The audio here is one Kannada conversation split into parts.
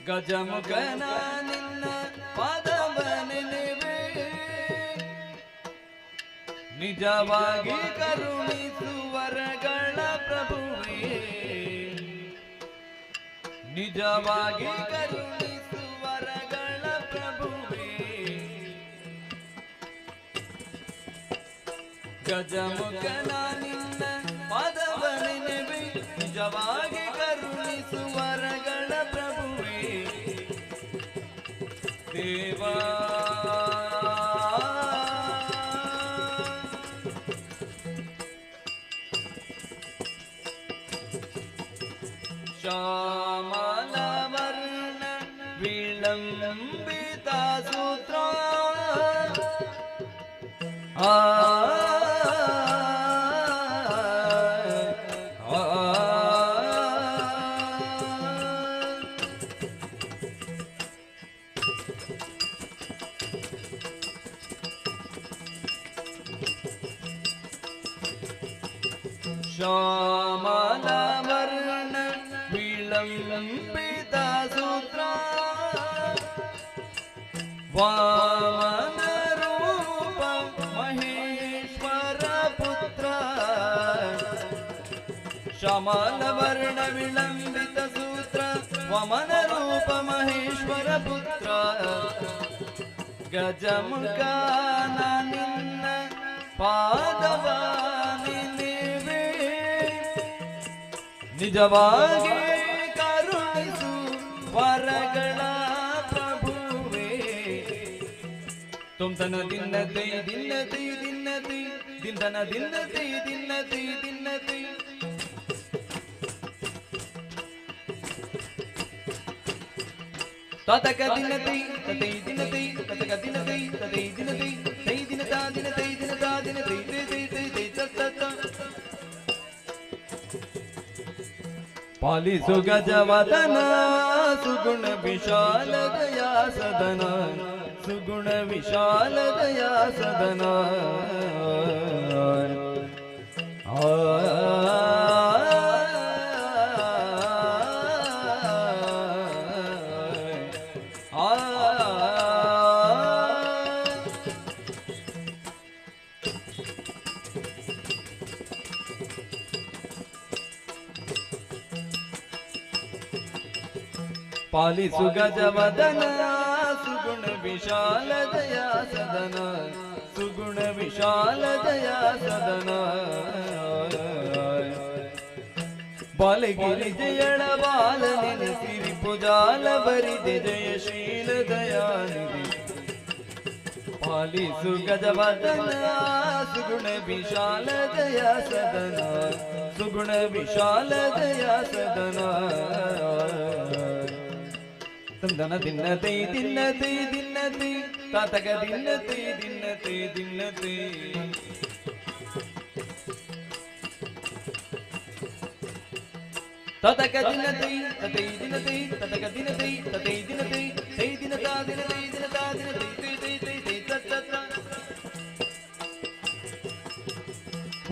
ಗಜಮುಖನ ನಿನ್ನ ಪಾದವ ನೆನೆವೆ, ನಿಜವಾಗಿ ಕರುಣಿಸುವರಗಳ ಪ್ರಭುವೇ, ನಿಜವಾಗಿ ಕರುಣಿಸುವರಗಳ ಪ್ರಭುವೇ. ಗಜಮುಖನ ನಿನ್ನ ಪಾದವ ನೆನೆವೆ, ನಿಜವಾಗಿ ಕರುಣಿಸುವರಗಳ ಪ್ರಭುವೇ ದೇವಾ. ಶ್ಯಾಮಲ ವರ್ಣ ವಿಳಂಬಿತ ಸೂತ್ರ ಶ್ಯಾಮಲ ವರ್ಣ ವಿಳಂಬಿತ ಸೂತ್ರ ವಾಮನ ರೂಪ ಮಹೇಶ್ವರ ಪುತ್ರ. ಶ್ಯಾಮಲ ವರ್ಣ ವಿಳಂಬಿತ ಸೂತ್ರ ವಾಮನ ರೂಪ ಮಹೇಶ್ವರ ಪುತ್ರ. ಗಜಮುಖನ ನಿನ್ನ ಪಾದವ ನೆನೆವೆ, ನಿಜವಾಗಿ ಕರುಣಿಸು ವರಗಳ ಪ್ರಭುವೇ. ತುಮ್ತನ ದಿನ್ನತೈ ದಿನ್ನತೈ ದಿನ್ನತೈ ದಿನದನ ದಿನ್ನತೈ ದಿನ್ನತೈ ದಿನ್ನತೈ. ತತಕ ದಿನತೈ ತತೈ ದಿನತೈ ತತಕ ದಿನತೈ ತತೈ ದಿನತೈ ತೈ ದಿನತಾ ದಿನತೈ ದಿನತಾ ದಿನತೈ ತೈ ತೈ ತೈ ತೈ ತತ. ಪಾಲಿಸು ಗಜವದನ ಸುಗುಣ ವಿಶಾಲ ದಯಾ ಸದನ, ಸುಗುಣ ವಿಶಾಲ ದಯಾ ಸದನ. ಪಾಲಿಸು ಗಜವದನ ಸುಗುಣ ವಿಶಾಲ ದಯಾ ಸದನ, ಸುಗುಣ ವಿಶಾಲ ದಯಾ ಸದನ. ಬಾಲಗಿರಿ ಜಯಳ ಬಾಲ ನೆನೆಸಿರಿ ಪುಜಾಲ ಬರಿದೆ ಜಯಶೀಲ ದಯಾನಿಧಿ. ಪಾಲಿಸು ಗಜವದನ ಸುಗುಣ ವಿಶಾಲ ದಯಾ ಸದನ, ಸುಗುಣ ವಿಶಾಲ ದಯಾ ಸದನ. ತಂದನ ದಿನ್ನತೈ ದಿನ್ನತೈ ದಿನ್ನತೈ ತಾತಕ ದಿನ್ನತೈ ದಿನ್ನತೈ ದಿನ್ನತೈ. ತಾತಕ ದಿನ್ನತೈ ತತೈ ದಿನತೈ ತತಕ ದಿನತೈ ತತೈ ದಿನತೈ ತೈ ದಿನತಾ ದಿನತೈ ದಿನತಾ ದಿನತೈ ತೈ ತೈ ತೈ ತೈ ತತ.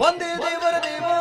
ವಂದೇ ದೇವರ ದೇವಾ.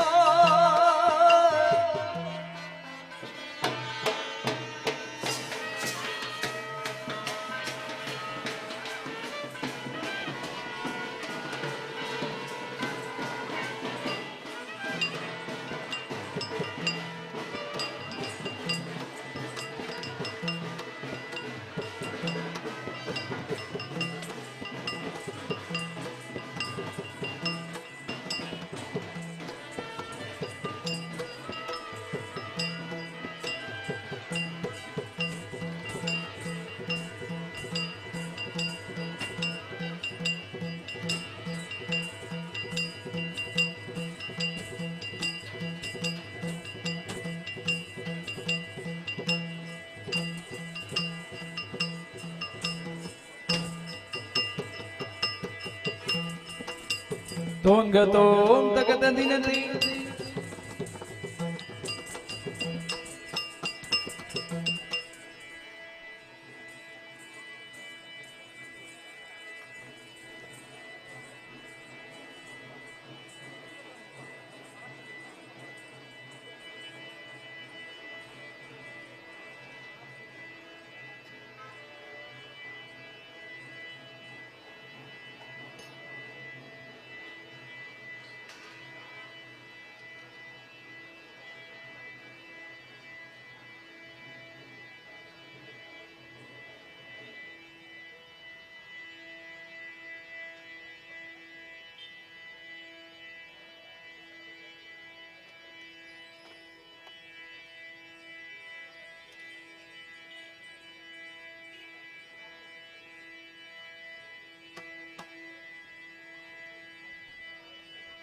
ತೋಂಗತೋಂ ತಗತ ದಿನತಿ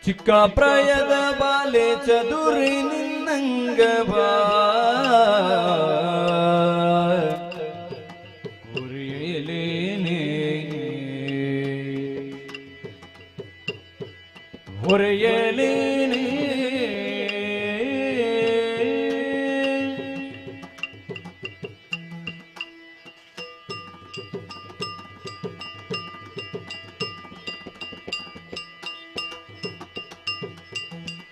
ಚಿಕ್ಕ ಪ್ರಾಯದ ಬಾಲೆ ಚದುರಿ ನಿನ್ನಂಗವಾ ಹೊರೆಯಲೇನೆ ಹೊರೆಯಲೇನೆ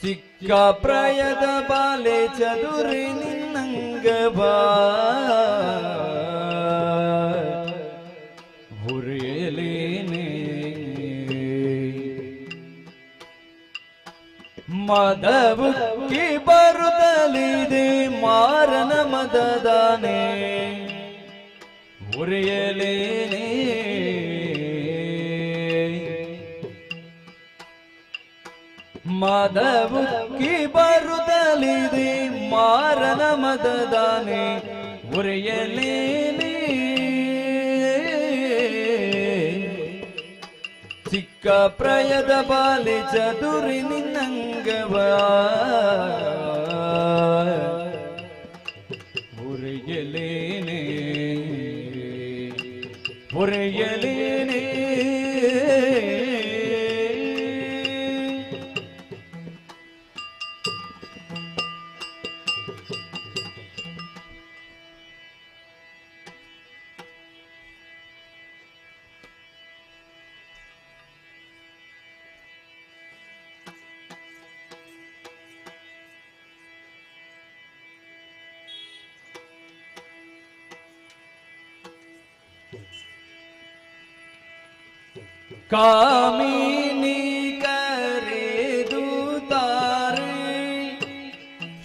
ಚಿಕ್ಕ ಪ್ರಾಯದ ಬಾಲೆ ಚದುರಿ ನಿನ್ನಂಗವಾ ಹೊರೆಯಲೇನೆ ಮದವುಕ್ಕಿ ಬರುತ್ತಲಿದೆ ಮಾರನ ಮದದಾನೆ ಹೊರೆಯಲೇನೆ ಮದವುಕ್ಕಿ ಬರುತ್ತಲಿದೆ ಮಾರನ ಮದದಾನೆ ಹೊರೆಯಲೇನೆ ಚಿಕ್ಕ ಪ್ರಾಯದ ಬಾಲೆ ಚದುರಿ ನಿನ್ನಂಗವಾ ಹೊರೆಯಲೇನೆ ಹೊರೆಯಲೇನೆ ಕಾಮಿನಿ ಕರೆದುತ್ತಾರೆ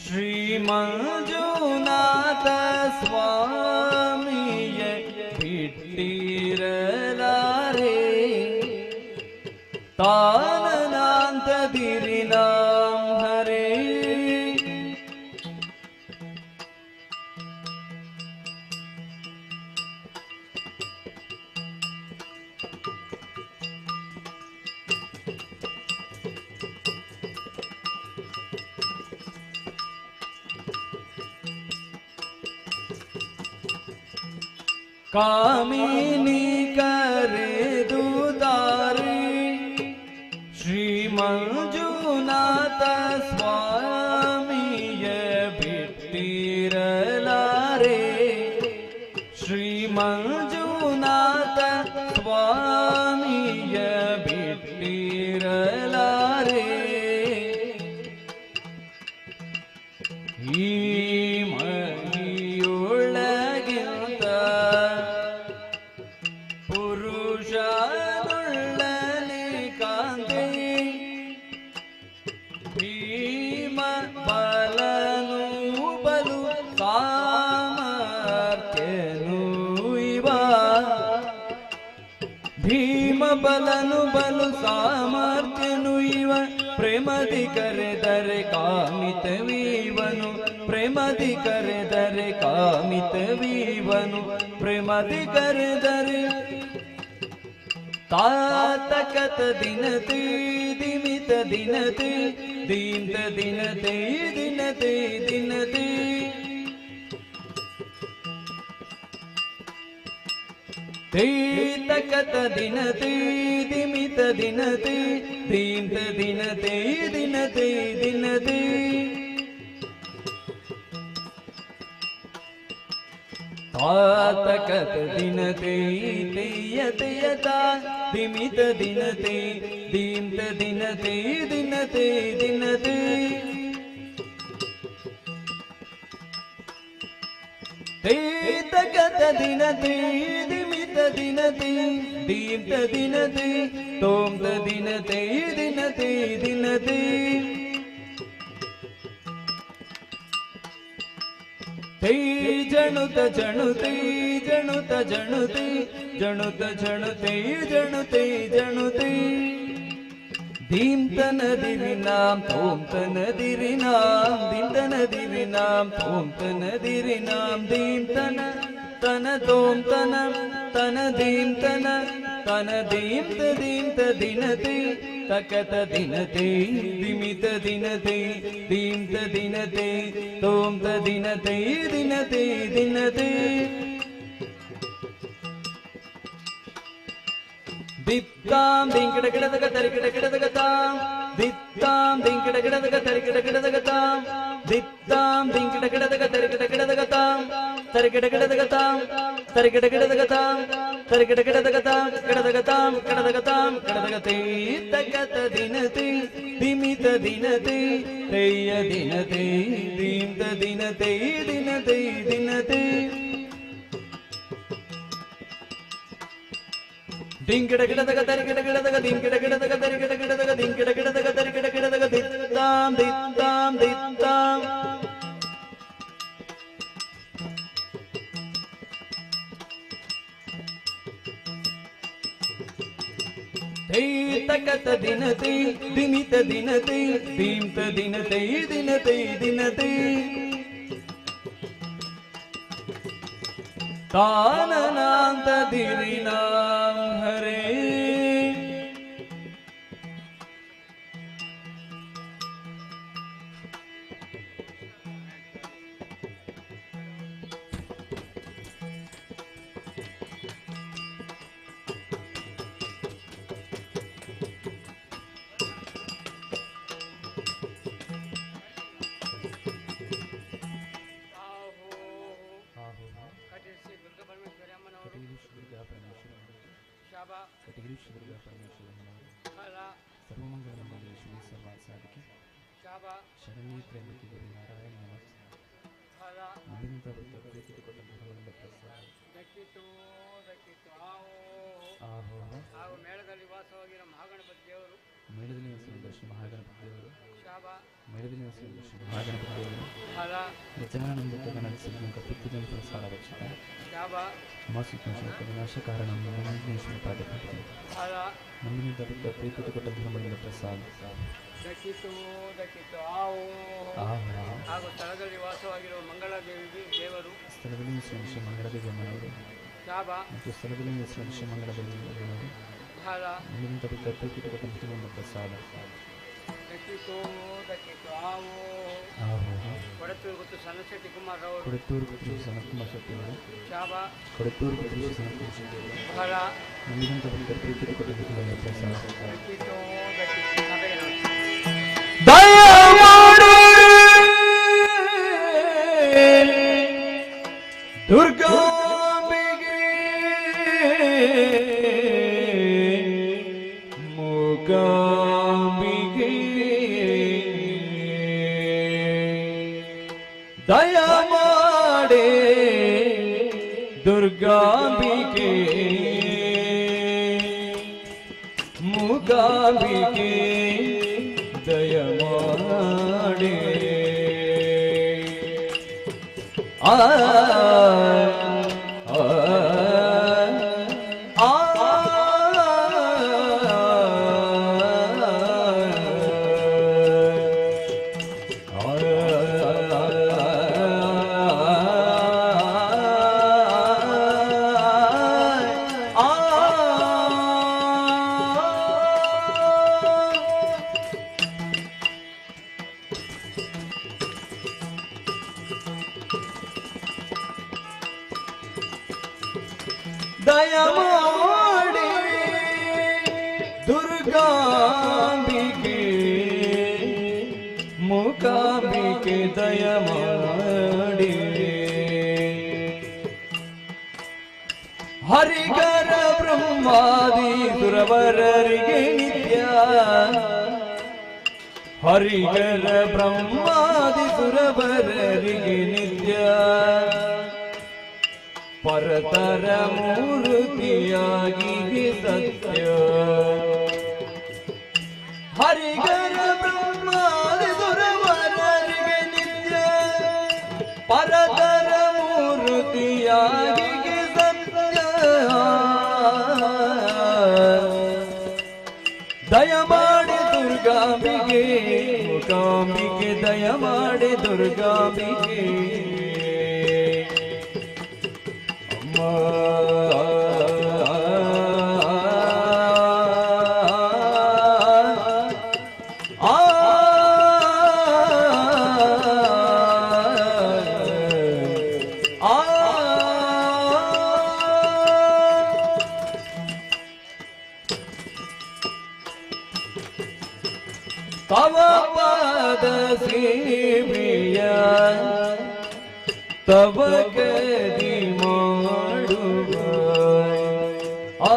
ಶ್ರೀ ಮಂಜುನಾಥ ಸ್ವಾಮಿಯ ಬಿಟ್ಟಿರಲಾರೆ ತಾನನಾಂತದಿರಿ ನಾಂ ಹರೇ ಕಾಮಿನಿ ಕರೆದುತ್ತಾರೆ ಶ್ರೀ ಮಂಜುನಾಥ ಸ್ವಾಮಿಯ ಬಿಟ್ಟಿರಲಾರೆ ಶ್ರೀ ಮಂಜುನಾಥ ಸ್ವಾಮಿಯ ಬಿಟ್ಟಿರಲಾರೆ ಈ ಮಹಿಯೊಳಗಿಂತ ಪುರುಷನುಳ್ಳನೆ ಕಾಂತೆ ಭೀಮ ಬಲನು ಬಲು ಸಾಮರ್ಥ್ಯನು ಇವ ಭೀಮ ಬಲನು ಬಲು ಸಾಮರ್ಥ್ಯನು ಇವ ಪ್ರೇಮದಿ ಕರೆದರೆ ಕಾಮಿತವೀವನು ಪ್ರೇಮದಿ ಕರೆದರೆ ಕಾಮಿತವೀವನು ಪ್ರೇಮದಿ ಕರೆದರೆ ತಾತಕತ ದಿನತೆ ದಿಮಿತ ದಿನತೆ ದೀಂತ ದಿನತೆ ದಿನತೆ ದಿನತೆ ತೇತಕತ ದಿನತೆ ದಿಮಿತ ದಿನತೆ ದೀಂತ ದಿನತೆ ದಿನತೆ ದಿನತೆ ತಾತಕತ ದಿನತೆ ತೇಯತೆಯತ ದಿಮಿತ ದಿನತೆ ದೀಂತ ದಿನತೆ ದಿನತೆ ದಿನತೆ ತೇತಕತ ದಿನತೆ ದಿಮಿತ ದಿನತೆ ದೀಂತ ದಿನತೆ ತೋಂತ ದಿನತೆ ದಿನತೆ ದಿನತೆ ಜಣುತ ಜಣುತೆ ಜಣುತ ಜಣುತೆ ಜಣುತ ಜಣುತೆ ಜಣುತೆ ಜಣುತೆ ದೀಂತನ ದಿರಿನಾಂ ತೋಂತನ ದಿರಿನಾಂ ದೀಂತನ ದಿರಿನಾಂ ತೋಂತನ ದಿರಿನಾಂ ದೀಂತನ ತನ ತೋಂತನ ತನ ದೀಂತನ ತನ ದೀಂತ ದೀಂತ ದಿನತೆ ತಕತ ದಿನತೆ ದಿಮಿತ ದಿನತೆ ದೀಂತ ದಿನತೆ ತೋಂತ ದಿನತೆ ದಿನತೆ ದಿನತೆ ದಿತ್ತಾಂ ದಿಂಕಿಡ ಗಿಡದಗ ತರಿಕಿಡ ಗಿಡದಗ ತಾಂ ದಿತ್ತಾಂ ದಿಂಕಿಡ ಗಿಡದಗ ತರಿಕಿಡ ಗಿಡದಗ ತಾಂ ದಿತ್ತಾಂ ದಿಂಕಿಡ ಗಿಡದಗ ತರಿಕಿಡ ಗಿಡದಗ ತಾಂ ತರಿಕಿಡ ಗಿಡದಗ ತಾಂ ತರಿಕಿಡ ಗಿಡದಗ ತಾಂ ತರಿಕಿಡ ಗಿಡದಗ ತಾಂ ಗಿಡದಗ ತಾಂ ಗಿಡದಗ ತಾಂ ಗಿಡದಗ ತೈ ತಕತ ದಿನತೆ ದಿಮಿತ ದಿನತೆ ತೈಯ ದಿನತೆ ದೀಂತ ದಿನತೆ ದಿನತೆ ದಿನತೆ ದಿಂಕಿಡ ಗಿಡದಗ ತರಿಕಿಡ ಗಿಡದಗ ದಿಂಕಿಡ ಗಿಡದಗ ತರಿಕಿಡ ಗಿಡದಗ ದಿಂಕಿಡ ಗಿಡದಗ ತರಿಕಿಡ ಗಿಡದಗ ದಿತ್ತಾಂ ದಿತ್ತಾಂ ದಿತ್ತಾಂ ತೈ ತಕತ ದಿನತೆ ದಿಮಿತ ದಿನತೆ ದೀಂತ ದಿನತೆ ದಿನತೆ ದಿನತೆ ತಾನನಾಂತ ದಿರಿನಾಂ ಹರೇ ಶರಣಿ ತ್ರ್ಯಂಬಕೆ ಗುರು ನಾರಾಯಣ ಹಾಗೂ ಮೇಳದಲ್ಲಿ ವಾಸವಾಗಿರೋ ಮಹಾಗಣಪತಿ ದೇವರು ಮೇಳದಲ್ಲಿ ವಾಸವಾಗಿರುವ ಶ್ರೀ ಮಹಾಗಣಪತಿ ದೇವರು ಮೇಳದಲ್ಲಿ ವಾಸವಾಗಿರುವ ಶ್ರೀ ಮಹಾಗಣಪತಿ ದೇವರು ಗಜಾನಂದ ಕನ್ನಡಿಸಿದ ಪಿತೃಜನ ಪ್ರಸಾದ ರಕ್ಷಕ ಮಾಸಿಕ ವಿನಾಶ ಕಾರಣ ನಂದಿನೇಶ್ವರ ಪಾದಪತಿ ನಂದಿನಿಂದ ಪ್ರೀತಿ ಕೊಟ್ಟ ಧರ್ಮದಿಂದ ಪ್ರಸಾದ ಹಾಗೂ ಸ್ಥಳದಲ್ಲಿ ವಾಸವಾಗಿರುವ ಮಂಗಳದೇವಿ ದೇವರು ಸ್ಥಳದಲ್ಲಿ ಶ್ರೀ ಮಂಗಳದೇವಿ ಅಮ್ಮನವರು ಮತ್ತು ಸ್ಥಳದಲ್ಲಿ ಶ್ರೀ ಮಂಗಳದೇವಿ ಅಮ್ಮನವರು ನಂದಿನಿಂದ ಪ್ರೀತಿ ಕೊಟ್ಟ ಧರ್ಮದಿಂದ ಪ್ರಸಾದ ಕೊಡತ್ತೂರು ಗೊತ್ತು ಸಣ್ಣಶೆಟ್ಟಿ ಕುಮಾರ್ ಅವರು ಕೊಡತ್ತೂರು ಗೊತ್ತು ಸನತ್ಕುಮಾರ್ ಶೆಟ್ಟಿ ಅವರು ಕೊಡತ್ತೂರು ಗೊತ್ತು ಸನತ್ಕುಮಾರ್ ಶೆಟ್ಟಿ ಅವರು ನಂದಿನಿಂದ ಪ್ರೀತಿ ಕೊಟ್ಟ ಧರ್ಮದಿಂದ ಪ್ರಸಾದ ದುರ್ಗಾಂಬೆಗೆ ಮೂಕಾಂಬಿಗೆ ದಯ ಮಾಡೆ ದುರ್ಗಾಂಬಿಗೆ ಮೂಕಾಂಬಿಗೆ ದಯ ಮಾಡೆ ದಯ ಮಾಡಿ ದುರ್ಗಾಂಬಿಕೆ ಮೂಕಾಂಬಿಕೆ ದಯ ಮಾಡಿ ಹರಿಗರ ಬ್ರಹ್ಮಾದಿ ಸುರವರರಿಗೆ ನಿತ್ಯ ಹರಿಗರ ಬ್ರಹ್ಮಾದಿ ಸುರವರರಿಗೆ ನಿತ್ಯ ಪರತರ ಮೂರ್ತಿಯಾಗಿ ಸತ್ಯ ಹರಿಗರ ಬ್ರಹ್ಮಾದಿ ಸುರವರರಿಗೆ ನಿತ್ಯ ಪರತರ ಮೂರ್ತಿಯಾಗಿ ಸತ್ಯ ದಯ ಮಾಡಿ ದುರ್ಗಾಂಬಿಗೆ ಮೂಕಾಂಬಿಕೆ ದಯ ಮಾಡಿ ದುರ್ಗಾಂಬಿಕೆ ತವ ಗದಿ ಮಾಡುವ ಆ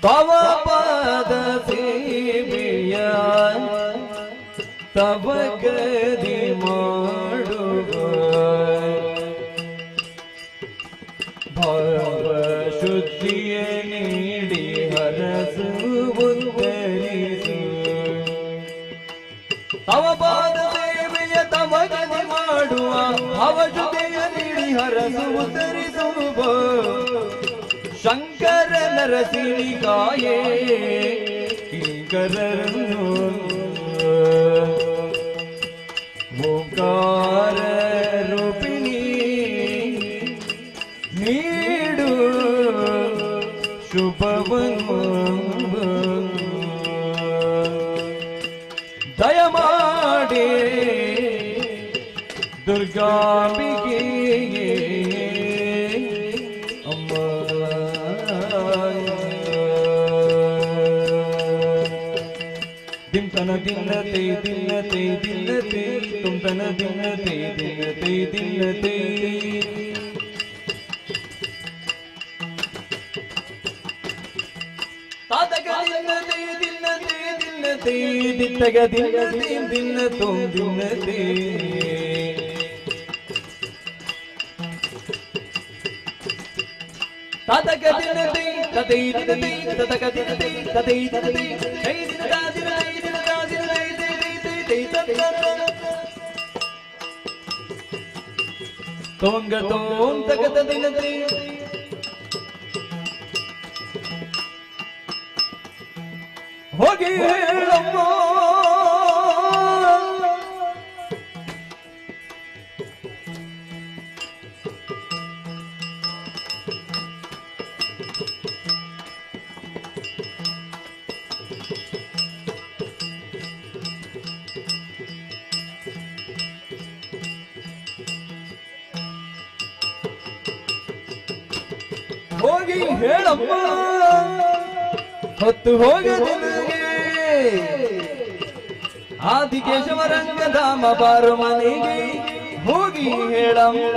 ತವ ಪಾದ ಸೇವೆಯ ತವ ಗದಿ ಮಾಡುವ ಭಾವ ಶುದ್ಧಿಯ ನೀಡಿ ಹರಸುವುದರಿಸು ತವ ಪಾದ ಸೇವೆಯ ತವ ಗದಿ ಮಾಡುವ ಭಾವ ಶುದ್ಧಿಯ ನೀಡಿ ಹರಸುವುದರಿಸುವ ಶಂಕರ ನರಸಿಣಿಗಾಯೇ ಕಿಂಕರರನ್ನು ಓಂಕಾರ ರೂಪಿಣಿ ನೀಡು ಶುಭವನ್ನು ದಯಮಾಡಿ ದುರ್ಗಾಂಬಿಕೆ ದಿನ ದಿನತೆ ದಿನತೆ ದಿನತೆ ತುಂತನ ದಿನತೆ ದಿನತೆ ದಿನತೆ ತಾತಗ ದಿನತೆ ದಿನತೆ ದಿನತೆ ದಿತ್ತಗ ದಿನತೆ ದಿನ ತುಂ ದಿನತೆ ತಾತಗ ದಿನತೆ ತತೈ ದಿನತೆ ತತಗ ದಿನತೆ ತತೈ ದಿನತೆ ಹೈ ದಿನದ ದಿನತೆ ತೋಂಗ ತೋಂ ತಗದ ದಿನತೆ ಹೋಗಿ ಹೇಳಮ್ಮ ಹೋಗಿ ಹೇಳಮ್ಮ ಹೊತ್ತು ಹೋಗದಿನಗೆ ಆದಿಕೇಶವರಂಗಧಾಮ ಬಾರು ಮನೆಗೆ ಹೋಗಿ ಹೇಳಮ್ಮ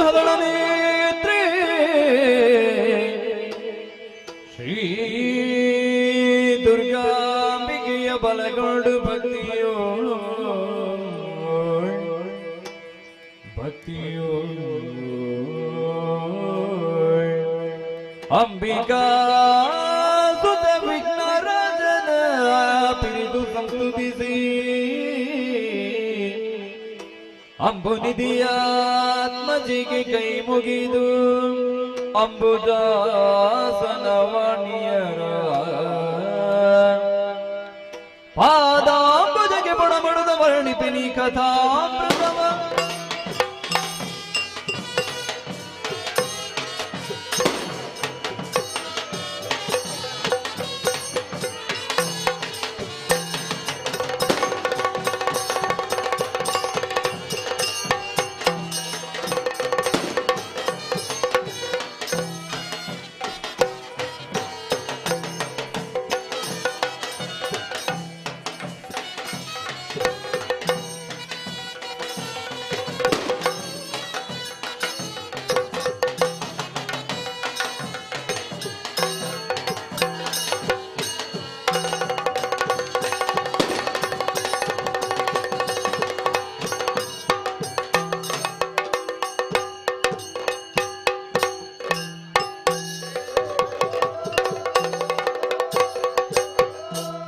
ಹದಳನೇತ್ರಿ ಶ್ರೀ ದುರ್ಗಾಂಬಿಕೆಯ ಬಲಗೊಂಡು ಭಕ್ತಿಯೋಳು ಅಂಬಿಕಾ ಸುತ ವಿಘ್ನರಾಜನ ಪಿರಿದು ಸಂಸ್ತುತಿಸಿ ಅಂಬುನಿಧಿಯಾತ್ಮಜಿಗೆ ಕೈ ಮುಗಿದು ಅಂಬುಜಾಸನವಾಣಿಯರ ಪಾದಾಂಬುಜಗೆ ಬುಡಬುಡದ ವರ್ಣಿಪಿನಿ ಕಥಾಮೃತವ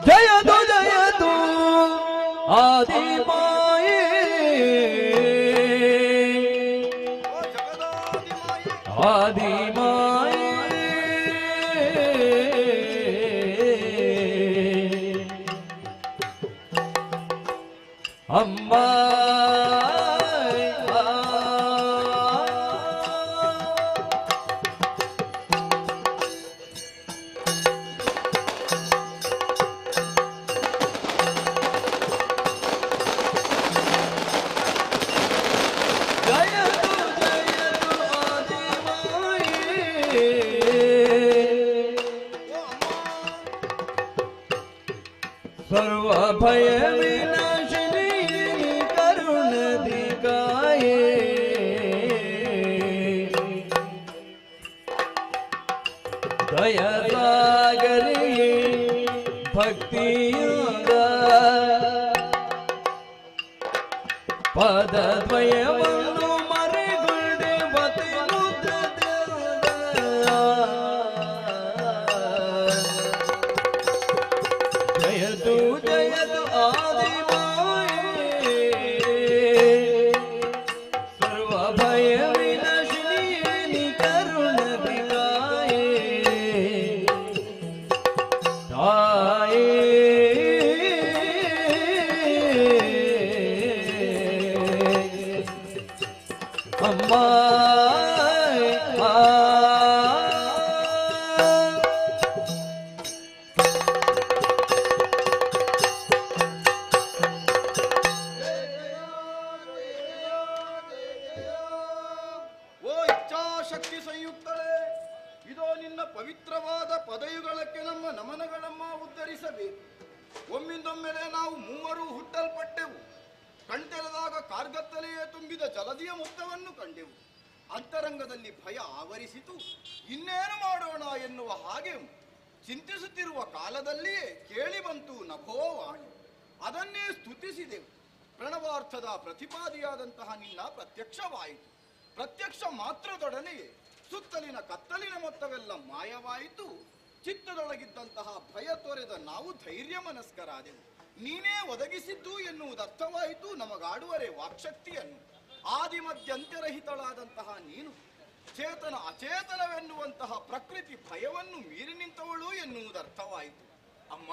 ಜಯತು ಜಯತು ಆದಿಮಾಯೇ ಆದಿಮಾಯೇ ಅಮ್ಮ सर्व भय विनाशिनी करुण दिखाए दया सागरी भक्ति पद द्वयವನ್ನು ಮರೆಗೊಳ್ಳೆ ಬತಿನುತ ಜಯತು ಜಯತು ಆದಿಮಾಯೇ ಸರ್ವ ಭಯ ವಿನಾಶಿನಿ ಕರುಣ ದಿಗಾಯೇ ತಾಯೇ ಅಮ್ಮ ಶಕ್ತಿ ಸಂಯುಕ್ತಳೆ, ಇದೋ ನಿನ್ನ ಪವಿತ್ರವಾದ ಪದಯುಗಳಕ್ಕೆ ನಮ್ಮ ನಮನಗಳಮ್ಮ ಉದ್ಧರಿಸಬೇಕು. ಒಮ್ಮಿಂದೊಮ್ಮೆಲೆ ನಾವು ಮೂವರು ಹುಟ್ಟಲ್ಪಟ್ಟೆವು. ಕಣ್ತೆರೆದಾಗ ಕಾರ್ಗತ್ತಲೆಯೇ ತುಂಬಿದ ಜಲದಿಯ ಮೊತ್ತವನ್ನು ಕಂಡೆವು. ಅಂತರಂಗದಲ್ಲಿ ಭಯ ಆವರಿಸಿತು. ಇನ್ನೇನು ಮಾಡೋಣ ಎನ್ನುವ ಹಾಗೆ ಚಿಂತಿಸುತ್ತಿರುವ ಕಾಲದಲ್ಲಿಯೇ ಕೇಳಿ ಬಂತು ನಭೋವಾಣಿ. ಅದನ್ನೇ ಸ್ತುತಿಸಿದೆವು. ಪ್ರಣವಾರ್ಥದ ಪ್ರತಿಪಾದಿಯಾದಂತಹ ನಿನ್ನ ಪ್ರತ್ಯಕ್ಷವಾಯಿತು. ಪ್ರತ್ಯಕ್ಷ ಮಾತ್ರದೊಡನೆಯೇ ಸುತ್ತಲಿನ ಕತ್ತಲಿನ ಮೊತ್ತವೆಲ್ಲ ಮಾಯವಾಯಿತು. ಚಿತ್ತದೊಳಗಿದ್ದಂತಹ ಭಯ ತೊರೆದ ನಾವು ಧೈರ್ಯ ಮನಸ್ಕರಾದೆವು. ನೀನೇ ಒದಗಿಸಿದ್ದು ಎನ್ನುವುದರ್ಥವಾಯಿತು ನಮಗಾಡುವರೆ ವಾಕ್ಶಕ್ತಿಯನ್ನು. ಆದಿಮಧ್ಯಂತ್ಯರಹಿತಳಾದಂತಹ ನೀನು ಚೇತನ ಅಚೇತನವೆನ್ನುವಂತಹ ಪ್ರಕೃತಿ ಭಯವನ್ನು ಮೀರಿ ನಿಂತವಳು ಎನ್ನುವುದರ್ಥವಾಯಿತು. ಅಮ್ಮ,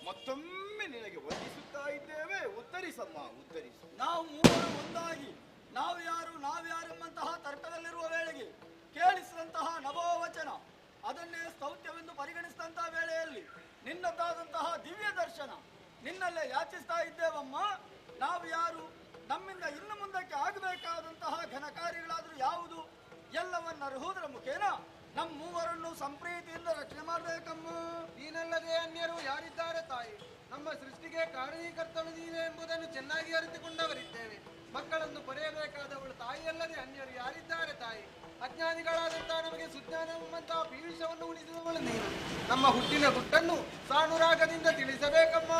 ಮತ್ತೊಮ್ಮೆ ನಿನಗೆ ವಂದಿಸುತ್ತಾ ಇದ್ದೇವೆ. ಉತ್ತರಿಸಮ್ಮ, ಉತ್ತರಿಸು. ನಾವು ಮೂವರು ಒಂದಾಗಿ ನಾವ್ಯಾರೆಂಬಂತಹ ತರ್ಕದಲ್ಲಿರುವ ವೇಳೆಗೆ ಕೇಳಿಸಿದಂತಹ ನಭೋವಚನ, ಅದನ್ನೇ ಸ್ತೌತ್ಯವೆಂದು ಪರಿಗಣಿಸಿದಂತಹ ವೇಳೆಯಲ್ಲಿ ನಿನ್ನದಾದಂತಹ ದಿವ್ಯ ದರ್ಶನ ನಿನ್ನಲ್ಲೇ ಯಾಚಿಸ್ತಾ ಇದ್ದೇವಮ್ಮ. ನಾವು ಯಾರು, ನಮ್ಮಿಂದ ಇನ್ನು ಮುಂದಕ್ಕೆ ಆಗಬೇಕಾದಂತಹ ಘನ ಕಾರ್ಯಗಳಾದರೂ ಯಾವುದು ಎಲ್ಲವನ್ನರುವುದರ ಮುಖೇನ ನಮ್ಮ ಮೂವರನ್ನು ಸಂಪ್ರೀತಿಯಿಂದ ರಕ್ಷಣೆ ಮಾಡಬೇಕಮ್ಮ. ನೀನಲ್ಲದೆ ಅನ್ಯರು ಯಾರಿದ್ದಾರೆ ತಾಯಿ? ನಮ್ಮ ಸೃಷ್ಟಿಗೆ ಕಾರಣೀಕರ್ತಳು ನೀನೇ ಎಂಬುದನ್ನು ಚೆನ್ನಾಗಿ ಅರಿತುಕೊಂಡವರಿದ್ದೇವೆ. ಮಕ್ಕಳನ್ನು ಪಡೆಯಬೇಕಾದವಳು ತಾಯಿಯಲ್ಲದೆ ಅನ್ಯರು ಯಾರಿದ್ದಾರೆ ತಾಯಿ? ಅಜ್ಞಾನಿಗಳಾದಂತಹ ನಮಗೆ ಸುಜ್ಞಾನವೆಂಬಂತಹ ಪೀಯೂಷವನ್ನು ಉಳಿಸಿದವಳು ನೀನು. ನಮ್ಮ ಹುಟ್ಟಿನ ಗುಟ್ಟನ್ನು ಸಾನುರಾಗದಿಂದ ತಿಳಿಸಬೇಕಮ್ಮ.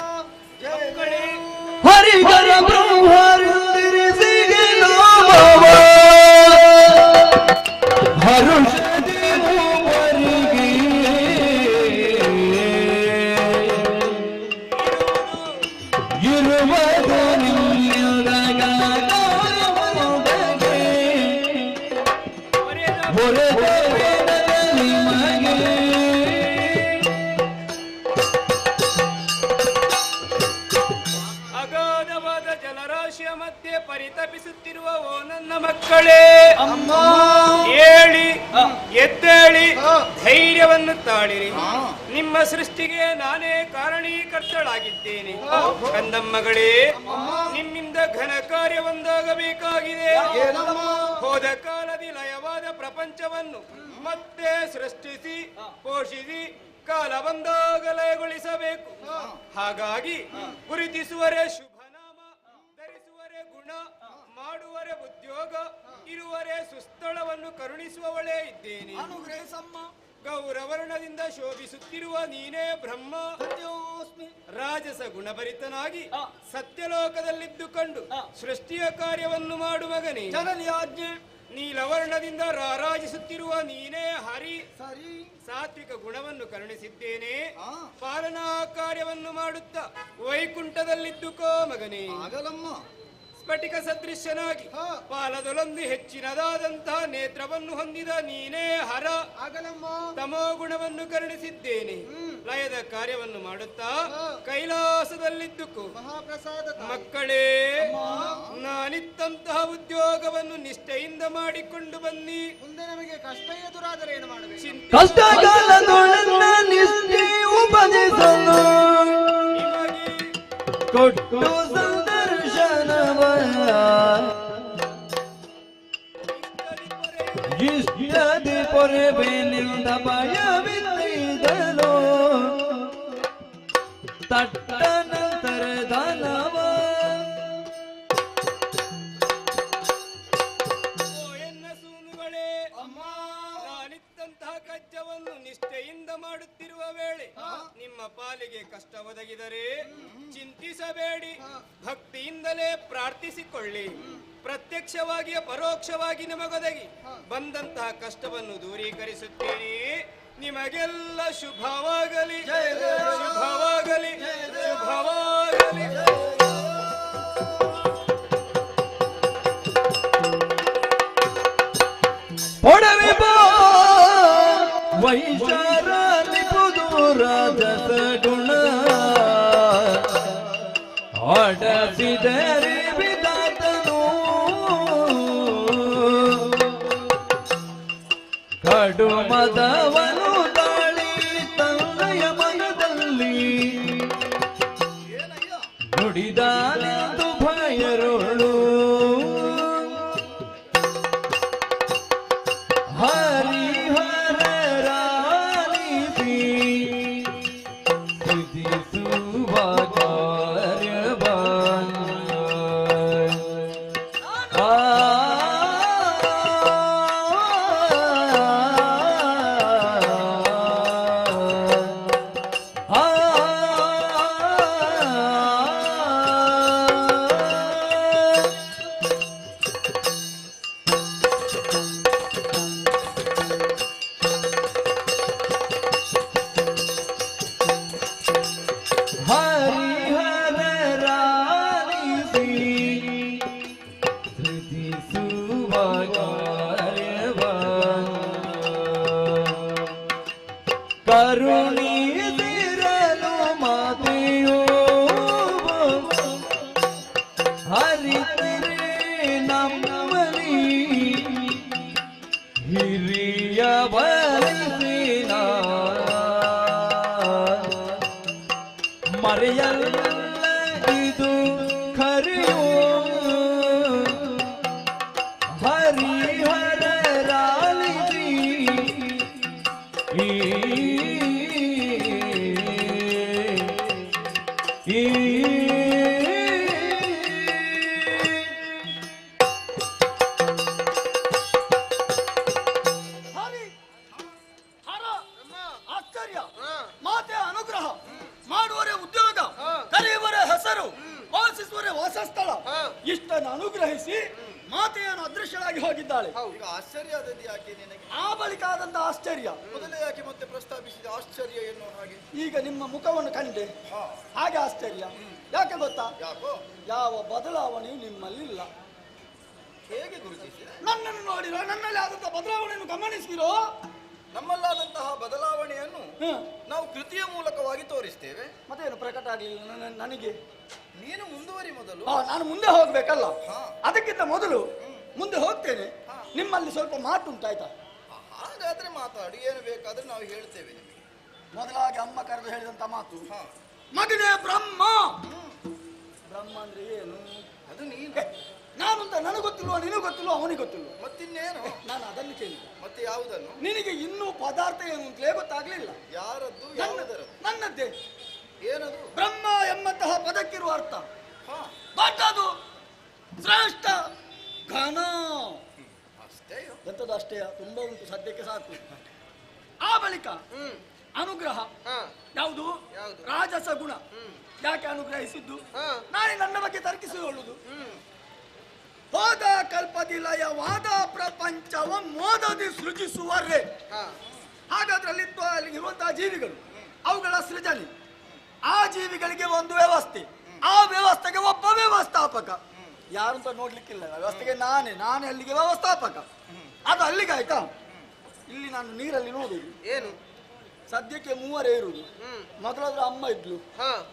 ಹರಿಹರ ಬ್ರಹ್ಮರುಂದಿರಿಸಿಗೆ ಹರುಷದಿ ಮೂವರಿಗೆ ಇರುವುದು ಅಗಾಧವಾದ ಜಲರಾಶಿಯ ಮಧ್ಯೆ ಪರಿತಪಿಸುತ್ತಿರುವ ಓ ನನ್ನ ಮಕ್ಕಳೇ, ಏಳಿ ಎದ್ದೇಳಿ ಧೈರ್ಯವನ್ನು ತಾಳಿರಿ. ನಿಮ್ಮ ಸೃಷ್ಟಿಗೆ ನಾನೇ ಕಾರಣೀಕರ್ತಳಾಗಿದ್ದೇನೆ. ಕಂದಮ್ಮಗಳೇ, ನಿಮ್ಮಿಂದ ಘನ ಕಾರ್ಯವೊಂದಾಗಬೇಕಾಗಿದೆ. ಹೋದ ಕಾಲದಿ ಲಯವಾದ ಪ್ರಪಂಚವನ್ನು ಮತ್ತೆ ಸೃಷ್ಟಿಸಿ ಪೋಷಿಸಿ ಕಾಲ ಬಂದಾಗ ಲಯಗೊಳಿಸಬೇಕು. ಹಾಗಾಗಿ ಗುರುತಿಸುವರೆ ಶುಭನಾಮ, ಧರಿಸುವರೆ ಗುಣ, ಮಾಡುವರೆ ಉದ್ಯೋಗ, ಇರುವರೆ ಸುಸ್ಥಳವನ್ನು ಕರುಣಿಸುವವಳೇ ಇದ್ದೇನೆ. ಗೌರವರ್ಣದಿಂದ ಶೋಭಿಸುತ್ತಿರುವ ನೀನೇ ಬ್ರಹ್ಮ. ರಾಜಸ ಗುಣಭರಿತನಾಗಿ ಸತ್ಯಲೋಕದಲ್ಲಿದ್ದುಕೊಂಡು ಸೃಷ್ಟಿಯ ಕಾರ್ಯವನ್ನು ಮಾಡು ಮಗನೇ. ನೀಲವರ್ಣದಿಂದ ರಾರಾಜಿಸುತ್ತಿರುವ ನೀನೇ ಹರಿ. ಸಾತ್ವಿಕ ಗುಣವನ್ನು ಕರುಣಿಸಿದ್ದೇನೆ. ಪಾಲನಾ ಕಾರ್ಯವನ್ನು ಮಾಡುತ್ತಾ ವೈಕುಂಠದಲ್ಲಿದ್ದುಕೋ ಮಗನೇ. ಸ್ಫಟಿಕ ಸದೃಶ್ಯನಾಗಿ ಪಾಲದೊಲೊಂದು ಹೆಚ್ಚಿನದಾದಂತಹ ನೇತ್ರವನ್ನು ಹೊಂದಿದ ನೀನೇ ಹರ. ತಮೋ ಗುಣವನ್ನು ಕರುಣಿಸಿದ್ದೇನೆ. ಲಯದ ಕಾರ್ಯವನ್ನು ಮಾಡುತ್ತಾ ಕೈಲಾಸದಲ್ಲಿದ್ದುಕು ಮಕ್ಕಳೇ. ನಾನಿತ್ತಂತಹ ಉದ್ಯೋಗವನ್ನು ನಿಷ್ಠೆಯಿಂದ ಮಾಡಿಕೊಂಡು ಬನ್ನಿ. ಮುಂದೆ ನಮಗೆ ಕಷ್ಟ ಎದುರಾದರೆ ಏನು ಮಾಡಬೇಕು? ಕಷ್ಟಕಾಲದೊಳನ್ನ ನಿಷ್ಠೆ ಉಪದೇಶನು ಕೊಟ್ಟು ಸಂದರ್ಶನವ ಇಷ್ಟದಿ ಪೊರೆಬೇನಿಂದ ಭಯವಿದ್ದಲು ತಟ್ಟ ನಂತರ ಧನವ. ಕಜ್ಜವನ್ನು ನಿಷ್ಠೆಯಿಂದ ಮಾಡುತ್ತಿರುವ ವೇಳೆ ನಿಮ್ಮ ಪಾಲಿಗೆ ಕಷ್ಟ ಒದಗಿದರೆ ಚಿಂತಿಸಬೇಡಿ. ಭಕ್ತಿಯಿಂದಲೇ ಪ್ರಾರ್ಥಿಸಿಕೊಳ್ಳಿ. ಪ್ರತ್ಯಕ್ಷವಾಗಿ ಪರೋಕ್ಷವಾಗಿ ನಿಮಗೊದಗಿ ಬಂದಂತಹ ಕಷ್ಟವನ್ನು ದೂರೀಕರಿಸುತ್ತೇನೆ. ನಿಮಗೆಲ್ಲ ಶುಭವಾಗಲಿ, ಶುಭವಾಗಲಿ, ಶುಭವಾಗಲಿ. ಒಡವೆ ವೈಶಾರಾಲಿ ಪುದೂರಾಜಸ ಗುಣ ಆಡಸಿದರೆ ವಿಧಾತನು ಕಡು ಮದವನು ತಾಳಿ ತಂದೆಯ ಮನದಲ್ಲಿ ನುಡಿದಾನೆಂದು ಭಯರುಳು ಕರುಣಿಸಿರಲು ಮಾತೆಯೋ ಹರಿತರೆ ನಮ್ಮಲಿ ಹಿರಿಯ ಬಲಿಸಿನ ಮರೆಯಲ್ಲ ಇದು ಕರೆಯೋ ಹರಿಹರ ರಾಲಿಸಿ ಹೋಗಿದ್ದಾಳೆ. ಈಗ ಆಶ್ಚರ್ಯ ಆದದ್ದು ಯಾಕೆ ನಿನಗೆ? ಆ ಬಳಿಕ ಆದಂತ ಆಶ್ಚರ್ಯ ಮೊದಲೇ ಯಾಕೆ ಮತ್ತೆ ಪ್ರಸ್ತಾಪಿಸಿದ ಆಶ್ಚರ್ಯ ಎನ್ನುವ ಹಾಗೆ? ಈಗ ನಿಮ್ಮ ಮುಖವನ್ನು ಕಂಡೆ, ಹಾಗೆ ಆಶ್ಚರ್ಯ. ಯಾಕೆ ಗೊತ್ತಾ? ಯಾಕೋ? ಯಾವ ಬದಲಾವಣೆಯು ನಿಮ್ಮಲ್ಲಿಲ್ಲ. ಹೇಗೆ ಗುರುತಿಸಿ? ನನ್ನನ್ನು ನೋಡಿರೋ, ನನ್ನಲ್ಲಿ ಆದಂತ ಬದಲಾವಣೆಯನ್ನು ಗಮನಿಸಿರೋ. ನಮ್ಮಲ್ಲಾದಂತಹ ಬದಲಾವಣೆಯನ್ನು ನಾವು ಕೃತಿಯ ಮೂಲಕವಾಗಿ ತೋರಿಸ್ತೇವೆ. ಮತ್ತೇನು ಪ್ರಕಟ ಆಗಲಿಲ್ಲ ನನಗೆ? ನೀನು ಮುಂದುವರಿ ಮೊದಲು. ನಾನು ಮುಂದೆ ಹೋಗ್ಬೇಕಲ್ಲ, ಅದಕ್ಕಿಂತ ಮೊದಲು ಮುಂದೆ ಹೋಗ್ತೇನೆ. ನಿಮ್ಮಲ್ಲಿ ಸ್ವಲ್ಪ ಮಾತುಂಟಾಯ್ತಾ? ಹಾಗಾದ್ರೆ ಮಾತಾಡಿ, ಏನು ಬೇಕಾದ್ರೆ ನಾವು ಹೇಳ್ತೇವೆ ನಿಮಗೆ. ಮೊದಲಾಗಿ ಅಮ್ಮ ಕರೆದು ಹೇಳಿದಂತ ಮಾತು, ಮಗನೇ ಬ್ರಹ್ಮ. ಬ್ರಹ್ಮ ಅಂದ್ರೆ ಏನು? ಅದು ನೀನು. ನಾನು ಅಂತ ನನಗೆ ಗೊತ್ತಿಲ್ವ, ನಿನಗೆ ಗೊತ್ತಿಲ್ವ, ಅವನಿಗೆ ಗೊತ್ತಿಲ್ವ? ಮತ್ತಿನ್ನೇನು? ನಾನು ಅದನ್ನು ಕೇಳಿದೆ. ಮತ್ತೆ ಯಾವುದನ್ನು? ನಿನಗೆ ಇನ್ನೂ ಪದಾರ್ಥ ಏನು ಅಂತಲೇ ಗೊತ್ತಾಗ್ಲಿಲ್ಲ. ಯಾರದ್ದು? ಯಾವುದರದ್ದು? ನನ್ನದ್ದೇ. ಏನದು? ಬ್ರಹ್ಮ ಎಂಬಂತಹ ಪದಕ್ಕಿರುವ ಅರ್ಥ ದೊಡ್ಡದು, ಶ್ರೇಷ್ಠ, ಘನ. ಅಷ್ಟೇ? ಎಂತದ್ದು ಅಷ್ಟೇ? ತುಂಬಾ ಉಂಟು, ಸದ್ಯಕ್ಕೆ ಸಾಕು. ಆ ಬಳಿಕ ಅನುಗ್ರಹ. ಯಾವುದು? ರಾಜಸ ಗುಣ. ಯಾಕೆ ಅನುಗ್ರಹಿಸಿದ್ದು? ನಾಳೆ ನನ್ನ ಬಗ್ಗೆ ತರ್ಕಿಸಿಕೊಳ್ಳುವುದು. ಹೋದ ಕಲ್ಪದಿ ಲಯವಾದ ಪ್ರಪಂಚವ ಮೋದದಿ ಸೃಜಿಸುವರೇ. ಹಾಗಾದ್ರಲ್ಲಿ ಇರುವಂತಹ ಜೀವಿಗಳು, ಅವುಗಳ ಸೃಜನೆ, ಆ ಜೀವಿಗಳಿಗೆ ಒಂದು ವ್ಯವಸ್ಥೆ, ಆ ವ್ಯವಸ್ಥೆಗೆ ಒಬ್ಬ ವ್ಯವಸ್ಥಾಪಕ. ಯಾರು ಅಂತ ನೋಡ್ಲಿಕ್ಕಿಲ್ಲ, ವ್ಯವಸ್ಥೆಗೆ ನಾನೇ ಅಲ್ಲಿಗೆ ವ್ಯವಸ್ಥಾಪಕ. ಅದು ಅಲ್ಲಿಗೆ ಆಯ್ತಾ? ಇಲ್ಲಿ ನಾನು ನೀರಲ್ಲಿ ನೋಡುದು ಏನು? ಸದ್ಯಕ್ಕೆ ಮೂವರೇ ಇರುವುದು. ಮೊದಲಾದ್ರೂ ಅಮ್ಮ ಇದ್ಲು,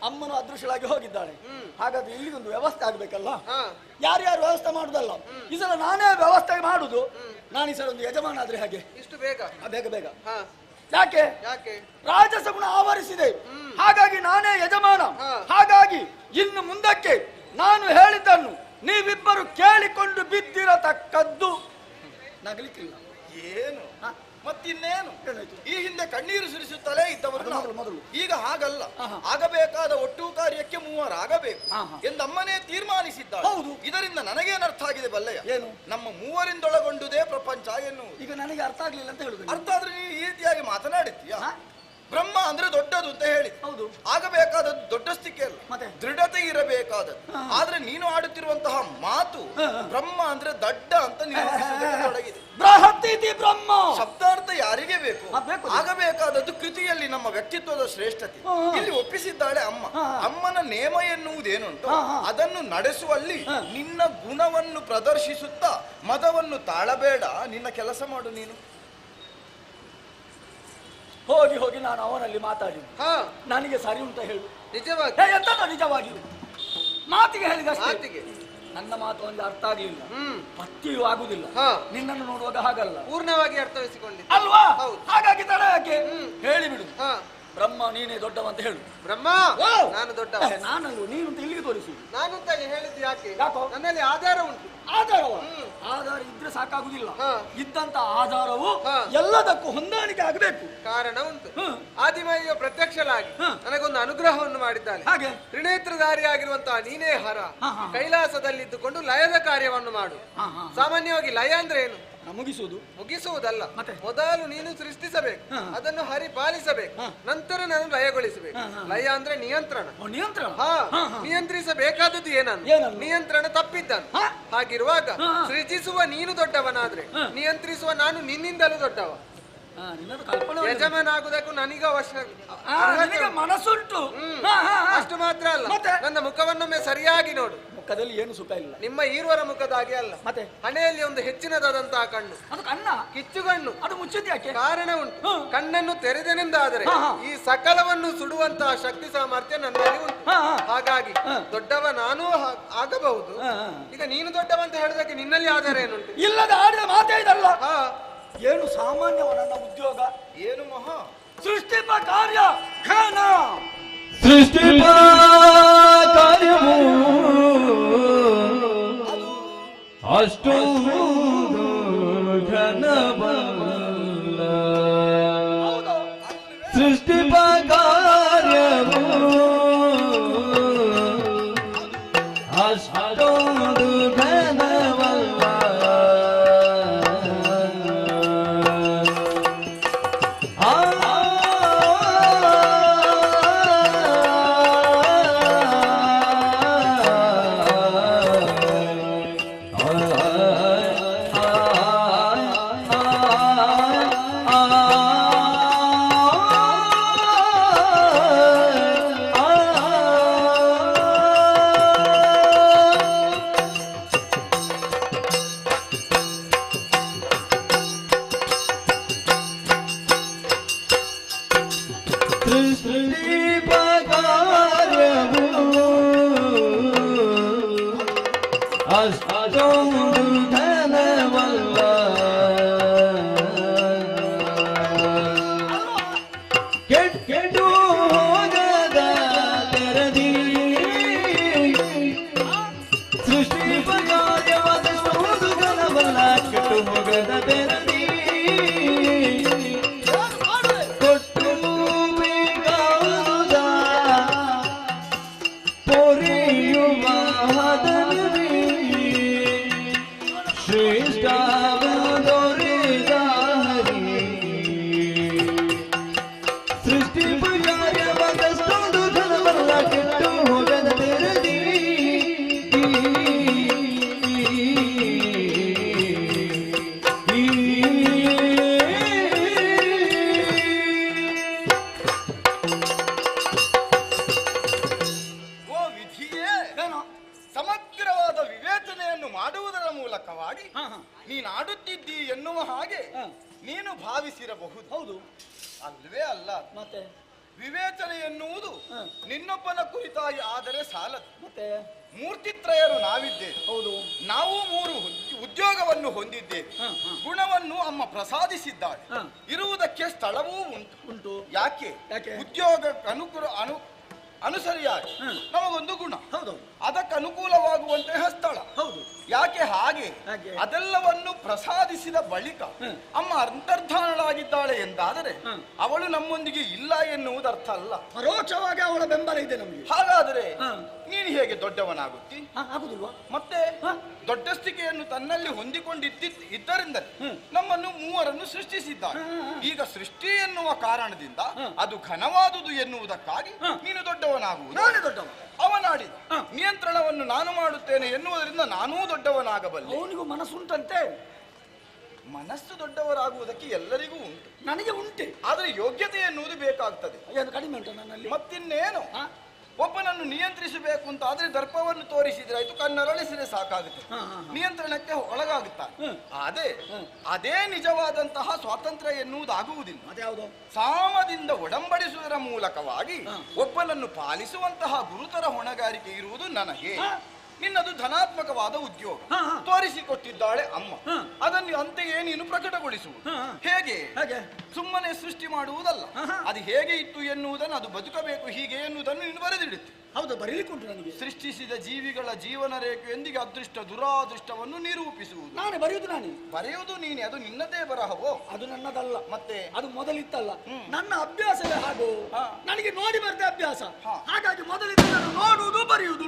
ಅಮ್ಮನು ಅದೃಶ್ಯಳಾಗಿ ಹೋಗಿದ್ದಾಳೆ. ಹಾಗಾದ್ರೆ ಇಲ್ಲಿಗೊಂದು ವ್ಯವಸ್ಥೆ ಆಗ್ಬೇಕಲ್ಲ. ಯಾರ್ಯಾರು ವ್ಯವಸ್ಥೆ ಮಾಡುದಲ್ಲ, ಈ ಸಲ ನಾನೇ ವ್ಯವಸ್ಥೆ ಮಾಡುದು. ನಾನು ಈ ಸಲ ಒಂದು ಯಜಮಾನ ಆದ್ರೆ ಹಾಗೆ. ಇಷ್ಟು ಬೇಗ? ಬೇಗ ಬೇಗ. ಯಾಕೆ? ರಾಜಸ ಗುಣ ಆವರಿಸಿದೆ, ಹಾಗಾಗಿ ನಾನೇ ಯಜಮಾನ. ಹಾಗಾಗಿ ಇನ್ನು ಮುಂದಕ್ಕೆ ನಾನು ಹೇಳಿದ್ದನ್ನು ನೀವಿಬ್ಬರು ಕೇಳಿಕೊಂಡು ಬಿದ್ದಿರತಕ್ಕದ್ದು. ನಗಲಿಕ್ಕಿಲ್ಲ. ಏನು? ಮತ್ತಿನ್ನೇನು? ಈ ಹಿಂದೆ ಕಣ್ಣೀರು ಸುರಿಸುತ್ತಲೇ ಇದ್ದವರು ಮೊದಲು. ಈಗ ಹಾಗಲ್ಲ, ಆಗಬೇಕಾದ ಒಟ್ಟು ಕಾರ್ಯಕ್ಕೆ ಮೂವರಾಗಬೇಕು ಎಂದಮ್ಮನೇ ತೀರ್ಮಾನಿಸಿದ್ದಾಳೆ. ಇದರಿಂದ ನನಗೇನು ಅರ್ಥ ಆಗಿದೆ ಬಲ್ಲೆಯ? ಏನು? ನಮ್ಮ ಮೂವರಿಂದೊಳಗೊಂಡುದೇ ಪ್ರಪಂಚ ಎನ್ನುವುದು. ಈಗ ನನಗೆ ಅರ್ಥ ಆಗ್ಲಿಲ್ಲ ಅಂತ ಹೇಳುದು. ಅರ್ಥ ಆದ್ರೆ ನೀವು ಈ ರೀತಿಯಾಗಿ ಮಾತನಾಡುತ್ತೀಯ? ಬ್ರಹ್ಮ ಅಂದ್ರೆ ದೊಡ್ಡದು ಅಂತ ಹೇಳಿ. ಹೌದು. ಆಗಬೇಕಾದದ್ದು ದೊಡ್ಡಸ್ತಿಕೆ ಅಲ್ಲ, ಮತ್ತೆ ದೃಢತೆ ಇರಬೇಕಾದದ್ದು. ಆದ್ರೆ ನೀನು ಆಡುತ್ತಿರುವಂತಹ ಮಾತು ಬ್ರಹ್ಮ ಅಂದ್ರೆ ದಡ್ಡ ಅಂತ ನಿರೂಪಿಸುವುದರೊಳಗಿದೆ. ಬೃಹತ್ ಬ್ರಹ್ಮ ಶಬ್ದಾರ್ಥ ಯಾರಿಗೆ ಬೇಕು? ಆಗಬೇಕಾದದ್ದು ಕೃತಿಯಲ್ಲಿ ನಮ್ಮ ವ್ಯಕ್ತಿತ್ವದ ಶ್ರೇಷ್ಠತೆ. ಇಲ್ಲಿ ಒಪ್ಪಿಸಿದ್ದಾಳೆ ಅಮ್ಮ. ಅಮ್ಮನ ನೇಮ ಎನ್ನುವುದೇನು ಅಂತ ಅದನ್ನು ನಡೆಸುವಲ್ಲಿ ನಿನ್ನ ಗುಣವನ್ನು ಪ್ರದರ್ಶಿಸುತ್ತಾ ಮದವನ್ನು ತಾಳಬೇಡ. ನಿನ್ನ ಕೆಲಸ ಮಾಡು ನೀನು. ಹೋಗಿ ಹೋಗಿ ನಾನು ಅವನಲ್ಲಿ ಮಾತಾಡಿ ನನಗೆ ಸರಿ ಉಂಟ ಹೇಳು. ನಿಜವಾಗಿ? ಎಂತ ನಿಜವಾಗಿ? ಮಾತಿಗೆ ಹೇಳಿದ ನನ್ನ ಮಾತು ಅವನಿಗೆ ಅರ್ಥ ಆಗ್ಲಿಲ್ಲ, ಪತ್ತಿಯೂ ಆಗುದಿಲ್ಲ. ನಿನ್ನನ್ನು ನೋಡುವಾಗ ಹಾಗಲ್ಲ, ಪೂರ್ಣವಾಗಿ ಅರ್ಥವಿಸಿಕೊಂಡಿ ಅಲ್ವಾ? ಹಾಗಾಗಿ ತಡ ಯಾಕೆ? ಹೇಳಿಬಿಡು, ಬ್ರಹ್ಮ ನೀನೇ ದೊಡ್ಡವ ಅಂತ ಹೇಳು. ಬ್ರಹ್ಮ ನಾನು ದೊಡ್ಡವ? ನಾನಲ್ವ, ನೀನು ಅಂತ ಇಲ್ಲಿಗೆ ತೋರಿಸು. ನಾನು ಅಂತ ಹೇಳಿದ್ದು ಯಾಕೆ? ಯಾಕೋ? ನನ್ನಲ್ಲಿ ಆಧಾರ ಉಂಟು. ಆಧಾರವ? ಆಧಾರ ಇದ್ರೆ ಸಾಕಾಗುದಿಲ್ಲ. ಇದ್ದಂತ ಆಧಾರವು ಎಲ್ಲದಕ್ಕೂ ಹೊಂದಾಣಿಕೆ ಆಗಬೇಕು. ಕಾರಣ ಉಂಟು. ಆದಿಮಾಯಿಯ ಪ್ರತ್ಯಕ್ಷಲಾಗಿ ನನಗೊಂದು ಅನುಗ್ರಹವನ್ನು ಮಾಡಿದ್ದಾನೆ. ಹಾಗೆ ತ್ರಿನೇತ್ರಧಾರಿಯಾಗಿರುವಂತಹ ನೀನೇ ಹರ ಕೈಲಾಸದಲ್ಲಿದ್ದುಕೊಂಡು ಲಯದ ಕಾರ್ಯವನ್ನು ಮಾಡು. ಸಾಮಾನ್ಯವಾಗಿ ಲಯ ಅಂದ್ರೆ ಏನು? ಮುಗಿಸುವುದು. ಮುಗಿಸುವುದಲ್ಲ, ಮೊದಲು ನೀನು ಸೃಷ್ಟಿಸಬೇಕು, ಅದನ್ನು ಹರಿಪಾಲಿಸಬೇಕು, ನಂತರ ನಾನು ಲಯಗೊಳಿಸಬೇಕು. ಲಯ ಅಂದ್ರೆ ನಿಯಂತ್ರಣ. ನಿಯಂತ್ರಿಸಬೇಕಾದದ್ದು ಏನನ್ನು? ನಿಯಂತ್ರಣ ತಪ್ಪಿದ್ದನು. ಹಾಗಿರುವಾಗ ಸೃಜಿಸುವ ನೀನು ದೊಡ್ಡವನಾದ್ರೆ ನಿಯಂತ್ರಿಸುವ ನಾನು ನಿನ್ನಿಂದಲೂ ದೊಡ್ಡವ. ಯಜಮಾನಾಗುವುದಕ್ಕೂ ನನಗೆ ಮನಸ್ಸುಂಟು. ಅಷ್ಟು ಮಾತ್ರ ಅಲ್ಲ, ನನ್ನ ಮುಖವನ್ನೊಮ್ಮೆ ಸರಿಯಾಗಿ ನೋಡು. ಮುಖದಲ್ಲಿ ಏನು ಸುಖ ಇಲ್ಲ. ನಿಮ್ಮ ಈರುವರ ಮುಖದಾಗೆ ಅಲ್ಲ, ಮತ್ತೆ ಹಣೆಯಲ್ಲಿ ಒಂದು ಹೆಚ್ಚಿನದಾದಂತಹ ಕಣ್ಣು. ಅದು ಕಣ್ಣ? ಕಿಚ್ಚುಗಣ್ಣು. ಅದು ಮುಚ್ಚಿದ ಯಾಕೆ? ಕಾರಣ ಉಂಟು. ಕಣ್ಣನ್ನು ತೆರೆದೆನೆಂದಾದರೆ ಈ ಸಕಲವನ್ನು ಸುಡುವಂತಹ ಶಕ್ತಿ ಸಾಮರ್ಥ್ಯ ನನ್ನಲ್ಲಿ ಉಂಟು. ಹಾಗಾಗಿ ದೊಡ್ಡವ ನಾನೂ ಆಗಬಹುದು. ಈಗ ನೀನು ದೊಡ್ಡವ ಅಂತ ಹೇಳಿದಕ್ಕೆ ನಿನ್ನಲ್ಲಿ ಆಧಾರ ಏನುಂಟು? ಇಲ್ಲದ ಆಡಿದ ಮಾತೇ ಇದಲ್ಲ. ಏನು ಸಾಮಾನ್ಯವ ನನ್ನ ಉದ್ಯೋಗ? ಏನು ಮಹಾ? ಸೃಷ್ಟಿಪ ಕಾರ್ಯ ಘನ. ಸೃಷ್ಟಿಪ ಕಾರ್ಯವು ಅಷ್ಟು ಘನವಲ್ಲ. ಸೃಷ್ಟಿಪ ಕಾರ್ಯವು ಅಷ್ಟೊಂದು ಘನವಲ್ಲ. ಎನ್ನುವ ಹಾಗೆ ನೀನು ಭಾವಿಸಿರಬಹುದು. ಹೌದು. ಅಲ್ವೇ ಅಲ್ಲ. ಮತ್ತೆ ವಿವೇಚನೆ ಎನ್ನುವುದು ನಿನ್ನೊಬ್ಬನ ಕುರಿತಾಗಿ ಆದರೆ ಸಾಲದು. ಮತ್ತೆ ಮೂರ್ತಿತ್ರಯರು ನಾವಿದ್ದೇವೆ. ಹೌದು. ನಾವು 3 ಉದ್ಯೋಗವನ್ನು ಹೊಂದಿದ್ದೇವೆ. ಗುಣವನ್ನು ಅಮ್ಮ ಪ್ರಸಾದಿಸಿದ್ದಾಳೆ. ಇರುವುದಕ್ಕೆ ಸ್ಥಳವೂ ಉಂಟು. ಯಾಕೆ? ಉದ್ಯೋಗ ಅನುಸರಿಯಾಗಿ ನಮಗೊಂದು ಗುಣ, ಅದಕ್ಕೆ ಅನುಕೂಲವಾಗುವಂತಹ ಸ್ಥಳ. ಹೌದು. ಯಾಕೆ ಹಾಗೆ? ಅದೆಲ್ಲವನ್ನು ಪ್ರಸಾದಿಸಿದ ಬಳಿಕ ಅಮ್ಮ ಅಂತರ್ಧಾನಳಾಗಿದ್ದಾಳೆ ಎಂದಾದರೆ ಅವಳು ನಮ್ಮೊಂದಿಗೆ ಇಲ್ಲ ಎನ್ನುವುದರ್ಥ ಅಲ್ಲ. ಪರೋಕ್ಷವಾಗಿ ಅವಳ ಬೆಂಬಲ ಇದೆ ನಮಗೆ. ಹಾಗಾದರೆ ನೀನು ಹೇಗೆ ದೊಡ್ಡವನಾಗುತ್ತಿ? ಆಗುದಿಲ್ವಾ? ಮತ್ತೆ ದೊಡ್ಡಸ್ತಿಕೆಯನ್ನು ತನ್ನಲ್ಲಿ ಇದ್ದರಿಂದ ನಮ್ಮನ್ನು 3 ಸೃಷ್ಟಿಸಿದ್ದಾಳೆ. ಈಗ ಸೃಷ್ಟಿ ಎನ್ನುವ ಕಾರಣದಿಂದ ಅದು ಘನವಾದುದು ಎನ್ನುವುದಕ್ಕಾಗಿ ನೀನು ದೊಡ್ಡವನಾಗುವುದು. ಅವನಾಡಿದ ನಿಯಂತ್ರಣವನ್ನು ನಾನು ಮಾಡುತ್ತೇನೆ ಎನ್ನುವುದರಿಂದ ನಾನೂ ದೊಡ್ಡವನಾಗಬಲ್ಲೆ. ಅವನಿಗೂ ಮನಸ್ಸುಂಟಂತೆ. ಮನಸ್ಸು ದೊಡ್ಡವರಾಗುವುದಕ್ಕೆ ಎಲ್ಲರಿಗೂ ಉಂಟು. ನನಗೆ ಉಂಟೆ. ಆದರೆ ಯೋಗ್ಯತೆ ಎನ್ನುವುದು ಬೇಕಾಗ್ತದೆ. ಕಡಿಮೆ ಉಂಟು ನನ್ನಲ್ಲಿ. ಮತ್ತಿನ್ನೇನು? ಒಬ್ಬನನ್ನು ನಿಯಂತ್ರಿಸಬೇಕು ಅಂತ ಆದ್ರೆ ದರ್ಪವನ್ನು ತೋರಿಸಿದ್ರೆ ಆಯ್ತು, ಕಣ್ಣರಳಿಸಿದ್ರೆ ಸಾಕಾಗುತ್ತೆ, ನಿಯಂತ್ರಣಕ್ಕೆ ಒಳಗಾಗುತ್ತಾರೆ. ಅದೇ ನಿಜವಾದಂತಹ ಸ್ವಾತಂತ್ರ್ಯ ಎನ್ನುವುದಾಗುವುದಿಲ್ಲ. ಅದ್ಯಾವುದು? ಸಾಮದಿಂದ ಒಡಂಬಡಿಸುವುದರ ಮೂಲಕವಾಗಿ ಒಬ್ಬನನ್ನು ಪಾಲಿಸುವಂತಹ ಗುರುತರ ಹೊಣೆಗಾರಿಕೆ ಇರುವುದು ನನಗೆ. ನಿನ್ನದು ಧನಾತ್ಮಕವಾದ ಉದ್ಯೋಗ ತೋರಿಸಿಕೊಟ್ಟಿದ್ದಾಳೆ ಅಮ್ಮ. ಅದನ್ನು ಅಂತೆಯೇ ನೀನು ಪ್ರಕಟಗೊಳಿಸುವುದು. ಹೇಗೆ? ಸುಮ್ಮನೆ ಸೃಷ್ಟಿ ಮಾಡುವುದಲ್ಲ. ಅದು ಹೇಗೆ ಇತ್ತು ಎನ್ನುವುದನ್ನು, ಅದು ಬದುಕಬೇಕು ಹೀಗೆ ಎನ್ನುವುದನ್ನು ನೀನು ಬರೆದಿಡುತ್ತೆ. ಹೌದು, ಬರೀಲಿಕ್ಕುಂಟು ನನಗೆ. ಸೃಷ್ಟಿಸಿದ ಜೀವಿಗಳ ಜೀವನ ರೇಖೆಯೊಂದಿಗೆ ಅದೃಷ್ಟ ದುರಾದೃಷ್ಟವನ್ನು ನಿರೂಪಿಸುವುದು. ನಾನೇ ಬರೆಯುವುದು ನೀನೆ. ಅದು ನಿನ್ನದೇ ಬರಹವೋ? ಅದು ನನ್ನದಲ್ಲ. ಮತ್ತೆ ಅದು ಮೊದಲಿತ್ತಲ್ಲ. ನನ್ನ ಅಭ್ಯಾಸವೇ ಹಾಗೂ. ನನಗೆ ನೋಡಿ ಬರದೆ ಅಭ್ಯಾಸ. ಹಾಗಾಗಿ ಮೊದಲಿದ್ದ ನೋಡುವುದು ಬರೆಯುವುದು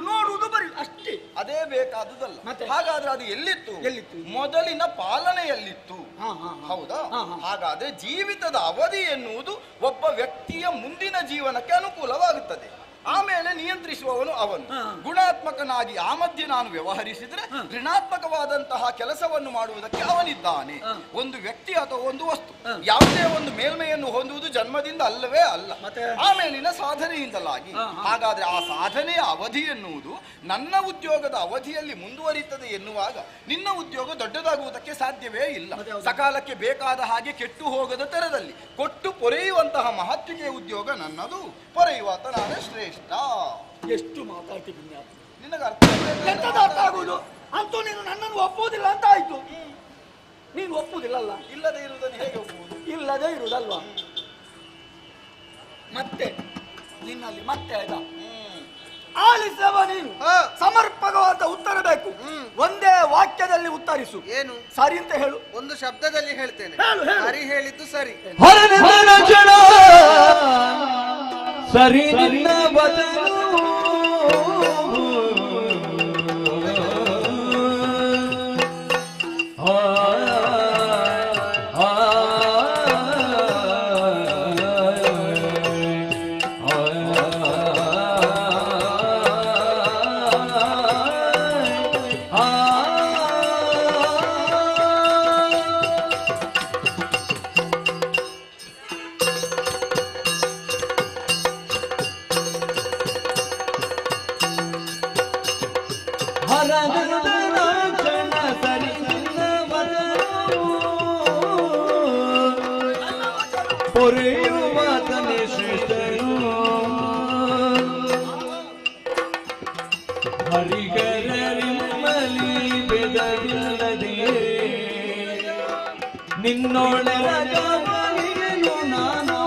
ಅಷ್ಟೇ. ಅದೇ ಬೇಕಾದುದಲ್ಲ. ಹಾಗಾದ್ರೆ ಅದು ಎಲ್ಲಿತ್ತು? ಮೊದಲಿನ ಪಾಲನೆಯಲ್ಲಿತ್ತು. ಹೌದಾ? ಹಾಗಾದ್ರೆ ಜೀವಿತದ ಅವಧಿ ಎನ್ನುವುದು ಒಬ್ಬ ವ್ಯಕ್ತಿಯ ಮುಂದಿನ ಜೀವನಕ್ಕೆ ಅನುಕೂಲವಾಗುತ್ತದೆ. ಆಮೇಲೆ ನಿಯಂತ್ರಿಸುವವನು ಅವನು. ಗುಣಾತ್ಮಕನಾಗಿ ಆ ಮಧ್ಯೆ ನಾನು ವ್ಯವಹರಿಸಿದ್ರೆ ಋಣಾತ್ಮಕವಾದಂತಹ ಕೆಲಸವನ್ನು ಮಾಡುವುದಕ್ಕೆ ಅವನಿದ್ದಾನೆ. ಒಂದು ವ್ಯಕ್ತಿ ಅಥವಾ ಒಂದು ವಸ್ತು ಯಾವುದೇ ಒಂದು ಮೇಲ್ಮೆಯನ್ನು ಹೊಂದುವುದು ಜನ್ಮದಿಂದ ಅಲ್ಲವೇ ಅಲ್ಲ, ಆಮೇಲಿನ ಸಾಧನೆಯಿಂದಲಾಗಿ. ಹಾಗಾದ್ರೆ ಆ ಸಾಧನೆಯ ಅವಧಿ ಎನ್ನುವುದು ನನ್ನ ಉದ್ಯೋಗದ ಅವಧಿಯಲ್ಲಿ ಮುಂದುವರಿಯುತ್ತದೆ ಎನ್ನುವಾಗ ನಿನ್ನ ಉದ್ಯೋಗ ದೊಡ್ಡದಾಗುವುದಕ್ಕೆ ಸಾಧ್ಯವೇ ಇಲ್ಲ. ಸಕಾಲಕ್ಕೆ ಬೇಕಾದ ಹಾಗೆ ಕೆಟ್ಟು ಹೋಗದ ತೆರದಲ್ಲಿ ಕೊಟ್ಟು ಪೊರೆಯುವಂತಹ ಮಹತ್ವಿಕೆಯ ಉದ್ಯೋಗ ನನ್ನದು. ಪೊರೆಯುವಾತ ನಾನೇ ಶ್ರೇಷ್ಠ. ಎಷ್ಟು ಮಾತಾಡ್ತೀನಿ ನಿನಗೆ ಅರ್ಥ ಆಗುವುದು. ಅಂತೂ ನೀನು ನನ್ನನ್ನು ಒಪ್ಪುವುದಿಲ್ಲ ಅಂತ ಆಯ್ತು. ನೀನು ಒಪ್ಪುವುದಿಲ್ಲಲ್ಲ. ಇಲ್ಲದೆ ಇರುವುದನ್ನು ಹೇಗೆ ಒಪ್ಪುವುದು? ಇಲ್ಲದೆ ಇರುವುದಲ್ವಾ? ಮತ್ತೆ ನಿನ್ನಲ್ಲಿ ಮತ್ತೆ ಆಯ್ತಾ? ಆಲಿಸವ ನೀನು ಸಮರ್ಪಕವಾದ ಉತ್ತರ ಬೇಕು. ಒಂದೇ ವಾಕ್ಯದಲ್ಲಿ ಉತ್ತರಿಸು. ಏನು ಸರಿ ಅಂತ ಹೇಳು. ಒಂದು ಶಬ್ದದಲ್ಲಿ ಹೇಳ್ತೇನೆ. ಸರಿ ಹೇಳಿದ್ದು ಸರಿ. ಸರಿ ನಿನ್ನ ಬದಲು ಪೊರೆಯುವಾತನೇ ಶ್ರೇಷ್ಠನು. ಹರಿಗರರಿಮ್ಮಲಿ ಬೆದರಿಲ್ಲದೆ ನಿನ್ನೊಳಗವನಿಗೆನು ನಾನು.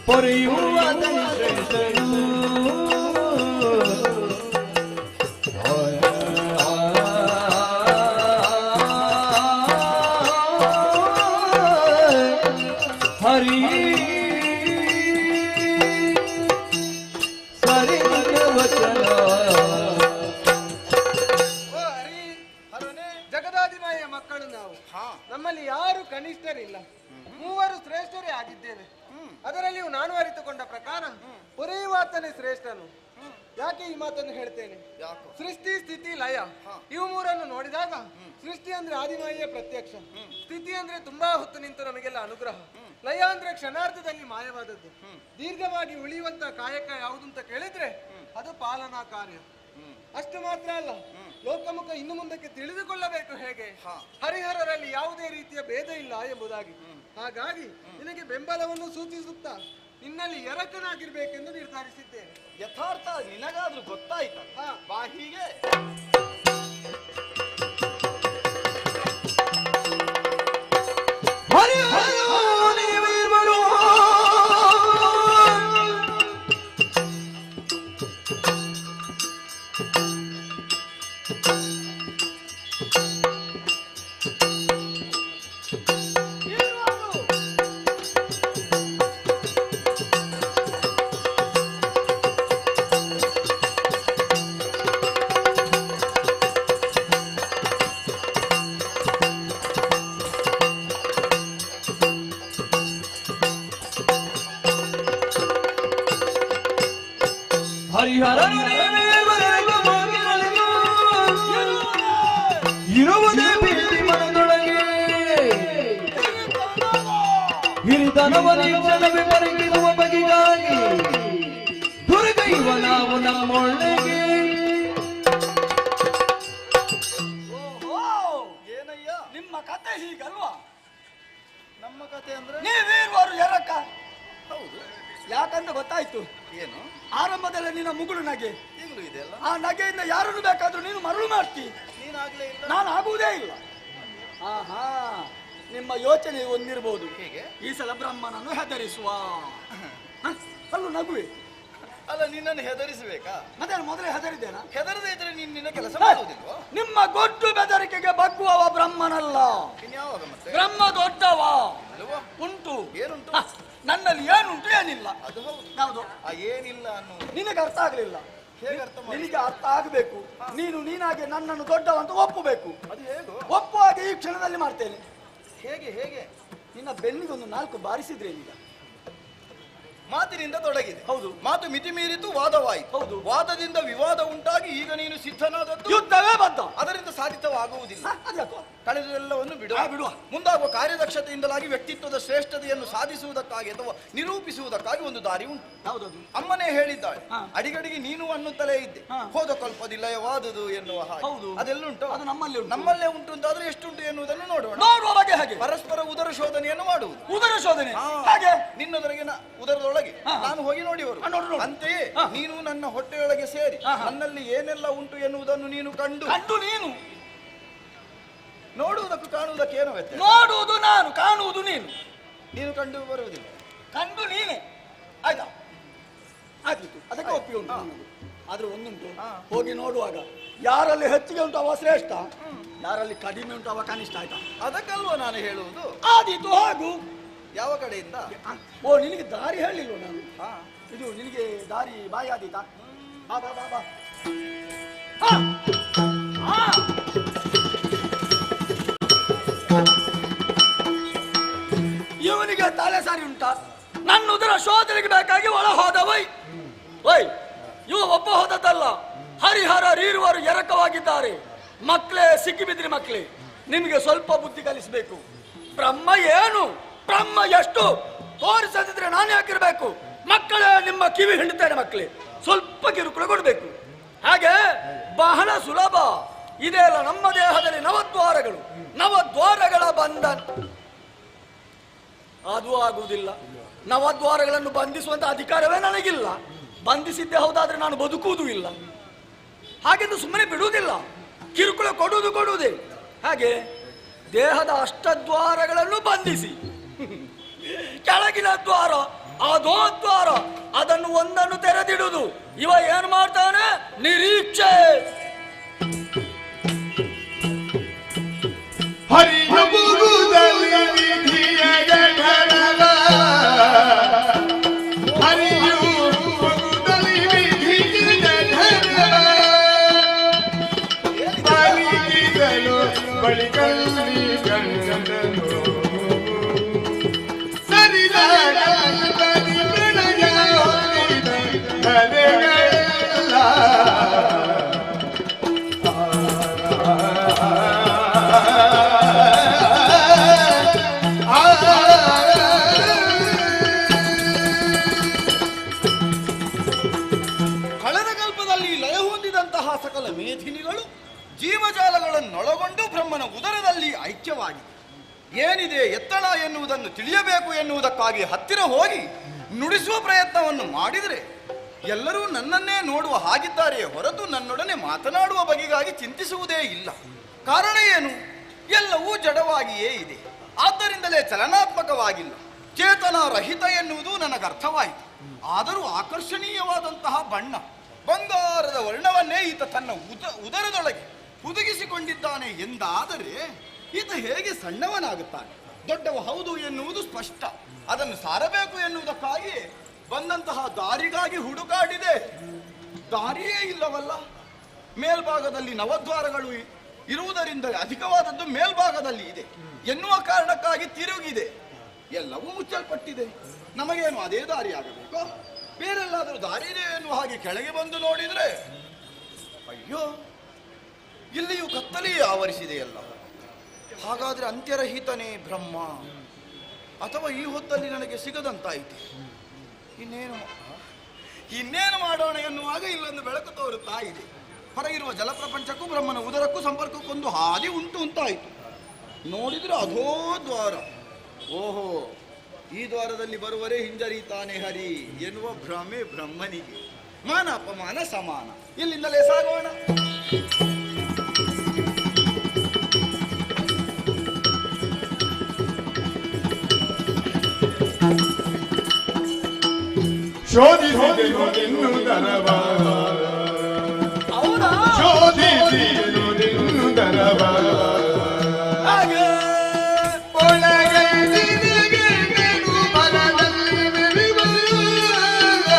ಪೊರೆಯುವಾತನೇ ಶ್ರೇಷ್ಠನು. ಜಗದಾದಿಮಾಯ ಮಕ್ಕಳು ನಾವು. ನಮ್ಮಲ್ಲಿ ಯಾರು ಕನಿಷ್ಠರಿಲ್ಲ, ಮೂವರು ಶ್ರೇಷ್ಠರೇ ಆಗಿದ್ದೇವೆ. ಅದರಲ್ಲಿಯೂ ನಾನು ಅರಿತುಕೊಂಡ ಪ್ರಕಾರ ಪೊರೆಯುವಾತನೇ ಶ್ರೇಷ್ಠನು. ಯಾಕೆ ಈ ಮಾತನ್ನು ಹೇಳ್ತೇನೆ? ಸೃಷ್ಟಿ ಸ್ಥಿತಿ ಲಯ ಇವು ಮೂರನ್ನು ನೋಡಿದಾಗ ಸೃಷ್ಟಿ ಅಂದ್ರೆ ಆದಿಮಾಯಿಯ ಪ್ರತ್ಯಕ್ಷ, ಸ್ಥಿತಿ ಅಂದ್ರೆ ತುಂಬಾ ಹೊತ್ತು ನಿಂತು ನಮಗೆಲ್ಲ ಅನುಗ್ರಹ, ಲಯ ಅಂದ್ರೆ ಕ್ಷಣಾರ್ಧದಲ್ಲಿ ಮಾಯವಾದದ್ದು. ದೀರ್ಘವಾಗಿ ಉಳಿಯುವಂತ ಕಾಯಕ ಯಾವುದು ಅಂತ ಕೇಳಿದ್ರೆ ಅದು ಪಾಲನಾ ಕಾರ್ಯ. ಅಷ್ಟು ಮಾತ್ರ ಅಲ್ಲ, ಲೋಕಮುಖ ಇನ್ನು ಮುಂದಕ್ಕೆ ತಿಳಿದುಕೊಳ್ಳಬೇಕು ಹೇಗೆ ಹರಿಹರರಲ್ಲಿ ಯಾವುದೇ ರೀತಿಯ ಭೇದ ಇಲ್ಲ ಎಂಬುದಾಗಿ. ಹಾಗಾಗಿ ನಿನಗೆ ಬೆಂಬಲವನ್ನು ಸೂಚಿಸುತ್ತಾ ನಿನ್ನಲ್ಲಿ ಎರಕನಾಗಿರ್ಬೇಕೆಂದು ನಿರ್ಧರಿಸಿದ್ದೇನೆ. ಯಥಾರ್ಥ ನಿನಗಾದ್ರೂ ಗೊತ್ತಾಯ್ತಲ್ಲ, ಬಾ ಹೀಗೆ. ಹರಿಹರನು ಇರುವುದೇ ಪ್ರೀತಿ ಮನದೊಳಗೆ ಹಿರಿತನವನೇ ಕ್ಷಣವೇ ಬರಗಿರುವ ಬಗೆಗಾಗಿ ದುರ್ಗೈವ ನಾವು ನಮ್ಮೊಳಗೆ. ಏನಯ್ಯ ನಿಮ್ಮ ಕತೆ ಹೀಗಲ್ವಾ? ನಮ್ಮ ಕತೆ ಅಂದ್ರೆ ನೀವಿರುವರು ಎರಕ. ಹೌದು. ಯಾಕಂತ ಗೊತ್ತಾಯ್ತು. ಏನು? ಆರಂಭದಲ್ಲಿ ನಿನ್ನ ಮುಗುಳು ನಗೆ, ಈಗಲೂ ಇದೆಯಲ್ಲ. ಆ ನಗೆಯಿಂದ ಯಾರನ್ನು ಬೇಕಾದ್ರೂ ನೀನು ಮರಳು ಮಾಡ್ತಿ. ನೀನಾಗ್ಲೇ ಇಲ್ಲ. ನಾನು ಆಗುವುದೇ ಇಲ್ಲ. ಆಹಾ, ನಿಮ್ಮ ಯೋಚನೆ ಒಂದಿರಬಹುದು. ಹೇಗೆ? ಈ ಸಲ ಬ್ರಹ್ಮನನ್ನು ಹೆದರಿಸುವ. ಅಲ್ಲೂ ನಗುವೆ. ಅಲ್ಲ, ನಿನ್ನನ್ನು ಹೆದರಿಸಬೇಕಾ? ಮತ್ತೆ ಮೊದಲೇ ಹೆದರಿದ್ದೇನಾ? ಹೆದರದೇ ಇದ್ರೆ ನೀನ್ ನಿನ್ನ ಕೆಲಸ ಮಾಡುವುದಿಲ್ವಾ? ನಿಮ್ಮ ಗೊಡ್ಡು ಬೆದರಿಕೆಗೆ ಬಗ್ಗುವವ ಬ್ರಹ್ಮನಲ್ಲ. ಇನ್ಯಾವಾಗ ಮತ್ತೆ? ಬ್ರಹ್ಮ ದೊಡ್ಡವ ಅಲ್ವಾ? ಉಂಟು. ಏನುಂಟು? ನನ್ನಲ್ಲಿ ಏನುಂಟು ಏನಿಲ್ಲ. ಅದು ಹೌದು. ಯಾವುದು? ಆ ಏನಿಲ್ಲ ಅನ್ನುವುದು ನಿನಗೆ ಅರ್ಥ ಆಗ್ಲಿಲ್ಲ. ಹೇಗೆ ಅರ್ಥ ಮಾಡಿ? ನಿನಗೆ ಅರ್ಥ ಆಗಬೇಕು. ನೀನಾಗೆ ನನ್ನನ್ನು ದೊಡ್ಡವಂತ ಒಪ್ಪಬೇಕು. ಅದು ಹೇಗೋ? ಒಪ್ಪುವಾಗೆ ಈ ಕ್ಷಣದಲ್ಲಿ ಮಾಡ್ತೇನೆ. ಹೇಗೆ ಹೇಗೆ? ನಿನ್ನ ಬೆನ್ನಿಗೊಂದು 4 ಬಾರಿಸಿದ್ರೆ ಈಗ ಮಾತಿನಿಂದ ತೊಡಗಿದೆ. ಹೌದು. ಮಾತು ಮಿತಿ ಮೀರಿತು, ವಾದವಾಯಿತು. ಹೌದು. ವಾದದಿಂದ ವಿವಾದ ಉಂಟಾಗಿ ಈಗ ನೀನು ಸಿದ್ಧನಾದದ್ದು ಯುದ್ಧವೇ ಬದ್ಧ. ಅದರಿಂದ ಸಾಧಿತವಾಗುವುದಿಲ್ಲ. ಅದ್ಯಾಕೋ? ಕಳೆದೆಲ್ಲವನ್ನು ಬಿಡುವ. ಮುಂದಾಗುವ ಕಾರ್ಯದಕ್ಷತೆಯಿಂದಲಾಗಿ ವ್ಯಕ್ತಿತ್ವದ ಶ್ರೇಷ್ಠತೆಯನ್ನು ಸಾಧಿಸುವುದಕ್ಕಾಗಿ ಅಥವಾ ನಿರೂಪಿಸುವುದಕ್ಕಾಗಿ ಒಂದು ದಾರಿ ಉಂಟು. ಯಾವುದದು? ಅಮ್ಮನೇ ಹೇಳಿದ್ದಾಳೆ, ಹಾ. ಅಡಿಗಡಿಗೆ ನೀನು ಅನ್ನುತ್ತಲೇ ಇದ್ದೆ, ಹಾ. ಹೋದ ಕಲ್ಪದಿಲ್ಲಯವಾದುದು ಎನ್ನುವ ಹಾಗೆ. ಹೌದು. ಅದೆಲ್ಲುಂಟು? ಅದು ನಮ್ಮಲ್ಲಿ ಉಂಟು. ನಮ್ಮಲ್ಲೇ ಉಂಟು ಅಂತಾದ್ರೆ ಎಷ್ಟುಂಟು ಎನ್ನುವುದನ್ನು ನೋಡೋಣ. ನೋಡುವ ಬಗೆ ಹಾಗೆ ಪರಸ್ಪರ ಉದರ ಶೋಧನೆಯನ್ನು ಮಾಡುವುದು. ಉದರ ಶೋಧನೆ ಹಾ. ಹಾಗೆ ನಿನ್ನೊಳಗೆ ಉದರದೊಳಗೆ ಹಾ. ನಾನು ಹೋಗಿ ನೋಡಿ ಬರು. ನೋಡು. ಅಂತೆಯೇ ಹಾ. ನೀನು ನನ್ನ ಹೊಟ್ಟೆಯೊಳಗೆ ಸೇರಿ ಹಾ. ನನ್ನಲ್ಲಿ ಏನೆಲ್ಲ ಉಂಟು ಎನ್ನುವುದನ್ನು ನೀನು ಕಂಡು ನೀನು ನೋಡುವುದಕ್ಕೂ ಕಾಣುವುದಕ್ಕೆ ಏನು ವ್ಯತ್ಯಾಸ? ನೋಡುವುದು ನಾನು, ಕಾಣುವುದು ನೀನು. ನೀನು ಕಂಡು ಬರುವುದಿಲ್ಲ. ಕಂಡು ನೀನೆ. ಆಯ್ತಾ? ಆಗಿತ್ತು, ಅದಕ್ಕೆ ಒಪ್ಪಿ ಉಂಟು ನನಗೆ. ಆದ್ರೆ ಒಂದುಂಟು, ಹೋಗಿ ನೋಡುವಾಗ ಯಾರಲ್ಲಿ ಹೆಚ್ಚಿಗೆ ಉಂಟು ಅವ ಶ್ರೇಷ್ಠ, ಯಾರಲ್ಲಿ ಕಡಿಮೆ ಉಂಟು ಅವ ಕನಿಷ್ಠ. ಆಯ್ತಾ? ಅದಕ್ಕಲ್ವ ನಾನು ಹೇಳುವುದು. ಆದೀತು, ಹೋಗು. ಯಾವ ಕಡೆಯಿಂದ? ಓ, ನಿನಗೆ ದಾರಿ ಹೇಳಿಲ್ವ ನಾನು? ಹಾ. ಇದು ನಿನಗೆ ದಾರಿ ಬಾಯಿ ಆದೀತಾ? ಬಾ ಬಾ ಬಾ ಬಾ. ಹಾ. ಹಾ. ಇವನಿಗೆ ತಲೆ ಸಾರಿ ಉಂಟಾ? ನನ್ನ ಉದರ ಶೋಧನೆಗೆ ಬೇಕಾಗಿ ಒಳ ಹೋದವೈ. ವೈ, ಇವ ಒಬ್ಬ ಹೋದದ್ದಲ್ಲ. ಹರಿಹರ ರೀರುವರು ಎರಕವಾಗಿದ್ದಾರೆ. ಮಕ್ಕಳೇ, ಸಿಕ್ಕಿಬಿದ್ರಿ ಮಕ್ಕಳೇ, ನಿಮಗೆ ಸ್ವಲ್ಪ ಬುದ್ಧಿ ಕಲಿಸಬೇಕು. ಬ್ರಹ್ಮ ಏನು, ಬ್ರಹ್ಮ ಎಷ್ಟು ತೋರಿಸದಿದ್ರೆ ನಾನು ಯಾಕಿರ್ಬೇಕು? ಮಕ್ಕಳೇ, ನಿಮ್ಮ ಕಿವಿ ಹಿಂಡುತ್ತೇನೆ ಮಕ್ಕಳೇ, ಸ್ವಲ್ಪ ಕಿರುಕುಳ ಕೊಡಬೇಕು. ಹಾಗೆ ಬಹಳ ಸುಲಭ. ಇದೇ ಅಲ್ಲ ನಮ್ಮ ದೇಹದಲ್ಲಿ ನವದ್ವಾರಗಳು, ನವದ್ವಾರಗಳ ಬಂಧ. ಅದು ಆಗುವುದಿಲ್ಲ. ನವದ್ವಾರಗಳನ್ನು ಬಂಧಿಸುವಂತ ಅಧಿಕಾರವೇ ನನಗಿಲ್ಲ. ಬಂಧಿಸಿದ್ದೆ ಹೌದಾದ್ರೆ ನಾನು ಬದುಕುವುದೂ ಇಲ್ಲ. ಹಾಗೆಂದು ಸುಮ್ಮನೆ ಬಿಡುವುದಿಲ್ಲ. ಕಿರುಕುಳ ಕೊಡುವುದೇ. ಹಾಗೆ ದೇಹದ ಅಷ್ಟದ್ವಾರಗಳನ್ನು ಬಂಧಿಸಿ ಕೆಳಗಿನ ದ್ವಾರ, ಅದೋ ದ್ವಾರ, ಅದನ್ನು ಒಂದನ್ನು ತೆರೆದಿಡುವುದು. ಇವ ಏನ್ ಮಾಡ್ತಾನೆ? ನಿರೀಕ್ಷೆ. Ah ಮೇಧಿನಿಗಳು ಜೀವಜಾಲಗಳನ್ನೊಳಗೊಂಡು ಬ್ರಹ್ಮನ ಉದರದಲ್ಲಿ ಐಕ್ಯವಾಗಿದೆ. ಏನಿದೆ ಎತ್ತಳ ಎನ್ನುವುದನ್ನು ತಿಳಿಯಬೇಕು ಎನ್ನುವುದಕ್ಕಾಗಿ ಹತ್ತಿರ ಹೋಗಿ ನುಡಿಸುವ ಪ್ರಯತ್ನವನ್ನು ಮಾಡಿದರೆ ಎಲ್ಲರೂ ನನ್ನನ್ನೇ ನೋಡುವ ಹಾಗಿದ್ದಾರೆಯೇ ಹೊರತು ನನ್ನೊಡನೆ ಮಾತನಾಡುವ ಬಗೆಗಾಗಿ ಚಿಂತಿಸುವುದೇ ಇಲ್ಲ. ಕಾರಣ ಏನು? ಎಲ್ಲವೂ ಜಡವಾಗಿಯೇ ಇದೆ. ಆದ್ದರಿಂದಲೇ ಚಲನಾತ್ಮಕವಾಗಿಲ್ಲ, ಚೇತನ ರಹಿತ ಎನ್ನುವುದು ನನಗರ್ಥವಾಯಿತು. ಆದರೂ ಆಕರ್ಷಣೀಯವಾದಂತಹ ಬಣ್ಣ ಬಂಗಾರದ ವರ್ಣವನ್ನೇ ಈತ ತನ್ನ ಉದರದೊಳಗೆ ಹುದುಗಿಸಿಕೊಂಡಿದ್ದಾನೆ ಎಂದಾದರೆ ಈತ ಹೇಗೆ ಸಣ್ಣವನಾಗುತ್ತಾನೆ? ದೊಡ್ಡವ ಹೌದು ಎನ್ನುವುದು ಸ್ಪಷ್ಟ. ಅದನ್ನು ಸಾರಬೇಕು ಎನ್ನುವುದಕ್ಕಾಗಿ ಬಂದಂತಹ ದಾರಿಗಾಗಿ ಹುಡುಕಾಡಿದೆ. ದಾರಿಯೇ ಇಲ್ಲವಲ್ಲ. ಮೇಲ್ಭಾಗದಲ್ಲಿ ನವದ್ವಾರಗಳು ಇರುವುದರಿಂದ ಅಧಿಕವಾದದ್ದು ಮೇಲ್ಭಾಗದಲ್ಲಿ ಇದೆ ಎನ್ನುವ ಕಾರಣಕ್ಕಾಗಿ ತಿರುಗಿದೆ. ಎಲ್ಲವೂ ಮುಚ್ಚಲ್ಪಟ್ಟಿದೆ. ನಮಗೇನು ಅದೇ ದಾರಿ ಆಗಬೇಕು? ಬೇರೆಲ್ಲಾದರೂ ದಾರಿ ಇದೆ ಎನ್ನುವ ಹಾಗೆ ಕೆಳಗೆ ಬಂದು ನೋಡಿದ್ರೆ ಅಯ್ಯೋ, ಇಲ್ಲಿಯೂ ಕತ್ತಲೆಯೇ ಆವರಿಸಿದೆಯಲ್ಲ. ಹಾಗಾದ್ರೆ ಅಂತ್ಯರಹಿತನೇ ಬ್ರಹ್ಮ, ಅಥವಾ ಈ ಹೊತ್ತಲ್ಲಿ ನನಗೆ ಸಿಗದಂತಾಯಿತು. ಇನ್ನೇನು ಮಾಡೋಣ ಎನ್ನುವಾಗ ಇಲ್ಲೊಂದು ಬೆಳಕು ತೋರುತ್ತಾ ಇದೆ. ಹೊರಗಿರುವ ಜಲಪ್ರಪಂಚಕ್ಕೂ ಬ್ರಹ್ಮನ ಉದರಕ್ಕೂ ಸಂಪರ್ಕಕ್ಕೊಂದು ಹಾದಿ ಉಂಟು ಅಂತಾಯಿತು. ನೋಡಿದ್ರೆ ಅಧೋ ದ್ವಾರ. ಓಹೋ, ಈ ದ್ವಾರದಲ್ಲಿ ಬರುವರೇ ಹಿಂಜರಿತಾನೆ ಹರಿ ಎನ್ನುವ ಭ್ರಮೆ ಬ್ರಹ್ಮನಿಗೆ. ಮಾನ ಅಪಮಾನ ಸಮಾನ. ಇಲ್ಲಿಂದಲೇ ಸಾಗೋಣ. ಶೋಧಿಸಿದೆನು ನಿನ್ನು ದರವ, ಶೋಧಿಸಿದೆನು ನಿನ್ನು ದರವ, ಒಳಗೈದಿದೆನು ಬಲದಲ್ಲಿ ಮೆರಿಬಲ್ಲ,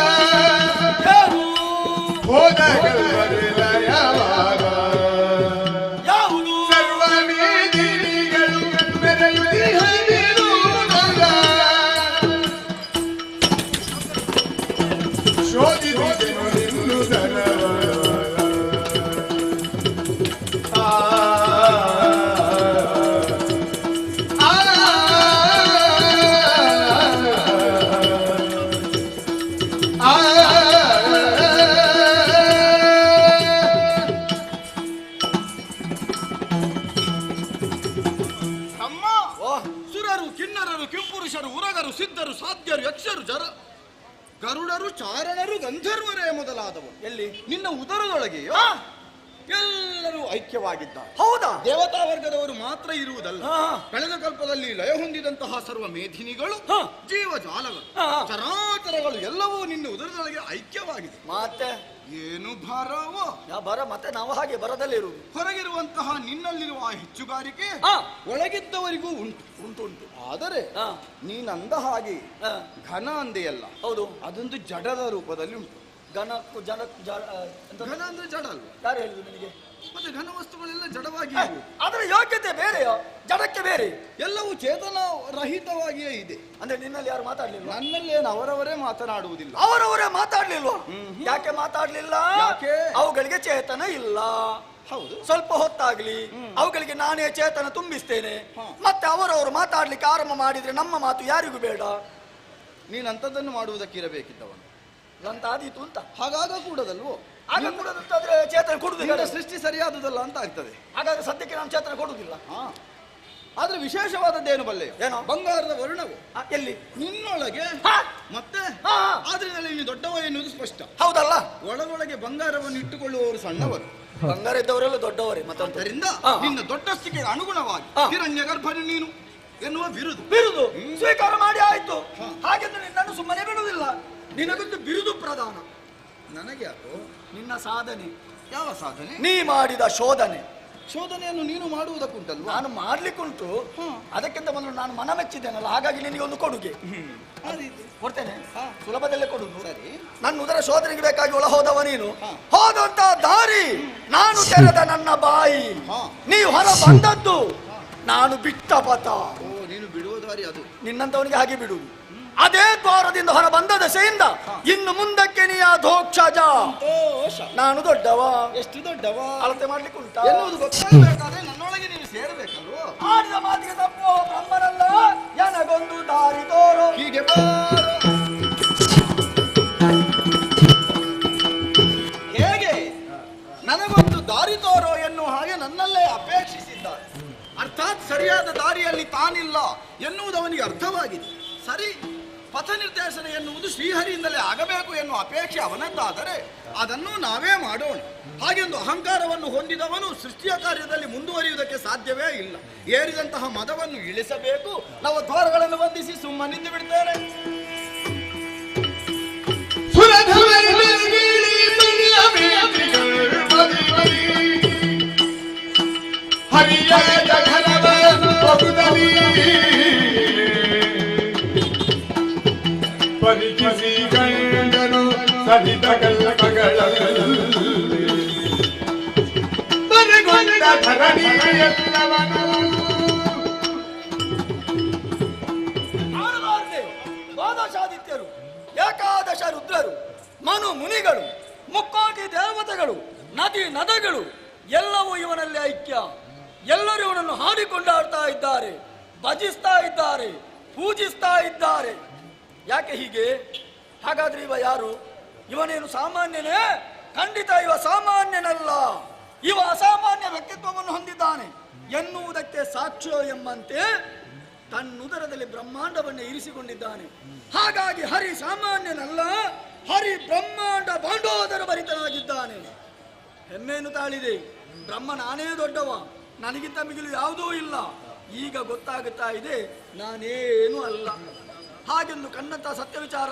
ಹೋದಗಲ್ವರಿಲಯವಾಗ ಸರ್ವ ಮೇದಿನಿಗಳು ಮೆರೆಯುತ್ತಿಹದಿರು ನಗ. ಶೋಧಿಸಿದೆನು ನಿನ್ನು ದರವ, ಸುರರು, ಕಿನ್ನರರು, ಕಿಂಪುರುಷರು, ಉರಗರು, ಸಿದ್ಧರು, ಸಾಧ್ಯರು, ಯಕ್ಷರು, ಗರುಡರು, ಚಾರಣರು, ಗಂಧರ್ವರೇ ಮೊದಲಾದವರು ಎಲ್ಲಿ ನಿನ್ನ ಉದರದೊಳಗೆಯೋ ಎಲ್ಲರೂ ಐಕ್ಯವಾಗಿದ್ದಾರೆ. ಹೌದಾ? ದೇವತಾ ವರ್ಗದವರು ಮಾತ್ರ ಇರುವುದಲ್ಲ. ಕಳೆದ ಕಲ್ಪದಲ್ಲಿ ಲಯ ಹೊಂದಿದಂತಹ ಸರ್ವ ಮೇಧಿನಿಗಳು, ಜೀವಜಾಲಗಳು, ಚರಾಚರಗಳು ಎಲ್ಲವೂ ನಿನ್ನ ಉದರದೊಳಗೆ ಐಕ್ಯವಾಗಿದೆ. ಮತ್ತೆ ಏನು ಭಾರವೋ ಬರ, ಮತ್ತೆ ನಾವು ಹಾಗೆ ಬರದಲ್ಲೇ ಇರುವುದು. ಹೊರಗಿರುವಂತಹ ನಿನ್ನಲ್ಲಿರುವ ಹೆಚ್ಚುಗಾರಿಕೆ ಒಳಗಿದ್ದವರಿಗೂ ಉಂಟು ಉಂಟು ಉಂಟು. ಆದರೆ ನೀನಂದ ಹಾಗೆ ಘನ ಅಂದೆಯಲ್ಲ. ಹೌದು, ಅದೊಂದು ಜಡದ ರೂಪದಲ್ಲಿ ಉಂಟು. ಘನ ಘನ ಅಂದ್ರೆ ಜಡ ಅಲ್ವ? ಯಾರು ಹೇಳಿದ್ರು ನನಗೆ? ಮತ್ತೆ ಘನ ವಸ್ತುಗಳೆಲ್ಲ ಜಡವಾಗಿ ಅದರ ಯೋಗ್ಯತೆ ಬೇರೆಯೋ, ಜಡಕ್ಕೆ ಬೇರೆ. ಎಲ್ಲವೂ ಚೇತನ ರಹಿತವಾಗಿಯೇ ಇದೆ. ಅಂದ್ರೆ ನಿನ್ನಲ್ಲಿ ಯಾರು ಮಾತಾಡ್ಲಿಲ್ಲ? ನನ್ನಲ್ಲೇನು ಅವರವರೇ ಮಾತನಾಡುವುದಿಲ್ಲ. ಅವರವರೇ ಮಾತಾಡ್ಲಿಲ್ವ? ಯಾಕೆ ಮಾತಾಡ್ಲಿಲ್ಲ? ಯಾಕೆ? ಅವುಗಳಿಗೆ ಚೇತನ ಇಲ್ಲ. ಹೌದು, ಸ್ವಲ್ಪ ಹೊತ್ತಾಗ್ಲಿ ಅವುಗಳಿಗೆ ನಾನೇ ಚೇತನ ತುಂಬಿಸ್ತೇನೆ. ಮತ್ತೆ ಅವರವರು ಮಾತಾಡ್ಲಿಕ್ಕೆ ಆರಂಭ ಮಾಡಿದ್ರೆ ನಮ್ಮ ಮಾತು ಯಾರಿಗೂ ಬೇಡ. ನೀನಂತದ್ದನ್ನು ಮಾಡುವುದಕ್ಕಿರಬೇಕಿದ್ದವನು ಅಂತ ಆದೀತು ಅಂತ. ಹಾಗಾಗ ಕೂಡದಲ್ವೋ? ಆಗ ಕೂಡದಂತಾದ್ರೆ ಚೇತನ ಕೊಡುದಿಲ್ಲ. ಸೃಷ್ಟಿ ಸರಿಯಾದುದಲ್ಲ ಅಂತ ಆಗ್ತದೆ. ಹಾಗಾದ್ರೆ ಸದ್ಯಕ್ಕೆ ನಾನು ಚೇತನ ಕೊಡುದಿಲ್ಲ. ಆದ್ರೆ ವಿಶೇಷವಾದದ್ದೇನು ಬಲ್ಲೆ? ಏನೋ? ಬಂಗಾರದ ವರ್ಣವು ಎಲ್ಲಿ ನಿನ್ನೊಳಗೆ ಮತ್ತೆ ಆದ್ರಿಂದ ನೀನು ದೊಡ್ಡವ ಎನ್ನುವುದು ಸ್ಪಷ್ಟ. ಹೌದಲ್ಲ? ಒಳಗೊಳಗೆ ಬಂಗಾರವನ್ನು ಇಟ್ಟುಕೊಳ್ಳುವವರು ಸಣ್ಣವರು, ಬಂಗಾರ ಇದ್ದವರೆಲ್ಲ ದೊಡ್ಡವರೇ. ಮತ್ತೊಂದರಿಂದ ನಿನ್ನ ದೊಡ್ಡಸ್ತಿಗೆ ಅನುಗುಣವಾಗಿ ಹಿರಣ್ಯ ಗರ್ಭನು ನೀನು ಎನ್ನುವ ಬಿರುದು ಸ್ವೀಕಾರ ಮಾಡಿ ಆಯ್ತು. ಹಾಗೆಂದು ನಿನ್ನನ್ನು ಸುಮ್ಮನೆ ಬಿಡುವುದಿಲ್ಲ. ನಿನಗೊಂದು ಬಿರುದು ಪ್ರಧಾನ. ನನಗೆ ಯಾಕೋ ನಿನ್ನ ಸಾಧನೆ. ಯಾವ ಸಾಧನೆ? ನೀ ಮಾಡಿದ ಶೋಧನೆ. ಶೋಧನೆಯನ್ನು ನೀನು ಮಾಡುವುದಕ್ಕುಂಟಲ್ವ? ನಾನು ಮಾಡ್ಲಿಕ್ಕುಂಟು. ಅದಕ್ಕಿಂತ ಮೊದಲು ನಾನು ಮನ ಮೆಚ್ಚಿದ್ದೇನಲ್ಲ, ಹಾಗಾಗಿ ನಿನಗೆ ಒಂದು ಕೊಡುಗೆ ಕೊಡ್ತೇನೆ. ಸುಲಭದಲ್ಲೇ ಕೊಡುದು. ಸರಿ, ನನ್ನ ಉದರ ಶೋಧನೆಗೆ ಬೇಕಾಗಿ ಒಳ ಹೋದವ ನೀನು. ಹೋದಂತ ದಾರಿ ನಾನು ತೆರೆದ ನನ್ನ ಬಾಯಿ, ನೀವು ಹೊರ ಬಂದದ್ದು ನಾನು ಬಿಟ್ಟ ಪಥ. ನೀನು ಬಿಡುವ ದಾರಿ ಅದು. ನಿನ್ನಂತವನಿಗೆ ಹಾಗೆ ಬಿಡುವುದು. ಅದೇ ದ್ವಾರದಿಂದ ಹೊರ ಬಂದ ದಶೆಯಿಂದ ಇನ್ನು ಮುಂದಕ್ಕೆ ನೀ ಅಧೋಕ್ಷಜ, ನಾನು ದೊಡ್ಡವ. ಎಷ್ಟು ದೊಡ್ಡವ ಅಳತೆ ಮಾಡ್ಲಿಕ್ಕೆ ಉಂಟಾ ಎನ್ನುವುದು ಗೊತ್ತಾಗಬೇಕಾದ್ರೆ ನನ್ನೊಳಗೆ ನೀನು ಸೇರಬೇಕಲ್ವೋ? ಆಡಿದ ಮಾತಿಗೆ ತಪ್ಪುವ ಬ್ರಹ್ಮನಲ್ಲ, ನನಗೊಂದು ದಾರಿ ತೋರೋ. ಹೀಗೆ ಹೇಗೆ ನನಗೊಂದು ಸರಿಯಾದ ದಾರಿಯಲ್ಲಿ ತಾನಿಲ್ಲ ಎನ್ನುವುದು ಅವನಿಗೆ ಅರ್ಥವಾಗಿದೆ. ಸರಿ, ಪಥ ನಿರ್ದೇಶನ ಎನ್ನುವುದು ಶ್ರೀಹರಿಯಿಂದಲೇ ಆಗಬೇಕು ಎನ್ನುವ ಅಪೇಕ್ಷೆ ಅವನದ್ದಾದರೆ ಅದನ್ನು ನಾವೇ ಮಾಡೋಣ. ಹಾಗೆಂದು ಅಹಂಕಾರವನ್ನು ಹೊಂದಿದವನು ಸೃಷ್ಟಿಯ ಕಾರ್ಯದಲ್ಲಿ ಮುಂದುವರಿಯುವುದಕ್ಕೆ ಸಾಧ್ಯವೇ ಇಲ್ಲ. ಏರಿದಂತಹ ಮದವನ್ನು ಇಳಿಸಬೇಕು. ನಾವು ದ್ವಾರಗಳನ್ನು ಬಂಧಿಸಿ ಸುಮ್ಮನಿಂದು ಬಿಡ್ತೇನೆ. ಪರಿಚಿಸಿ ಗಂಡನು ಸಹಿತ ಮನೆಗೊಂಡ ಧರಣಿಯಲ್ಲವನು ದ್ವಾದಶಾದಿತ್ಯರು, ಏಕಾದಶ ರುದ್ರರು, ಮನು ಮುನಿಗಳು, ಮುಕ್ಕೋಟಿ ದೇವತೆಗಳು, ನದಿ ನದಗಳು ಎಲ್ಲವೂ ಇವನಲ್ಲಿ ಐಕ್ಯ. ಎಲ್ಲರೂ ಇವನನ್ನು ಹಾಡಿಕೊಂಡಾಡ್ತಾ ಇದ್ದಾರೆ, ಭಜಿಸ್ತಾ ಇದ್ದಾರೆ, ಪೂಜಿಸ್ತಾ ಇದ್ದಾರೆ. ಯಾಕೆ ಹೀಗೆ? ಹಾಗಾದ್ರೆ ಇವ ಯಾರು? ಇವನೇನು ಸಾಮಾನ್ಯನೇ? ಖಂಡಿತ ಇವ ಸಾಮಾನ್ಯನಲ್ಲ. ಇವ ಅಸಾಮಾನ್ಯ ವ್ಯಕ್ತಿತ್ವವನ್ನು ಹೊಂದಿದ್ದಾನೆ ಎನ್ನುವುದಕ್ಕೆ ಸಾಕ್ಷ್ಯ ಎಂಬಂತೆ ತನ್ನುದರದಲ್ಲಿ ಬ್ರಹ್ಮಾಂಡವನ್ನು ಇರಿಸಿಕೊಂಡಿದ್ದಾನೆ. ಹಾಗಾಗಿ ಹರಿ ಸಾಮಾನ್ಯನಲ್ಲ, ಹರಿ ಬ್ರಹ್ಮಾಂಡ ಬಾಂಡೋದರ ಭರಿತನಾಗಿದ್ದಾನೆ. ಹೆಮ್ಮೆಯನ್ನು ತಾಳಿದೆ. ಬ್ರಹ್ಮ ನಾನೇ ದೊಡ್ಡವ, ನನಗಿಂತ ಮಿಗಿಲು ಯಾವುದೂ ಇಲ್ಲ. ಈಗ ಗೊತ್ತಾಗುತ್ತಾ ಇದೆ ನಾನೇನು ಅಲ್ಲ. ಹಾಗೆಂದು ಕಣ್ಣಂತ ಸತ್ಯ ವಿಚಾರ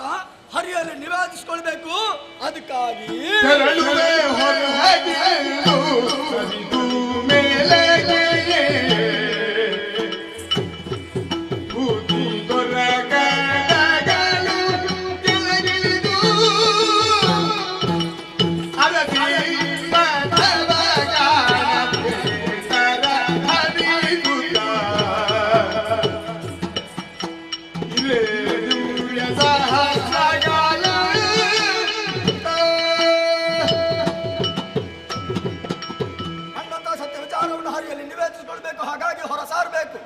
ಹರಿಯಲ್ಲಿ ನಿವಾರಿಸಿಕೊಳ್ಬೇಕು. ಅದಕ್ಕಾಗಿ ಹಾಗಾಗಿ ಹೊರ ಸಾರಬೇಕು.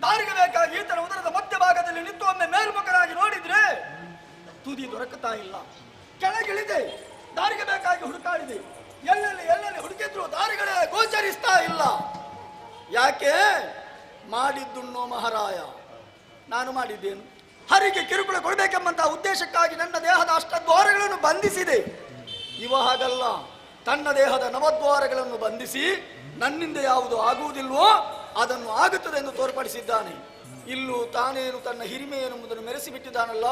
ದಾರಿಗೆ ಬೇಕಾಗಿ ಈತನ ಉದರದ ಮಧ್ಯಭಾಗದಲ್ಲಿ ನಿಂತು ಒಮ್ಮೆ ಮೇಲ್ಮುಖರಾಗಿ ನೋಡಿದ್ರೆ ತುದಿ ದೊರಕುತ್ತಾ ಇಲ್ಲ. ಕೆಳಗಿಳಿದೆ, ದಾರಿಗೆ ಬೇಕಾಗಿ ಹುಡುಕಾಡಿದೆ. ಎಲ್ಲೆಲ್ಲಿ ಹುಡುಕಿದ್ರು ದಾರಿಗಳೇ ಗೋಚರಿಸ್ತಾ ಇಲ್ಲ. ಯಾಕೆ? ಮಾಡಿದ್ದುಣ್ಣೋ ಮಹಾರಾಯ. ನಾನು ಮಾಡಿದ್ದೇನು? ಹರಿಗೆ ಕಿರುಕುಳ ಕೊಡಬೇಕೆಂಬಂತಹ ಉದ್ದೇಶಕ್ಕಾಗಿ ನನ್ನ ದೇಹದ ಅಷ್ಟದ್ವಾರಗಳನ್ನು ಬಂಧಿಸಿದೆ. ಇವ ಹಾಗಲ್ಲ, ತನ್ನ ದೇಹದ ನವದ್ವಾರಗಳನ್ನು ಬಂಧಿಸಿ ನನ್ನಿಂದ ಯಾವುದು ಆಗುವುದಿಲ್ವೋ ಅದನ್ನು ಆಗುತ್ತದೆ ಎಂದು ತೋರ್ಪಡಿಸಿದ್ದಾನೆ. ಇಲ್ಲೂ ತಾನೇನು ತನ್ನ ಹಿರಿಮೆ ಎನ್ನುವುದನ್ನು ಮೆರೆಸಿಬಿಟ್ಟಿದ್ದಾನಲ್ಲ.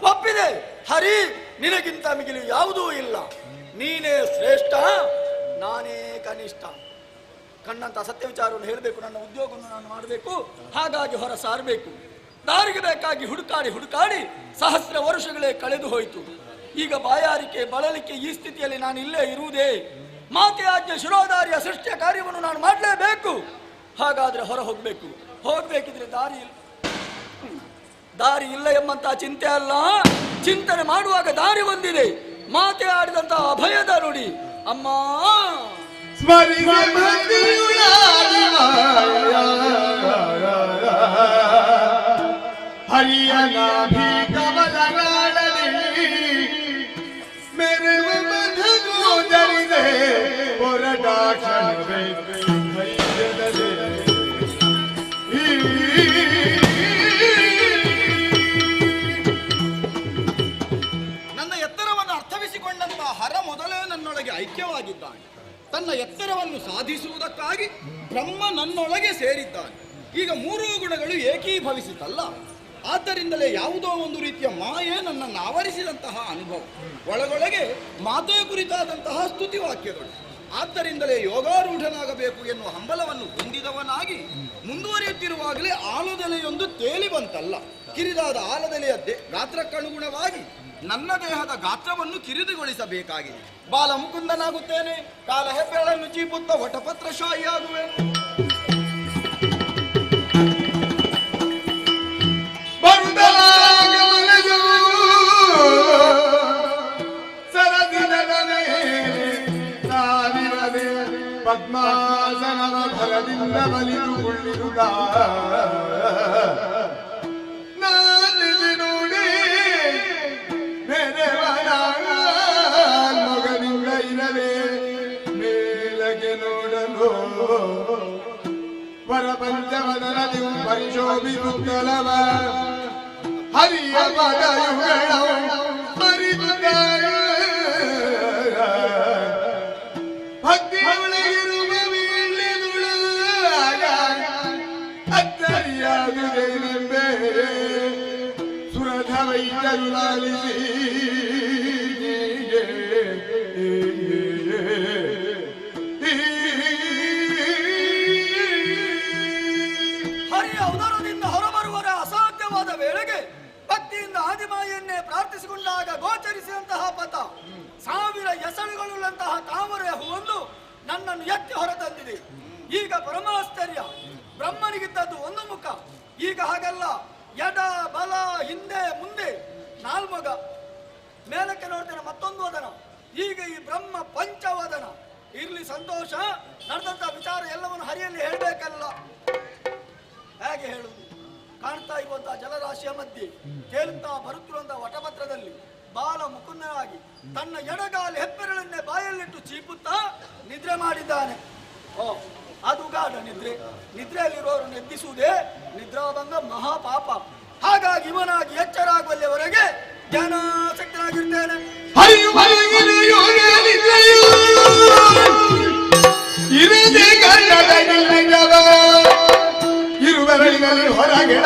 ಒಪ್ಪಿದೆ, ಹರಿ ನಿನಗಿಂತ ಮಿಗಿಲು ಯಾವುದೂ ಇಲ್ಲ, ನೀನೇ ಶ್ರೇಷ್ಠ, ನಾನೇ ಕನಿಷ್ಠ. ಕಣ್ಣಂತ ಸತ್ಯ ವಿಚಾರವನ್ನು ಹೇಳಬೇಕು, ನನ್ನ ಉದ್ಯೋಗವನ್ನು ನಾನು ಮಾಡಬೇಕು. ಹಾಗಾಗಿ ಹೊರ ಸಾರಬೇಕು. ದಾರಿಗೆ ಬೇಕಾಗಿ ಹುಡುಕಾಡಿ ಸಹಸ್ರ ವರ್ಷಗಳೇ ಕಳೆದು ಹೋಯಿತು. ಈಗ ಬಾಯಾರಿಕೆ ಬಳಲಿಕೆ ಈ ಸ್ಥಿತಿಯಲ್ಲಿ ನಾನು ಇಲ್ಲೇ ಇರುವುದೇ? ಮಾತೆ ಆಜ್ಞೆ ಶಿರೋಧಾರಿಯ ಸೃಷ್ಟಿಯ ಕಾರ್ಯವನ್ನು ನಾನು ಮಾಡಲೇಬೇಕು. ಹಾಗಾದ್ರೆ ಹೊರ ಹೋಗ್ಬೇಕಿದ್ರೆ ದಾರಿ ಇಲ್ಲ ಎಂಬಂತಹ ಚಿಂತೆ ಅಲ್ಲ, ಚಿಂತನೆ ಮಾಡುವಾಗ ದಾರಿ ಒಂದಿದೆ. ಮಾತೆ ಆಡಿದಂತಹ ಅಭಯದ ನುಡಿ ಅಮ್ಮ ಹರಿಯನಾಭಿ ಕಮಲನಾಡಲಿ ಮೇರೆ ಮಧುಗೋಚರಿದೆ ಹೊರಡಾಕ್ಷಣವೇ ಭೈರದಲೇ. ನನ್ನ ಎತ್ತರವನ್ನು ಅರ್ಥವಿಸಿಕೊಂಡಂತಹ ಹರ ಮೊದಲೇ ನನ್ನೊಳಗೆ ಐಕ್ಯವಾಗಿದ್ದಾನೆ. ತನ್ನ ಎತ್ತರವನ್ನು ಸಾಧಿಸುವುದಕ್ಕಾಗಿ ಬ್ರಹ್ಮ ನನ್ನೊಳಗೆ ಸೇರಿದ್ದಾನೆ. ಈಗ ಮೂರೂ ಗುಣಗಳು ಏಕೀಭವಿಸಿತಲ್ಲ, ಆದ್ದರಿಂದಲೇ ಯಾವುದೋ ಒಂದು ರೀತಿಯ ಮಾಯೆ ನನ್ನನ್ನು ಆವರಿಸಿದಂತಹ ಅನುಭವ, ಒಳಗೊಳಗೆ ಮಾತೆಯ ಕುರಿತಾದಂತಹ ಸ್ತುತಿವಾಕ್ಯಗಳು. ಆದ್ದರಿಂದಲೇ ಯೋಗಾರೂಢನಾಗಬೇಕು ಎನ್ನುವ ಹಂಬಲವನ್ನು ಹೊಂದಿದವನಾಗಿ ಮುಂದುವರಿಯುತ್ತಿರುವಾಗಲೇ ಆಲದೆಲೆಯೊಂದು ತೇಲಿ ಬಂತಲ್ಲ. ಕಿರಿದಾದ ಆಲದೆಲೆಯ ಗಾತ್ರಕ್ಕನುಗುಣವಾಗಿ ನನ್ನ ದೇಹದ ಗಾತ್ರವನ್ನು ಕಿರಿದುಗೊಳಿಸಬೇಕಾಗಿದೆ. ಬಾಲ ಮುಕುಂದನಾಗುತ್ತೇನೆ, ಕಾಲ ಹೆಬ್ಬೆರಳನ್ನು ಚೀಪುತ್ತ ವಟಪತ್ರಶಾಹಿಯಾಗುವೆನು. ಪದ್ಮಾಸನವ ಭರದಿಂದ ಬಲಿದುಕೊಳ್ಳಿರುತ್ತ ನೋಡಿ ಮೇರೆವನ ಮಗನಿಂದ ಇರಲೇ ಮೇಲಗೆ ನೋಡಲು ವರ ಪಂಚವದನದಿ ಪರಿಶೋಭಿಸುತ್ತಲವ ಹರಿಯ ಪದಯುಗಳ ಮರಿದುದ ಭಕ್ತಿಯೊಳಗಿರುವ ವೀಳ್ಯದುಳಾಗ ಅತ್ತರಿಯಾದುದೆಂಬೆ ಸುರಧ ವೈದ್ಯರು ಲಾಲಿಸಿ ಹರಿಯ ಉದರದಿಂದ ಹೊರಬರುವರ ಅಸಾಧ್ಯವಾದ ವೇಳೆಗೆ ಭಕ್ತಿಯಿಂದ ಆದಿಮಾಯಿಯನ್ನೇ ಪ್ರಾರ್ಥಿಸಿಕೊಂಡಾಗ ಗೋಚರಿಸಿದಂತಹ ಪಥ ಸಾವಿರ ಎಸಳುಗಳುಳ್ಳಂತಹ ತಾಮರೆಯ ಹೂವೊಂದು ನನ್ನನ್ನು ಎತ್ತಿ ಹೊರತಂದಿದೆ. ಈಗ ಪರಮಾಶ್ಚರ್ಯ, ಬ್ರಹ್ಮನಿಗಿದ್ದದ್ದು ಒಂದು ಮುಖ, ಈಗ ಹಾಗಲ್ಲ, ಎಡ ಬಲ ಹಿಂದೆ ಮುಂದೆ ನಾಲ್ಮೊಗ, ಮೇಲಕ್ಕೆ ನೋಡ್ತೇನೆ ಮತ್ತೊಂದು ವದನ, ಈಗ ಈ ಬ್ರಹ್ಮ ಪಂಚವದನ. ಇರ್ಲಿ ಸಂತೋಷ, ನಡೆದಂತ ವಿಚಾರ ಎಲ್ಲವನ್ನು ಹರಿಯಲ್ಲಿ ಹೇಳಬೇಕಲ್ಲ. ಹೇಗೆ ಹೇಳುವುದು? ಕಾಣ್ತಾ ಇರುವಂತಹ ಜಲರಾಶಿಯ ಮಧ್ಯೆ ಕೇಳುತ್ತಾ ಬರುತ್ತಿರುವಂತಹ ವಟಪತ್ರದಲ್ಲಿ ಬಾಲ ಮುಕುಂದನಾಗಿ ತನ್ನ ಎಡಗಾಲಿ ಹೆಬ್ಬೆರಳನ್ನೇ ಬಾಯಲ್ಲಿಟ್ಟು ಚೀಪುತ್ತಾ ನಿದ್ರೆ ಮಾಡಿದ್ದಾನೆ. ಓ, ಅದು ಗಾಢ ನಿದ್ರೆ. ನಿದ್ರೆಯಲ್ಲಿರುವವರನ್ನು ಎಬ್ಬಿಸುವುದೇ ನಿದ್ರಾಭಂಗ ಮಹಾಪಾಪ. ಹಾಗಾಗಿ ಇವನಾಗಿ ಎಚ್ಚರಾಗುವಲ್ಲಿವರೆಗೆ ಜ್ಞಾನಾಸಕ್ತನಾಗಿರ್ತೇನೆ. ಇರುವರಲ್ಲಿ ಹೊರಗೆಡ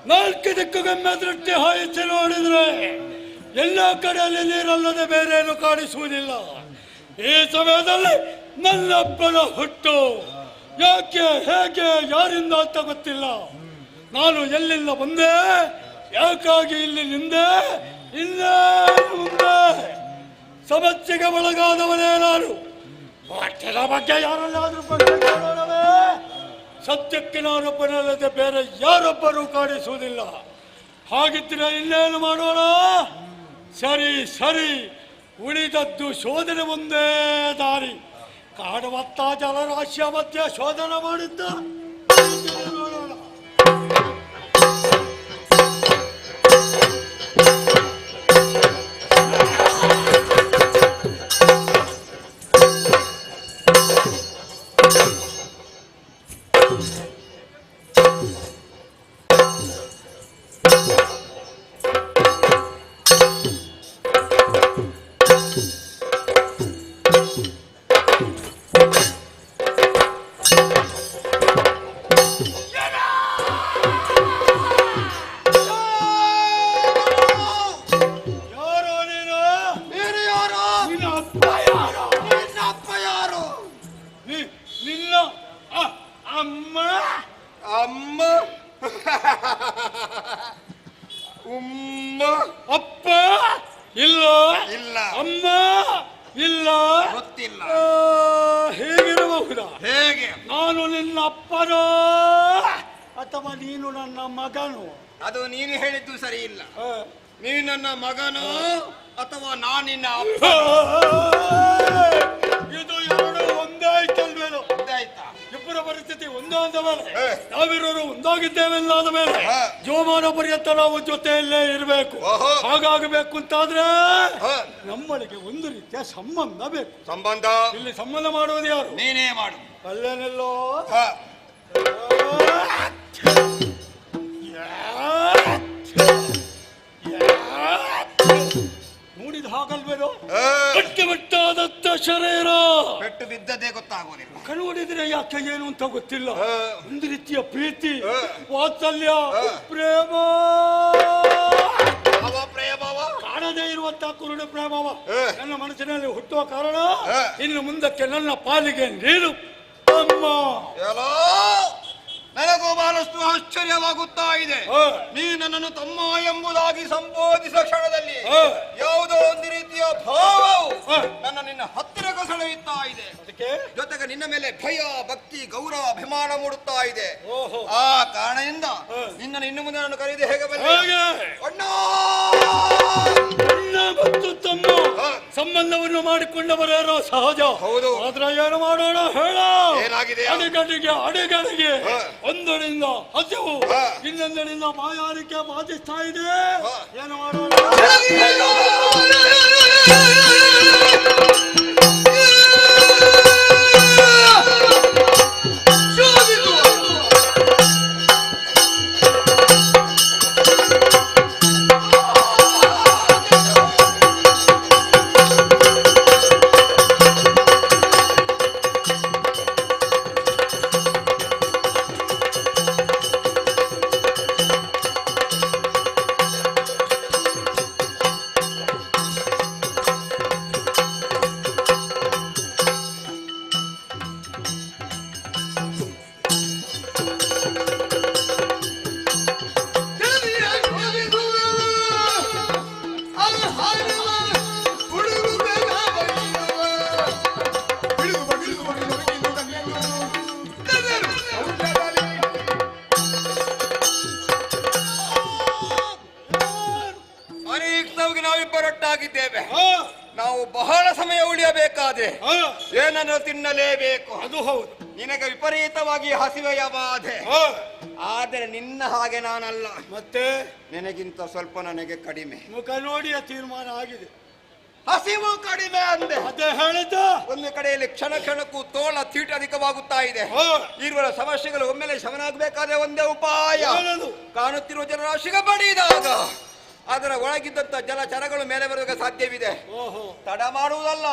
ನಾಲ್ಕು ದಿಕ್ಕುಗೊಮ್ಮೆ ದೃಷ್ಟಿ ಹಾಯಿಸಿ ನೋಡಿದ್ರೆ ಎಲ್ಲ ಕಡೆಯಲ್ಲಿ ನೀರಲ್ಲದೆ ಬೇರೇನು ಕಾಣಿಸುವುದಿಲ್ಲ. ಈ ಸಮಯದಲ್ಲಿ ನನ್ನಪ್ಪನ ಹುಟ್ಟು ಯಾಕೆ ಹೇಗೆ ಯಾರಿಂದ ಅಂತ ಗೊತ್ತಿಲ್ಲ. ನಾನು ಎಲ್ಲಿಂದ ಬಂದೆ, ಯಾಕಾಗಿ ಇಲ್ಲಿ ನಿಂದೆ, ಇಲ್ಲೇ ಮುಂದೆ ಸಮಸ್ಯೆಗೆ ಒಳಗಾದವನೇ ನಾನು. ಪಾಠದ ಬಗ್ಗೆ ಯಾರಲ್ಲಾದ್ರೂ ನೋಡವೇ, ಸತ್ಯಕ್ಕೆ ನಾನೊಬ್ಬನಲ್ಲದೆ ಬೇರೆ ಯಾರೊಬ್ಬರೂ ಕಾಣಿಸುವುದಿಲ್ಲ. ಹಾಗಿದ್ರೆ ಇನ್ನೇನು ಮಾಡೋಣ? ಸರಿ ಸರಿ, ಉಳಿದದ್ದು ಶೋಧನೆ ಮುಂದೆ ದಾರಿ. ಕಾಡುವತ್ತ ಜಲರಾಶಿಯ ಮಧ್ಯೆ ಶೋಧನೆ ಮಾಡಿದ್ದ ನೋಡೋಣ. ಅಪ್ಪ ಇಲ್ಲ, ಇಲ್ಲ ಅಮ್ಮ ಇಲ್ಲ, ಗೊತ್ತಿಲ್ಲ. ಹೇಗಿರಬಹುದಾ? ಹೇಗೆ? ನಾನು ನಿನ್ನ ಅಪ್ಪನೋ ಅಥವಾ ನೀನು ನನ್ನ ಮಗನು? ಅದು ನೀನು ಹೇಳಿದ್ದು ಸರಿ ಇಲ್ಲ. ನೀನು ನನ್ನ ಮಗನು ಅಥವಾ ನಾನಿನ್ನ ಅಪ್ಪ? ಇದು ಎರಡು ಒಂದೇ ಆಯ್ತಲ್ವೇನೋ? ಒಂದಾಯ್ತಾ? ಇಬ್ಬರ ಪರಿಸ್ಥಿತಿ ಒಂದಾದ ಮೇಲೆ, ನಾವಿರೋರು ಒಂದಾಗಿದ್ದೇವೆಲ್ಲಾದ ಮೇಲೆ ಜೀವಮಾನ ಪರ್ಯಂತ ನಾವು ಜೊತೆಯಲ್ಲೇ ಇರಬೇಕು. ಹಾಗಾಗಬೇಕು ಅಂತಾದ್ರೆ ನಮ್ಮಳಿಗೆ ಒಂದು ರೀತಿಯ ಸಂಬಂಧ ಬೇಕು. ಸಂಬಂಧ? ಇಲ್ಲಿ ಸಂಬಂಧ ಮಾಡುವುದು ಯಾರು? ನೀನೇ ಮಾಡು. ಅಲ್ಲೇನೆಲ್ಲೋ ನೋಡಿದ ಹಾಗಲ್ವೇನೋ? ಗಟ್ಟಿಮಟ್ಟಾದತ್ತ ಶರೀರ, ಪೆಟ್ಟು ಬಿದ್ದದೇ ಗೊತ್ತಾಗೋದಿಲ್ಲ. ನೋಡಿದ್ರೆ ಯಾಕೆ ಏನು ಅಂತ ಗೊತ್ತಿಲ್ಲ. ಒಂದು ರೀತಿಯ ಪ್ರೀತಿ, ವಾತ್ಸಲ್ಯ, ಪ್ರೇಮ, ಕಾಣದೇ ಇರುವಂತ ಕುರುಡ ಪ್ರೇಮವ ನನ್ನ ಮನಸ್ಸಿನಲ್ಲಿ ಹುಟ್ಟುವ ಕಾರಣ ಇನ್ನು ಮುಂದಕ್ಕೆ ನನ್ನ ಪಾಲಿಗೆ ನೀನು ಅಮ್ಮ. ನನಗೂ ಬಹಳಷ್ಟು ಆಶ್ಚರ್ಯವಾಗುತ್ತಾ ಇದೆ. ನೀ ನನ್ನನ್ನು ತಮ್ಮ ಎಂಬುದಾಗಿ ಸಂಬೋಧಿಸುವ ಕ್ಷಣದಲ್ಲಿ ಯಾವುದೋ ಒಂದು ರೀತಿಯ ಭಾವವು ನನ್ನ ನಿನ್ನ ಹತ್ತಿರಕ್ಕೆ ಸೆಳೆಯುತ್ತಾ ಇದೆ. ಜೊತೆಗೆ ನಿನ್ನ ಮೇಲೆ ಭಯ, ಭಕ್ತಿ, ಗೌರವ, ಅಭಿಮಾನ ಮೂಡುತ್ತಾ ಇದೆ. ಆ ಕಾರಣದಿಂದ ನಿನ್ನನ್ನು ಇನ್ನು ಮುಂದೆ ನಾನು ಕರೆದು ಹೇಗೆ ಬಂದೆ? ಅಣ್ಣ ಮತ್ತು ತಮ್ಮ ಸಂಬಂಧವನ್ನು ಮಾಡಿಕೊಂಡವರೇನೋ ಸಹಜ. ಹೌದು. ಆದ್ರೆ ಏನು ಮಾಡೋಣ ಹೇಳ? ಏನಾಗಿದೆ? ಅಡಿಗಡಿಗೆ ಒಂದರಿಂದ ಹಸಿವು, ಇನ್ನೊಂದರಿಂದ ಬಾಯಾರಿಕೆ ಬಾಧಿಸ್ತಾ ಇದೆ. ಏನು ಮಾಡೋಣ? ನಾವಿಬ್ಬರೊಟ್ಟಾಗಿದ್ದೇವೆ. ನಾವು ಬಹಳ ಸಮಯ ಉಳಿಯಬೇಕಾದ್ರೆ ಏನನ್ನು ತಿನ್ನಲೇಬೇಕು. ಅದು ಹೌದು. ನಿನಗೆ ವಿಪರೀತವಾಗಿ ಹಸಿವೆಯ ಬಾಧೆ. ಆದರೆ ನಿನ್ನ ಹಾಗೆ ನಾನಲ್ಲ. ಮತ್ತೆ ನಿನಗಿಂತ ಸ್ವಲ್ಪ ನನಗೆ ಕಡಿಮೆ. ಮುಖ ನೋಡಿಯ ತೀರ್ಮಾನ ಆಗಿದೆ. ಹಸಿವು ಕಡಿಮೆ ಅಂದೆ. ಅದೇ ಹೇಳಿದ. ಒಂದು ಕಡೆಯಲ್ಲಿ ಕ್ಷಣ ಕ್ಷಣಕ್ಕೂ ತೋಳ ತೀಟ ಅಧಿಕವಾಗುತ್ತಾ ಇದೆ. ಇರುವ ಸಮಸ್ಯೆಗಳು ಒಮ್ಮೆಲೆ ಶಮನ ಆಗಬೇಕಾದ್ರೆ ಒಂದೇ ಉಪಾಯ. ಕಾಣುತ್ತಿರುವ ಜಲರಾಶಿಗೆ ಬಡಿದಾಗ ಅದರ ಒಳಗಿದ್ದಂತ ಜಲಚರಗಳು ಮೇಲೆ ಬರುವಾಗ ಸಾಧ್ಯವಿದೆ. ತಡ ಮಾಡುವುದಲ್ಲ.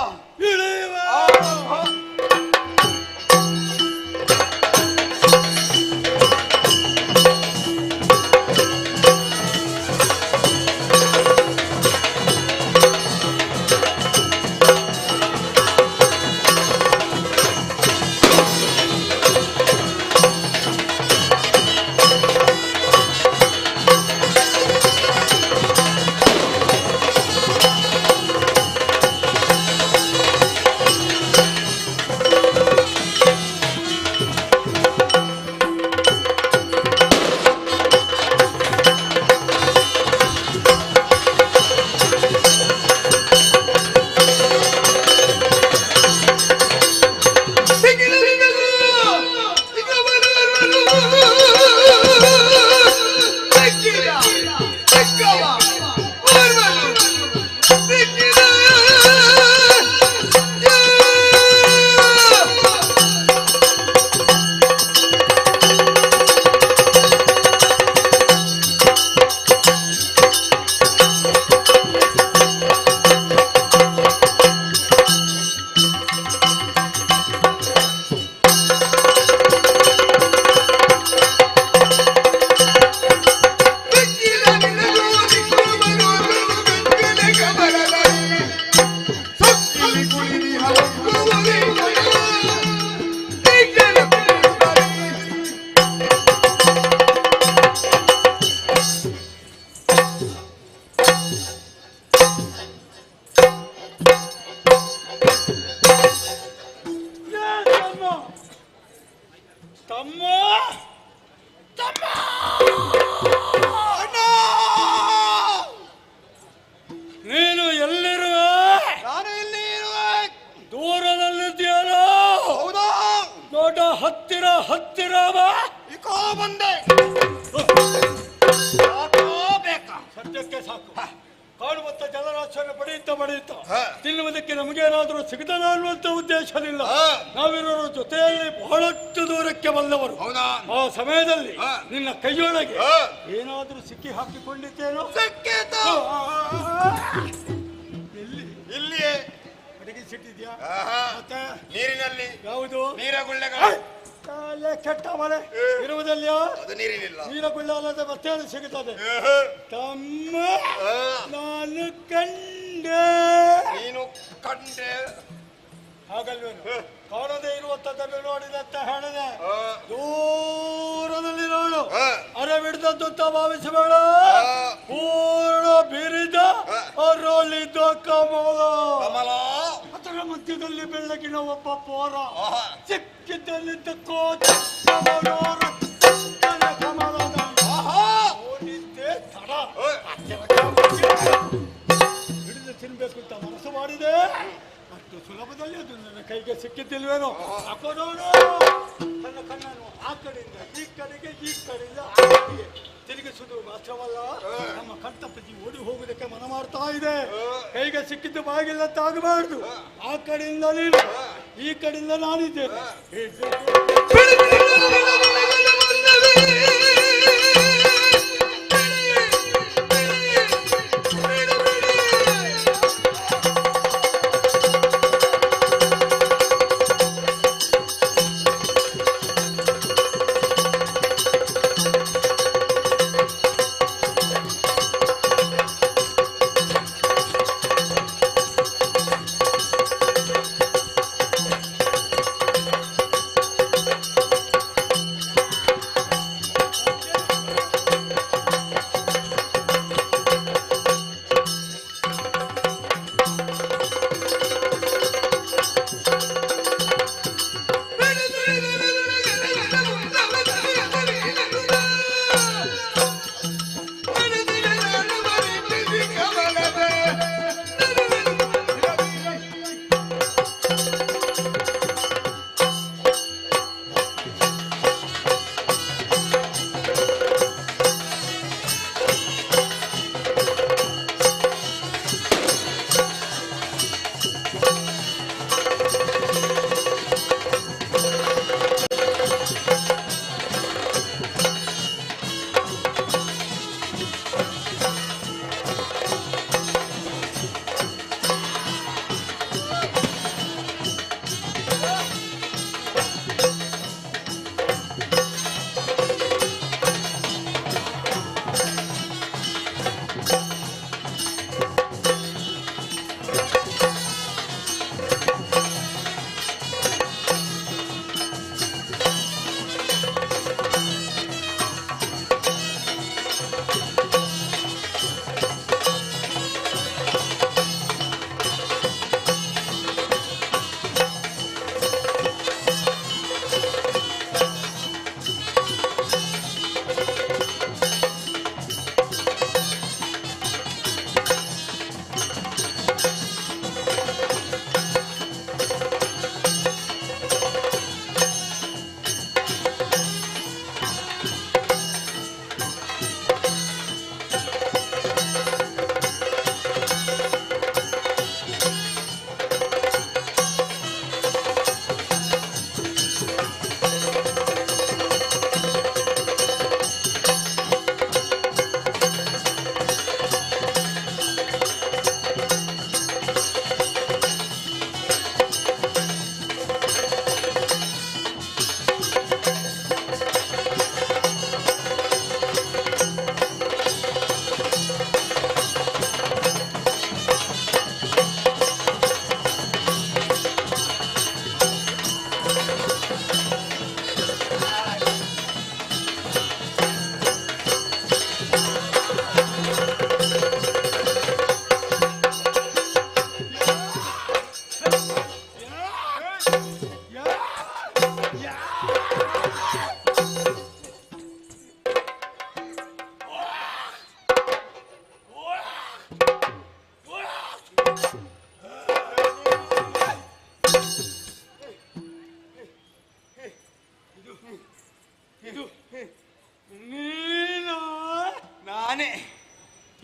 ಸಿಗುವುದಕ್ಕೆ ನಮಗೇನಾದರೂ ಸಿಗದಲ್ಲ ಅನ್ನುವಂತ ಉದ್ದೇಶದಿಂದ ನಾವಿರೋರು ಜೊತೆಯಲ್ಲಿ ಬಹಳಷ್ಟು ದೂರಕ್ಕೆ ಬಂದವರು. ಆ ಸಮಯದಲ್ಲಿ ನಿನ್ನ ಕೈಯೊಳಗೆ ಏನಾದರೂ ಸಿಕ್ಕಿ ಹಾಕಿಕೊಂಡಿದ್ದೇನೋ? ಇಲ್ಲಿಯೇ ಅಡಿಗೆ ಸಿಕ್ಕಿದ್ಯಾ? ಮತ್ತೆ ನೀರಿನಲ್ಲಿ ಯಾವುದು? ನೀರಗುಳ್ಳೆಗಳು ಕೆಟ್ಟ ಮಳೆ ಇರುವುದಲ್ಲ. ಅದು ನೀರಿನಿಲ್ಲ. ನೀರಗುಳ್ಳೆ ಅಲ್ಲದೆ ಮತ್ತೆ ಸಿಗುತ್ತದೆ. ತಮ್ಮ ನಾನು ಕಂಡೆ. ನೀನು ಕಂಡೆ ಹಾಗಲ್ವೇನು? ಕಾಣದೇ ಇರುವಂತದ್ದನ್ನು ನೋಡಿದಂತ ಹೇಳಿದೆ. ದೂರದಲ್ಲಿ ನೋಡು, ಅರೆ ಬಿಡದದ್ದು ಅಂತ ಭಾವಿಸಬೇಡ. ಪೂರ್ಣ ಬಿರಿದ ಅರಳಿದ ಕಮಲ. ಅದರ ಮಧ್ಯದಲ್ಲಿ ಬೆಳಗಿನ ಒಬ್ಬ ಪೋರ ಸಿಕ್ಕಿದ್ದಲ್ಲಿದ್ದ ಕಮಲದಲ್ಲಿ ಓಡಿದ್ದೆ ತಡ. ಹಿಡಿದು ತಿನ್ಬೇಕು ಅಂತ ಮನಸ್ಸು ಮಾಡಿದೆ. ಅಷ್ಟು ಸುಲಭದಲ್ಲಿ ಅದು ನನ್ನ ಕೈಗೆ ಸಿಕ್ಕಿದ್ದಿಲ್ವೇನೋ? ಹಾಕೋದವನು ತನ್ನ ಕಣ್ಣನ್ನು ಆ ಕಡೆಯಿಂದ ಈ ಕಡೆಗೆ, ಈ ಕಡೆಯಿಂದ ಆ ಕಡೆಗೆ ತಿರುಗಿಸುವುದು ಮಾತ್ರವಲ್ಲ, ನಮ್ಮ ಕರ್ತಪ್ರತಿ ಓಡಿ ಹೋಗುವುದಕ್ಕೆ ಮನ ಮಾಡ್ತಾ ಇದೆ. ಕೈಗೆ ಸಿಕ್ಕಿದ್ದು ಬಾಗಿಲ್ಲ ಅಂತ ಆಗಬಾರ್ದು. ಆ ಕಡೆಯಿಂದ ನೀನು, ಈ ಕಡೆಯಿಂದ ನಾನಿದ್ದೇನೆ.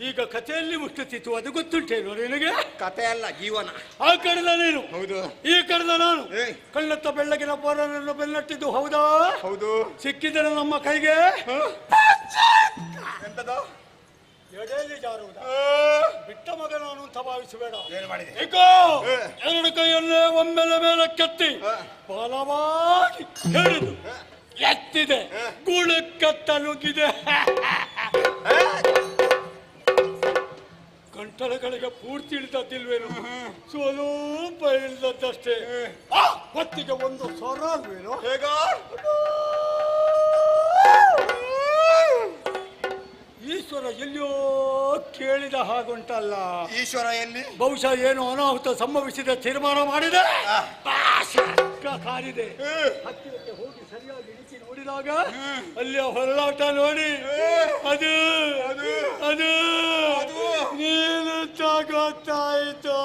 ಈಗ ಕಥೆಯಲ್ಲಿ ಮುಟ್ಟುತ್ತಿತ್ತು, ಅದು ಗೊತ್ತುಂಟೇನು ನಿನಗೆ? ಕತೆ ಅಲ್ಲ, ಜೀವನ. ಆ ಕಡೆದ ನೀನು, ಹೌದು. ಈ ಕಡೆದ ನಾನು. ಕಳ್ಳತ್ತ ಬೆಳ್ಳಗಿನ ಪೋರನನ್ನು ಬೆನ್ನಟ್ಟಿದ್ದು ಹೌದಾ? ಹೌದು. ಸಿಕ್ಕಿದರೆ ನಮ್ಮ ಕೈಗೆ ಎಂತದು? ಎಡೆಯಲ್ಲಿ ಜಾರುವುದ ಬಿಟ್ಟ ಮಗ ನಾನು ಅಂತ ಭಾವಿಸಬೇಡ. ಏನು ಮಾಡಿದೆ? ಈಗ ಎರಡು ಕೈಯಲ್ಲೇ ಒಮ್ಮೆಲೆ ಮೇಲೆ ಕೆತ್ತಿ ಬಲವಾಗಿ ಹಿಡಿದು ಎತ್ತಿದೆ, ಗುಳಕ್ಕೆ ನುಗ್ಗಿದೆ. ಗಂಟಲಗಳಿಗೆ ಪೂರ್ತಿ ಇಳಿದದ್ದಿಲ್ವೇನು, ಸ್ವಲ್ಪ ಇಳಿದದ್ದಷ್ಟೇ. ಹೊತ್ತಿಗೆ ಒಂದು ಸ್ವರ ಅಲ್ವೇನು? ಹೇಗ? ಈಶ್ವರ ಎಲ್ಲಿಯೋ ಕೇಳಿದ ಹಾಗುಂಟಲ್ಲ. ಈಶ್ವರ ಎಲ್ಲಿ? ಬಹುಶಃ ಏನು ಅನಾಹುತ ಸಂಭವಿಸಿದ ತೀರ್ಮಾನ ಮಾಡಿದೆ, ಕಾರಿದೆ. ಹತ್ತಿರಕ್ಕೆ ಹೋಗಿ ಸರಿಯಾಗಿ ಇಳಿಸಿ ನೋಡಿದಾಗ ಅಲ್ಲಿ ಹೊರಲಾಟ ನೋಡಿ ಅದು ಅದು ಅದು ನೀನು ಗೊತ್ತಾಯಿತು.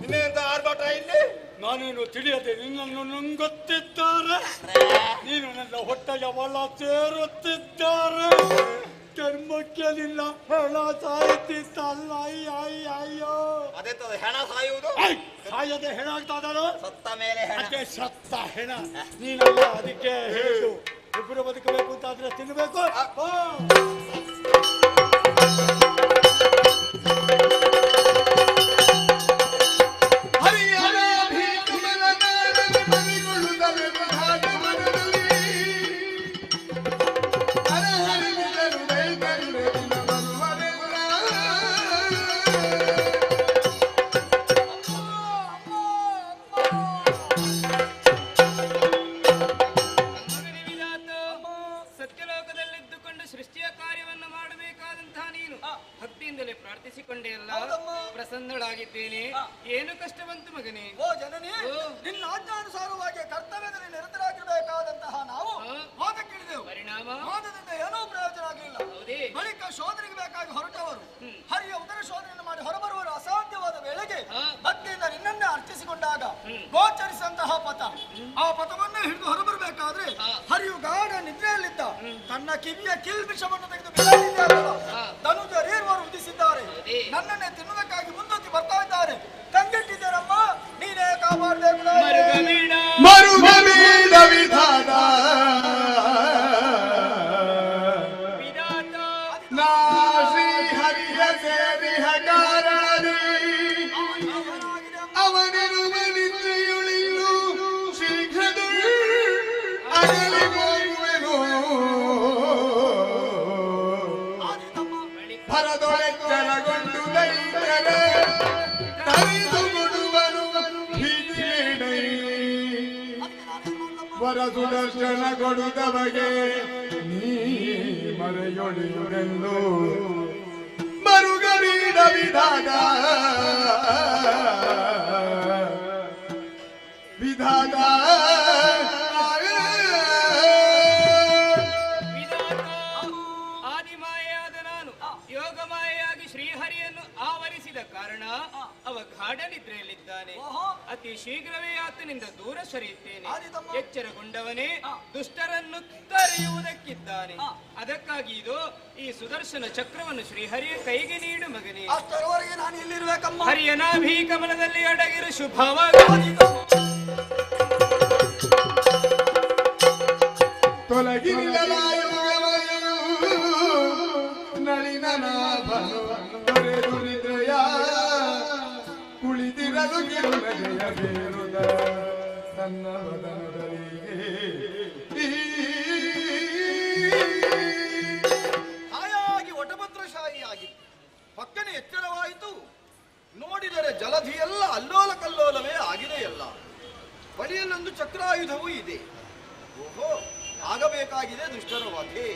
ಇನ್ನೆಂತ ಆರ್ಭಟ ಇಲ್ಲಿ? ನಾನೇನು ತಿಳಿಯದೆ ನಿನ್ನನ್ನು ನುಂಗುತ್ತಿದ್ದಾರೆ, ನೀನು ನನ್ನ ಹೊಟ್ಟೆಯ ಒಳ ಸೇರುತ್ತಿದ್ದಾರೆ. ಧರ್ಮಕ್ಕೆ ನಿನ್ನ ಹೆಣ ಸಾಯುತ್ತಿತ್ತಲ್ಲ. ಅಯ್ಯೋ, ಅದೇ ಹೆಣ ಸಾಯುವುದು? ಸಾಯದೆ ಹೆಣ ಆಗ್ತಾದನು, ಸತ್ತ ಮೇಲೆ ಹೆಣ. ಅದಕ್ಕೆ ಸತ್ತ ಹೆಣ ನೀನಲ್ಲ. ಅದಕ್ಕೆ ಹೇಳು, ಇಬ್ಬರು ಬದುಕಬೇಕು ಅಂತಾದ್ರೆ ತಿನ್ನಬೇಕು. ಸತ್ಯಲೋಕದಲ್ಲಿದ್ದುಕೊಂಡು ಸೃಷ್ಟಿಯ ಕಾರ್ಯವನ್ನು ಮಾಡಬೇಕಾದಂತಹ ನೀನು ಭಕ್ತಿಯಿಂದಲೇ ಪ್ರಾರ್ಥಿಸಿಕೊಂಡೇ ಅಲ್ಲ, ಪ್ರಸನ್ನಳಾಗಿದ್ದೇನೆ. ಏನು ಕಷ್ಟ ಬಂತು ಮಗನೇ? ಓ ಜನನಿ, ನಿನ್ನ ಆಜ್ಞಾನುಸಾರವಾಗಿ ಕರ್ತವ್ಯದಲ್ಲಿ ನಿರತರಾಗಿರಬೇಕಾದಂತಹ ನಾವು ವಾದಕ್ಕಿಳಿದೆವು. ಪರಿಣಾಮ ವಾದದಿಂದ ಏನೂ ಪ್ರಯೋಜನ ಆಗಲಿಲ್ಲ. ಬಳಿಕ ಶೋಧನೆಗೆ ಬೇಕಾಗಿ ಹೊರಟವರು ಹರಿಯ ಉದರ ಶೋಧನೆಯನ್ನು ಮಾಡಿ ಹೊರಬರುವರು. ಅಸಾಧ್ಯವಾದ ವೇಳೆಗೆ ಭಕ್ತಿಯಿಂದ ನಿನ್ನನ್ನೇ ಅರ್ಚಿಸಿಕೊಂಡಾಗ ಗೋಚರಿಸಿದಂತಹ ಪಥ, ಆ ಪಥವನ್ನು ಹಿಡಿದು ಹೊರಬರಬೇಕಾದ್ರೆ ಹರಿಯು ಗಾಢ ನಿದ್ರೆಯಲ್ಲಿದ್ದ ತನ್ನ ಕಿವಿಯ ಕಿಲ್ಬಿಷವನ್ನು ತೆಗೆದು ಧನುಜರೇರ್ವರು ಉದಿಸಿದ್ದಾರೆ. ನನ್ನನ್ನೇ ತಿನ್ನುವುದಕ್ಕಾಗಿ ಮುನ್ನುಗ್ಗಿ ಬರ್ತಾ ಇದ್ದಾರೆ. ಕಂಗೆಟ್ಟಿದ್ದೇನಮ್ಮ, ನೀನೇ ಕಾಪಾಡಬೇಕು. ಮರುಗಮೀದ ವಿಧಾನ ನಾ ಶ್ರೀ ಹರಿಯ ಸೇರಿಹ ಕಾರಣದಿ ಅವನಿರುವ ನಿದ್ರೆಯುಳಿಯು ಶೀಘ್ರದಲ್ಲಿ ಅಗಲಿ ಹೋಗುವೆನು. ಭರದೊಳೆಚ್ಚರಗೊಂಡು ದೈತ್ಯರೇ ತರಿದು ಕೊಡುವನು ಭೀತಿಯೇಡೈ. ವರ ಸುದರ್ಶನ ಕೊಡುತ್ತವಗೆ ನೀ ಮರೆಯೊಳಿಯುರೆಂದು ಮರುಗವೀಡ ವಿಧಾನ ವಿಧಾನ ಆದಿಮಾಯೆಯಾದ ನಾನು ಯೋಗಮಾಯೆಯಾಗಿ ಶ್ರೀಹರಿಯನ್ನು ಆವರಿಸಿದ ಕಾರಣ ಅವ ಗಾಢ ನಿದ್ರೆಯಲ್ಲಿದ್ದಾನೆ. ಅತಿ ಶೀಘ್ರವೇ ಆತನಿಂದ ದೂರ ಸರಿಯುತ್ತೇನೆ. ಎಚ್ಚರಗೊಂಡವನೇ ದುಷ್ಟರನ್ನು ತರೆಯುವುದಕ್ಕಿದ್ದಾನೆ. ಅದಕ್ಕಾಗಿ ಇದು ಈ ಸುದರ್ಶನ ಚಕ್ರವನ್ನು ಶ್ರೀಹರಿಯ ಕೈಗೆ ನೀಡು ಮಗನೇ. ಅಷ್ಟರವರೆಗೆ ನಾನು ಇಲ್ಲಿರ್ಬೇಕಮ್ಮ. ಹರಿಯ ನಾಭಿ ಕಮಲದಲ್ಲಿ ಅಡಗಿರು ಶುಭವಾಗಿ ನಳಿನನಾಭನು ತೊರೆದು ನಿದ್ರೆಯ ಕುಳಿತಿರಲು ಗಿರುನಗೆಯ ಬೇರುದ ತನ್ನ ವದನದರಿಗೆ. ಹಾಯಾಗಿ ವಟಭದ್ರಶಾಹಿಯಾಗಿ ಪಕ್ಕನೆ ಎಚ್ಚರವಾಯಿತು. ನೋಡಿದರೆ ಜಲಧಿಯೆಲ್ಲ ಅಲ್ಲೋಲ ಕಲ್ಲೋಲವೇ ಆಗಿದೆಯಲ್ಲ. ಬಳಿಯಲ್ಲೊಂದು ಚಕ್ರಾಯುಧವೂ ಇದೆ. ಓಹೋ, ಆಗಬೇಕಾಗಿದೆ ದುಷ್ಟರ ವಧೆ.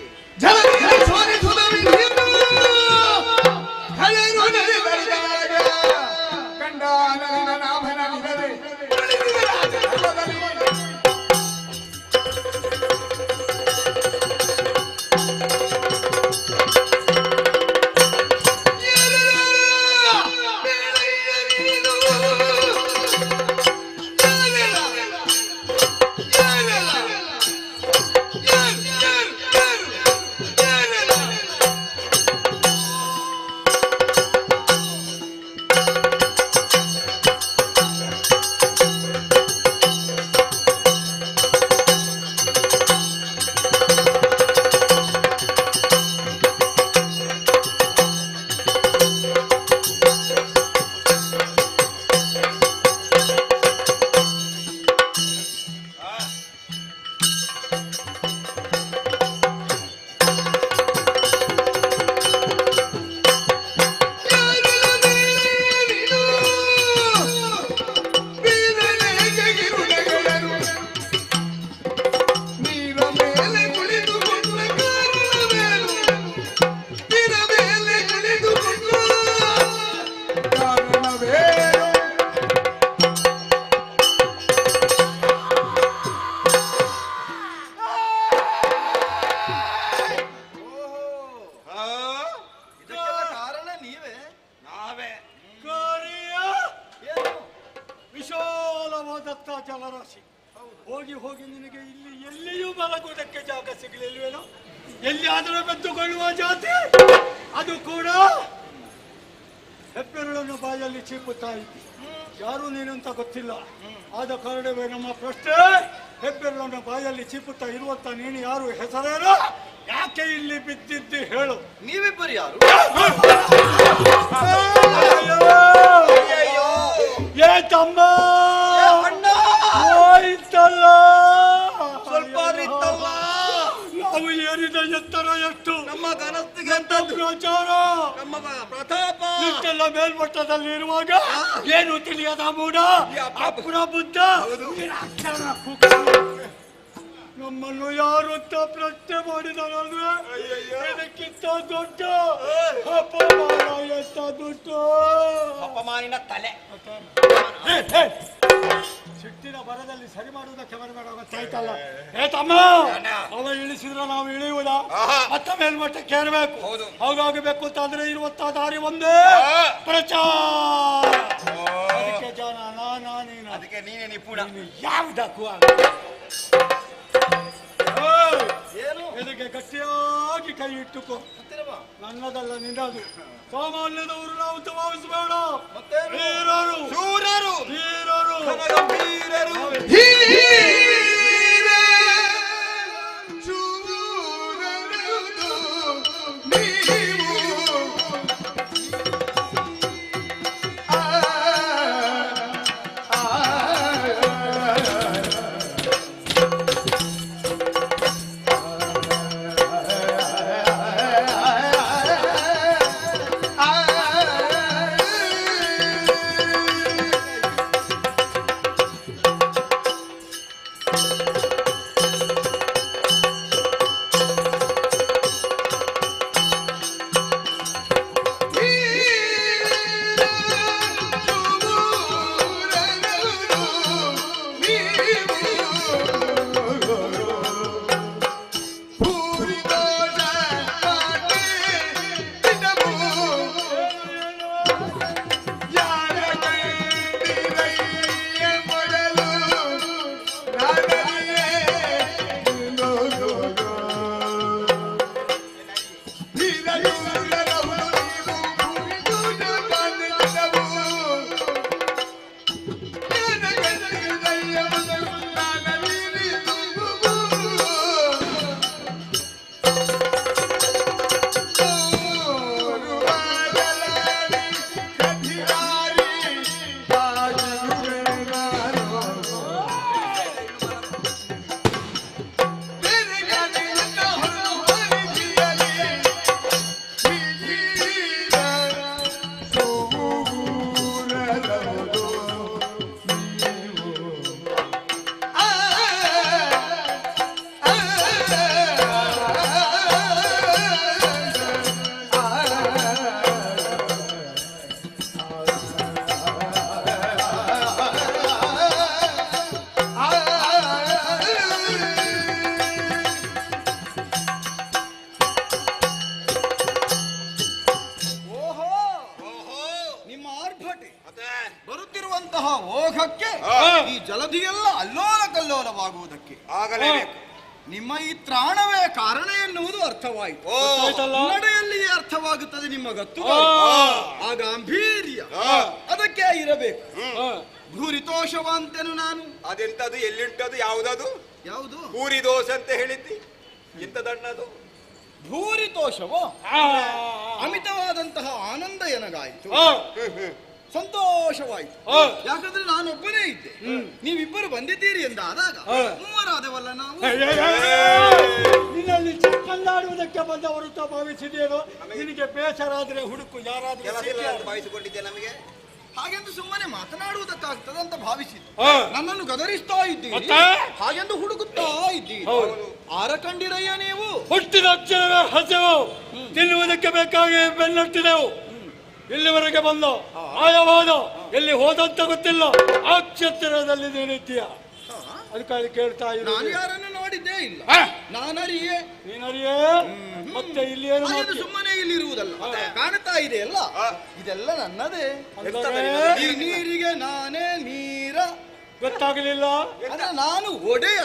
ಮಾಡುವುದಕ್ಕೆ ಜಾಗ ಸಿಗಲಿಲ್ವೇನೋ? ಎಲ್ಲಿಯಾದರೂ ಬೆದ್ದುಕೊಳ್ಳುವ ಜಾತಿ ಅದು ಕೂಡ ಹೆಬ್ಬೆರಳನ್ನು ಬಾಯಲ್ಲಿ ಚೀಪುತ್ತಾ ಇತ್ತು. ಯಾರು ನೀನು ಅಂತ ಗೊತ್ತಿಲ್ಲ. ಆದ ಕಾರಣವೇ ನಮ್ಮ ಪ್ರಶ್ನೆ. ಹೆಬ್ಬೆರಳನ್ನು ಬಾಯಲ್ಲಿ ಚೀಪುತ್ತಾ ಇರುವಂತ ನೀನು ಯಾರು? ಹೆಸರೇನು? ಯಾಕೆ ಇಲ್ಲಿ ಬಿದ್ದಿದ್ದು ಹೇಳು. ನೀವಿಬ್ಬರು ಯಾರು? ಏ ತಮ್ಮ ಹೋಯ್ತಲ್ಲ, ಸ್ವಲ್ಪ ಇತ್ತಲ್ಲ. ನಾವು ಏರಿದ ಎತ್ತರ ಎಷ್ಟು, ನಮ್ಮ ಗನಸ್ತಿಗೆ ಎಂತ ಪ್ರಚಾರ, ನಮ್ಮ ಪ್ರತಾಪ ಇಷ್ಟೆಲ್ಲ ಮೇಲ್ಮಟ್ಟದಲ್ಲಿ ಇರುವಾಗ ಏನು ತಿಳಿಯದ ಮೂಡ ಅಪುರ ಬುದ್ಧ ನಮ್ಮನ್ನು ಯಾರು ಅಂತ ಪ್ರಶ್ನೆ ಮಾಡಿದರಲ್ವೇ? ಇದಕ್ಕಿಂತ ದೊಡ್ಡ ಅಪಮಾನ ಎಂತ ದೊಡ್ಡ ಅಪಮಾನಿನ ತಲೆ. ಸಿಟ್ಟಿನ ಬರದಲ್ಲಿ ಸರಿ ಮಾಡುವುದಕ್ಕೆ ಬರಬೇಡ, ಗೊತ್ತಾಯ್ತಲ್ಲ? ಏ ತಮ್ಮ, ಅವ ಇಳಿಸಿದ್ರೆ ನಾವು ಇಳಿಯುವುದ? ಮತ್ತೆ ಮೇಲ್ಮಟ್ಟಕ್ಕೆ ಏರಬೇಕು. ಹಾಗಾಗಬೇಕು ಅಂತಾದ್ರೆ ಇರುವಂತ ದಾರಿ ಒಂದೇ, ಪ್ರಚಾರ. ಅದಕ್ಕೆ ಜನ ನಾನಾ ನೀನು, ಅದಕ್ಕೆ ನೀನೇ ನಿಪುಣ. ಯಾವುದಕ್ಕೂ ಏನು? ಇದಕ್ಕೆ ಗಟ್ಟಿಯಾಗಿ ಕೈ ಇಟ್ಟುಕೋ. ನನ್ನದಲ್ಲ ನಿನ್ನದು. ಸಾಮಾನ್ಯದವರು ನಾವು ಭಾವಿಸಬೇಡ. ವೀರರು, ಶೂರರು, ವೀರರು, ಗಂಭೀರರು, ಬರುತ್ತಿರುವಂತಹ ಓಘಕ್ಕೆ ಈ ಜಲಧಿಯೆಲ್ಲ ಅಲ್ಲೋಲ ಕಲ್ಲೋಲವಾಗುವುದಕ್ಕೆ ಆಗಲೇಬೇಕು. ನಿಮ್ಮ ಈ ತ್ರಾಣವೇ ಕಾರಣ ಎನ್ನುವುದು ಅರ್ಥವಾಯಿತು. ನಡೆಯಲ್ಲಿಯೇ ಅರ್ಥವಾಗುತ್ತದೆ ನಿಮ್ಮ ಗತ್ತು. ಆ ಗಾಂಭೀರ್ಯ ಅದಕ್ಕೆ ಇರಬೇಕು. ಭೂರಿತೋಷವಂತೆನು ನಾನು. ಅದೆಂತದು, ಎಲ್ಲಿಂಟದು, ಯಾವುದದು? ಯಾವುದು? ಪೂರಿ ದೋಸೆ ಅಂತ ಹೇಳಿದ್ದಿ. ಎಂತದಣ್ಣದು? ಭೂರಿತೋಷವೋ ಅಮಿತವಾದಂತಹ ಆನಂದ ಎನಗಾಯಿತು, ಸಂತೋಷವಾಯಿತು. ಯಾಕಂದ್ರೆ ನಾನೊಬ್ಬನೇ ಇದ್ದೆ, ನೀವಿಬ್ಬರು ಬಂದಿದ್ದೀರಿ ಎಂದಾದಾಗ ಮೂವರಾದವಲ್ಲ ನಾವು. ನಿನ್ನಲ್ಲಿ ಚಕ್ಕಂದಾಡುವುದಕ್ಕೆ ಬಂದವರು ಅಂತ ಭಾವಿಸಿದೇನೋ? ನಿನಗೆ ಬೇಸರ ಆದ್ರೆ ಹುಡುಕು, ಯಾರಾದ್ರೂ ಭಾವಿಸಿಕೊಂಡಿದ್ದೆ ನಮಗೆ. ಹಾಗೆಂದು ಸುಮ್ಮನೆ ಮಾತನಾಡುವುದಕ್ಕಾಗ್ತದೆ ಅಂತ ಭಾವಿಸಿದ್ದು. ನನ್ನನ್ನು ಗದರಿಸ್ತಾ ಇದ್ದೀರಿ, ಹಾಗೆಂದು ಹುಡುಕುತ್ತಾ ಇದ್ದೀರಿ. ಆರ ಕಂಡಿರಯ್ಯ ನೀವು? ಹುಟ್ಟಿದ ಅಕ್ಷರವೇ ಹಸಿವು, ತಿನ್ನುವುದಕ್ಕೆ ಬೇಕಾಗಿ ಬೆನ್ನಟ್ಟಿದೆವು. ಇಲ್ಲಿವರೆಗೆ ಬಂದ ಆಯವಾದ ಎಲ್ಲಿ ಹೋದಂತ ಗೊತ್ತಿಲ್ಲ. ಆ ಕ್ಷೇತ್ರದಲ್ಲಿ ನೀನಿದ್ದೀಯ, ಅದಕ್ಕಾಗಿ ಕೇಳ್ತಾ ಇದ್ದೀನಿ. ನಾನು ಯಾರನ್ನು ನೋಡಿದ್ದೇ ಇಲ್ಲ. ನಾನರಿಯೇ, ನೀನರಿಯೇ, ಮತ್ತೆ ಇಲ್ಲಿ ಏನು ಸುಮ್ಮನೆ ಇಲ್ಲಿರುವುದಲ್ಲ, ಕಾಣುತ್ತಾ ಇದೆ ಅಲ್ಲ, ಇದೆಲ್ಲ ನನ್ನದೇ. ಈ ನೀರಿಗೆ ನಾನೇ ನೀರ. ಗೊತ್ತಾಗಲಿಲ್ಲ. ನಾನು ಒಡೆಯ.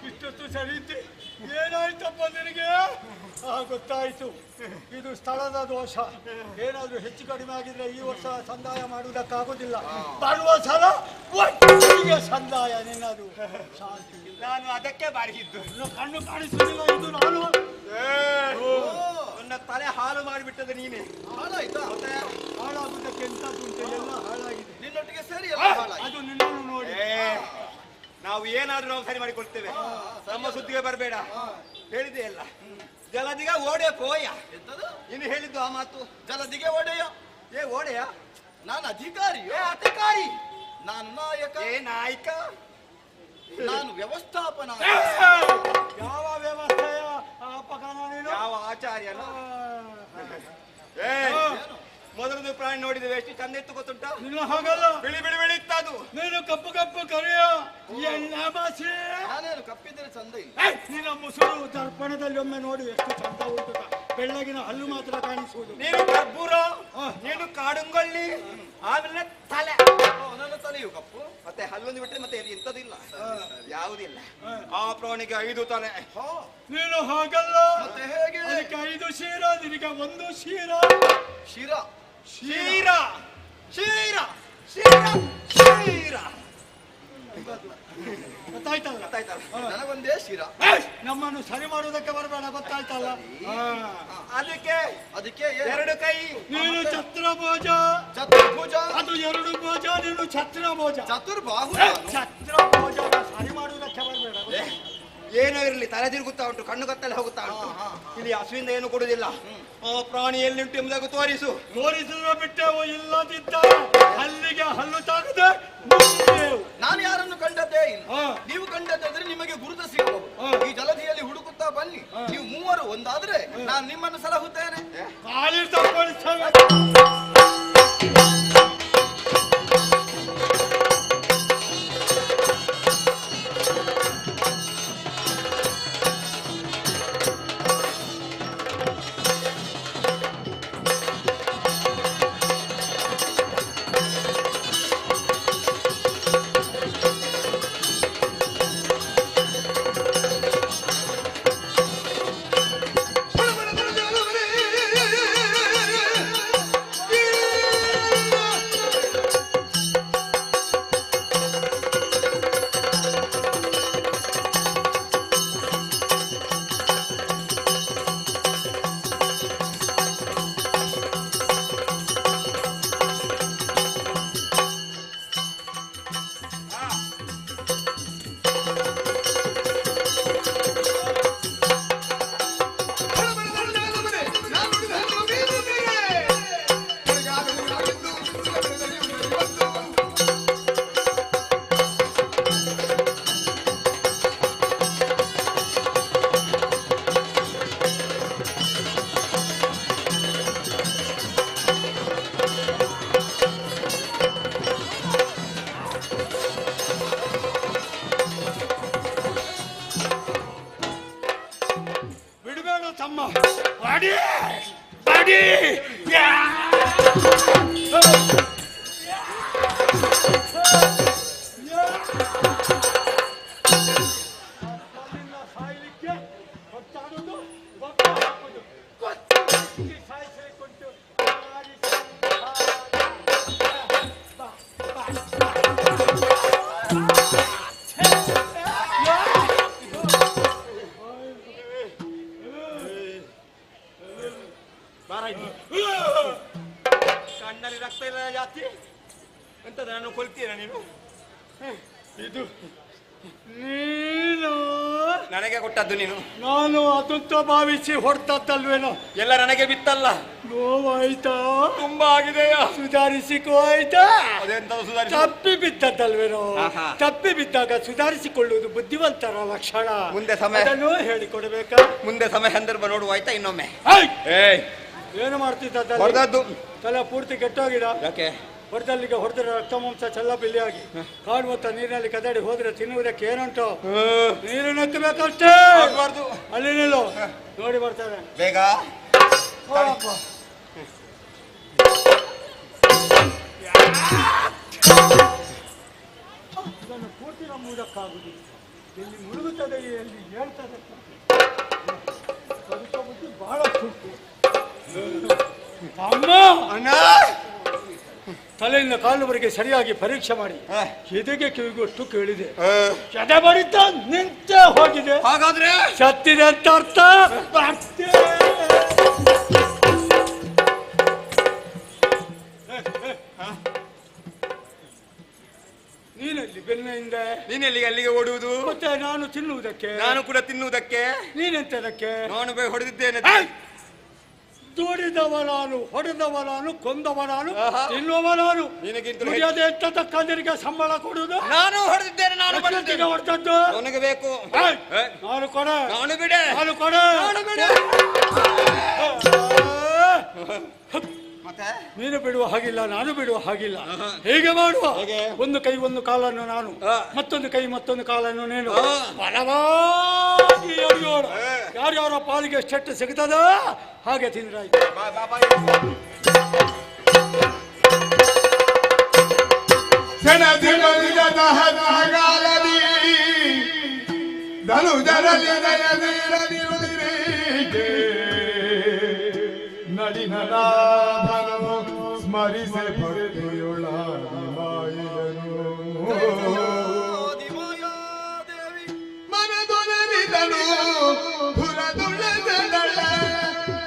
ಇಷ್ಟೊತ್ತು ಸರಿ ಇದ್ದೆ. ಏನಾಯ್ತಪ್ಪ ನಿನಗೆ? ಗೊತ್ತಾಯ್ತು, ಇದು ಸ್ಥಳದ ದೋಷ. ಏನಾದ್ರೂ ಹೆಚ್ಚು ಕಡಿಮೆ ಆಗಿದ್ರೆ ಈ ವರ್ಷ ಸಂದಾಯ ಮಾಡುವುದಕ್ಕಾಗುದಿಲ್ಲ. ಬರುವ ಸಲ ಒಟ್ಟಿಗೆ ಸಂದಾಯ ನಿನ್ನದು. ಶಾಂತಿ. ನಾನು ಅದಕ್ಕೆ ಬಾರಿಸಿದ್ದು. ಕಣ್ಣು ಕಾಣಿಸುವುದಿಲ್ಲ ಇದು ನಾನು. ನನ್ನ ತಲೆ ಹಾಳು ಮಾಡಿಬಿಟ್ಟದ ನೀನೆ. ಹಾಳಾಯ್ತಾ? ಹಾಳಾಗುವುದಕ್ಕೆ ಎಂತದ್ದುಂಟು? ಎಲ್ಲ ಹಾಳಾಗಿದೆ. ನಿನ್ನೊಟ್ಟಿಗೆ ಸೇರಿ ಎಲ್ಲ ಹಾಳಾಯ್ತು. ಅದು ನಿನ್ನನ್ನು ನೋಡಿ. ನಾವು ಏನಾದ್ರೂ ನಾವು ಸರಿ ಮಾಡಿಕೊಡ್ತೇವೆ. ನಮ್ಮ ಸುದ್ದಿಗೆ ಬರಬೇಡ. ಹೇಳಿದೆ ಅಲ್ಲ, ಜಲದಿಗ ಓಡೆ ಪೋಯ. ಎಂತದು? ಇನ್ನು ಹೇಳಿದ್ದು ಆ ಮಾತು. ಜಲದಿಗೆ ಒಡೆಯ. ಓಡೆಯ? ನಾನು ಅಧಿಕಾರಿ. ಅಧಿಕಾರಿ. ನಾನು ನಾಯಕ. ನಾಯಕ. ನಾನು ವ್ಯವಸ್ಥಾಪನಾ. ಯಾವ ವ್ಯವಸ್ಥೆಯ ಅಪಕರಣ ನೀನು? ಯಾವ ಆಚಾರ್ಯನ? ಮೊದಲದು ಪ್ರಾಣಿ ನೋಡಿದ್ದೇವೆ, ಎಷ್ಟು ಚಂದ ಇತ್ತು ಗೊತ್ತುಂಟ? ನಿನ್ನ ಹಾಗಲ್ಲ. ಬಿಳಿ ಬಿಳಿ ಬೆಳೀತದು. ನೀನು ಕಪ್ಪು ಕಪ್ಪು ಕರೆಯ ಎಲ್ಲ ಭಾಷೆ. ನಾನೇನು ಕಪ್ಪಿದ್ರೆ ಚಂದ ಇಲ್ಲ. ನಿನ್ನ ಮುಸುರು ದರ್ಪಣದಲ್ಲಿ ಒಮ್ಮೆ ನೋಡಿ ಎಷ್ಟು ಚಂದ ಉಂಟು. ಬೆಳ್ಳಗಿನ ಹಲ್ಲು ಮಾತ್ರ ಕಾಣಿಸುವುದು. ನೀನು ಕರ್ಬೂರ, ನೀನು ಕಾಡುಂಗೊಳ್ಳಿ, ಆಮೇಲೆ ತಲೆ. ನನ್ನ ತಲೆಯು ಕಪ್ಪು, ಮತ್ತೆ ಹಲ್ಲೊಂದು ಬಿಟ್ಟರೆ ಮತ್ತೆ ಎಂತದಿಲ್ಲ, ಯಾವುದಿಲ್ಲ. ಆ ಪ್ರಾಣಿಗೆ 5 ತಲೆ. ನೀನು ಹಾಗಲ್ಲ. ಮತ್ತೆ ಹೇಗೆ? ಅದಕ್ಕೆ 5 ಶಿರ, ನಿನಗೆ 1 ಶಿರ. ಶಿರ. ಶೀರ ಶೀರ ಶೀರ ಶೀರ. ಗೊತ್ತಾಯ್ತಲ್ಲ? ಗೊತ್ತಾಯ್ತಲ್ಲ? ನನಗೊಂದೇ ಶಿರ. ನಮ್ಮನ್ನು ಸರಿ ಮಾಡುವುದಕ್ಕೆ ಬರಬೇಡ. ಗೊತ್ತಾಯ್ತಲ್ಲ? ಅದಕ್ಕೆ ಅದಕ್ಕೆ 2 ಕೈ. ನೀನು ಛತ್ರಭೋಜ. ಚತುರ್ಭುಜ. ಅದು 2 ಭೋಜ, ನೀನು ಛತ್ರಭೋಜ. ಚತುರ್ಬಾಹು. ಛತ್ರಭೋಜ ಸರಿ ಮಾಡುವುದಕ್ಕೆ ಬರಬೇಡ. ಏನೋ ಇರಲಿ, ತಲೆ ತಿರುಗುತ್ತಾ ಉಂಟು, ಕಣ್ಣು ಕತ್ತಲೆ ಹೋಗುತ್ತಾ ಉಂಟು. ಇಲ್ಲಿ ಹಸುವಿಂದ ಏನು ಕೊಡುವುದಿಲ್ಲ. ಆ ಪ್ರಾಣಿ ಎಲ್ಲಿಂಟು ಎಂಬುದಾಗಿ ತೋರಿಸು. ತೋರಿಸಿದ್ರೆ ಬಿಟ್ಟೆವು, ಇಲ್ಲದಿದ್ದ ಹಲ್ಲಿಗೆ ಹಲ್ಲು ತಾಗದೆ ನಾನು ಯಾರನ್ನು ಕಂಡದ್ದೇ ಇಲ್ಲ. ನೀವು ಕಂಡದ್ದಾದ್ರೆ ನಿಮಗೆ ಗುರುತ ಸಿಗಬಹುದು. ಈ ಜಲಧಿಯಲ್ಲಿ ಹುಡುಕುತ್ತಾ ಬನ್ನಿ. ನೀವು 3 ಒಂದಾದ್ರೆ ನಾನು ನಿಮ್ಮನ್ನು ಸಲಹುತ್ತೇನೆ. ಕಾಲಿ ತಪ್ಪಿಸ್ತೇವೆ. ತಮ್ಮ ಬಾಡಿ ಬಾಡಿ ಸಾಯ್ಲಿಕ್ಕೆ ಗೊತ್ತಾಗೋದು ಒಬ್ಬ ಹಾಕೋದು ಸಾಯಿಸಲಿಕ್ಕೆ ನಾನು ಕೊಲ್ತೀನ ನೀನು? ಇದು ನೀನು ನನಗೆ ಕೊಟ್ಟದ್ದು ನೀನು. ನಾನು ಅದಂತ ಭಾವಿಸಿ ಹೊಡ್ತದ್ದಲ್ವೇನೋ. ಎಲ್ಲ ನನಗೆ ಬಿತ್ತಲ್ಲ. ನೋವಾಯ್ತಾ? ತುಂಬಾ ಆಗಿದೆಯಾ? ಸುಧಾರಿಸಿಕೋ ಆಯ್ತಾ? ಅದೆಂತ ಸುಧಾರಿಸ? ತಪ್ಪಿ ಬಿದ್ದದ್ದಲ್ವೇನೋ. ಆಹಾ. ತಪ್ಪಿ ಬಿದ್ದಾಗ ಸುಧಾರಿಸಿಕೊಳ್ಳುವುದು ಬುದ್ಧಿವಂತರ ಲಕ್ಷಣ. ಮುಂದೆ ಸಮಯ ಅದನ್ನು ಹೇಳಿಕೊಡ್ಬೇಕಾ? ಮುಂದೆ ಸಮಯ ಸಂದರ್ಭ ನೋಡುವ ಆಯ್ತಾ ಇನ್ನೊಮ್ಮೆ. ಏಯ್! ಏನು ಮಾಡ್ತಿದ್ದ? ಹೊಡೆದದ್ದು ತಲೆ ಪೂರ್ತಿ ಕೆಟ್ಟೋಗಿದ. ಯಾಕೆ? ಹೊಡೆದಲ್ಲಿಗೆ ಹೊಡೆದ್ರೆ ರಕ್ತ ಮಾಂಸ ಚೆಲ್ಲ ಬಿಲ್ಲಿಯಾಗಿ ಕಾಡುವಂತ ನೀರಿನಲ್ಲಿ ಕದಡಿ ಹೋದ್ರೆ ತಿನ್ನುವುದಕ್ಕೆ ಏನುಂಟು? ನೀರು ನೆಕ್ಕಬೇಕಷ್ಟೇ. ಅಲ್ಲಿ ನಿಲ್ಲು, ನೋಡಿ ಬರ್ತಾರೆ ಬೇಗ. ಇದನ್ನು ಪೂರ್ತಿ ನಂಬುವುದಕ್ಕಾಗುದಿಲ್ಲ. ಎಲ್ಲಿ ಮುಳುಗುತ್ತದೆ, ಎಲ್ಲಿ ಹೇಳ್ತದೆ. ಸ್ವಲ್ಪ ಬುದ್ಧಿ ಬಹಳ ಸುಟ್ಟು. ಅಮ್ಮ ಅಣ್ಣ, ತಲೆಯಿಂದ ಕಾಲುವರೆಗೆ ಸರಿಯಾಗಿ ಪರೀಕ್ಷೆ ಮಾಡಿ ಎದೆಗೆ ಕಿವಿಗೊಟ್ಟು ಕೇಳಿದೆ. ಹ. ಎದೆ ಬಡಿತ ನಿಂತೇ ಹೋಗಿದೆ. ಹಾಗಾದ್ರೆ ಸತ್ತಿದೆ ಅಂತ ಅರ್ಥ. ನೀನಲ್ಲಿ ಬೆನ್ನೆಯಿಂದ ನೀನೆಲ್ಲಿಗೆ ಅಲ್ಲಿಗೆ ಓಡುವುದು? ಮತ್ತೆ ನಾನು ತಿನ್ನುವುದಕ್ಕೆ, ನಾನು ಕೂಡ ತಿನ್ನುವುದಕ್ಕೆ. ನೀನೆಂತದಕ್ಕೆ? ನಾನು ಹೊಡೆದಿದ್ದೇನೆ. ದುಡಿದವ ನಾನು, ಹೊಡೆದವ ನಾನು, ಕೊಂದವ ನಾನು, ಆಹಾ. ತಿನ್ನುವ ನಾನು. ನಿನಗಿಂತ ದುಡಿಯದೆ ಎತ್ತದಕ್ಕಂದರಿಗೆ ಸಂಬಳ ಕೊಡುವುದು. ನಾನು ಹೊಡೆದಿದ್ದೇನೆ. ನಾನು ಎಷ್ಟೊತ್ತಿಗೆ ಹೊಡೆದದ್ದು? ನನಗೆ ಬೇಕು. ನಾನು ಕೊಡೆ, ನಾನು ಬಿಡೆ. ನಾನು ಕೊಡೆ. ನಾನು ಬಿಡೆ. ಮತ್ತೆ ನೀನು ಬಿಡುವ ಹಾಗಿಲ್ಲ, ನಾನು ಬಿಡುವ ಹಾಗಿಲ್ಲ. ಹೇಗೆ ಮಾಡುವ? ಒಂದು ಕೈ ಒಂದು ಕಾಲನ್ನು ನಾನು, ಮತ್ತೊಂದು ಕೈ ಮತ್ತೊಂದು ಕಾಲನ್ನು ನೀನು. ಬಲವಾಗಿ ಎಳೆಯೋಣ. ಯಾರ್ಯಾರ ಪಾಲಿಗೆ ಎಷ್ಟೆಷ್ಟು ಸಿಗ್ತದ ಹಾಗೆ ತಿಂದ್ರಾಯ್ತು. ಸ್ಮರಿಸೆ ಭಕ್ತಿಯುಳ್ಳ ಮನದೊಲರಿದಳು ಹುರದುಳದಳ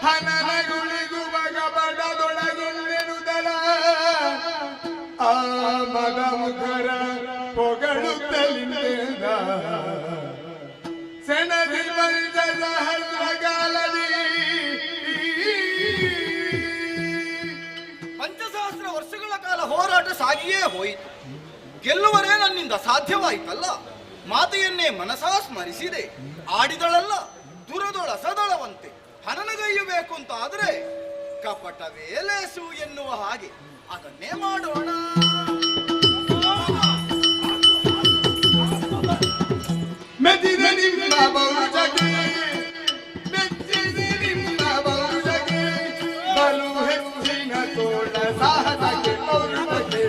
ಹನನಗುಳಿಗು ಬಗಬಡದೊಳಗುಳ್ಳೆನುದಳ ಆ ಮದ ಮುಖರ ಪೊಗಳುತ್ತಲಿಂದ ಸೆಣದಿ ಬಂದ ಸಹಸ್ರಗಾಲದಿ. ಪಂಚಸಹಸ್ರ ವರ್ಷಗಳ ಕಾಲ ಹೋರಾಟ ಸಾಗಿಯೇ ಹೋಯಿತು. ಗೆಲ್ಲುವರೇ ನನ್ನಿಂದ ಸಾಧ್ಯವಾಯಿತಲ್ಲ. ಮಾತೆಯನ್ನೇ ಮನಸಾ ಸ್ಮರಿಸಿದೆ. ಆಡಿದಳಲ್ಲ ದುರದೊಳ ಸದಳವಂತೆ ಹನನಗೈಯಬೇಕು ಅಂತ ಆದರೆ ಕಪಟವೇ ಲೇಸು ಎನ್ನುವ ಹಾಗೆ ಅದನ್ನೇ ಮಾಡೋಣ. ಮೆಚ್ಚಿದೆ ನಿಮ್ಮ ಬಹುಜಗೆ, ಮೆಚ್ಚಿದೆ ನಿಮ್ಮ ಬಹುಜಗೆ, ಬಲು ಹೆಚ್ಚಿನ ತೋಳ ಸಾಹಸಕ್ಕೆ ಪೌರುಷಕ್ಕೆ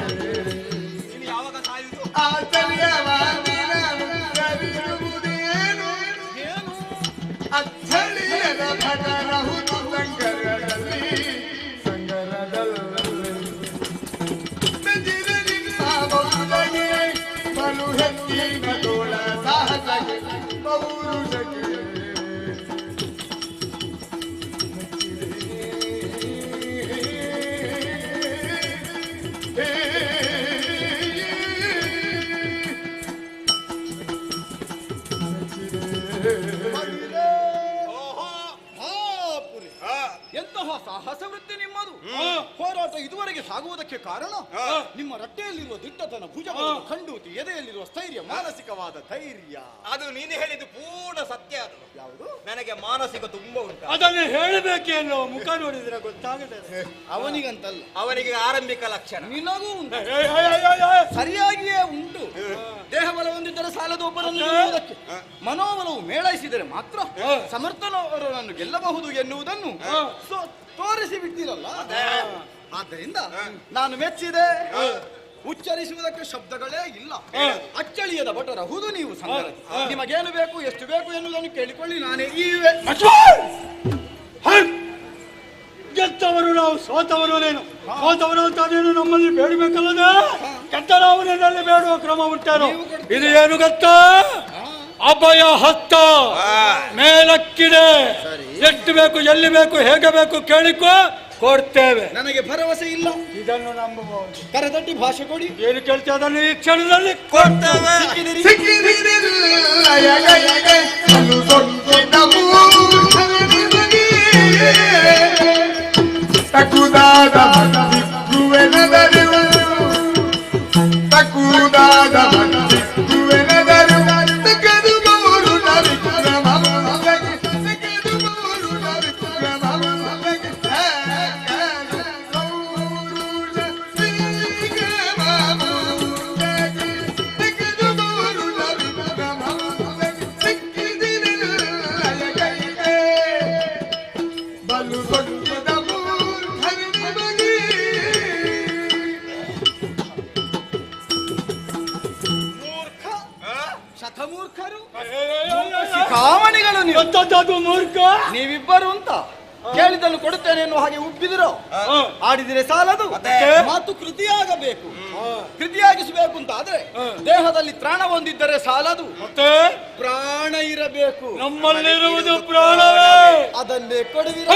ಯಾವಾಗ ಸಾಯುವುದು? ಆಶ್ಚರ್ಯವಾಗಿರುವುದೇನು ಅಚ್ಚಳಿಯದ ಭಟರಹುದು ಸಂಗರದಲ್ಲಿ ಮೆಚ್ಚಿದೆ ನಿಮ್ಮ ಬಹುಜಗೆ, ಬಲು ಹೆಚ್ಚಿನ ತೋಳ ಸಾಹಸಕ್ಕೆ ಪೌರುಷಕ್ಕೆ ಎಂತಹ ಸಾಹಸ ವೃತ್ತಿ ನಿಮ್ಮದು. ಹೋರಾಟ ಇದುವರೆಗೆ ಸಾಗುವುದಕ್ಕೆ ಕಾರಣ ನಿಮ್ಮ ರಟ್ಟೆಯಲ್ಲಿರುವ ದಿಟ್ಟತನ, ಭುಜಬಲ, ಖಂಡೂತಿ, ಎದೆಯಲ್ಲಿರುವ ಸ್ಥೈರ್ಯ, ಮಾನಸಿಕವಾದ ಧೈರ್ಯ. ಅದು ನೀನು ಹೇಳಿದ್ದು ಪೂರ್ಣ ಸತ್ಯ. ಅದು ಯಾವುದು? ನನಗೆ ಮಾನಸಿಕ ತುಂಬಾ ಉಂಟು. ಅದನ್ನು ಹೇಳಬೇಕೇನೋ, ಮುಖ ನೋಡಿದ್ರೆ ಗೊತ್ತಾಗುತ್ತದೆ. ಅವನಿಗಂತಲ್ಲ, ಅವನಿಗೆ ಆರಂಭಿಕ ಲಕ್ಷಣ. ನಿನಗೂ ಉಂಟು, ಸರಿಯಾಗಿಯೇ ಉಂಟು. ದೇಹಬಲ ಹೊಂದಿದ್ದರೆ ಸಾಲದ ಒಬ್ಬರನ್ನು ಗೆಲ್ಲುವುದಕ್ಕೆ, ಮನೋಬಲವು ಮೇಳೈಸಿದರೆ ಮಾತ್ರ ಸಮರ್ಥನವರನ್ನು ಗೆಲ್ಲಬಹುದು ಎನ್ನುವುದನ್ನು ತೋರಿಸಿ ಬಿಟ್ಟಿರಲ್ಲ. ಆದ್ದರಿಂದ ನಾನು ಮೆಚ್ಚಿದೆ. ಉಚ್ಚರಿಸುವುದಕ್ಕೆ ಶಬ್ದಗಳೇ ಇಲ್ಲ. ಅಚ್ಚಳಿಯದ ಭಟರಹುದು ನೀವು ಸಂಗತಿ. ನಿಮಗೇನು ಬೇಕು, ಎಷ್ಟು ಬೇಕು ಎನ್ನುವುದನ್ನು ಕೇಳಿಕೊಳ್ಳಿ. ನಾನೇ ಗೆದ್ದವರು ನಾವು, ಸೋತವರು ನೀನು. ಸೋತವರು ಅಂತ ನೀನು ನಮ್ಮಲ್ಲಿ ಬೇಡಬೇಕಲ್ಲದೆ, ಕೆಟ್ಟ ರಾವಣನಲ್ಲಿ ಬೇಡುವ ಕ್ರಮ ಉಂಟೇನು? ಇದು ಏನು ಗೊತ್ತಾ? ಅಭಯ ಹಸ್ತ ಮೇಲಕ್ಕಿದೆ. ಎಷ್ಟು ಬೇಕು, ಎಲ್ಲಿ ಬೇಕು, ಹೇಗೆ ಬೇಕು ಕೇಳಿಕೋ, ಕೊಡ್ತೇವೆ. ನನಗೆ ಭರವಸೆ ಇಲ್ಲ. ಇದನ್ನು ನಂಬಬಹುದು. ಕರೆದಟ್ಟಿ ಭಾಷೆ ಕೊಡಿ. ಏನು ಕೇಳ್ತೇವೆ ಅದನ್ನು ಈ ಕ್ಷಣದಲ್ಲಿ ಕೊಡ್ತೇವೆ. ತಕುದಾದ ತಕುದಾದ ಶತಮೂರ್ಖರು ಕಾಮಣಿಗಳು ನೀವು. ಎಂತದ್ದು ಮೂರ್ಖ? ನೀವಿಬ್ಬರು ಅಂತ ಕೇಳಿದನ್ನು ಕೊಡುತ್ತೇನೆ ಎನ್ನುವ ಹಾಗೆ ಉಬ್ಬಿದಿರೋ. ಆಡಿದರೆ ಸಾಲದು, ಮಾತು ಕೃತಿಯಾಗಬೇಕು. ಕೃತಿಯಾಗಿಸಬೇಕು ಅಂತ ಆದ್ರೆ ದೇಹದಲ್ಲಿ ತ್ರಾಣ ಹೊಂದಿದ್ದರೆ ಸಾಲದು, ಮತ್ತೆ ಪ್ರಾಣ ಇರಬೇಕು. ನಮ್ಮಲ್ಲಿರುವುದು ಪ್ರಾಣವೇ. ಅದನ್ನೇ ಕೊಡುವಿರ.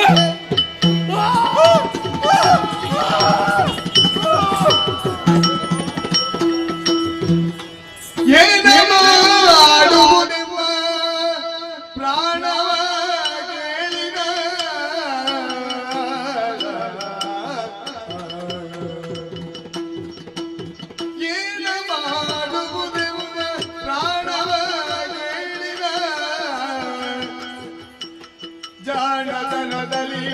ಏನ ಮಾಡುವುದೆವ ಪ್ರಾಣವ ಕೇಳಿದ ಏನ ಮಾಡುವುದೆವ ಪ್ರಾಣವ ಕೇಳಿದ ಜಾಣತನದಲ್ಲಿ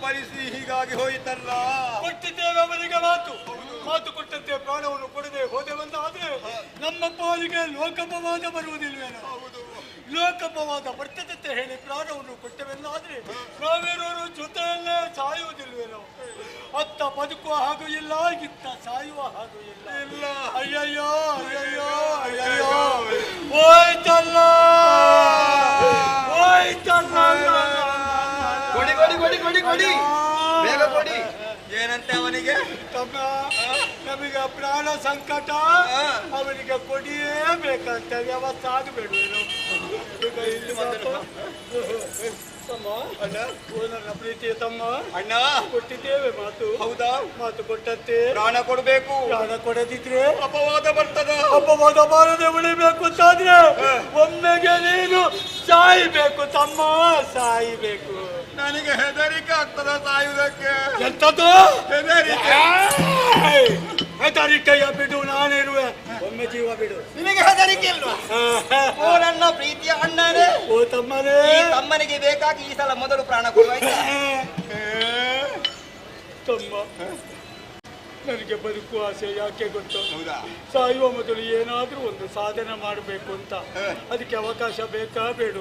ಪರಿಸ್ಥಿತಿ ಹೀಗಾಗಿ ಹೋಯಿತಲ್ಲ. ಕೊಟ್ಟಿದ್ದೇವೆ ಅವನಿಗೆ ಮಾತು. ಮಾತು ಕೊಟ್ಟಂತೆ ಪ್ರಾಣವನ್ನು ಕೊಡದೆ ಹೋದೆವಂತ ಆದ್ರೆ ನಮ್ಮ ಪಾಲಿಗೆ ಲೋಕಪವಾದ ಬರುವುದಿಲ್ವೇನೋ. ಲೋಕಪವಾದ ಬರ್ತದಂತೆ ಹೇಳಿ ಪ್ರಾಣವನ್ನು ಕೊಟ್ಟವೆಂದಾದ್ರೆ ನಾವೇನೋರು ಜೊತೆಯಲ್ಲೇ ಸಾಯುವುದಿಲ್ವೇನೋ. ಅತ್ತ ಬದುಕುವ ಹಾಗೂ ಇಲ್ಲ, ಇತ್ತ ಸಾಯುವ ಹಾಗೂ ಇಲ್ಲ. ಇಲ್ಲ. ಅಯ್ಯಯ್ಯೋ ಅಯ್ಯಯ್ಯೋ ಅಯ್ಯಯ್ಯೋ ಹೋಯ್ತಲ್ಲ ಹೋಯ್ತಲ್ಲ. ಕೊಡಿ ಕೊಡಿ ಕೊಡಿ ಕೊಡಿ ಕೊಡಿ, ಬೇಗ ಕೊಡಿ. ಏನಂತೆ ಅವನಿಗೆ? ತಮ್ಮ ನಮಗೆ ಪ್ರಾಣ ಸಂಕಟ, ಅವನಿಗೆ ಕೊಡಿಯೇ ಬೇಕಂತ ವ್ಯವಸ್ಥೆ ಆಗಬೇಡವೇನು? ಇಲ್ಲಿ ತಮ್ಮ ಅಣ್ಣ, ನನ್ನ ಪ್ರೀತಿಯ ತಮ್ಮ ಅಣ್ಣ, ಕೊಟ್ಟಿದ್ದೇವೆ ಮಾತು. ಹೌದಾ? ಮಾತು ಕೊಟ್ಟಂತೆ ಪ್ರಾಣ ಕೊಡಬೇಕು. ಪ್ರಾಣ ಕೊಡದಿದ್ರೆ ಅಪವಾದ ಬರ್ತದ. ಅಪವಾದ ಬಾರದೆ ಉಳಿಬೇಕು ಅಂತಾದ್ರೆ ಒಮ್ಮೆಗೆ ನೀನು ಸಾಯ್ಬೇಕು ತಮ್ಮ, ಸಾಯ್ಬೇಕು. ನನಗೆ ಹೆದರಿಕೆ ಆಗ್ತದ ಸಾಯುವುದಕ್ಕೆ. ಎಂತದ್ದು ಹೆದರಿಕೆ? ಹೆದರಿಕೆಯ ಬಿಡು, ನಾನಿರುವೆ. ಒಮ್ಮೆ ಜೀವ ಬಿಡು. ನಿನಗೆ ಹೆದರಿಕೆ ಇಲ್ವಾ? ಓ ನನ್ನ ಪ್ರೀತಿಯ ಅಣ್ಣನೇ, ಓ ತಮ್ಮನೇ, ಈ ತಮ್ಮನಿಗೆ ಬೇಕಾಗಿ ಈ ಸಲ ಮೊದಲು ಪ್ರಾಣ ಕೊಡುವ. ತಮ್ಮ ನನಗೆ ಬದುಕುವ ಆಸೆ ಯಾಕೆ ಗೊತ್ತು? ಹೌದಾ? ಸಾಯುವ ಮೊದಲು ಏನಾದ್ರೂ ಒಂದು ಸಾಧನೆ ಮಾಡಬೇಕು ಅಂತ. ಅದಕ್ಕೆ ಅವಕಾಶ ಬೇಕಾ ಬೇಡ?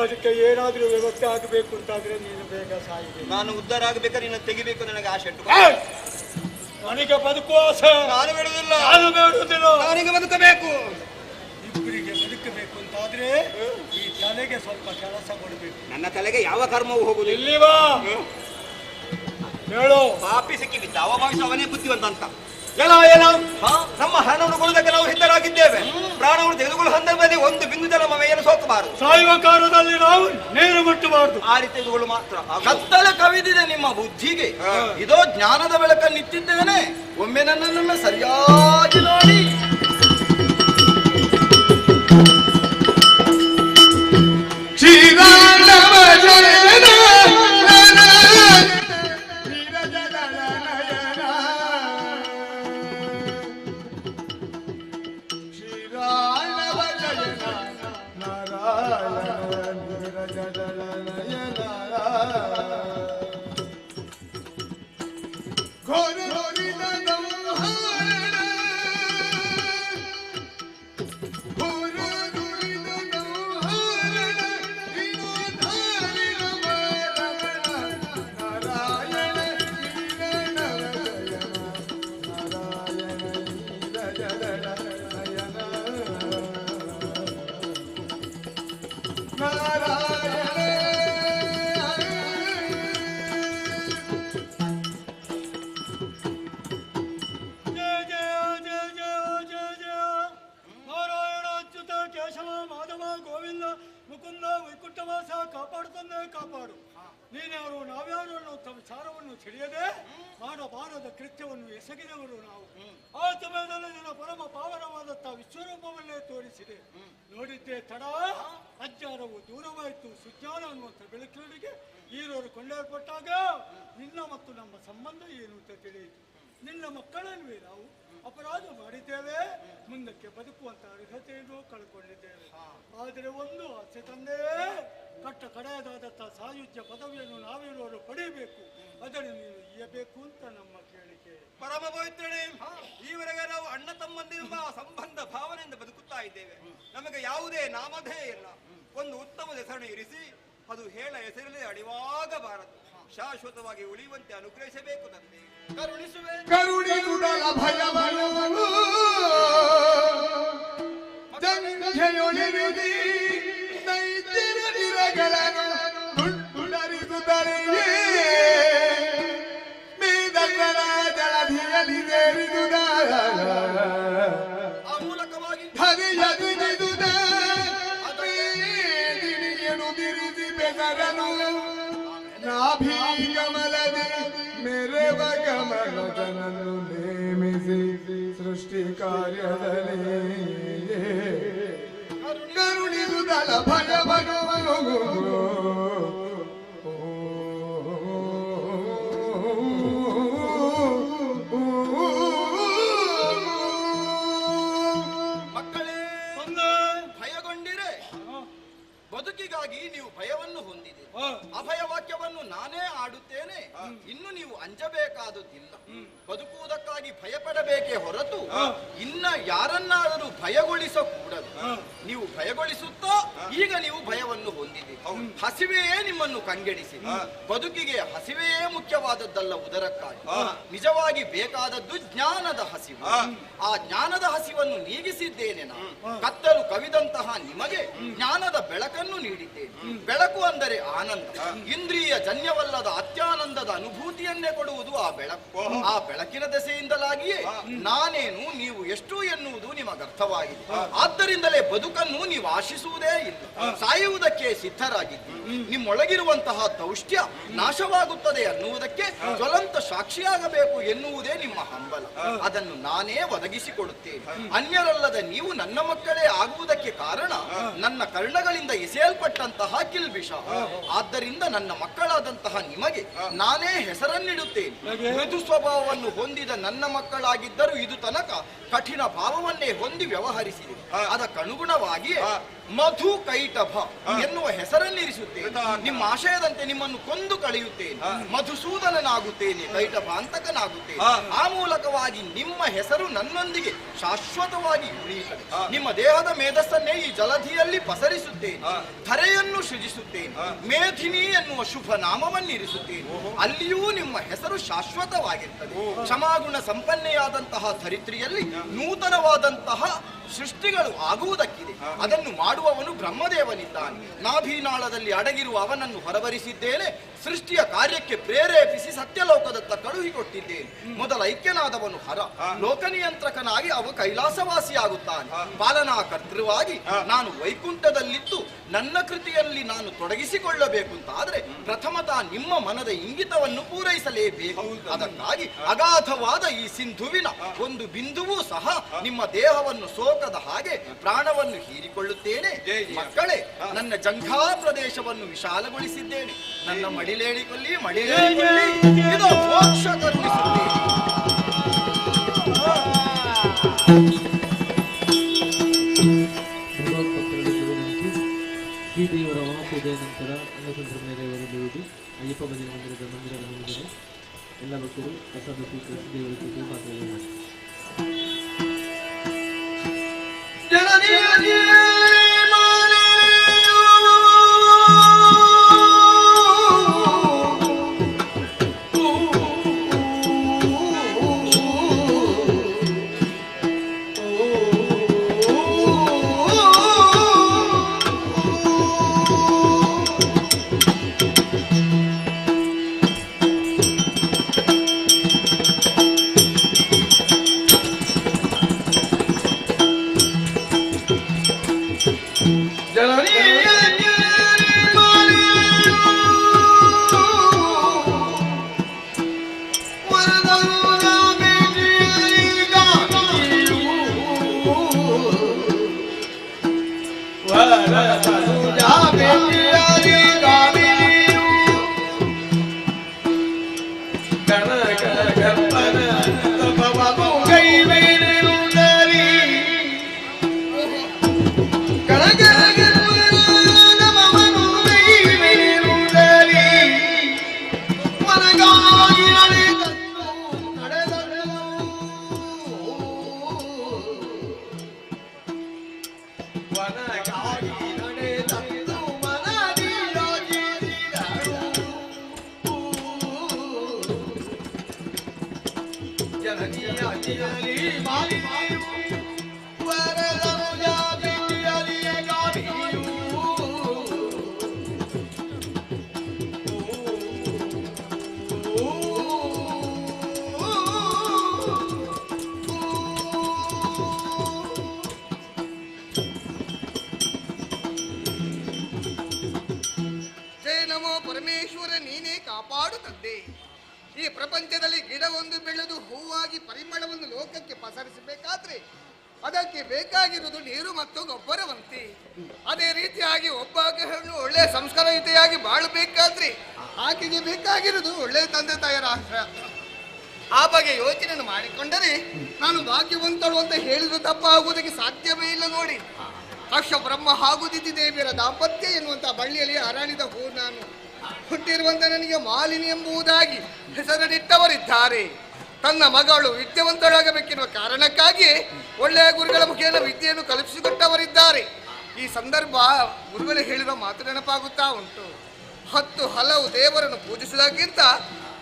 ಅದಕ್ಕೆ ಏನಾದ್ರೂ ವ್ಯವಸ್ಥೆ ಆಗಬೇಕು ಅಂತಾದ್ರೆ ನೀನು ಬೇಗ ಸಾಯಬೇಕು. ನಾನು ಉದ್ಧಾರ ಆಗಬೇಕಾದ್ರೆ ನಿನ್ನ ತೆಗಿಬೇಕು, ನನಗೆ ಆಸೆ ಉಂಟು. ನನಗೆ ಬದುಕುವ ಆಸೆ. ನಾನು ಬಿಡುವುದಿಲ್ಲ. ನಾನು ಬೇಡುವುದಿಲ್ಲ. ಅವನಿಗೆ ಬದುಕಬೇಕು. ಇಬ್ಬರಿಗೆ ಬದುಕಬೇಕು ಅಂತಾದ್ರೆ ಈ ತಲೆಗೆ ಸ್ವಲ್ಪ ಕೆಲಸ ಕೊಡಬೇಕು. ನನ್ನ ತಲೆಗೆ ಯಾವ ಕರ್ಮವೂ ಹೋಗುದು. ಇಲ್ಲಿವಾ ಹೇಳು. ಪಾಪಿ ಸಿಕ್ಕಿ ಬಿದ್ದ, ಅವ ಭಾವಿಸ ಅವನೇ ಬುದ್ಧಿವಂತ ಅಂತ. ಏನೋ ನಮ್ಮ ಹಣವನ್ನು ಕೊಡುವುದಕ್ಕೆ ನಾವು ಸಿದ್ಧರಾಗಿದ್ದೇವೆ. ಪ್ರಾಣವನ್ನು ತೆಗೆದುಕೊಳ್ಳುವ ಸಂದರ್ಭದಲ್ಲಿ ಒಂದು ಬಿಂದು ಜನ ನಮ್ಮ ಏನು ಸೋಕಬಾರದು. ಸಾಯುವ ಕಾಲದಲ್ಲಿ ನಾವು ನೀರು ಮುಟ್ಟಬಾರದು. ಆ ರೀತಿ ತೆಗೆದುಕೊಳ್ಳು ಮಾತ್ರ. ಕತ್ತಲೆ ಕವಿದಿದೆ ನಿಮ್ಮ ಬುದ್ಧಿಗೆ. ಇದೋ ಜ್ಞಾನದ ಬೆಳಕನ್ನಿಟ್ಟಿದ್ದೇನೆ, ಒಮ್ಮೆ ನನ್ನನ್ನು ಸರಿಯಾಗಿ ನೋಡಿ. ನೀರಜದಳ ನಯನ ಘೋರ ಘೋರಿದ ಗಂಹಾರಣ ಘೋರ ಘೋರಿದ ಗಂಹಾರಣ ವಿನೋಧಾರಿಣ ರಮಣ ನಾರಾಯಣ ನೀರನವಶಯನ ನಾರಾಯಣ ನೀರಜದಳ ನಯನ ಜಯ ಜಯ ಜಯ ಜಯ ಜಯ ಜಯ ನಾರಾಯಣ ಅಚ್ಯುತ ಕೇಶವ ಮಾಧವ ಗೋವಿಂದ ಮುಕುಂದ ವೈಕುಂಠವಾಸ ಕಾಪಾಡುತ್ತಂದೆ ಕಾಪಾಡು. ನೀನ್ಯಾರು ನಾವ್ಯಾರು ಅನ್ನೋ ವಿಚಾರವನ್ನು ತಿಳಿಯದೆ ಮಾಡಬಾರದ ಕೃತ್ಯವನ್ನು ಎಸಗಿದವರು ನಾವು. ಆ ಸಮಯದಲ್ಲಿ ನಿನ್ನ ಪರಮ ಪಾವನವಾದಂಥ ವಿಶ್ವರೂಪವನ್ನೇ ತೋರಿಸಿದೆ. ನೋಡಿದ್ದೆ ತಡ, ಅಜ್ಞಾನವು ದೂರವಾಯಿತು, ಸುಜ್ಞಾನ ಅನ್ನುವಂಥ ಬೆಳಕಿಗೆ ಈರೋರು ಕೊಂಡೇರ್ಪಟ್ಟಾಗ ನಿನ್ನ ಮತ್ತು ನಮ್ಮ ಸಂಬಂಧ ಏನು ಅಂತ ತಿಳಿಯಿತು. ನಿನ್ನ ಮಕ್ಕಳಲ್ವೇ ನಾವು ಅಪರಾಧ ಮಾಡಿದ್ದೇವೆ, ಮುಂದಕ್ಕೆ ಬದುಕುವಂತ ಅರ್ಹತೆಯನ್ನು ಕಳ್ಕೊಂಡಿದ್ದೇವೆ. ಆದರೆ ಒಂದು ಆಸೆ ತಂದೆ, ಕಟ್ಟ ಕಡೆಯದಾದಂಥ ಸಾಯುಜ್ಯ ಪದವಿಯನ್ನು ನಾವಿರೋರು ಪಡೆಯಬೇಕು, ಅದನ್ನು ನೀನು ಇಯಬೇಕು ಅಂತ ನಮ್ಮ ಕೇಳಿಕೆ. ಪರಮ ಪವಿತ್ರನೇ, ಈವರೆಗೆ ನಾವು ಅಣ್ಣ ತಮ್ಮಂದಿರುವ ಸಂಬಂಧ ಭಾವನೆಯಿಂದ ಬದುಕುತ್ತಾ ಇದ್ದೇವೆ. ನಮಗೆ ಯಾವುದೇ ನಾಮಧೇಯ ಇಲ್ಲ. ಒಂದು ಉತ್ತಮ ಹೆಸರನ್ನು ಇರಿಸಿ ಅದು ಹೇಳ ಹೆಸರಲ್ಲಿ ಅಡಿವಾಗಬಾರದು, ಶಾಶ್ವತವಾಗಿ ಉಳಿಯುವಂತೆ ಅನುಗ್ರಹಿಸಬೇಕು ತಂದೆ. ಕರುಣಿಸುವೆ ಕರುಣಿಸುದಲ ಭಯವನು ಜಂಘೆಯೊಳಿರುದಿ ನೈತಿರ ನಿರಗಳನ್ನು ನುಡಿಸುತ್ತರೆಯೇ ಮೇದಗಳ ಜಲಧಿಯಲ್ಲಿ ಸೇರಿದುದ ಆ ಮೂಲಕವಾಗಿ ಹರಿಯದಿದುದ ಮೇದಿನಿಯನು ಬಿರುದಿ ಬೆದರನು ನಾಭಿ ಕಮಲದಿ ಮೆರವ ಕಮಲದನನ್ನು ನೇಮಿಸಿ ಸೃಷ್ಟಿ ಕಾರ್ಯದಲ್ಲಿ ಕರುಣಿಸುದಲ ಭಯವನು ಮಕ್ಕಳೇ, ಭಯಗೊಂಡಿರೆ ಬದುಕಿಗಾಗಿ ನೀವು ಭಯವನ್ನು ಹೊಂದಿದೆ. ಅಭಯ ವಾಕ್ಯವನ್ನು ನಾನೇ ಆಡುತ್ತೇನೆ, ಇನ್ನು ನೀವು ಅಂಜಬೇಕಾದುದಿಲ್ಲ. ಬದುಕುವುದಕ್ಕಾಗಿ ಭಯಪಡಬೇಕೇ ಹೊರತು ಇನ್ನ ಯಾರನ್ನಾದರೂ ಭಯಗೊಳಿಸಕೂಡದು. ನೀವು ಭಯಗೊಳಿಸುತ್ತಾ ಈಗ ನೀವು ಭಯವನ್ನು ಹೊಂದಿದೆ. ಹಸಿವೆಯೇ ನಿಮ್ಮನ್ನು ಕಂಗೆಡಿಸಿದೆ. ಬದುಕಿಗೆ ಹಸಿವೆಯೇ ಮುಖ್ಯವಾದದ್ದಲ್ಲ, ಉದರಕ್ಕಾಗಿ ನಿಜವಾಗಿ ಬೇಕಾದದ್ದು ಜ್ಞಾನದ ಹಸಿವು. ಆ ಜ್ಞಾನದ ಹಸಿವನ್ನು ನೀಗಿಸಿದ್ದೇನೆ ನಾನು. ಕತ್ತಲು ಕವಿದಂತಹ ನಿಮಗೆ ಜ್ಞಾನದ ಬೆಳಕನ್ನು ನೀಡಿದ್ದೇನೆ. ಬೆಳಕು ಅಂದರೆ ಆನಂದ, ಇಂದ್ರಿಯ ಜನ್ಯವಲ್ಲದ ಅತ್ಯಾನಂದದ ಅನುಭೂತಿಯನ್ನೇ ಕೊಡುವುದು ಆ ಬೆಳಕು. ಆ ಬೆಳಕಿನ ದೆಸೆಯಿಂದಲಾಗಿಯೇ ನಾನೇನು ನೀವು ಎಷ್ಟು ಎನ್ನುವುದು ನಿಮಗರ್ಥವಾಗಿದೆ. ಆದ್ದರಿಂದಲೇ ಬದುಕನ್ನು ನೀವು ಆಶಿಸುವುದೇ ಇಲ್ಲ, ಸಾಯುವುದಕ್ಕೆ ಸಿದ್ಧರಾಗಿದ್ದೀರಿ. ನಿಮ್ಮೊಳಗಿರುವಂತಹ ದೌಷ್ಟ್ಯ ನಾಶವಾಗುತ್ತದೆ ಅನ್ನುವುದಕ್ಕೆ ಜ್ವಲಂತ ಸಾಕ್ಷಿಯಾಗಬೇಕು ಎನ್ನುವುದೇ ನಿಮ್ಮ ಹಂಬಲ. ಅದನ್ನು ನಾನೇ ಒದಗಿಸಿಕೊಡುತ್ತೇನೆ. ಅನ್ಯರಲ್ಲದ ನೀವು ನನ್ನ ಮಕ್ಕಳೇ ಆಗುವುದಕ್ಕೆ ಕಾರಣ ನನ್ನ ಕರ್ಣಗಳಿಂದ ಎಸೆಯಲ್ಪಟ್ಟಂತಹ ಕಿಲ್ಬಿಷ. ಆದ್ದರಿಂದ ನನ್ನ ಮಕ್ಕಳಾದಂತಹ ನಿಮಗೆ ನಾನೇ ಹೆಸರನ್ನಿಡುತ್ತೇನೆ. ಮೃದು ಸ್ವಭಾವವನ್ನು ಹೊಂದಿದ ನನ್ನ ಮಕ್ಕಳಾಗಿದ್ದರೂ ಇದು ತನಕ ಕಠಿಣ ಭಾವವನ್ನೇ ಹೊಂದಿ ವ್ಯವಹರಿಸಿದೆ. ಅದಕ್ಕನುಗುಣವಾಗಿ ಮಧು ಕೈಟಭ ಎನ್ನುವ ಹೆಸರನ್ನಿರಿಸುತ್ತೇನೆ. ನಿಮ್ಮ ಆಶಯದಂತೆ ನಿಮ್ಮನ್ನು ಕೊಂದು ಕಳೆಯುತ್ತೇನೆ. ಮಧುಸೂದನನಾಗುತ್ತೇನೆ, ಕೈಟಭ ಅಂತಕನಾಗುತ್ತೇನೆ. ಆ ಮೂಲಕವಾಗಿ ನಿಮ್ಮ ಹೆಸರು ನನ್ನೊಂದಿಗೆ ಶಾಶ್ವತವಾಗಿ ಉಳಿಯುತ್ತದೆ. ನಿಮ್ಮ ದೇಹದ ಮೇಧಸ್ಸನ್ನೇ ಈ ಜಲಧಿಯಲ್ಲಿ ಪಸರಿಸುತ್ತೇನೆ. ಧರೆಯನ್ನು ಸೃಜಿಸುತ್ತೇನೆ. ಮೇಧಿನಿ ಎನ್ನುವ ಶುಭ ನಾಮವನ್ನಿರಿಸುತ್ತೇನೆ. ಅಲ್ಲಿಯೂ ನಿಮ್ಮ ಹೆಸರು ಶಾಶ್ವತವಾಗಿರ್ತದೆ. ಕ್ಷಮಾಗುಣ ಸಂಪನ್ನೆಯಾದಂತಹ ಧರಿತ್ರಿಯಲ್ಲಿ ನೂತನವಾದಂತಹ ಸೃಷ್ಟಿಗಳು ಆಗುವುದಕ್ಕಿದೆ. ಅದನ್ನು ಮಾಡುವವನು ಬ್ರಹ್ಮದೇವನಿದ್ದಾನೆ. ನಾಭೀನಾಳದಲ್ಲಿ ಅಡಗಿರುವ ಅವನನ್ನು ಹೊರಬರಿಸಿದ್ದೇನೆ. ಸೃಷ್ಟಿಯ ಕಾರ್ಯಕ್ಕೆ ಪ್ರೇರೇಪಿಸಿ ಸತ್ಯಲೋಕದತ್ತ ಕಳುಹಿಕೊಟ್ಟಿದ್ದೇನೆ. ಮೊದಲ ಐಕ್ಯನಾದವನು ಹರ, ಲೋಕನಿಯಂತ್ರಕನಾಗಿ ಅವ ಕೈಲಾಸವಾಸಿಯಾಗುತ್ತಾನೆ. ಪಾಲನಾ ಕರ್ತೃವಾಗಿ ನಾನು ವೈಕುಂಠದಲ್ಲಿದ್ದು ನನ್ನ ಕೃತಿಯಲ್ಲಿ ನಾನು ತೊಡಗಿಸಿಕೊಳ್ಳಬೇಕು ಅಂತ ಆದ್ರೆ ಪ್ರಥಮತಃ ನಿಮ್ಮ ಮನದ ಇಂಗಿತವನ್ನು ಪೂರೈಸಲೇಬೇಕು. ಅದಕ್ಕಾಗಿ ಅಗಾಧವಾದ ಈ ಸಿಂಧುವಿನ ಒಂದು ಬಿಂದುವೂ ಸಹ ನಿಮ್ಮ ದೇಹವನ್ನು ಸೋಕದ ಹಾಗೆ ಪ್ರಾಣವನ್ನು ಹೀರಿಕೊಳ್ಳುತ್ತೇನೆ. ಮಕ್ಕಳೇ, ನನ್ನ ಜಂಘಾ ಪ್ರದೇಶವನ್ನು ವಿಶಾಲಗೊಳಿಸಿದ್ದೇನೆ. ನನ್ನ ಮಡಿಲೇಳಿಕೊಳ್ಳಿ ಇದು ಮೋಕ್ಷ ಕರುಣಿಸುತ್ತೇನೆ. ಈ ದೇವರ ಮಹಾಪೂಜೆಯ ನಂತರ ಅನ್ನಸಂತರ್ಪಣೆ ನೆರವೇರಲಿರುವುದು ಅಯ್ಯಪ್ಪ ಭಜನೆ ಮಂದಿರದ ಮುಂದೆ ಎಲ್ಲ ಭಕ್ತರು ಪ್ರಸಾದ ಸ್ವೀಕರಿಸಿ ದೇವರ ಕೃಪೆ ಪಾತ್ರರಾಗಬೇಕು. ಪರಮೇಶ್ವರ ನೀನೇ ಕಾಪಾಡುತ್ತದೆ. ಈ ಪ್ರಪಂಚದಲ್ಲಿ ಗಿಡವೊಂದು ಬೆಳೆದು ಹೂವಾಗಿ ಪರಿಮಳವನ್ನು ಲೋಕಕ್ಕೆ ಪಸರಿಸಬೇಕಾದ್ರೆ ಅದಕ್ಕೆ ಬೇಕಾಗಿರುವುದು ನೀರು ಮತ್ತು ಗೊಬ್ಬರವಂತೆ. ಅದೇ ರೀತಿಯಾಗಿ ಒಬ್ಬ ಹೆಣ್ಣು ಒಳ್ಳೆಯ ಸಂಸ್ಕಾರಯುತೆಯಾಗಿ ಬಾಳಬೇಕಾದ್ರೆ ಆಕೆಗೆ ಬೇಕಾಗಿರುವುದು ಒಳ್ಳೆಯ ತಂದೆ ತಾಯರ ಆಶ್ರಯ. ಆ ಬಗ್ಗೆ ಯೋಚನೆಯನ್ನು ಮಾಡಿಕೊಂಡರೆ ನಾನು ಭಾಗ್ಯವಂತಳು ಅಂತ ಹೇಳಿದ್ರು ತಪ್ಪಾಗುವುದಕ್ಕೆ ಸಾಧ್ಯವೇ ಇಲ್ಲ. ನೋಡಿ, ಅಕ್ಷ ಬ್ರಹ್ಮ ಹಾಗೂ ದಿತಿ ದೇವಿಯರ ದಾಂಪತ್ಯ ಎನ್ನುವಂತ ಬಳ್ಳಿಯಲ್ಲಿ ಅರಳಿದ ಹೂ ನಾನು. ಹುಟ್ಟಿರುವಂತ ನನಗೆ ಮಾಲಿನಿ ಎಂಬುದಾಗಿ ಹೆಸರನ್ನಿಟ್ಟವರಿದ್ದಾರೆ. ತನ್ನ ಮಗಳು ವಿದ್ಯಾವಂತಳಾಗಬೇಕೆನ್ನುವ ಕಾರಣಕ್ಕಾಗಿ ಒಳ್ಳೆಯ ಗುರುಗಳ ಮುಖೇನ ವಿದ್ಯೆಯನ್ನು ಕಲ್ಪಿಸಿಕೊಟ್ಟವರಿದ್ದಾರೆ. ಈ ಸಂದರ್ಭ ಗುರುಗಳು ಹೇಳಿರುವ ಮಾತು ನೆನಪಾಗುತ್ತಾ ಉಂಟು. 10 ಹಲವು ದೇವರನ್ನು ಪೂಜಿಸುವುದಕ್ಕಿಂತ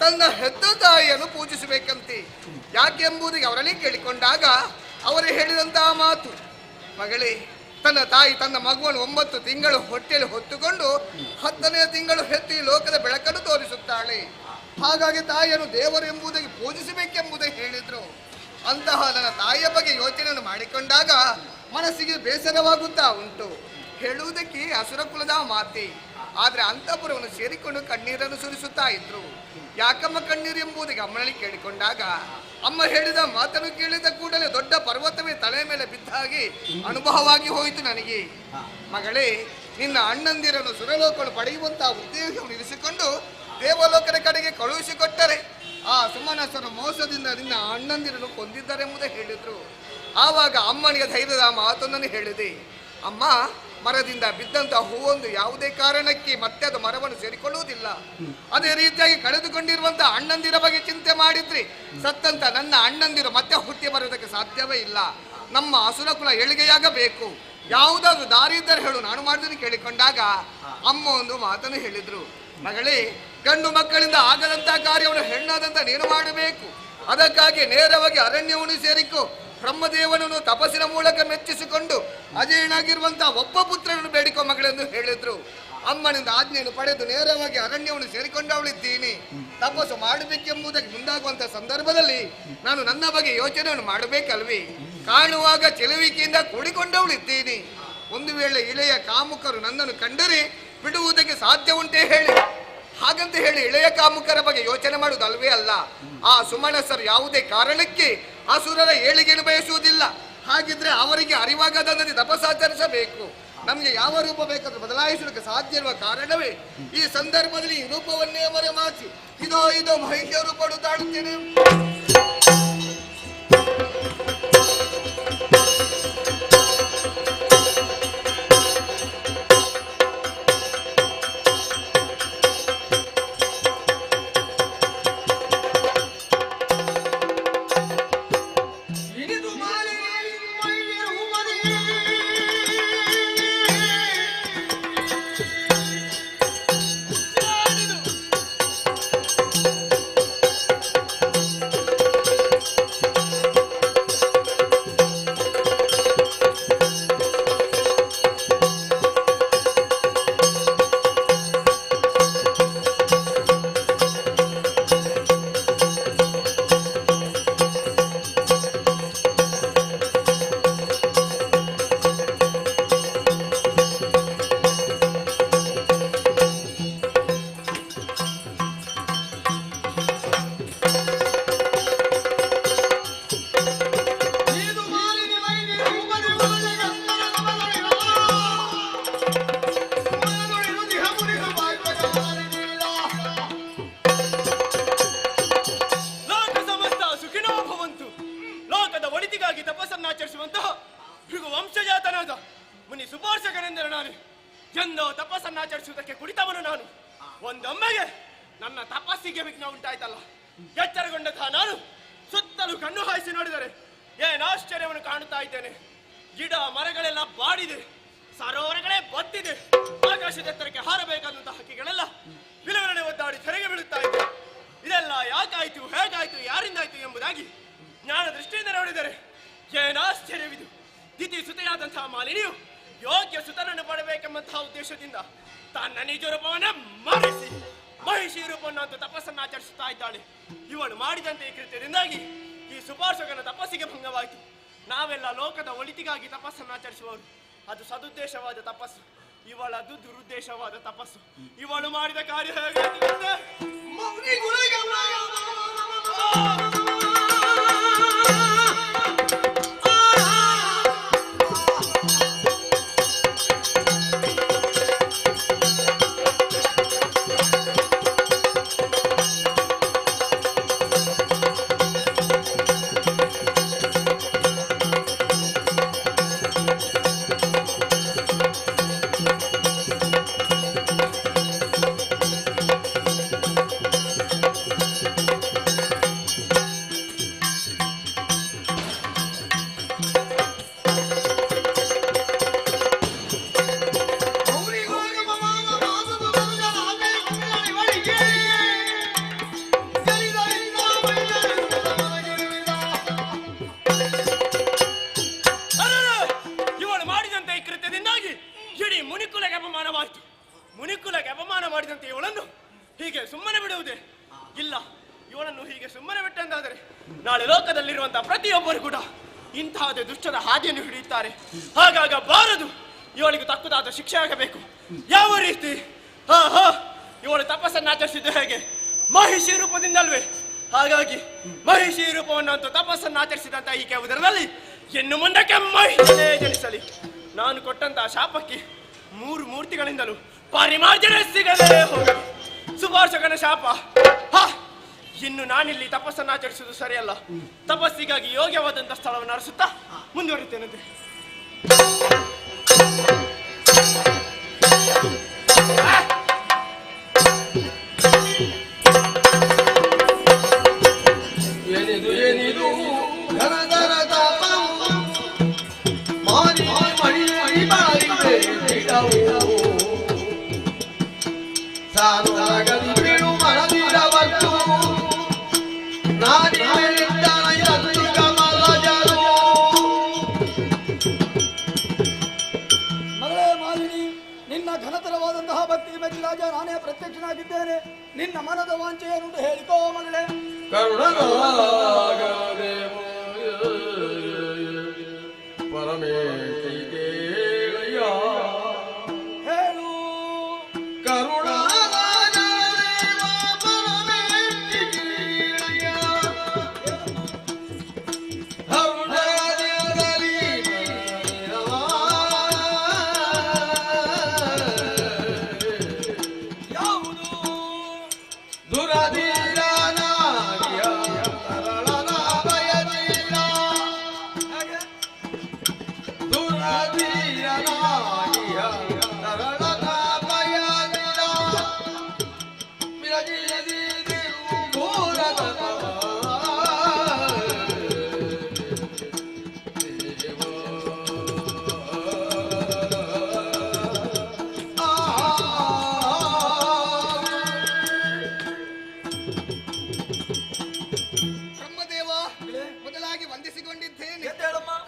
ತನ್ನ ಹೆತ್ತ ತಾಯಿಯನ್ನು ಪೂಜಿಸಬೇಕಂತೆ. ಯಾಕೆಂಬುದಕ್ಕೆ ಅವರಲ್ಲಿ ಕೇಳಿಕೊಂಡಾಗ ಅವರು ಹೇಳಿದಂತಹ ಮಾತು, ಮಗಳೇ, ತನ್ನ ತಾಯಿ ತನ್ನ ಮಗುವನ್ನು 9 ತಿಂಗಳು ಹೊಟ್ಟೆಯಲ್ಲಿ ಹೊತ್ತುಕೊಂಡು 10ನೇ ತಿಂಗಳು ಹೆತ್ತು ಈ ಲೋಕದ ಬೆಳಕನ್ನು ತೋರಿಸುತ್ತಾಳೆ. ಹಾಗಾಗಿ ತಾಯಿಯನ್ನು ದೇವರು ಎಂಬುದಾಗಿ ಪೂಜಿಸಬೇಕೆಂಬುದೇ ಹೇಳಿದ್ರು. ಅಂತಹ ನನ್ನ ತಾಯಿಯ ಬಗ್ಗೆ ಯೋಚನೆಯನ್ನು ಮಾಡಿಕೊಂಡಾಗ ಮನಸ್ಸಿಗೆ ಬೇಸರವಾಗುತ್ತಾ ಉಂಟು. ಹೇಳುವುದಕ್ಕೆ ಅಸುರ ಕುಲದ ಮಾತೆ, ಆದ್ರೆ ಅಂತಃಪುರವನ್ನು ಸೇರಿಕೊಂಡು ಕಣ್ಣೀರನ್ನು ಸುರಿಸುತ್ತಾ ಇದ್ರು. ಯಾಕಮ್ಮ ಕಣ್ಣೀರು ಎಂಬುದಕ್ಕೆ ಅಮ್ಮನಲ್ಲಿ ಕೇಳಿಕೊಂಡಾಗ ಅಮ್ಮ ಹೇಳಿದ ಮಾತನ್ನು ಕೇಳಿದ ಕೂಡಲೇ ದೊಡ್ಡ ಪರ್ವತವೇ ತಲೆ ಮೇಲೆ ಬಿದ್ದ ಹಾಗೆ ಅನುಭವವಾಗಿ ಹೋಯಿತು ನನಗೆ. ಮಗಳೇ, ನಿನ್ನ ಅಣ್ಣಂದಿರನ್ನು ಸುರಲೋಕವನ್ನು ಪಡೆಯುವಂತಹ ಉದ್ದೇಶವನ್ನು ಇರಿಸಿಕೊಂಡು ದೇವಲೋಕದ ಕಡೆಗೆ ಕಳುಹಿಸಿಕೊಟ್ಟರೆ ಆ ಸುಮನಸರು ಮೋಸದಿಂದ ನಿನ್ನ ಅಣ್ಣಂದಿರನ್ನು ಕೊಂದಿದ್ದಾರೆಂಬುದೇ ಹೇಳಿದ್ರು. ಆವಾಗ ಅಮ್ಮನಿಗೆ ಧೈರ್ಯದ ಮಾತೊಂದನ್ನು ಹೇಳಿದೆ. ಅಮ್ಮ, ಮರದಿಂದ ಬಿದ್ದಂತ ಹೂವೊಂದು ಯಾವುದೇ ಕಾರಣಕ್ಕೆ ಮತ್ತೆ ಅದು ಮರವನ್ನು ಸೇರಿಕೊಳ್ಳುವುದಿಲ್ಲ. ಅದೇ ರೀತಿಯಾಗಿ ಕಳೆದುಕೊಂಡಿರುವಂತಹ ಅಣ್ಣಂದಿರ ಬಗ್ಗೆ ಚಿಂತೆ ಮಾಡಿದ್ರೆ ಸತ್ತಂತ ನನ್ನ ಅಣ್ಣಂದಿರು ಮತ್ತೆ ಹುಟ್ಟಿ ಬರುವುದಕ್ಕೆ ಸಾಧ್ಯವೇ ಇಲ್ಲ. ನಮ್ಮ ಅಸುರ ಕುಲ ಏಳಿಗೆಯಾಗಬೇಕು. ಯಾವುದಾದ್ರೂ ದಾರಿ ಇದ್ದರೆ ಹೇಳು, ನಾನು ಮಾಡಿದನ್ನು ಕೇಳಿಕೊಂಡಾಗ ಅಮ್ಮ ಒಂದು ಮಾತನ್ನು ಹೇಳಿದ್ರು. ಮಗಳೇ, ಗಂಡು ಮಕ್ಕಳಿಂದ ಆಗದಂತಹ ಕಾರ್ಯವನ್ನು ಹೆಣ್ಣಾದಂತ ನೀನು ಮಾಡಬೇಕು. ಅದಕ್ಕಾಗಿ ನೇರವಾಗಿ ಅರಣ್ಯವನ್ನು ಸೇರಿಕೊ. ಬ್ರಹ್ಮದೇವನನ್ನು ತಪಸ್ಸಿನ ಮೂಲಕ ಮೆಚ್ಚಿಸಿಕೊಂಡು ಅಜೇಯನಾಗಿರುವಂತಹ ಒಬ್ಬ ಪುತ್ರನನ್ನು ಬೇಡಿಕೊ ಮಗಳೆಂದು ಹೇಳಿದ್ರು. ಅಮ್ಮನಿಂದ ಆಜ್ಞೆಯನ್ನು ಪಡೆದು ನೇರವಾಗಿ ಅರಣ್ಯವನ್ನು ಸೇರಿಕೊಂಡವಳಿದ್ದೀನಿ. ತಪಸ್ಸು ಮಾಡಬೇಕೆಂಬುದಕ್ಕೆ ಮುಂದಾಗುವಂತಹ ಸಂದರ್ಭದಲ್ಲಿ ನಾನು ನನ್ನ ಬಗ್ಗೆ ಯೋಚನೆಯನ್ನು ಮಾಡಬೇಕಲ್ವಿ. ಕಾಣುವಾಗ ಚೆಲುವಿಕೆಯಿಂದ ಕೂಡಿಕೊಂಡವಳಿದ್ದೀನಿ. ಒಂದು ವೇಳೆ ಇಳೆಯ ಕಾಮುಕರು ನನ್ನನ್ನು ಕಂಡರೆ ಬಿಡುವುದಕ್ಕೆ ಸಾಧ್ಯ ಉಂಟೇ ಹೇಳಿ. ಹಾಗಂತ ಹೇಳಿ ಇಳೆಯ ಕಾಮುಕರ ಬಗ್ಗೆ ಯೋಚನೆ ಮಾಡುವುದಲ್ವೇ ಅಲ್ಲ. ಆ ಸುಮನಸರು ಯಾವುದೇ ಕಾರಣಕ್ಕೆ ಅಸುರರ ಏಳಿಗೆಯನ್ನು ಬಯಸುವುದಿಲ್ಲ. ಹಾಗಿದ್ರೆ ಅವರಿಗೆ ಅರಿವಾಗದಂತೆ ತಪಸ್ಸಾಚರಿಸಬೇಕು. ನಮ್ಗೆ ಯಾವ ರೂಪ ಬೇಕಾದ್ರೂ ಬದಲಾಯಿಸಲಿಕ್ಕೆ ಸಾಧ್ಯ ಇರುವ ಕಾರಣವೇ ಈ ಸಂದರ್ಭದಲ್ಲಿ ಈ ರೂಪವನ್ನೇ ಮರೆಮಾಚಿ ಇದೋ ಮಹಿಷ ರೂಪ ತಾಳುತ್ತೇನೆ. ಎಂದೆಂದೋ ತಪಸ್ಸನ್ನಾಚರಿಸುವುದಕ್ಕೆ ಕುಳಿತವನು ನಾನು. ಒಂದೊಮ್ಮೆಗೆ ನನ್ನ ತಪಸ್ಸಿಗೆ ವಿಘ್ನ ಉಂಟಾಯ್ತಲ್ಲ. ಎಚ್ಚರಗೊಂಡಂತಹ ನಾನು ಸುತ್ತಲೂ ಕಣ್ಣು ಹಾಯಿಸಿ ನೋಡಿದರೆ ಏನು ಆಶ್ಚರ್ಯವನ್ನು ಕಾಣುತ್ತಾ ಇದ್ದೇನೆ. ಗಿಡ ಮರಗಳೆಲ್ಲ ಬಾಡಿದೆ, ಸರೋವರಗಳೇ ಬತ್ತಿದೆ, ಆಕಾಶದ ಎತ್ತರಕ್ಕೆ ಹಾರಬೇಕಾದಂತಹ ಹಕ್ಕಿಗಳೆಲ್ಲ ವಿಲವಿಲನೆ ಒದ್ದಾಡಿ ತೆರೆಗೆ ಬೀಳುತ್ತಾ ಇದೆ. ಇದೆಲ್ಲ ಯಾಕಾಯ್ತು, ಹೇಗಾಯ್ತು, ಯಾರಿಂದಾಯ್ತು ಎಂಬುದಾಗಿ ಜ್ಞಾನ ದೃಷ್ಟಿಯಿಂದ ನೋಡಿದರೆ ಏನು ಆಶ್ಚರ್ಯವಿದು. ದಿತಿ ಸುತೆಯಾದಂತಹ ಮಾಲಿನಿಯು ಯೋಗ್ಯ ಸುತನನ್ನು ಪಡಬೇಕೆಂಬಂತಹ ಉದ್ದೇಶದಿಂದ ತನ್ನ ನಿಜ ರೂಪವನ್ನ ಮರೆಸಿ ಮಹಿಷಿ ರೂಪವನ್ನಂತೂ ತಪಸ್ಸನ್ನಾಚರಿಸುತ್ತಾ ಇದ್ದಾಳೆ. ಇವಳು ಮಾಡಿದಂತೆ ಈ ಕೃತ್ಯದಿಂದಾಗಿ ಈ ಸುಪಾರ್ಶಕನ ತಪಸ್ಸಿಗೆ ಭಂಗವಾಯಿತು. ನಾವೆಲ್ಲ ಲೋಕದ ಒಳಿತಿಗಾಗಿ ತಪಸ್ಸನ್ನಾಚರಿಸುವವರು. ಅದು ಸದುದ್ದೇಶವಾದ ತಪಸ್ಸು, ಇವಳದು ದುರುದ್ದೇಶವಾದ ತಪಸ್ಸು. ಇವಳು ಮಾಡಿದ ಕಾರ್ಯ ಹೇಗಾಯ್ತು? ಮುನಿಕುಲಕ್ಕೆ ಅಪಮಾನ ಮಾಡಿದಂತೆ ಇವಳನ್ನು ಹೀಗೆ ಸುಮ್ಮನೆ ಬಿಡುವುದೇ ಇಲ್ಲ. ಇವಳನ್ನು ಹೀಗೆ ಸುಮ್ಮನೆ ಬಿಟ್ಟಂತಾದರೆ ನಾಳೆ ಲೋಕದಲ್ಲಿರುವಂತಹ ಪ್ರತಿಯೊಬ್ಬರು ಕೂಡ ಇಂತಹದೇ ದುಷ್ಟದ ಹಾದಿಯನ್ನು ಹಿಡಿಯುತ್ತಾರೆ. ಹಾಗಾಗಬಾರದು. ಇವಳಿಗೆ ತಕ್ಕದಾದ ಶಿಕ್ಷೆ ಆಗಬೇಕು. ಯಾವ ರೀತಿ? ಇವಳು ತಪಸ್ಸನ್ನಾಚರಿಸಿದ್ದು ಹೇಗೆ? ಮಹಿಷಿ ರೂಪದಿಂದಲ್ವೇ? ಹಾಗಾಗಿ ಮಹಿಷಿ ರೂಪವನ್ನಂತೂ ತಪಸ್ಸನ್ನಾಚರಿಸಿದಂತ ಈಕೆ ಉದರದಲ್ಲಿ ಇನ್ನು ಮುಂದಕ್ಕೆ ಮಹಿಷನೇ ಜನಿಸಲಿ. ನಾನು ಕೊಟ್ಟಂತಹ ಶಾಪಕ್ಕೆ 3 ಮೂರ್ತಿಗಳಿಂದಲೂ ಪರಿಮಾರ್ಜನೆ ಸಿಗಲೇ ಹೋಗಲಿ. ಸುಪಾರ್ಶಕನ ಶಾಪ. ಇನ್ನು ನಾನಿಲ್ಲಿ ತಪಸ್ಸನ್ನಾಚರಿಸುವುದು ಸರಿಯಲ್ಲ. ತಪಸ್ಸಿಗಾಗಿ ಯೋಗ್ಯವಾದಂತಹ ಸ್ಥಳವನ್ನು ಅರಸುತ್ತಾ ಮುಂದುವರಿತೇನಂತೆ. ಘನತರವಾದಂತಹ ಭಕ್ತಿಗೆ ಮೆಚ್ಚಿದಾಗ ನಾನೇ ಪ್ರತ್ಯಕ್ಷನಾಗಿದ್ದೇನೆ. ನಿನ್ನ ಮನದ ವಾಂಚೆಯನ್ನು ಹೇಳಿಕೋ ಮಗಳೇ. ಹೇಳು ಕರುಣ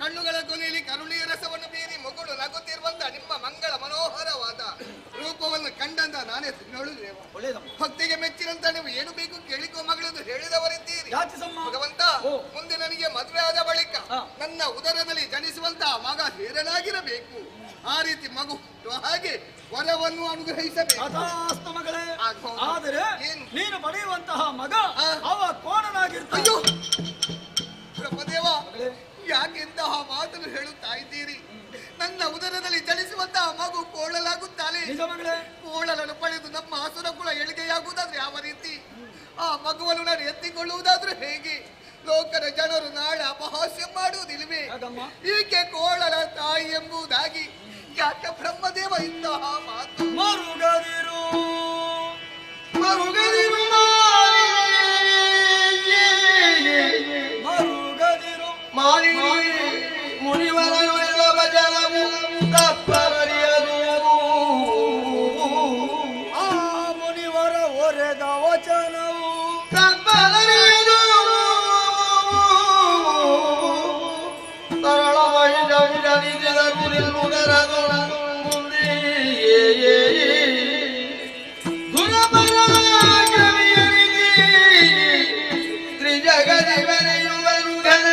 ಕಣ್ಣುಗಳ ಕೊನೆಯಲ್ಲಿ ಕರುಣೆಯ ರಸವನ್ನು ಬೀರಿ ಮಗಳು ನಗುತ್ತಿರುವಂತ ನಿಮ್ಮ ಮಂಗಳ ಮನೋಹರವಾದ ರೂಪವನ್ನು ಕಂಡಂತ ನಾನೇ ನೋಡುದೇವ. ಭಕ್ತಿಗೆ ಮೆಚ್ಚಿನಂತ ನೀವು ಏನು ಬೇಕು ಕೇಳಿಕೋ ಮಗಳೆಂದು ಹೇಳಿದವರಿದ್ದೀರಿ. ಭಗವಂತ, ಮುಂದೆ ನನಗೆ ಮದುವೆ ಆದ ಬಳಿಕ ನನ್ನ ಉದರದಲ್ಲಿ ಜನಿಸುವಂತ ಮಗ ಧೀರನಾಗಿರಬೇಕು. ಆ ರೀತಿ ಮಗು ಹಾಗೆ ವರವನ್ನು ಅನುಗ್ರಹಿಸಬೇಕು. ಮಗಳೇ, ಆದರೆ ನೀನು ಪಡೆಯುವಂತಹ ಮಗ ಅವ ಕೋಣನಾಗಿರ್ತಾನೆ. ಬ್ರಹ್ಮದೇವ, ಯಾಕೆಂತಹ ಮಾತನ್ನು ಹೇಳುತ್ತಾ ಇದ್ದೀರಿ? ನನ್ನ ಉದರದಲ್ಲಿ ಜನಿಸುವಂತಹ ಮಗು ಕೋಳಲಾಗುತ್ತಾಳೆ. ಕೋಳಲನ್ನು ಪಡೆದು ನಮ್ಮ ಹಸುರ ಕುಲ ಏಳಿಗೆಯಾಗುವುದಾದ್ರೆ ಯಾವ ರೀತಿ? ಆ ಮಗುವನ್ನು ನಾನು ಎತ್ತಿಕೊಳ್ಳುವುದಾದ್ರೂ ಹೇಗೆ? ಲೋಕದ ಜನರು ನಾಳೆ ಅಪಹಾಸ್ಯ ಮಾಡುವುದಿಲ್ವೇ? ಈಕೆ ಕೋಳಲ ತಾಯಿ ಎಂಬುದಾಗಿ ಯಾಕೆ ಬ್ರಹ್ಮದೇವ ಇಂತಹ ಮಾತು? ಮರುಗದಿರು ಮರುಗದಿರು ಮರುಗದಿರು ಮಾರಿ ಮುನಿವರ ಭಜನವು ತಪ್ಪರಿಯದು. ಆ ಮುನಿವರ ಒರೆದ ವಚನವು ತಪ್ಪರಿಯದು. ತರಳವಾಗಿ ಜನಿಸಿದ ಗುರಿಲ್ಮುಗರದು ಮುಂದೆ ದುರಬಲ ಕವಿಯರಿಗೆ ತ್ರಿಜಗದಿ ಬೆರೆಯುವರು ಘನ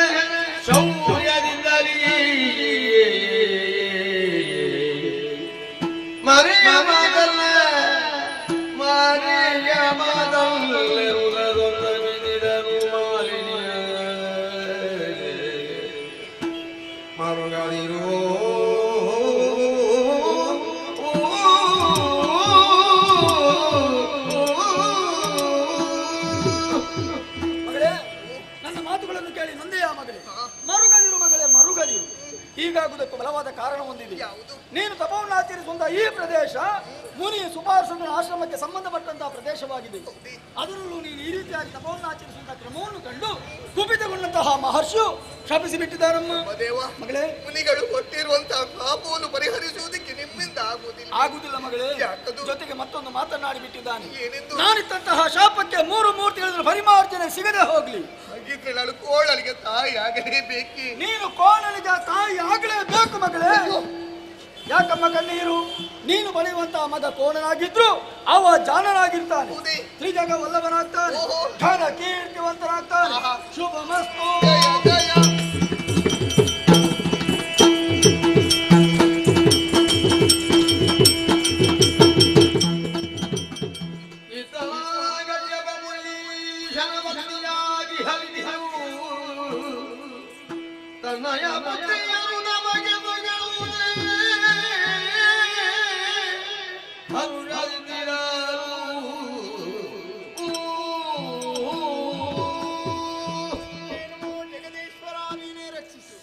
ಶೌರ್ಯದಿಂದಲೇ ಮರೆಯ ಮಾದಲ್ಲ ಮಾರಿಯ ಮಾದಲ್ಲೇ ಉಗದೊಂದ ಬಿದಿರನು ಮಾಲಿನ್ಯ ಮರುಗದಿರು. ಮಗಳೇ, ನನ್ನ ಮಾತುಗಳನ್ನು ಕೇಳಿ ನೊಂದೆಯಾ ಮಗಳೇ? ಮರುಗದಿರು ಮಗಳೇ, ಮರುಗದಿರು. ಹೀಗಾಗುವುದಕ್ಕೆ ಬಲವಾದ ಕಾರಣ ಹೊಂದಿದೆ. ನೀನು ತಪವನ್ನು ಆಚರಿಸುವಂತಹ ಈ ಪ್ರದೇಶ ಮುನಿ ಸುಪಾರ್ಶ್ವನ ಆಶ್ರಮಕ್ಕೆ ಸಂಬಂಧಪಟ್ಟಂತಹ ಪ್ರದೇಶವಾಗಿದೆ. ಅದರಲ್ಲೂ ನೀನು ಈ ರೀತಿಯಾಗಿ ತಪವನ್ನು ಆಚರಿಸುವಂತಹ ಕ್ರಮವನ್ನು ಕಂಡು ಕುಪಿತಗೊಂಡಂತಹ ಮಹರ್ಷಿಯು ಶಪಿಸಿ ಬಿಟ್ಟಿದ್ದಾರಮ್ಮ. ದೇವ ಮಗಳೇ, ಮುನಿಗಳು ಕೊಟ್ಟಿರುವಂತಹ ಪಾಪವನ್ನು ಪರಿಹರಿಸುವುದಕ್ಕೆ ನಿಮ್ಮಿಂದ ಆಗುವುದಿಲ್ಲ ಮಗಳೇ. ಜೊತೆಗೆ ಮತ್ತೊಂದು ಮಾತನಾಡಿ ಬಿಟ್ಟಿದ್ದಾನೆ. ಏನೆಂದು? ನಾನಿತ್ತಂತಹ ಶಾಪಕ್ಕೆ 3 ಮೂರ್ತಿಗಳ ಪರಿಮಾರ್ಜನೆ ಸಿಗದೆ ಹೋಗ್ಲಿ. ಹಾಗಿದ್ರೆ ನಾನು ಕೋಳಲಿಗೆ ತಾಯಿ ಆಗಲೇಬೇಕಿ. ನೀನು ಕೋಣಲಿಗೆ ತಾಯಿ ಆಗಲೇಬೇಕು ಮಗಳೇ. ಯಾಕಮ್ಮ ಕಣ್ಣೀರು? ನೀನು ಬರೆಯುವಂತಹ ಮಗ ಕೋಣನಾಗಿದ್ರು ಅವ ಜಾಣನಾಗಿರ್ತಾನೆ, ತ್ರಿಜಗ ವಲ್ಲಭನಾಗ್ತಾನೆ, ಘನ ಕೀರ್ತಿವಂತನಾಗ್ತಾನೆ. ಶುಭ ಮಸ್ತು. ತನ್ನಯ ಪುತ್ರಿಯರು ನಮಗೆ ಜಗದೀಶ್ವರ ನೀನೇ ರಕ್ಷಿಸು.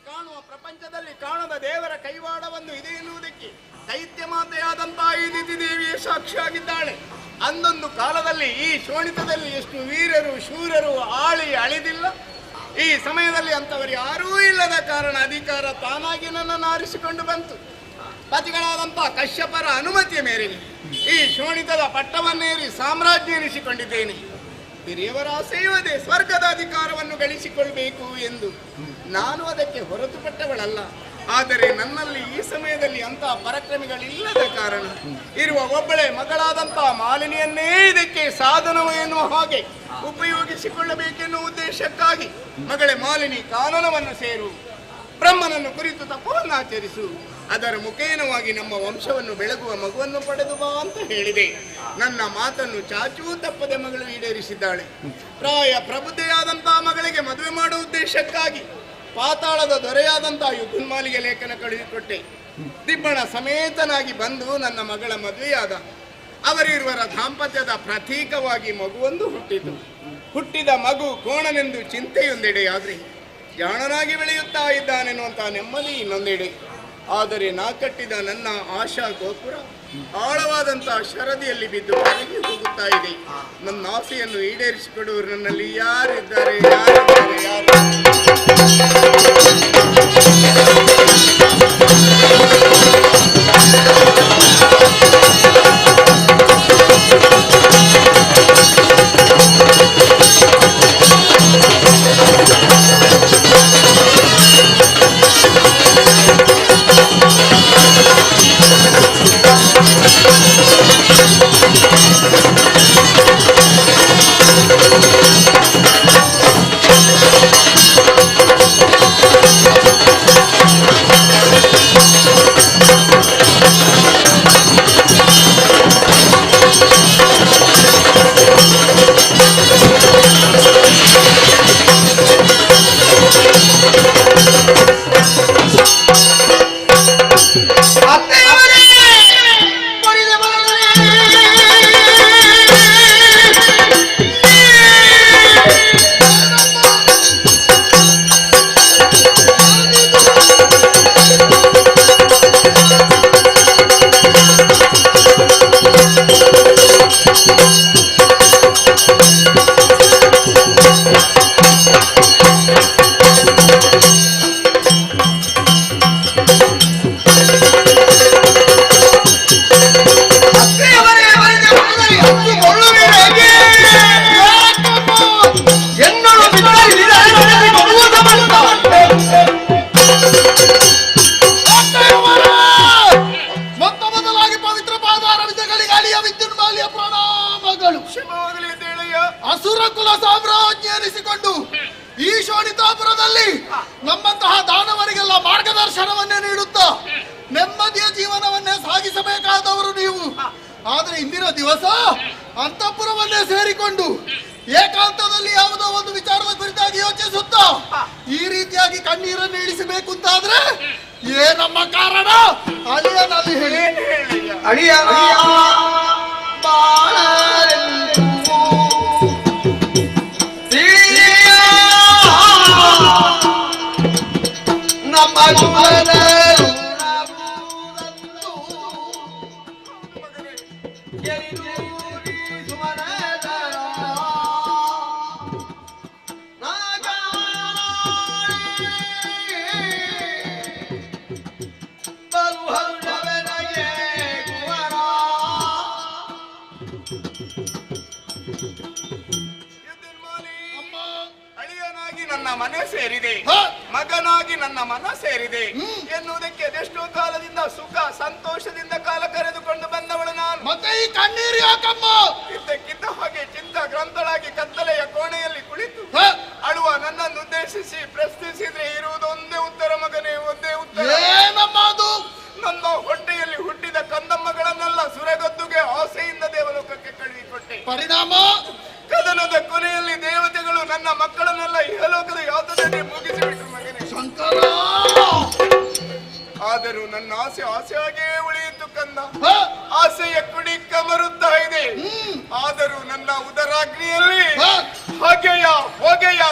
ಕಾಣುವ ಪ್ರಪಂಚದಲ್ಲಿ ಕಾಣದ ದೇವರ ಕೈವಾಡವನ್ನು ಇದೆ ಎನ್ನುವುದಕ್ಕೆ ದೈತ್ಯ ಮಾತೆಯಾದಂತಹ ಈ ದಿತಿ ದೇವಿಯ ಸಾಕ್ಷಿಯಾಗಿದ್ದಾಳೆ. ಅಂದೊಂದು ಕಾಲದಲ್ಲಿ ಈ ಶೋಣಿತದಲ್ಲಿ ಎಷ್ಟು ವೀರರು ಶೂರರು ಆಳಿ ಅಳಿದಿಲ್ಲ. ಈ ಸಮಯದಲ್ಲಿ ಅಂತವರು ಯಾರೂ ಇಲ್ಲದ ಕಾರಣ ಅಧಿಕಾರ ತಾನಾಗಿ ನನ್ನನ್ನು ಆರಿಸಿಕೊಂಡು ಬಂತು. ಪತಿಗಳಾದಂತಹ ಕಶ್ಯಪರ ಅನುಮತಿಯ ಮೇರೆಗೆ ಈ ಶೋಣಿತದ ಪಟ್ಟವನ್ನೇರಿ ಸಾಮ್ರಾಜ್ಯ ಎನಿಸಿಕೊಂಡಿದ್ದೇನೆ. ಹಿರಿಯವರ ಆಸೆಯೂ ಅದೇ, ಸ್ವರ್ಗದ ಅಧಿಕಾರವನ್ನು ಗಳಿಸಿಕೊಳ್ಬೇಕು ಎಂದು. ನಾನು ಅದಕ್ಕೆ ಹೊರತುಪಟ್ಟವಳಲ್ಲ. ಆದರೆ ನನ್ನಲ್ಲಿ ಈ ಸಮಯದಲ್ಲಿ ಅಂತಹ ಪರಾಕ್ರಮಿಗಳಿಲ್ಲದ ಕಾರಣ ಇರುವ ಒಬ್ಬಳೆ ಮಗಳಾದಂತಹ ಮಾಲಿನಿಯನ್ನೇ ಇದಕ್ಕೆ ಸಾಧನವು ಎನ್ನುವ ಹಾಗೆ ಉಪಯೋಗಿಸಿಕೊಳ್ಳಬೇಕೆನ್ನುವ ಉದ್ದೇಶಕ್ಕಾಗಿ ಮಗಳೇ ಮಾಲಿನಿ, ಕಾನನವನ್ನು ಸೇರು, ಬ್ರಹ್ಮನನ್ನು ಕುರಿತು ತಪವನ್ನು ಆಚರಿಸು, ಅದರ ಮುಖೇನವಾಗಿ ನಮ್ಮ ವಂಶವನ್ನು ಬೆಳಗುವ ಮಗುವನ್ನು ಪಡೆದು ಬಾ ಅಂತ ಹೇಳಿದೆ. ನನ್ನ ಮಾತನ್ನು ಚಾಚೂ ತಪ್ಪದೆ ಮಗಳು ಈಡೇರಿಸಿದ್ದಾಳೆ. ಪ್ರಾಯ ಪ್ರಬುದ್ಧೆಯಾದಂತಹ ಮಗಳಿಗೆ ಮದುವೆ ಮಾಡುವ ಉದ್ದೇಶಕ್ಕಾಗಿ ಪಾತಾಳದ ದೊರೆಯಾದಂತಹ ಯುದ್ಧನ್ಮಾಲಿಗೆ ಲೇಖನ ಕಳುಹಿಕೊಟ್ಟೆ. ದಿಬ್ಬಣ ಸಮೇತನಾಗಿ ಬಂದು ನನ್ನ ಮಗಳ ಮದುವೆಯಾದ. ಅವರಿರುವರ ದಾಂಪತ್ಯದ ಪ್ರತೀಕವಾಗಿ ಮಗುವೊಂದು ಹುಟ್ಟಿತು. ಹುಟ್ಟಿದ ಮಗು ಕೋಣನೆಂದು ಚಿಂತೆಯೊಂದೆಡೆಯಾದ್ರೆ ಜಾಣನಾಗಿ ಬೆಳೆಯುತ್ತಾ ಇದ್ದಾನೆನ್ನುವಂತಹ ನೆಮ್ಮದಿ ಇನ್ನೊಂದೆಡೆ. ಆದರೆ ನಾ ಕಟ್ಟಿದ ನನ್ನ ಆಶಾ ಗೋಪುರ ಆಳವಾದಂತಹ ಶರದಿಯಲ್ಲಿ ಬಿದ್ದು ಕರಗಿ ಹೋಗುತ್ತಾ ಇದೆ. ನನ್ನ ಆಸೆಯನ್ನು ಈಡೇರಿಸಿಕೊಡುವರು ನನ್ನಲ್ಲಿ ಯಾರಿದ್ದಾರೆ? ವಿದ್ಯುನ್ಮಾಲಿಯ ಪ್ರಣಾಮಗಳು. ಅಸುರ ಕುಲ ಸಾಮ್ರಾಜ್ಞಿ ಎನಿಸಿಕೊಂಡು ಈ ಶೋಣಿತಾಪುರದಲ್ಲಿ ನಮ್ಮಂತಹ ದಾನವರಿಗೆಲ್ಲ ಮಾರ್ಗದರ್ಶನವನ್ನೇ ನೀಡುತ್ತಾ ನೆಮ್ಮದಿಯ ಜೀವನವನ್ನೇ ಸಾಗಿಸಬೇಕಾದವರು ನೀವು. ಆದ್ರೆ ಇಂದಿನ ದಿವಸ ಅಂತಃಪುರವನ್ನೇ ಸೇರಿಕೊಂಡು ಏಕಾಂತದಲ್ಲಿ ಯಾವುದೋ ಒಂದು ವಿಚಾರದ ಕುರಿತಾಗಿ ಯೋಚಿಸುತ್ತಾ ಈ ರೀತಿಯಾಗಿ ಕಣ್ಣೀರನ್ನು ಇಳಿಸಬೇಕು ಅಂತಾದ್ರೆ ಏನಮ್ಮ ಕಾರಣ? ಅಳಿಯನಲ್ಲಿ ಹೇಳಿ. ಅಳಿಯ ನನ್ನ ಮನೆ ಸೇರಿದೆ, ಮಗನಾಗಿ ನನ್ನ ಮನ ಸೇರಿದೆ ಎನ್ನುವುದಕ್ಕೆ ಅದೆಷ್ಟೋ ಕಾಲದಿಂದ ಸುಖ ಸಂತೋಷದಿಂದ ಕಾಲ ಕರೆದುಕೊಂಡು ಬಂದವಳು ನಾನು. ಮತ್ತೆ ಈ ಕಣ್ಣೀರು ಯಾಕಮ್ಮ? ಇದ್ದಕ್ಕಿದ್ದ ಹಾಗೆ ಚಿಂತ ಗ್ರಂಥಳಾಗಿ ಕತ್ತಲೆಯ ಕೋಣೆಯಲ್ಲಿ ಕುಳಿತು ಅಳುವ ನನ್ನನ್ನು ಉದ್ದೇಶಿಸಿ ಪ್ರಶ್ನಿಸಿದ್ರೆ ಇರುವುದೊಂದೇ ಉತ್ತರ ಮಗನೇ, ಒಂದೇ ಉತ್ತರ. ಏನಮ್ಮ ಅದು? ನನ್ನ ಹೊಟ್ಟೆಯಲ್ಲಿ ಹುಟ್ಟಿದ ಕಂದಮ್ಮಗಳನ್ನೆಲ್ಲ ಸುರಗದ್ದುಗೆ ಆಸೆಯಿಂದ ದೇವಲೋಕಕ್ಕೆ ಕಳುಹಿಕೊಟ್ಟೆ. ಪರಿಣಾಮ ಕದನದ ಕೊನೆಯಲ್ಲಿ ದೇವತೆಗಳು ನನ್ನ ಮಕ್ಕಳನ್ನೆಲ್ಲ ಇಹಲೋಕದ ಯಾತನೆಗೆ ಮುಗಿಸಿಬಿಟ್ರು ಮಗನೇ. ಶಂಕರ, ಆದರೂ ನನ್ನ ಆಸೆ ಆಸೆಯಾಗೇ ಉಳಿಯಿತು ಕಂದ. ಆಸೆಯ ಕುಡಿ ಕಮರುತ್ತಾ ಇದೆ. ಆದರೂ ನನ್ನ ಉದರಾಗ್ನಿಯಲ್ಲಿ ಹೊಗೆಯ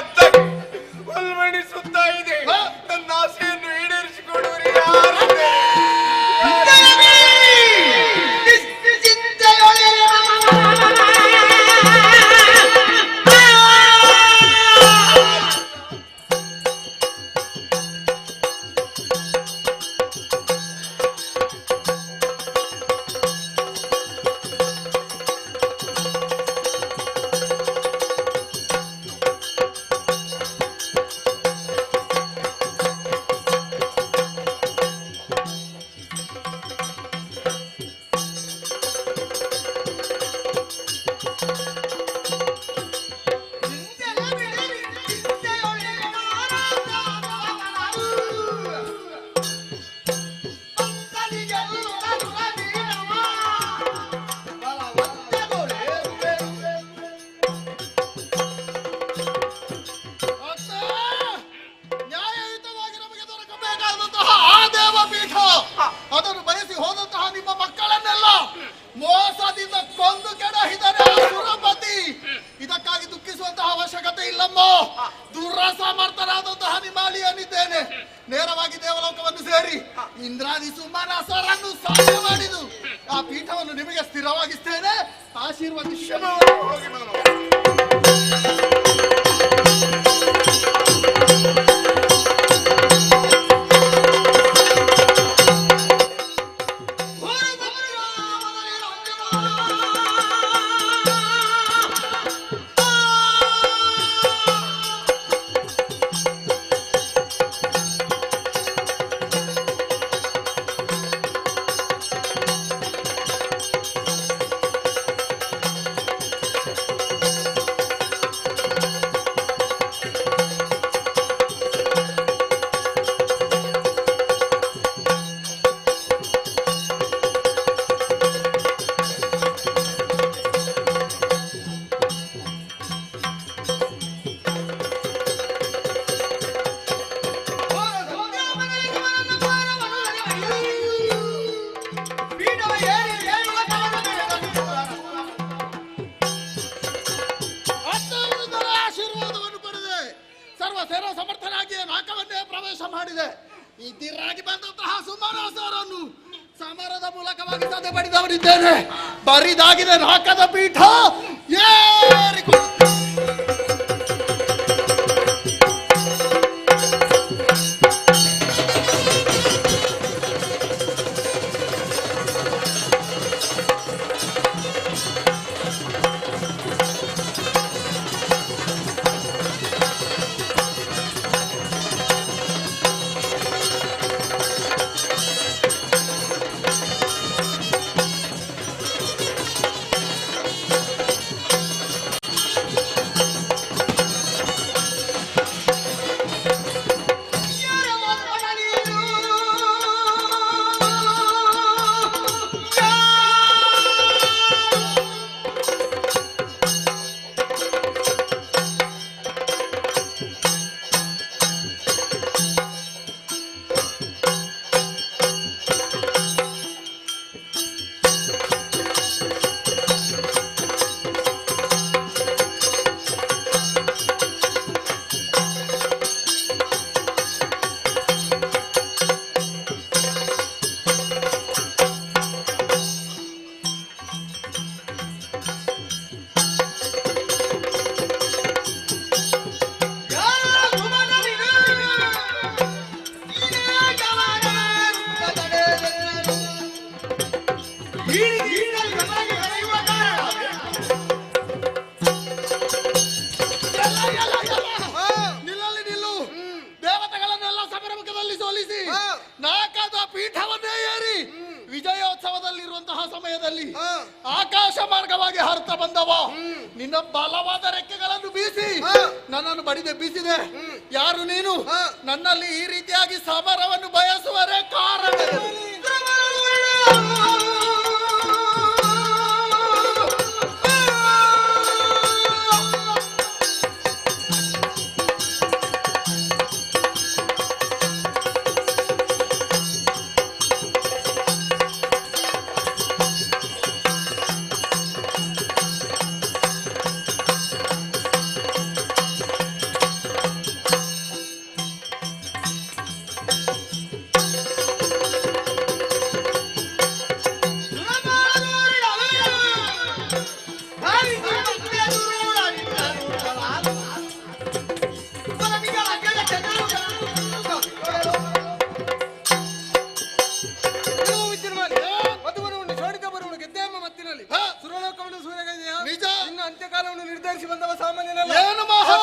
ಉಲ್ಬಣಿಸುತ್ತಾ ಇದೆ. ನನ್ನ ಆಸೆಯನ್ನು ಈಡೇರಿಸಿಕೊಡುವರಿ ಯಾರಿದೆ? ಅದನ್ನು ಬಯಸಿ ಹೋದಂತಹ ನಿಮ್ಮ ಮಕ್ಕಳನ್ನೆಲ್ಲ ಮೋಸದಿಂದ ಕೊಂದು ಕೆಡಹಿದರೆ ಸುರಪತಿ. ಇದಕ್ಕಾಗಿ ದುಃಖಿಸುವಂತಹ ಅವಶ್ಯಕತೆ ಇಲ್ಲಮ್ಮ. ದುರಸಮರ್ಥನಾದಂತಹ ನಿಮ್ಮ ಅಳಿಯನಿದ್ದೇನೆ. ನೇರವಾಗಿ ದೇವಲೋಕವನ್ನು ಸೇರಿ ಇಂದ್ರಾದಿ ಸುಮನಸರನ್ನು ಸಾಧ್ಯ ಮಾಡಿದು ಆ ಪೀಠವನ್ನು ನಿಮಗೆ ಸ್ಥಿರವಾಗಿಸ್ತೇನೆ. ಆಶೀರ್ವದಿಸಿ. ಇದ್ದಿರಾಗಿ ಬಂದಂತಹ ಸುಮನಸರನ್ನು ಸಮರದ ಮೂಲಕವಾಗಿ ಸದೆ ಪಡೆದವರಿದ್ದೇನೆ. ಬರಿದಾಗಿದೆ ನಾಕದ ಪೀಠ ಏರಿಕೊಂಡು ಆಕಾಶ ಮಾರ್ಗವಾಗಿ ಹಾರುತ್ತಾ ಬಂದವ ನಿನ್ನ ಬಲವಾದ ರೆಕ್ಕೆಗಳನ್ನು ಬೀಸಿ ನನ್ನನ್ನು ಬಡಿದೆಬ್ಬಿಸಿದೆ. ಯಾರು ನೀನು? ನನ್ನಲ್ಲಿ ಈ ರೀತಿಯಾಗಿ ಸಮರವನ್ನು ಬಯಸುವರೇ ಕಾರಣ? ಅಂತ್ಯಕಾಲವನ್ನು ನಿರ್ಧರಿಸಿ ಬಂದವ ಸಾಮಾನ್ಯನಲ್ಲ. ಏನು ಮಹಾ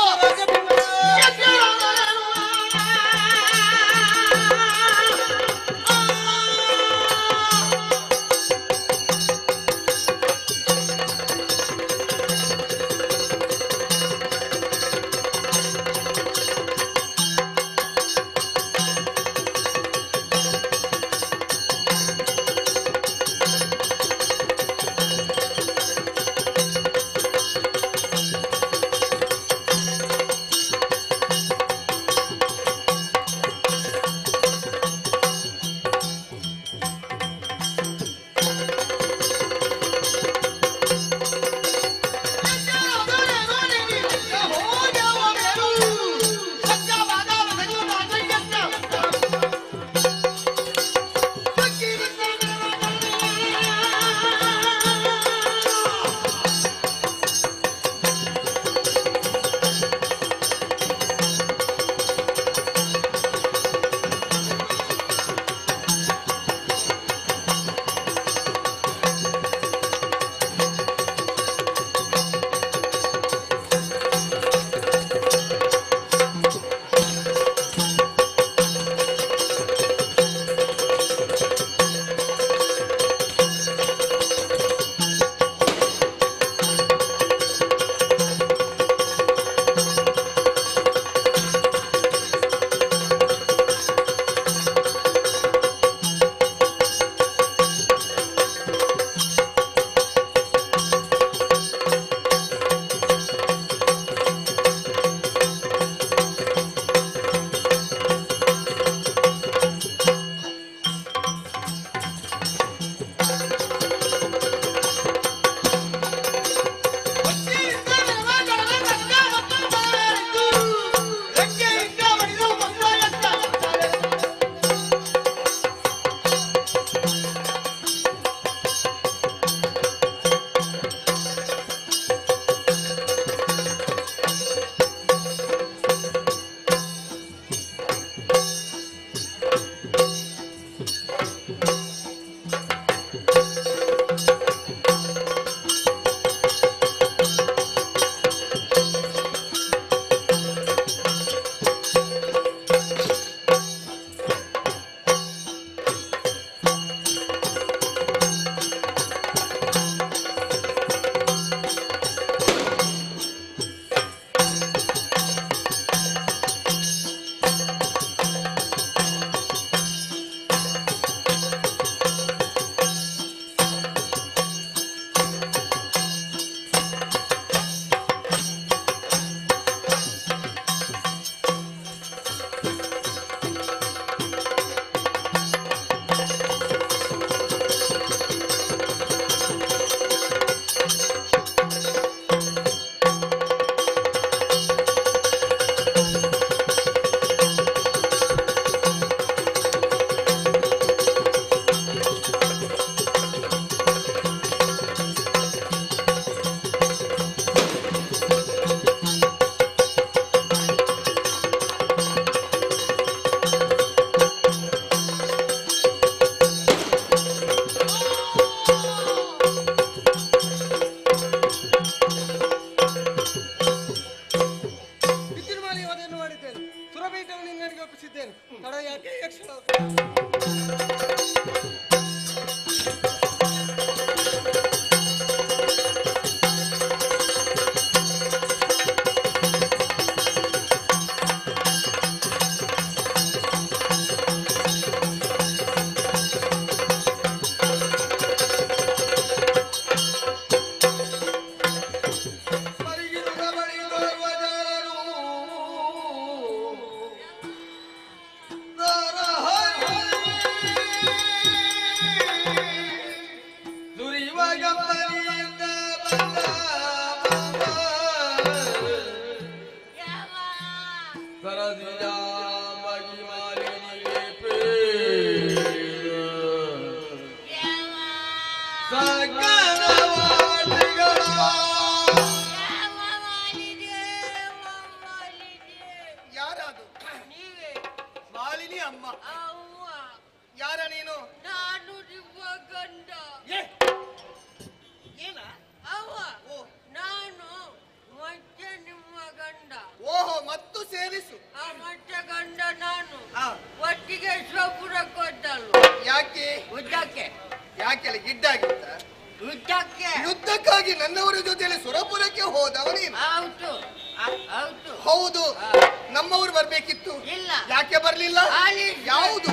ಯುದ್ಧಕ್ಕಾಗಿ ನನ್ನವರ ಜೊತೆಯಲ್ಲಿ ಸುರಪುರಕ್ಕೆ ಹೋದವ ನೀನು. ಹೌದು ಹೌದು ಹೌದು, ನಮ್ಮವರು ಬರ್ಬೇಕಿತ್ತು. ಇಲ್ಲ. ಯಾಕೆ ಬರ್ಲಿಲ್ಲ? ಯಾವುದು?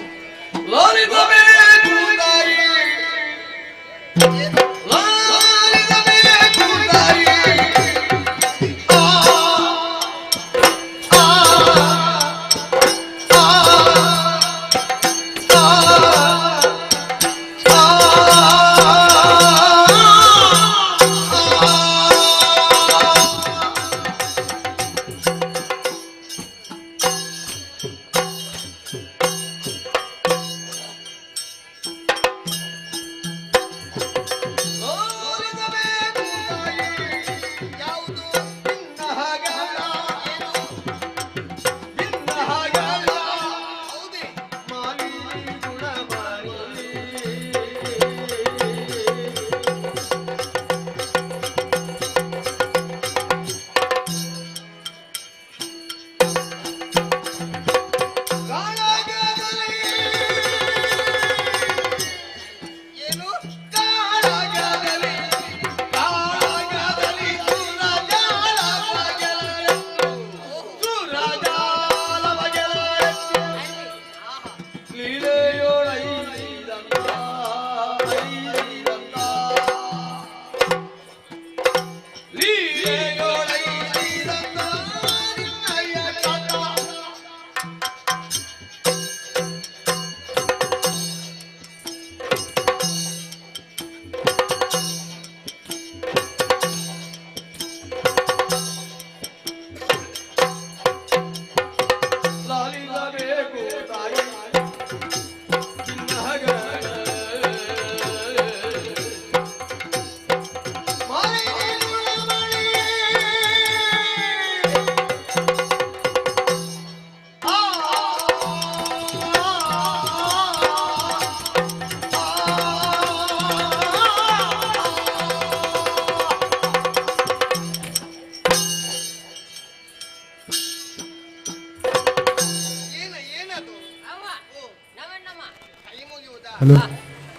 ಹಲೋ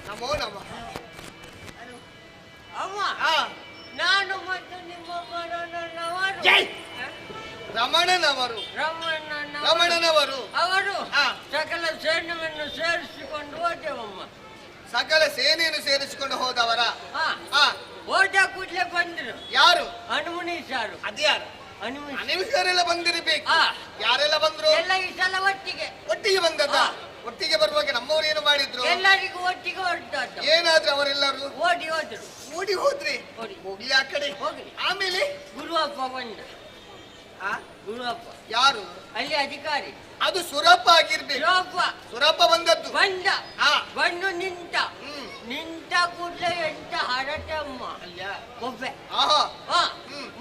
ನಮೋ ನಮ. ಅಮ್ಮ ನಾನು ಮತ್ತು ನಿಮ್ಮ ರಮಣನವರು ರಮಣನವರು ಅವರು ಸಕಲ ಸೈನ್ಯವನ್ನು ಸೇರಿಸಿಕೊಂಡು ಹೋದೆವಮ್ಮ. ಸಕಲ ಸೇನೆಯನ್ನು ಸೇರಿಸಿಕೊಂಡು ಹೋದವರ ಹೋದ ಕೂಡಲೇ ಬಂದ್ರು. ಯಾರು? ಹನುಮನೀಶರು. ಅದ್ಯಾರು? ಹನುಮನೀಶರೆಲ್ಲ ಬಂದಿರಬೇಕು. ಯಾರೆಲ್ಲ ಬಂದ್ರು? ಎಲ್ಲ ಈ ಸಲ ಒಟ್ಟಿಗೆ ಬಂದದ. ಒಟ್ಟಿಗೆ ಬರುವಾಗ ನಮ್ಮವ್ರು ಏನು ಮಾಡಿದ್ರು? ಎಲ್ಲರಿಗೂ ಒಟ್ಟಿಗೆ ಹೊರಟದ್ದು. ಏನಾದ್ರು ಅವರೆಲ್ಲರೂ ಓಡಿ ಹೋದ್ರು. ಓಡಿ ಹೋದ್ರಿ? ಹೋಗ್ಲಿ ಆ ಕಡೆ. ಹೋಗ್ಲಿ. ಆಮೇಲೆ ಗುರುವಪ್ಪ ಬಂದ. ಗುರುವಪ್ಪ ಯಾರು? ಅಲ್ಲಿ ಅಧಿಕಾರಿ. ಅದು ಸುರಪ್ಪ ಆಗಿರ್ಬೇಕು. ಸುರಪ್ಪ ಬಂದದ್ದು. ಬಂದು ನಿಂತ ಕೂಡಲೇ ಎಂತ ಹರಟೆ ಅಮ್ಮ. ಒಬ್ಬೆ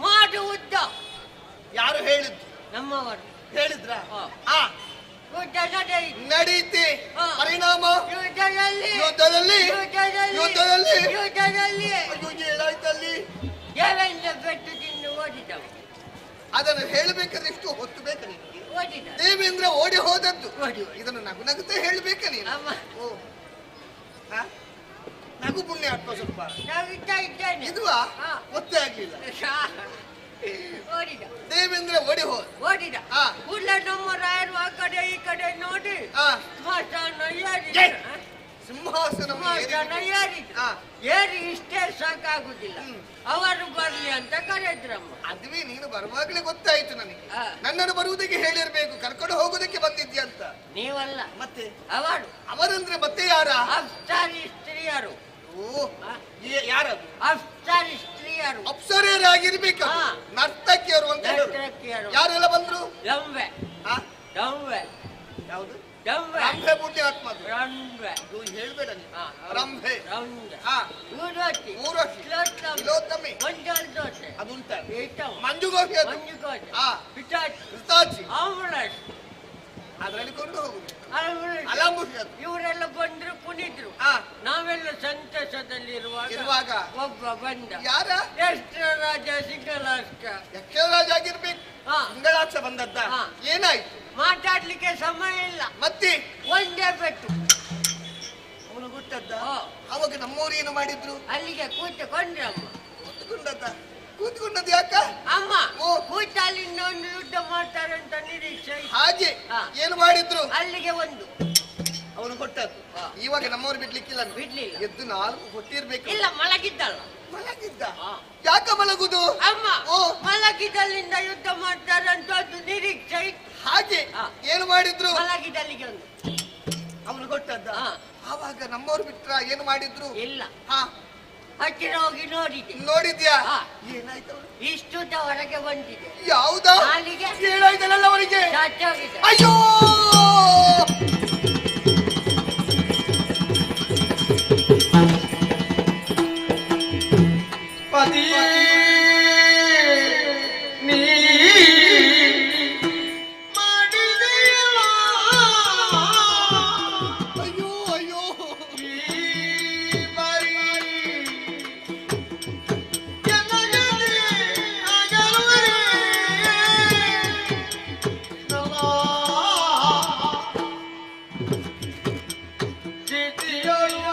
ಮಾಡು ಉದ್ದ. ಯಾರು ಹೇಳಿದ್ದು? ನಮ್ಮವರು ಹೇಳಿದ್ರ? ನಡೀತಿ. ಪರಿಣಾಮ ಯುದ್ಧದಲ್ಲಿ ಏನಾಯ್ತಲ್ಲಿ? ದೇವೇಂದ್ರ ಪೆಟ್ಟು ತಿಂದು ಓದಿದವು. ಅದನ್ನು ಹೇಳಬೇಕಾದ್ರೆ ಎಷ್ಟು ಹೊತ್ತು ಬೇಕು ನಿಮಗೆ? ದೇವೇಂದ್ರ ಓಡಿ ಹೋದದ್ದು. ಇದನ್ನು ನಗು ನಗುತ್ತಾ ಹೇಳ್ಬೇಕ ನೀನು? ನಗು ಪುಣ್ಯ ಆತ್ಮ ಸ್ವಲ್ಪ ಇದುವಾ ಗೊತ್ತೇ ಆಗ್ಲಿಲ್ಲ. ದೇವೇಂದ್ರ ಓಡಿ ಓಡಿದ ಕೂಡಲೇ ನಮ್ಮ ರಾಯರು ಆ ಕಡೆ ಈ ಕಡೆ ನೋಡಿ ಸಿಂಹಾಸನ ಏರಿ ಇಷ್ಟೇ ಸಾಕಾಗುದಿಲ್ಲ. ಅವರು ಬರ್ಲಿ ಅಂತ ಕರೆದ್ರಮ್ಮ. ಅದುವೇ ನೀನು ಬರುವಾಗಲೇ ಗೊತ್ತಾಯ್ತು ನನಗೆ. ನನ್ನನ್ನು ಬರುವುದಕ್ಕೆ ಹೇಳಿರ್ಬೇಕು, ಕರ್ಕೊಂಡು ಹೋಗುದಕ್ಕೆ ಬಂದಿದ್ಯಾ ಅಂತ. ನೀವಲ್ಲ ಮತ್ತೆ ಅವರು. ಅವರಂದ್ರೆ ಮತ್ತೆ ಯಾರ? ಅಪ್ಸಾರಿ ಸ್ತ್ರೀಯರು. ಯಾರದು? ಅಪ್ಸಾರಿ ಸ್ತ್ರೀಯರು. ಅಪ್ಸರೆಯರಾಗಿರ್ಬೇಕು. ನರ್ತಕಿಯರು ಅಂತ ಹೇಳು. ಯಾರೆಲ್ಲ ಬಂದ್ರು? ರಂಭೆ. ಯಾವುದು? ರಂಭೆ ಪುಣ್ಯಾತ್ಮ. ರಂಭೆ ಹೇಳ್ಬೇಡ ನೀನು. ರಂಭೆ, ಊರ್ವಶಿ, ತಿಲೋತ್ತಮಿ, ದೋಸೆ ಅದುಂಟ. ಮಂಜುಗೋಪಿ, ಹಿತಾಚಿ, ಅದರಲ್ಲಿ ಕೊಂಡು ಹೋಗುದು. ಇವರೆಲ್ಲ ಬಂದ್ರು ಕುಣಿದ್ರು. ನಾವೆಲ್ಲ ಸಂತಸದಲ್ಲಿ ಇರುವಾಗ ಒಬ್ಬ ಬಂದ. ಯಾರ? ಯಕ್ಷರಾಜ ಸಿಂಗಲಾಕ್ಷ. ಯಕ್ಷರಾಜ ಆಗಿರ್ಬೇಕು. ಸಿಂಗಳಾಕ್ಷ ಬಂದದ್ದ. ಏನಾಯ್ತು? ಮಾತಾಡ್ಲಿಕ್ಕೆ ಸಮಯ ಇಲ್ಲ. ಮತ್ತೆ ಒಂದೇ ಪೆಟ್ಟು. ಅವನು ಗೊತ್ತು ಕೊಟ್ಟದ್ದ ಅವಾಗ ನಮ್ಮವ್ರು ಏನು ಮಾಡಿದ್ರು? ಅಲ್ಲಿಗೆ ಕೂತ್ಕೊಂಡ್ರಮ್ಮ. ಕೂತ್ಕೊಂಡದ್ದ? ಕೂತ್ಕೊಂಡದ್ದು ಯಾಕ? ಅಮ್ಮ ಕೂತಲ್ಲಿ ಇನ್ನೊಂದು ಯುದ್ಧ ಮಾಡ್ತಾರಂತ ನಿರೀಕ್ಷೆ. ಹಾಗೆ ಏನು ಮಾಡಿದ್ರು? ಅಲ್ಲಿಗೆ ಒಂದು ಅವನು ಕೊಟ್ಟದ್ದು. ಇವಾಗ ನಮ್ಮವ್ರು ಬಿಡ್ಲಿಕ್ಕಿಲ್ಲ. ಬಿಡ್ಲಿಲ್ಲ. ಎದ್ದು 4 ಕೊಟ್ಟಿರ್ಬೇಕು. ಇಲ್ಲ, ಮಲಗಿದ್ದಲ್ಲ. ಮಲಗಿದ್ದ? ಯಾಕ ಮಲಗುದು? ಅಮ್ಮ ಮಲಗಿದಲ್ಲಿಂದ ಯುದ್ಧ ಮಾಡ್ತಾರಂತ ಒಂದು ನಿರೀಕ್ಷೆ. ಹಾಗೆ ಏನು ಮಾಡಿದ್ರು? ಮಲಗಿದಲ್ಲಿಗೆ ಒಂದು ಅವನು ಕೊಟ್ಟದ್ದ. ಆವಾಗ ನಮ್ಮವ್ರು ಬಿಟ್ರ ಏನು ಮಾಡಿದ್ರು? ಇಲ್ಲ, ಹತ್ತಿರ ಹೋಗಿ ನೋಡಿದ್ದೆ. ನೋಡಿದ್ಯಾ? ಏನಾಯ್ತು? ಇಷ್ಟುದವರೆಗೆ ಬಂದಿದೆ. ಯಾವ್ದಾ? ಏನಾಯ್ತಲ್ಲ ಅವರಿಗೆ? ಅಯ್ಯೋ ಪತಿಯೇ ನೀ ಮಾಡಿದೆಯಲ್ಲ. ಅಯ್ಯೋ ಅಯ್ಯೋ ಈ ಬಾರಿ ಎಲ್ಲಗದೆ ಆಗಲುವರೆ ಚಿತಿಯಳು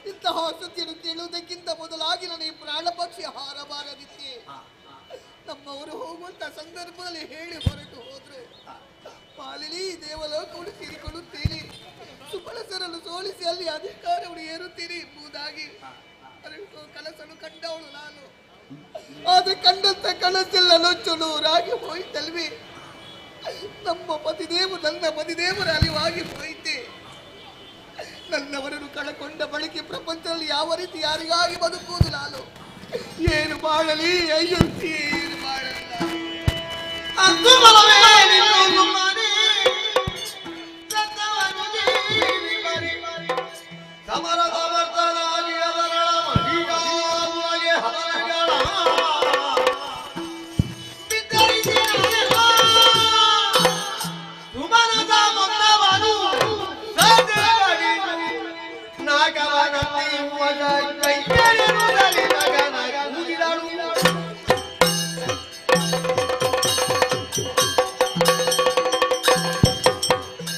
ನಿನ್ನ ಸುದ್ದಿಯನ್ನು ಕೇಳುವುದಕ್ಕಿಂತ ಮೊದಲಾಗಿ ನನಗೆ ಪ್ರಾಣ ಪಕ್ಷಿ ಹಾರಬಾರದಿತ್ತೆ. ನಮ್ಮವರು ಹೋಗುವಂತ ಸಂದರ್ಭದಲ್ಲಿ ಹೇಳಿ ಹೊರಟು ಹೋದ್ರು. ಪಾಲಿಲಿ ದೇವಲೋಕವನ್ನು ಸೇರಿಕೊಳ್ಳುತ್ತೀನಿ, ಸುಫಲಸರನ್ನು ಸೋಲಿಸಿ ಅಲ್ಲಿ ಅಧಿಕಾರವನ್ನು ಏರುತ್ತೀನಿ ಎಂಬುದಾಗಿ ಕನಸನ್ನು ಕಂಡವಳು ನಾನು. ಆದ್ರೆ ಕಂಡಂತ ಕನಸೆಲ್ಲ ನುಚ್ಚು ನೂರಾಗಿ ಹೋಯ್ತಲ್ವಿ. ನಮ್ಮ ಪತಿದೇವು ನನ್ನ ಪತಿದೇವರ ಅರಿವಾಗಿ ಹೋಯಿತೆ. ನನ್ನವರನ್ನು ಕಳಕೊಂಡ ಬಳಿಕೆ ಪ್ರಪಂಚದಲ್ಲಿ ಯಾವ ರೀತಿ ಯಾರಿಗಾಗಿ ಬದುಕುವುದು ನಾನು? ಏನು ಬಾಳಲಿ? ಅಯ್ಯೋ ಏನು ಬಾಳಲ್ಲ.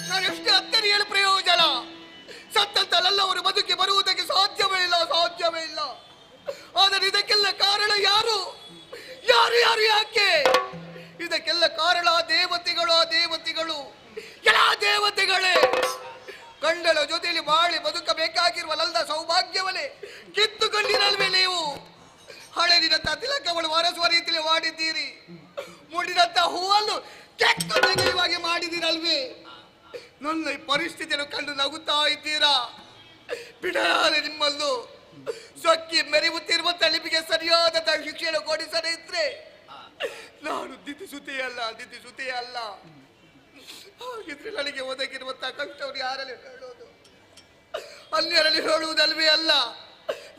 ನಾನೆಷ್ಟು ಅತ್ತರಿ ಹೇಳು ಪ್ರಯೋಜನ? ಸತ್ತಂತಲೆಲ್ಲವರು ಬದುಕಿ ಬರುವುದಕ್ಕೆ ಸಾಧ್ಯವೇ ಇಲ್ಲ, ಸಾಧ್ಯವೇ ಇಲ್ಲ. ಆದರೆ ಇದಕ್ಕೆಲ್ಲ ಕಾರಣ ಯಾರು? ಯಾರು ಯಾರು ಯಾಕೆ? ಇದಕ್ಕೆಲ್ಲ ಕಾರಣ ದೇವತೆಗಳು. ಆ ದೇವತೆಗಳು ಎಲ್ಲ ದೇವತೆಗಳೇ ಗಂಡನ ಜೊತೆಯಲ್ಲಿ ಬಾಳಿ ಬದುಕಬೇಕಾಗಿರುವ ಲಲ್ದ ಸೌಭಾಗ್ಯವನ್ನೇ ಕಿತ್ತುಕೊಂಡಿರಲ್ವೇ ನೀವು? ಹಳೆದಿನಂತ ತಿಲಕವನ್ನು ವರಸುವ ರೀತಿಯಲ್ಲಿ ಮಾಡಿದ್ದೀರಿ. ಮುಡಿದಂತ ಹೂವನ್ನು ಕೆಟ್ಟು ತೆಗೆಯುವಾಗಿ ಮಾಡಿದಿರಲ್ವೇ? ನನ್ನ ಈ ಪರಿಸ್ಥಿತಿಯನ್ನು ಕಂಡು ನಗುತ್ತಾ ಇದ್ದೀರಾ? ಬಿಡಲಾರೆ ನಿಮ್ಮನ್ನು. ಸೊಕ್ಕಿ ಮೆರೆಯುತ್ತಿರುವ ತಳಿಪಿಗೆ ಸರಿಯಾದ ಶಿಕ್ಷೆಯನ್ನು ಕೊಡಿಸದೇ ಇದ್ರೆ ನಾನು ದಿತಿಸುತ್ತೆಯಲ್ಲ. ಹಾಗಿದ್ರೆ ನನಗೆ ಒದಗಿರುವಂತಹ ಕಷ್ಟವನ್ನು ಯಾರಲ್ಲಿ ಹೇಳೋದು? ಅನ್ಯರಲ್ಲಿ ಹೇಳುವುದಲ್ವೇ ಅಲ್ಲ.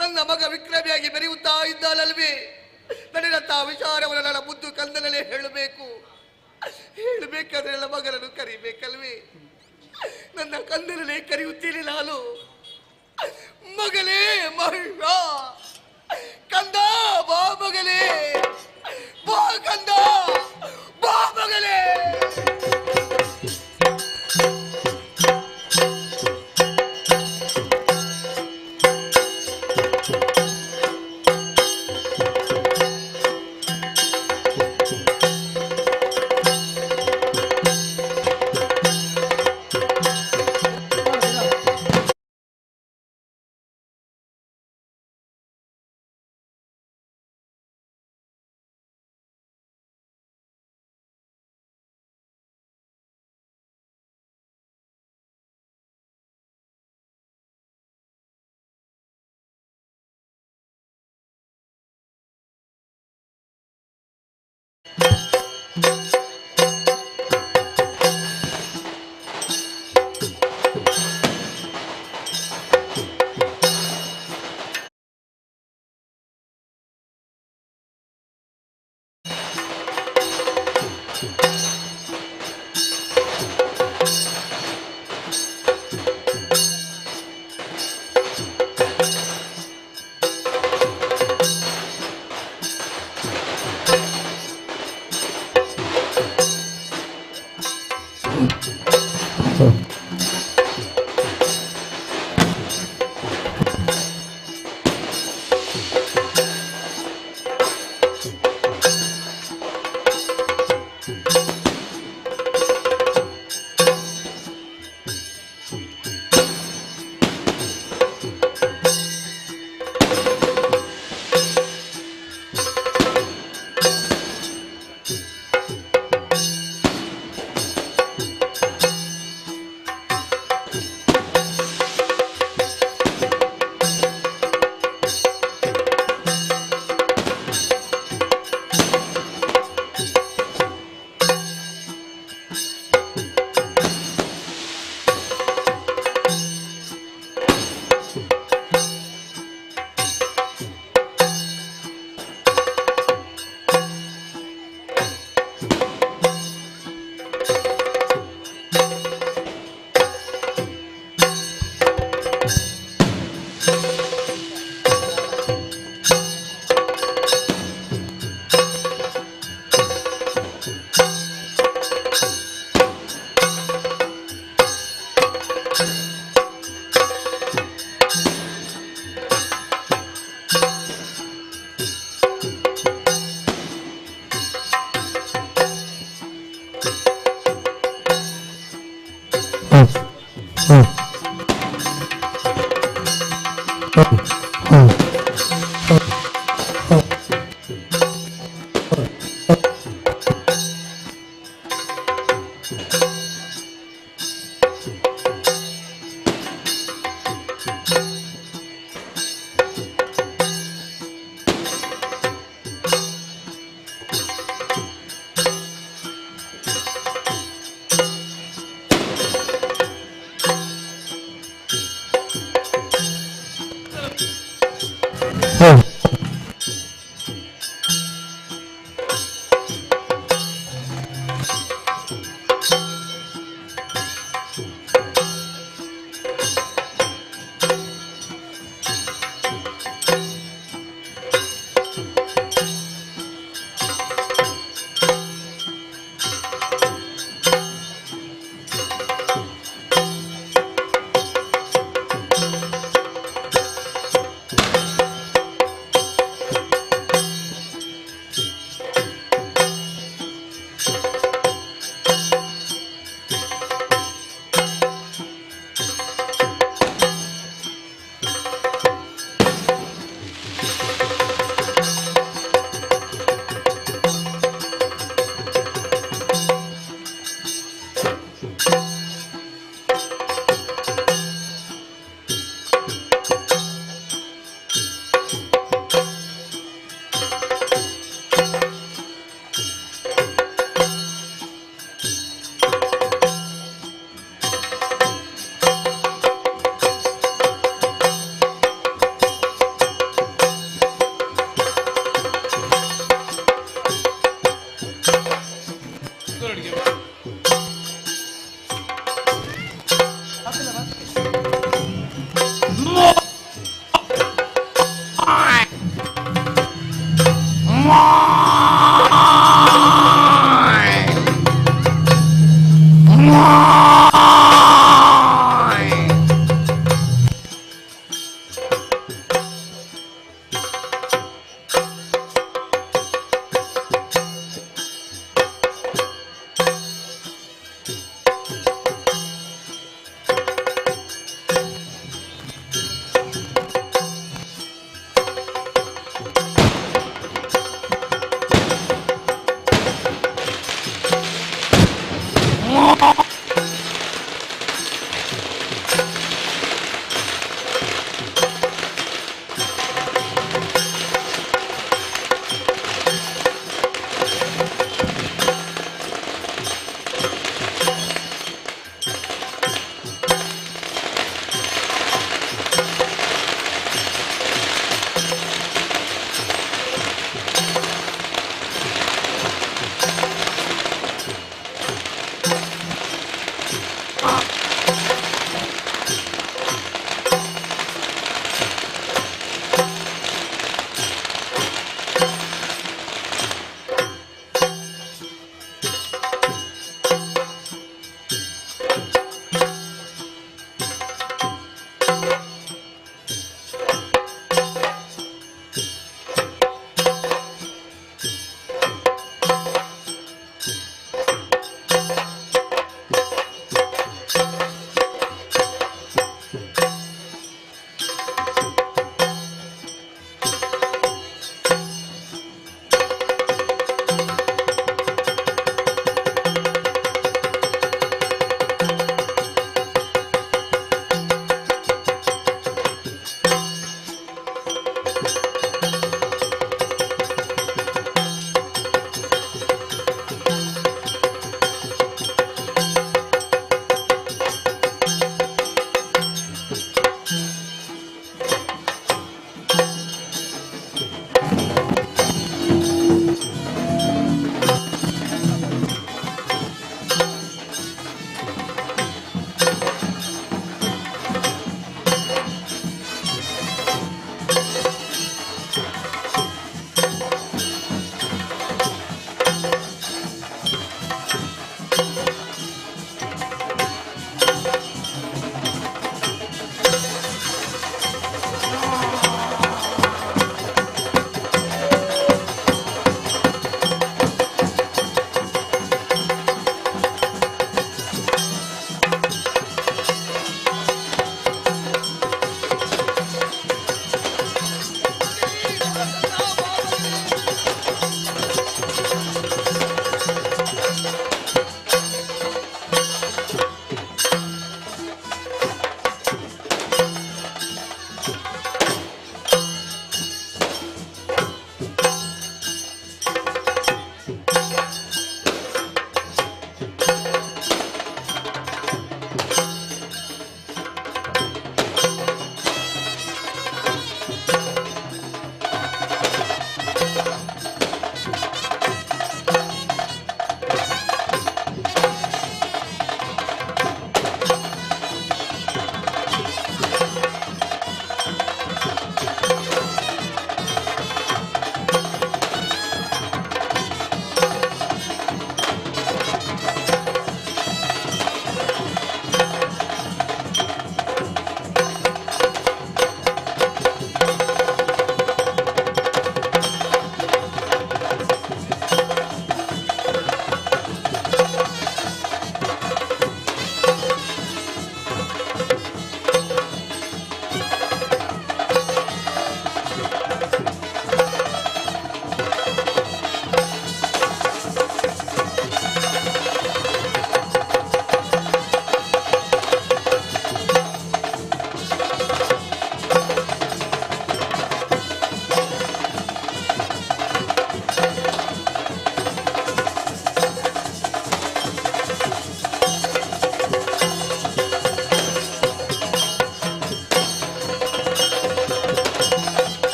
ನನ್ನ ಮಗ ವಿಕ್ರಮಿಯಾಗಿ ಮೆರೆಯುತ್ತಾ ಇದ್ದಾನಲ್ವೇ? ನಡೆದಂತಹ ವಿಚಾರವನ್ನು ನನ್ನ ಮುದ್ದು ಕಂದನಲ್ಲೇ ಹೇಳಬೇಕು. ಹೇಳಬೇಕಾದ್ರೆ ನನ್ನ ಮಗನನ್ನು ಕರಿಬೇಕಲ್ವೇ? ನನ್ನ ಕಂದನಲ್ಲೇ ಕರೆಯುತ್ತೀನಿ ನಾನು. ಮಗಲೇ ಮಹಿಷ, ಕಂದ ಬಾ ಮಗಲೇ, ಬಾ ಕಂದ, ಬಾ ಮಗಲೇ.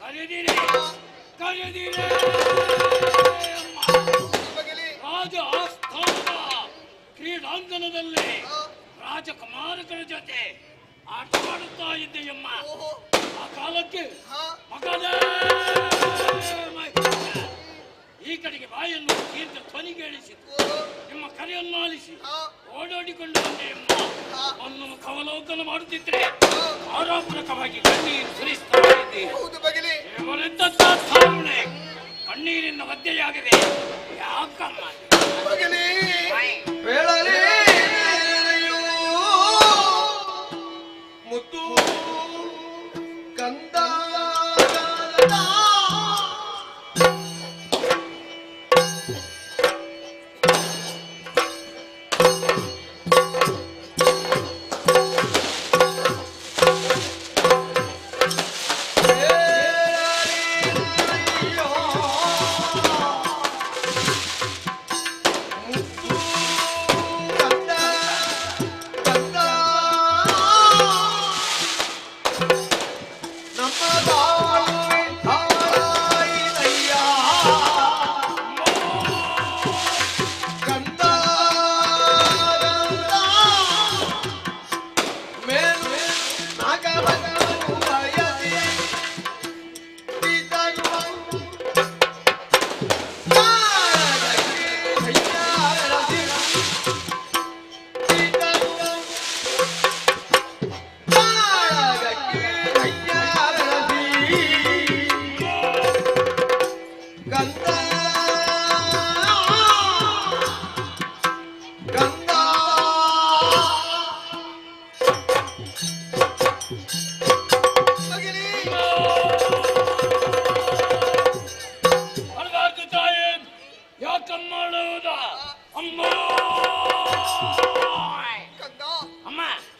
ಕರೆದಿರೆ ಕರೆದಿರೆ ರಾಜ ಆಸ್ಥಾನದ ಕ್ರೀಡಾಂಗಣದಲ್ಲಿ ರಾಜಕುಮಾರಕರ ಜೊತೆ ಆಟವಾಡುತ್ತಾ ಇದ್ದೆಯಮ್ಮ. ಆ ಕಾಲಕ್ಕೆ ಮಗನೇ ಈ ಕಡೆಗೆ ಬಾಯನ್ನು ತೀರ್ಥ ಧ್ವನಿಗೇಳಿಸಿತು. ನಿಮ್ಮ ಕರೆಯನ್ನು ಆಲಿಸಿ ಓಡೋಡಿಕೊಂಡು ಬಂದೆಯಮ್ಮ. ಅನ್ನು ಕವಲೋಕನ ಮಾಡುತ್ತಿದ್ರೆ ಆರಾಪೂರಕವಾಗಿ ಕಣ್ಣೀರು ಸುರಿಸ್ತಾ ಇದ್ದೆ. ಕಣ್ಣೀರಿನ ಒದ್ದೆಯಾಗಿದೆ. ಯಾಕಮ್ಮ ಮುತ್ತು ಕಂದ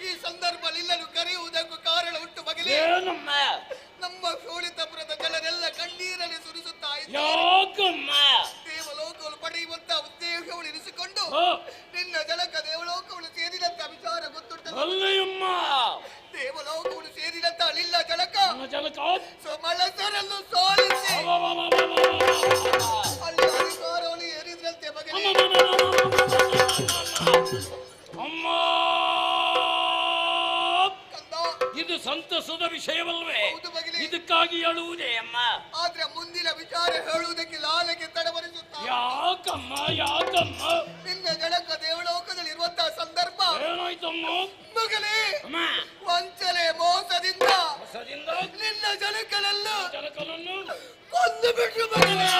ಈ ಸಂದರ್ಭದಲ್ಲಿ ಇಲ್ಲನು ಕರೆಯುವುದಕ್ಕೂ ಕಾರಣ ಉಂಟು ಮಗನೇ. ನಮ್ಮ ಶೋಳಿತಪುರದ ಜನರೆಲ್ಲ ಕಣ್ಣೀರಲ್ಲಿ ಸುರಿಸುತ್ತಾ ದೇವಲೋಕವನ್ನು ಪಡೆಯುವಂತ ಉದ್ದೇಶವನ್ನು ಇರಿಸಿಕೊಂಡು ನಿನ್ನ ಜನಕ ದೇವಲೋಕವನ್ನು ಸೇರಿದಂತ ವಿಚಾರ ಗೊತ್ತುಂಟು. ದೇವಲೋಕವನ್ನು ಸೇರಿದಂತ ಅಲ್ಲಿಲ್ಲ ಜನಕ ಸಮಳಸರನ್ನು ಸೋಲಿಸಿ ಅಲ್ಲಿ ಅಧಿಕಾರವನ್ನು ಏರಿದ್ರಂತೆ ಮಗನೇ. ಇದು ಸಂತಸದ ವಿಷಯವಲ್ವೇ? ಇದಕ್ಕಾಗಿ ಹೇಳುವುದೇ ಅಮ್ಮ. ಆದ್ರೆ ಮುಂದಿನ ವಿಚಾರ ಹೇಳುವುದಕ್ಕೆ ಲಾಲಕ್ಕೆ ತಡವರಿಸುತ್ತಾ. ಯಾಕಮ್ಮ ಯಾಕಮ್ಮ? ನಿನ್ನ ಜನಕ ದೇವಲೋಕದಲ್ಲಿ ಇರುವಂತಹ ಸಂದರ್ಭ ಏನಾಯ್ತಮ್ಮ ಮಗನೇ? ವಂಚನೆ ಮೋಸದಿಂದ ನಿನ್ನ ಜನಕನನ್ನು ಕೊಂದು ಬಿಟ್ಟು ಮಗನೇ.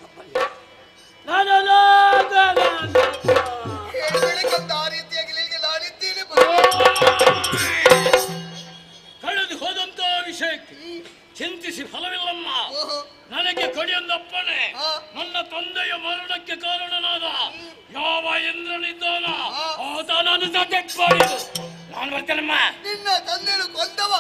ತಪ್ಪಲ್ಲ. ಆ ರೀತಿಯಾಗಿ ನಿನಗೆ ನಾನಿದ್ದೇನೆ. ಕಳೆದು ಹೋದಂತ ವಿಷಯಕ್ಕೆ ಚಿಂತಿಸಿ ಫಲವಿಲ್ಲಮ್ಮ. ನನಗೆ ಕೊಡಿಯೊಂದಪ್ಪಣೆ. ನನ್ನ ತಂದೆಯ ಮರಣಕ್ಕೆ ಕಾರಣನಾದ ಯಾವ ಇಂದ್ರನಿದ್ದಾನ ಆತ ನಾನು ಮಾಡಿದ್ದು. ನಾನು ಬರ್ತೇನಮ್ಮ. ನಿನ್ನ ತಂದೆಯನ್ನು ಕೊಂದವ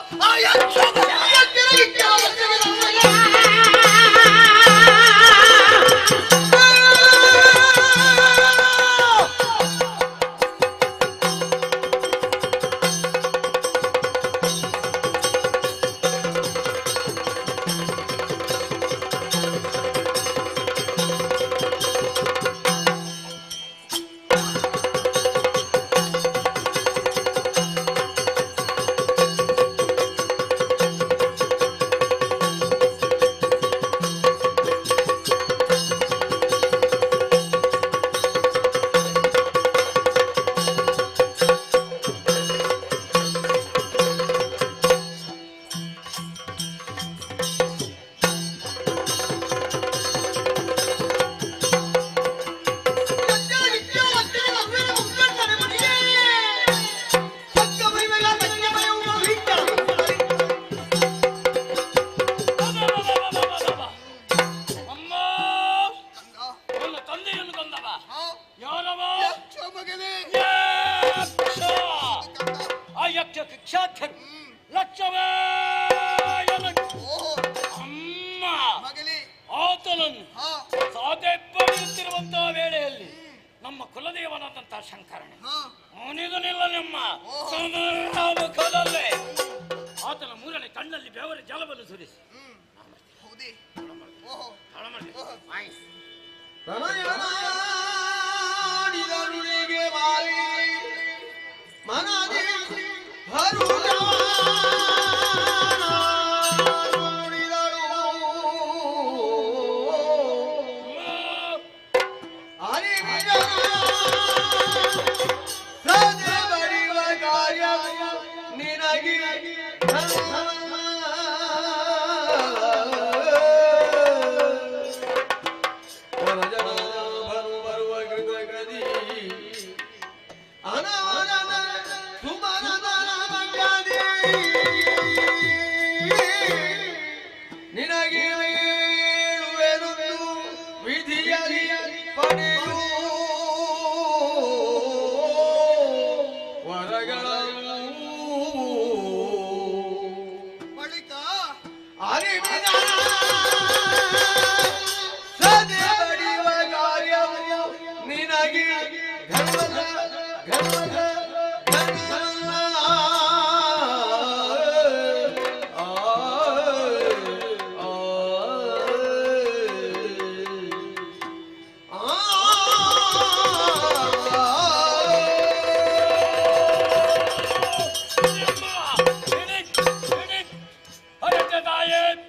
ಸಾಧೆಪಡಿಸುತ್ತಿರುವಂತಹ ವೇಳೆಯಲ್ಲಿ ನಮ್ಮ ಕುಲದೇವನಾದಂತಹ ಶಂಕರನೇ ಅವನಿದನಿಲ್ಲ ನಿಮ್ಮ ಮುಖದಲ್ಲೇ ಆತನ ಮೂರನೇ ಕಣ್ಣಲ್ಲಿ ಬೆವರ ಜಲವನ್ನು ಸುರಿಸಿ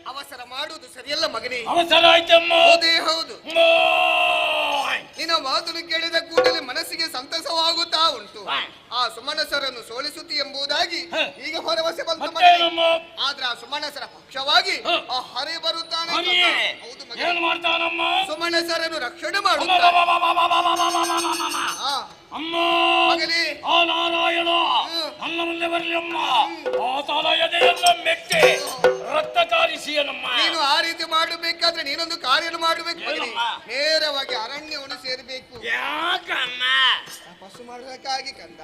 ಅವಸರ ಮಾಡುವುದು ಸರಿಯಲ್ಲ ಮಗನೇ. ಅವಸರ ಆಯ್ತಮ್ಮ. ಹೌದು. ನಿನ್ನ ಮಾತನ್ನು ಕೇಳಿದ ಕೂಡಲೇ ಮನಸ್ಸಿಗೆ ಸಂತಸವಾಗುತ್ತಾ ಉಂಟು. ಆ ಸುಮನಸರನ್ನು ಸೋಲಿಸುತ್ತಿ ಎಂಬುದಾಗಿ ಈಗ ಭರವಸೆ ಬಂತು ಮಗನೇ. ಆದ್ರೆ ಆ ಸುಮನಸರ ಪಕ್ಷವಾಗಿ ಆ ಹರಿ ಬರುತ್ತಾನೆ. ಏನು ಮಾಡ್ತಾನಮ್ಮ? ಸುಮನಸರನ್ನು ರಕ್ಷಣೆ ಮಾಡುತ್ತಾನೆ. ಅಮ್ಮ ಮಗನೇ, ಆ ನಾರಾಯಣ ನನ್ನ ಮುಂದೆ ಬರಲಿ ಅಮ್ಮ. ಆತನ ಎದೆಯನ್ನ ಮೆಟ್ಟಿ ರಕ್ತ ಕಾರಿಸಿಯನಮ್ಮ. ನೀನು ಆ ರೀತಿ ಮಾಡಬೇಕಾದ್ರೆ ನೀನೊಂದು ಕಾರ್ಯ ಮಾಡಬೇಕು ಮಗನೇ. ನೇರವಾಗಿ ಅರಣ್ಯವನ್ನು ಸೇರಬೇಕು. ಯಾಕಮ್ಮ? ತಪಸ್ಸು ಮಾಡುವುದಕ್ಕಾಗಿ ಕಂದ.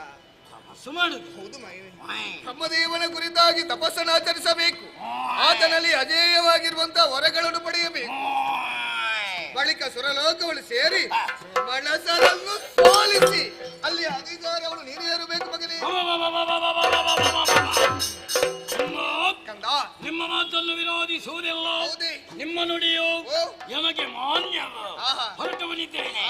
ತಪಸ್ಸು ಮಾಡುದು? ಹೌದು ಬ್ರಹ್ಮದೇವನ ಕುರಿತಾಗಿ ತಪಸ್ಸನ್ನು ಆಚರಿಸಬೇಕು. ಆತನಲ್ಲಿ ಅಜೇಯವಾಗಿರುವಂತಹ ವರಗಳನ್ನು ಪಡೆಯಬೇಕು. ಬಳಿಕ ಸುರಲೋಕವನ್ನು ಸೇರಿ ಮನಸರನ್ನು ಸೋಲಿಸಿ ಅಲ್ಲಿ ಅಧಿಕಾರವನ್ನು ನೀನೇರಬೇಕು ಮಗನೇ. ಕಂದ, ನಿಮ್ಮ ಮಾತನ್ನು ವಿರೋಧಿಸುವುದಿಲ್ಲ. ನಿಮ್ಮ ನುಡಿಯು ನನಗೆ ಮಾನ್ಯ. ಹೊರಟವನಿದ್ದೇನೆ.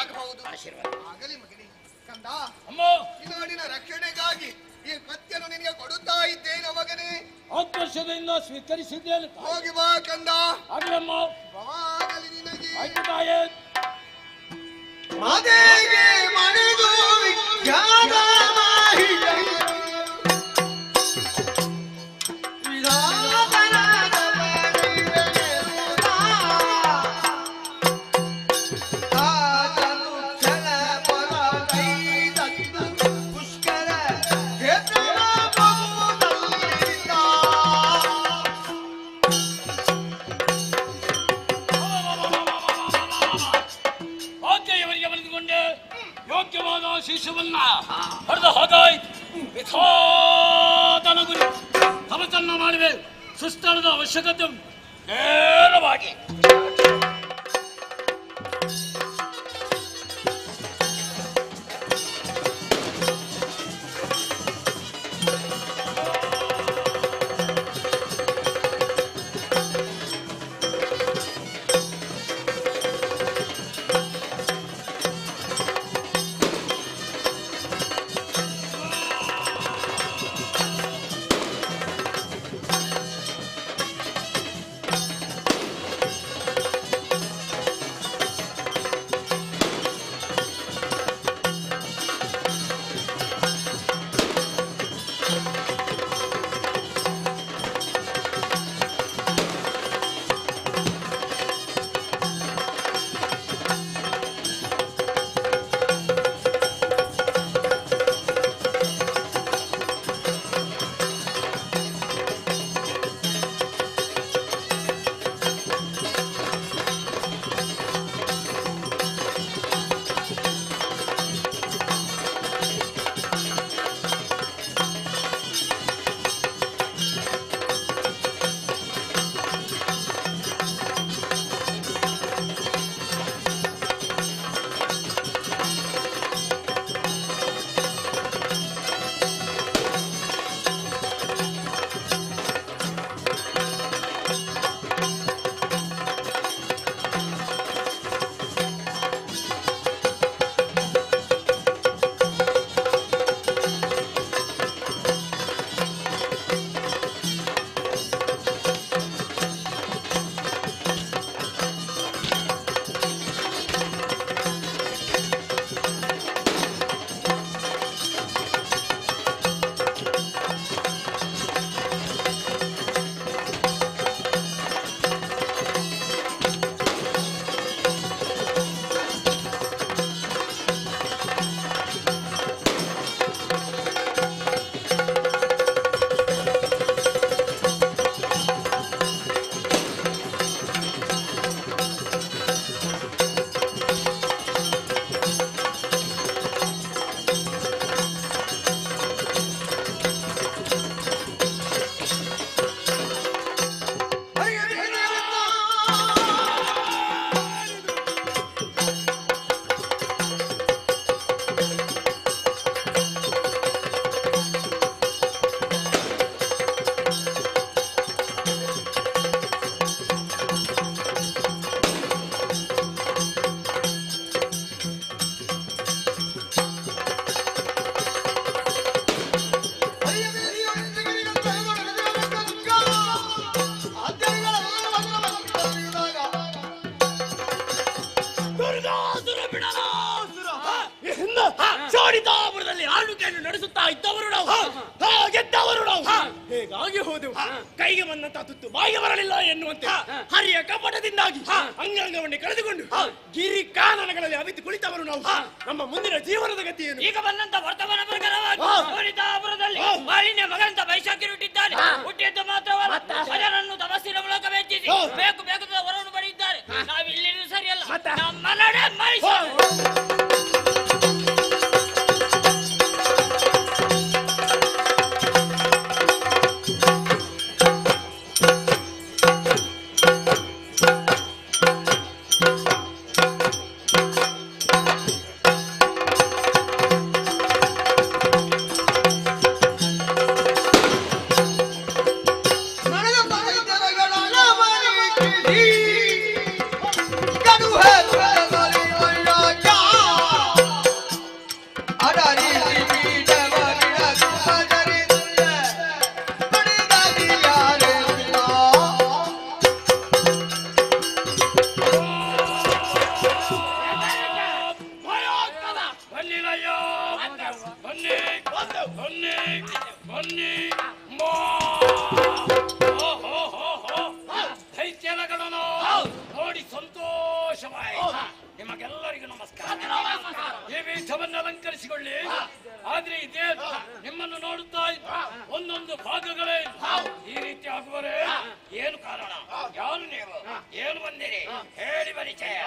ಆಗಲಿ ಮಗನೇ. ಕಂದ, ಅಮ್ಮ, ಈ ನಾಡಿನ ರಕ್ಷಣೆಗಾಗಿ ಈ ಕತ್ತೆಯನ್ನು ನಿನಗೆ ಕೊಡುತ್ತಾ ಇದ್ದೇನೆ ಮಗನೇ. 10 ವರ್ಷದಿಂದ ಸ್ವೀಕರಿಸಿದ್ದೇನೆ. ಹೋಗಿ ಬಾ ಕಂದ. ಆಗ್ಲಮ್ಮ. ಆಗಲಿ ನಿನಗೆ. ಆಯ್ತು ತಾಯೇ. ಮಾದೇಗೆ ಮನೆದು ವಿಖ್ಯಾತ ಶೀರ್ಷವನ್ನ ಹೊಡೆದ ಹಾಗಾಯ್ತು. ವಿಧಾನ ಗುರಿ ತಮಸನ್ನ ಮಾಡುವೆ. ಸುಸ್ಥಳದ ಅವಶ್ಯಕತೆ ನೇರವಾಗಿ ಚಾಡಿತಾಪುರದಲ್ಲಿ ಆಳ್ವಿಕೆಯನ್ನು ನಡೆಸುತ್ತಾ ಇದ್ದವರು ನಾವು, ಗೆದ್ದವರು ನಾವು. ಹೇಗಾಗಿ ಹೋದೆವು, ಕೈಗೆ ಬಂದಂತ ತುತ್ತು ಬಾಯಿಗೆ ಬರಲಿಲ್ಲ ಎನ್ನುವಂತೆ ಹರಿಯ ಕಪಟದಿಂದಾಗಿ ಅಂಗಾಂಗವನ್ನೇ ಕಳೆದುಕೊಂಡು ಗಿರಿ ಕಾನನಗಳಲ್ಲಿ ಅವಿತು ಕುಳಿತವರು ನಾವು. ನಮ್ಮ ಮುಂದಿನ ಜೀವನದ ಗತಿಯನ್ನು ಈಗ ಬಂದಂತ ವರ್ತಮಾನ ಪ್ರಕಾರವಾಗಿ ಚಾಡಿತಾಪುರದಲ್ಲಿ ಮಾಲಿನ್ಯ ಮಗಂತ ಬೈಸಾಕಿರುಟ್ಟಿದ್ದಾನೆ. ಹುಟ್ಟಿದ್ದು ಮಾತ್ರವಲ್ಲ, ಜನರನ್ನು ತಮಸ್ಸಿನ ಮೂಲಕ ವೆಚ್ಚಿಸಿ ಬೇಕು ಬೇಕಾದ ವರವನ್ನು ಪಡೆದಿದ್ದಾರೆ. ನಾವಿಲ್ಲಿರುವುದು ಸರಿಯಲ್ಲ, ನಮ್ಮ ನಡೆ ಮೈಸೂರು. ನೋಡಿ ಸಂತೋಷವಾಯಿತು. ನಿಮಗೆಲ್ಲರಿಗೂ ನಮಸ್ಕಾರ. ಈ ಪೀಠವನ್ನು ಅಲಂಕರಿಸಿಕೊಳ್ಳಿ. ಆದ್ರೆ ಇದೇ ನಿಮ್ಮನ್ನು ನೋಡುತ್ತಾ ಒಂದೊಂದು ಭಾಗಗಳೇ ಈ ರೀತಿ ಆಗುವರೆ ಏನು ಕಾರಣ? ಯಾರು ನೀವು? ಏನು ಬಂದಿರಿ? ಹೇಳಿ ಪರಿಚಯ.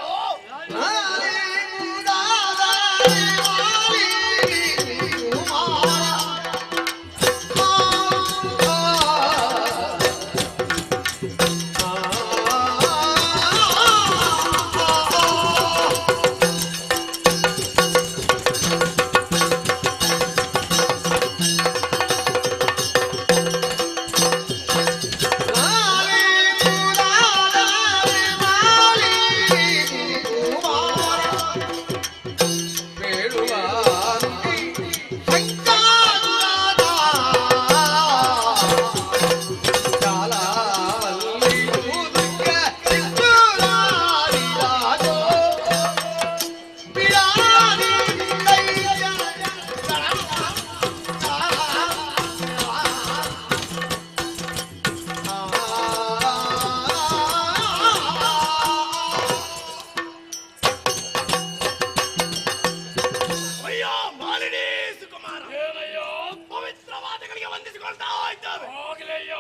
ಬಂಧಿಸಿಕೊಳ್ತಾ ಇದ್ದೇವೆ. ಆಗ್ಲಯ್ಯ,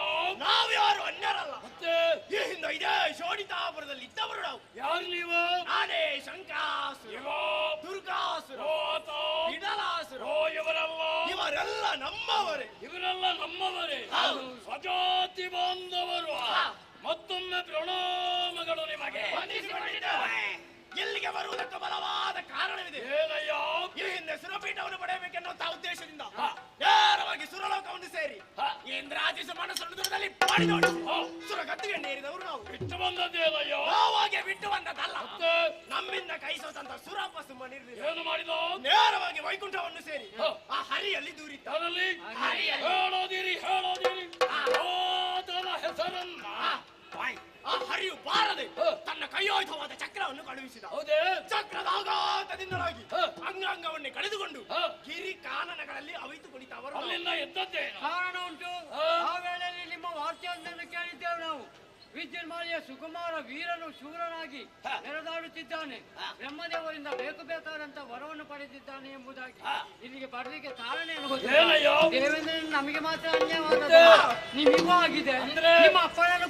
ನಾವು ಯಾರು ಅನ್ಯರಲ್ಲ. ಮತ್ತೆ ಈ ಹಿಂದೆ ಇದೇ ಶೋಣಿತಾಪುರದಲ್ಲಿ ಇದ್ದವರು ನಾವು. ಯಾರು ನೀವು? ನಾನೇ ಶಂಕಾಸುರ, ದುರ್ಗಾಸುರ, ಇಡಲಾಸುರ. ಇವರೆಲ್ಲ ನಮ್ಮವರೇ. ಇವರೆಲ್ಲ ನಮ್ಮವರೇ, ಸ್ವಜಾತಿ ಬಾಂಧವರು. ಮತ್ತೊಮ್ಮೆ ಪ್ರಣಾಮಗಳು ನಿಮಗೆ. ಎಲ್ಲಿಗೆ ಬರುವುದಕ್ಕೆ ಬಲವಾದ ಕಾರಣವಿದೆ. ಏನಯ್ಯ? ಈ ಹಿಂದೆ ಸುರಪೀಠವನ್ನು ಪಡೆಯಬೇಕೆನ್ನುವಂತ ಉದ್ದೇಶದಿಂದ ನೇರವಾಗಿ ಸುರಲೋಕವನ್ನು ಸೇರಿ ಇಂದ್ರಾಜಿಸ ಮನಸ್ಸನ್ನು ಮಾಡಿದವರು. ಸುರಗತ್ತಿಗೆ ನೇರಿದವರು ನಾವು. ಬಿಟ್ಟು ಬಂದದ್ದೇನಯ್ಯ? ನಾವಾಗೆ ಬಿಟ್ಟು ಬಂದದ್ದಲ್ಲ. ನಮ್ಮಿಂದ ಕೈಸೋತಂತ ಸುರಪ್ಪ ಸುಮ್ಮನಿರಲಿಲ್ಲ. ಏನು ಮಾಡಿದ? ನೇರವಾಗಿ ವೈಕುಂಠವನ್ನು ಸೇರಿ ಆ ಹರಿಯಲ್ಲಿ ದೂರಿದ್ದ. ಹೇಳೋದಿರಿ ಆತನ ಹೆಸರನ್ನ. ಆ ಹರಿಯು ಬಾರದೆ ತನ್ನ ಕೈಯೋಯುಧವಾದ ಚಕ್ರವನ್ನು ಕಳುಹಿಸಿದ. ಹೌದೇ? ಚಕ್ರದ ಆಘಾತದಿಂದಲಾಗಿ ಅಂಗಾಂಗವನ್ನೇ ಕಳೆದುಕೊಂಡು ಗಿರಿ ಕಾನನಗಳಲ್ಲಿ ಅವಿತು ಕುಳಿತವರು. ಅಲ್ಲಿಂದ ಎದ್ದದ್ದೇ ಕಾರಣ ಉಂಟು. ಆ ವೇಳೆಯಲ್ಲಿ ನಿಮ್ಮ ವಾರ್ತೆಯೊಂದನ್ನು ಕೇಳಿದ್ದೇವೆ ನಾವು. ವಿದ್ಯುನ್ಮಾಲಿಯ ಸುಕುಮಾರ ವೀರನು ಶೂರನಾಗಿ ನೆರೆದಾಡುತ್ತಿದ್ದಾನೆ. ಬ್ರಹ್ಮದೇವರಿಂದ ಬೇಕಾದಂತ ವರವನ್ನು ಪಡೆದಿದ್ದಾನೆ ಎಂಬುದಾಗಿ ಇಲ್ಲಿಗೆ ಬರಲಿಕ್ಕೆ ಕಾರಣ ಏನು ಗೊತ್ತಿಲ್ಲ. ದೇವೇಂದ್ರ ನಮಗೆ ಮಾತ್ರ ಅನ್ಯವಾದ ನಿಮಗೂ ಆಗಿದೆ. ನಿಮ್ಮ ಅಪ್ಪನನ್ನು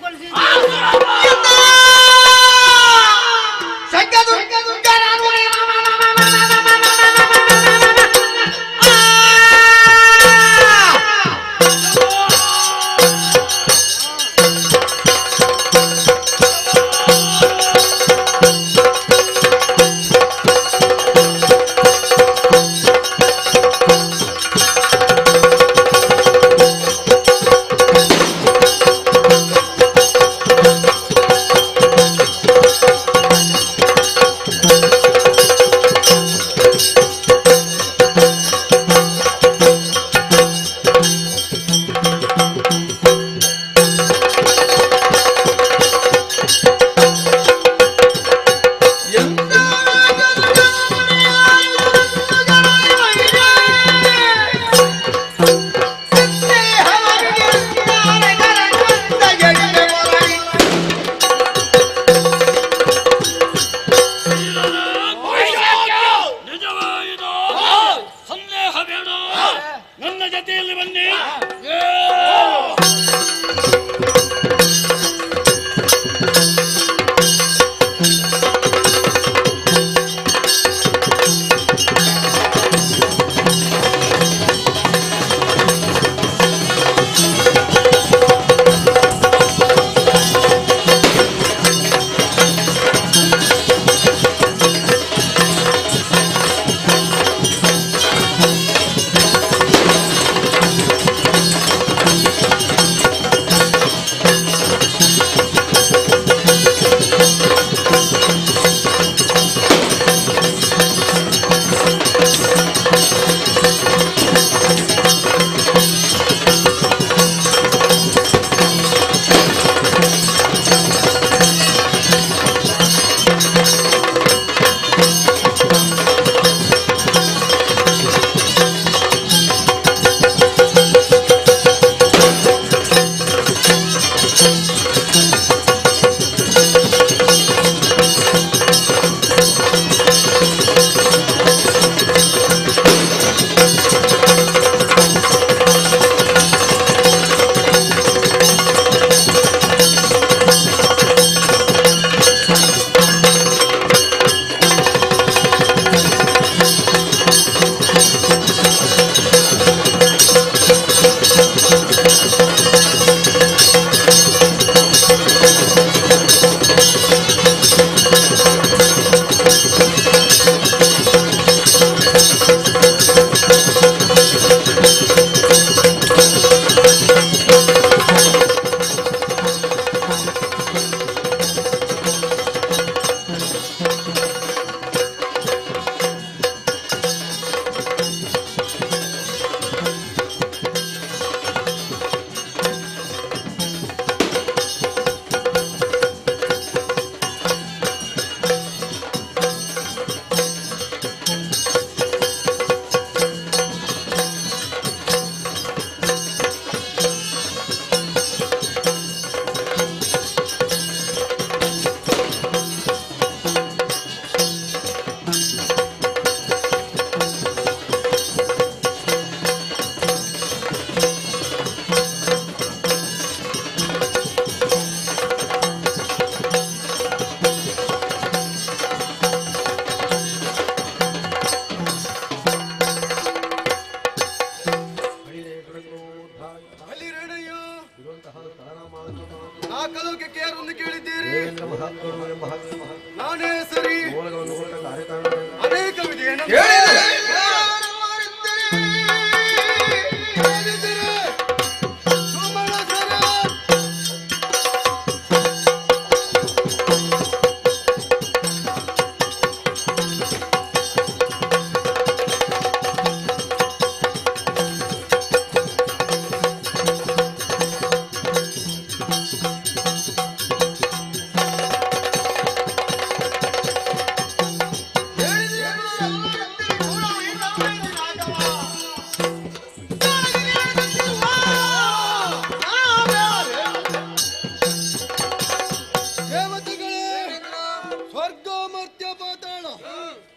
ಮರ್ತ್ಯ ಪಾತಾಳ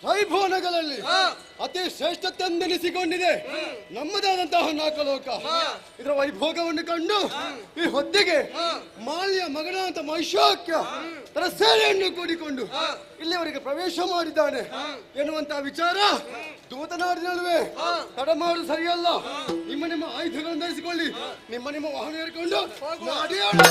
ತ್ರೈಭುವನಗಳಲ್ಲಿ ಅತಿ ಶ್ರೇಷ್ಠತೆಂದೆನಿಸಿಕೊಂಡಿದೆ ನಮ್ಮದಾದಂತಹ ನಾಕಲೋಕ. ಇದರ ವೈಭೋಗವನ್ನು ಕಂಡು ಈ ಹೊತ್ತಿಗೆ ಮಾಲ್ಯ ಮಗನಾದಂತ ಮೈಶಾಕ್ಯ ತನ್ನ ಸೇನೆಯನ್ನು ಕೂಡಿಕೊಂಡು ಇಲ್ಲಿವರೆಗೆ ಪ್ರವೇಶ ಮಾಡಿದ್ದಾನೆ ಎನ್ನುವಂತಹ ವಿಚಾರ ದೂತನಾಡಿನಲ್ವೇ ತಡ ಮಾಡುದು ಸರಿಯಲ್ಲ. ನಿಮ್ಮ ಆಯುಧಗಳನ್ನು ಧರಿಸಿಕೊಳ್ಳಿ, ನಿಮ್ಮ ವಾಹನ ಏರಿಕೊಂಡು ನಡೆಯೋಣ.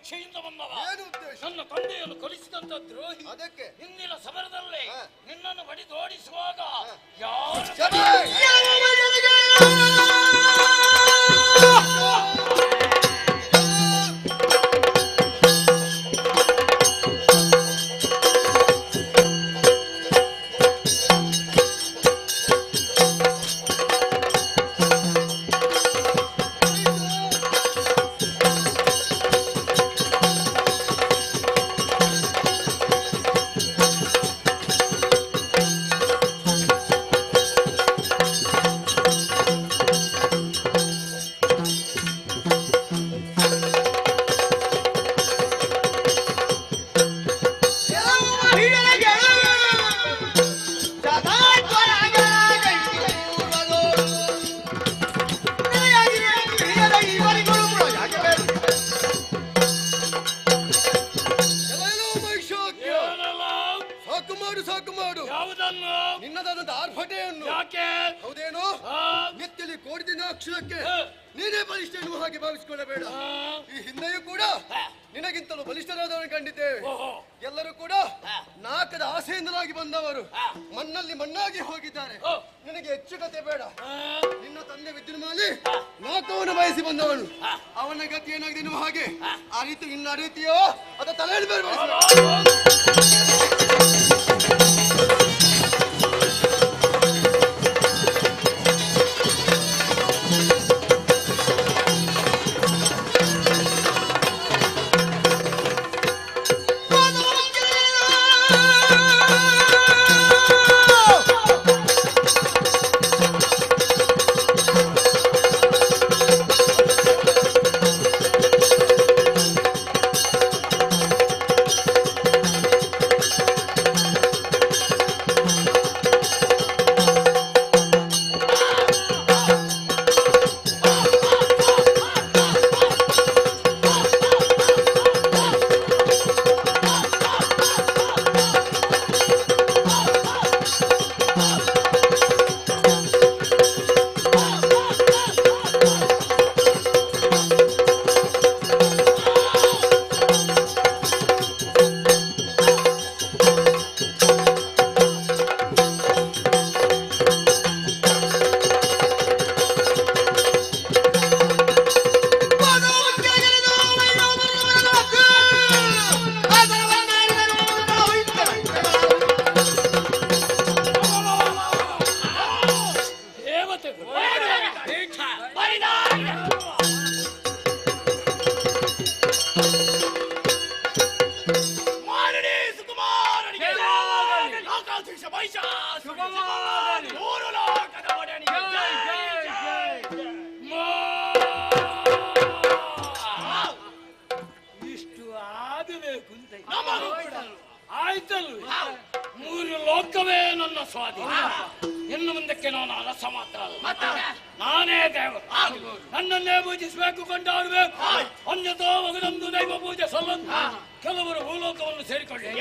ಇಚ್ಛೆಯಿಂದ ಬಂದವ. ನನ್ನ ತಂದೆಯನ್ನು ಕೊಲಿಸಿದಂತ ದ್ರೋಹಿ. ಅದಕ್ಕೆ ಹಿಂದಿನ ಸಮರದಲ್ಲಿ ನಿನ್ನನ್ನು ಬಡಿದೋಡಿಸುವಾಗ ಯಾರು ಸಾಕು ಮಾಡು. ಯಾವುದನ್ನು? ನಿನ್ನದಾದಂತ ಆರ್ಭಟೆಯನ್ನು. ಯಾಕೆ? ಹೌದೇನು? ನೆತ್ತಲಿ ಕೋಡಿದ ಅಕ್ಷರಕ್ಕೆ ನೀನೇ ಬಲಿಷ್ಠ ಎನ್ನುವ ಹಾಗೆ ಭಾವಿಸಿಕೊಳ್ಳಬೇಡ. ಈ ಹಿಂದೆಯೂ ಕೂಡ ನಿನಗಿಂತಲೂ ಬಲಿಷ್ಠರಾದವರನ್ನು ಕಂಡಿದ್ದೇವೆ. ಎಲ್ಲರೂ ಕೂಡ ನಾಕದ ಆಸೆಯಿಂದಲಾಗಿ ಬಂದವರು ಮಣ್ಣಲ್ಲಿ ಮಣ್ಣಾಗಿ ಹೋಗಿದ್ದಾರೆ. ನಿನಗೆ ಹೆಚ್ಚು ಕತೆ ಬೇಡ. ನಿನ್ನ ತಂದೆ ವಿದ್ಯುನ್ಮಾಲಿ ನಾಕವನ್ನು ಬಯಸಿ ಬಂದವನು. ಅವನ ಗತಿ ಏನಾಗಿದೆ ಎನ್ನುವ ಹಾಗೆ ಆ ರೀತಿ ಇನ್ನು ಅರಿತೀಯೋ ಅದ ತಲೆಯಲ್ಲಿ ಬೇರೆ ಆಯ್ತಲ್ವ? ಮೂರು ಲೋಕವೇ ನನ್ನ ಸ್ವಾಧೀನ. ಇನ್ನು ಮುಂದಕ್ಕೆ ನಾನು ಅರಸ ಮಾತ್ರ ಅಲ್ಲ, ನಾನೇ ದೇವರು. ನನ್ನನ್ನೇ ಪೂಜಿಸಬೇಕು, ಕೊಂಡಾಡಬೇಕು. ಅನ್ಯಥಾ ಮಗನೊಂದು ದೈವ ಪೂಜೆ ಸಲ್ಲದು. ಕೆಲವರು ಭೂಲೋಕವನ್ನು ಸೇರಿಕೊಳ್ಳಿ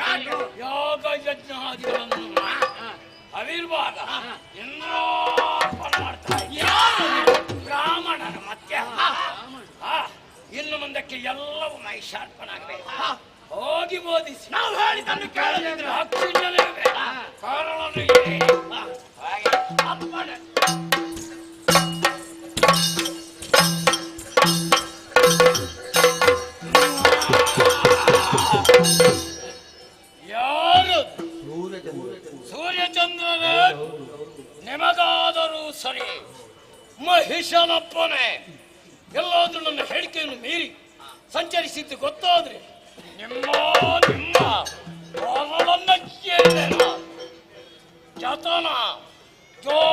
ಯಾಗ ಯಜ್ಞಾದಿಗಳನ್ನು ಅವಿರ್ಭಾಗ ಇಂದ್ರಾರ್ಪಣ ಮಾಡ್ತಾ ಬ್ರಾಹ್ಮಣರ ಮಧ್ಯ. ಇನ್ನು ಮುಂದಕ್ಕೆ ಎಲ್ಲವೂ ಮಹಿಷಾರ್ಪಣ ಆಗಬೇಕು. ಹೋಗಿ ಬೋಧಿಸಿ ನಾವು ಹೇಳಿದ್ದನ್ನು ಕೇಳದಿದ್ರೆ ಅಕ್ಷಿಂಜಲೇ ಬೇಡ. ಕಾರಣನು ಹಾಗೆ ಅಪ್ಪಣ ಯಾರು ಸೂರ್ಯಚಂದ್ರರೇ ನಿಮಗಾದರೂ ಸರಿ, ಮಹಿಷನಪ್ಪನೇ ಎಲ್ಲಾದ್ರೂ ನನ್ನ ಹೇಳಿಕೆಯನ್ನು ಮೀರಿ ಸಂಚರಿಸಿದ್ದು ಗೊತ್ತಾದ್ರೆ ನಿಮ್ಮ ಅವಳನ್ನ ಕೇಳಿದೆನ ಜತನ ಜೋಕೆ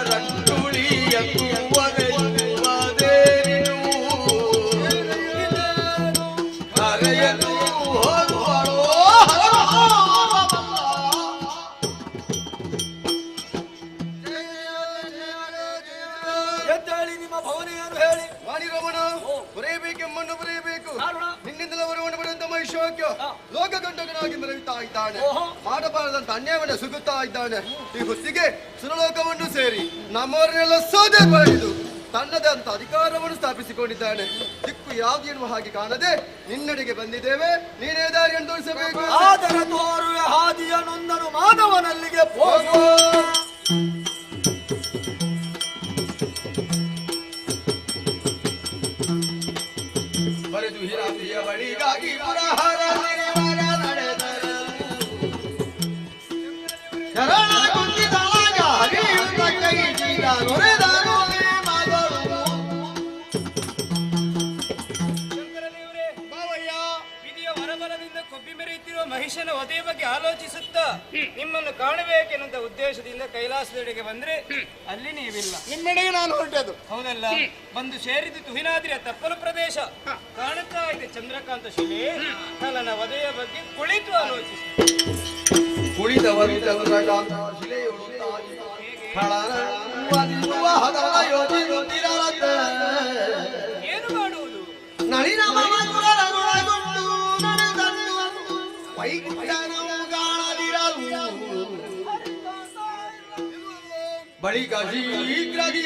ರಂಟುಳಿಯ ಗಂಟಕನಾಗಿ ಮೆರೆಯುತ್ತಾ ಇದ್ದಾನೆ. ಮಾಡಬಾರದಂತ ಅನ್ಯಾಯವನ್ನು ಸುಗುತ್ತಾ ಇದ್ದಾನೆ. ಈ ಹೊತ್ತಿಗೆ ಸುರಲೋಕವನ್ನು ಸೇರಿ ನಮ್ಮವರನ್ನೆಲ್ಲ ಸೋದೆ ಮಾಡಿದು ತನ್ನದೇ ಅಂತ ಅಧಿಕಾರವನ್ನು ಸ್ಥಾಪಿಸಿಕೊಂಡಿದ್ದಾನೆ. ದಿಕ್ಕು ಯಾವುದು ಎನ್ನುವ ಹಾಗೆ ಕಾಣದೆ ನಿನ್ನಡೆಗೆ ಬಂದಿದ್ದೇವೆ. ನೀನೇ ದಾರಿಯನ್ನು ತೋರಿಸಬೇಕು. ಆದರ ತೋರುವೆ ಹಾದಿಯ ನೊಂದನು ಮಾನವನಲ್ಲಿಗೆ ಹೋಗು. ಬರೆದು ಹಿರಾತಿಯ ಬಳಿಗಾಗಿ ಪುರಹರ ವಿಧಿಯ ವರಬಲದಿಂದ ಕೊಬ್ಬಿ ಮೆರೆಯುತ್ತಿರುವ ಮಹಿಷನ ವಧೆಯ ಬಗ್ಗೆ ಆಲೋಚಿಸುತ್ತಾ ನಿಮ್ಮನ್ನು ಕಾಣಬೇಕೆನ್ನುವಂತ ಉದ್ದೇಶದಿಂದ ಕೈಲಾಸದೆಡೆಗೆ ಬಂದ್ರೆ ಅಲ್ಲಿ ನೀವಿಲ್ಲ. ನಿಮ್ಮೆಡೆಗೆ ನಾನು ಹೊರಟದ್ದು. ಹೌದಲ್ಲ, ಬಂದು ಸೇರಿದ್ದು ತುಹಿನಾದ್ರಿಯ ತಪ್ಪಲು ಪ್ರದೇಶ ಕಾಣುತ್ತಾ ಇದೆ. ಚಂದ್ರಕಾಂತ ಶಿಲೆ ಕಲನ ವಧೆಯ ಬಗ್ಗೆ ಕುಳಿತು ಆಲೋಚಿಸಿ. ಕುಳಿತವರು ಚಂದ್ರಕಾಂತ ಶಿಲೆಯುಳು ಏನು ಮಾಡುವುದು? ನಳಿನ ಬಳಿಕ ಶೀಘ್ರದಿ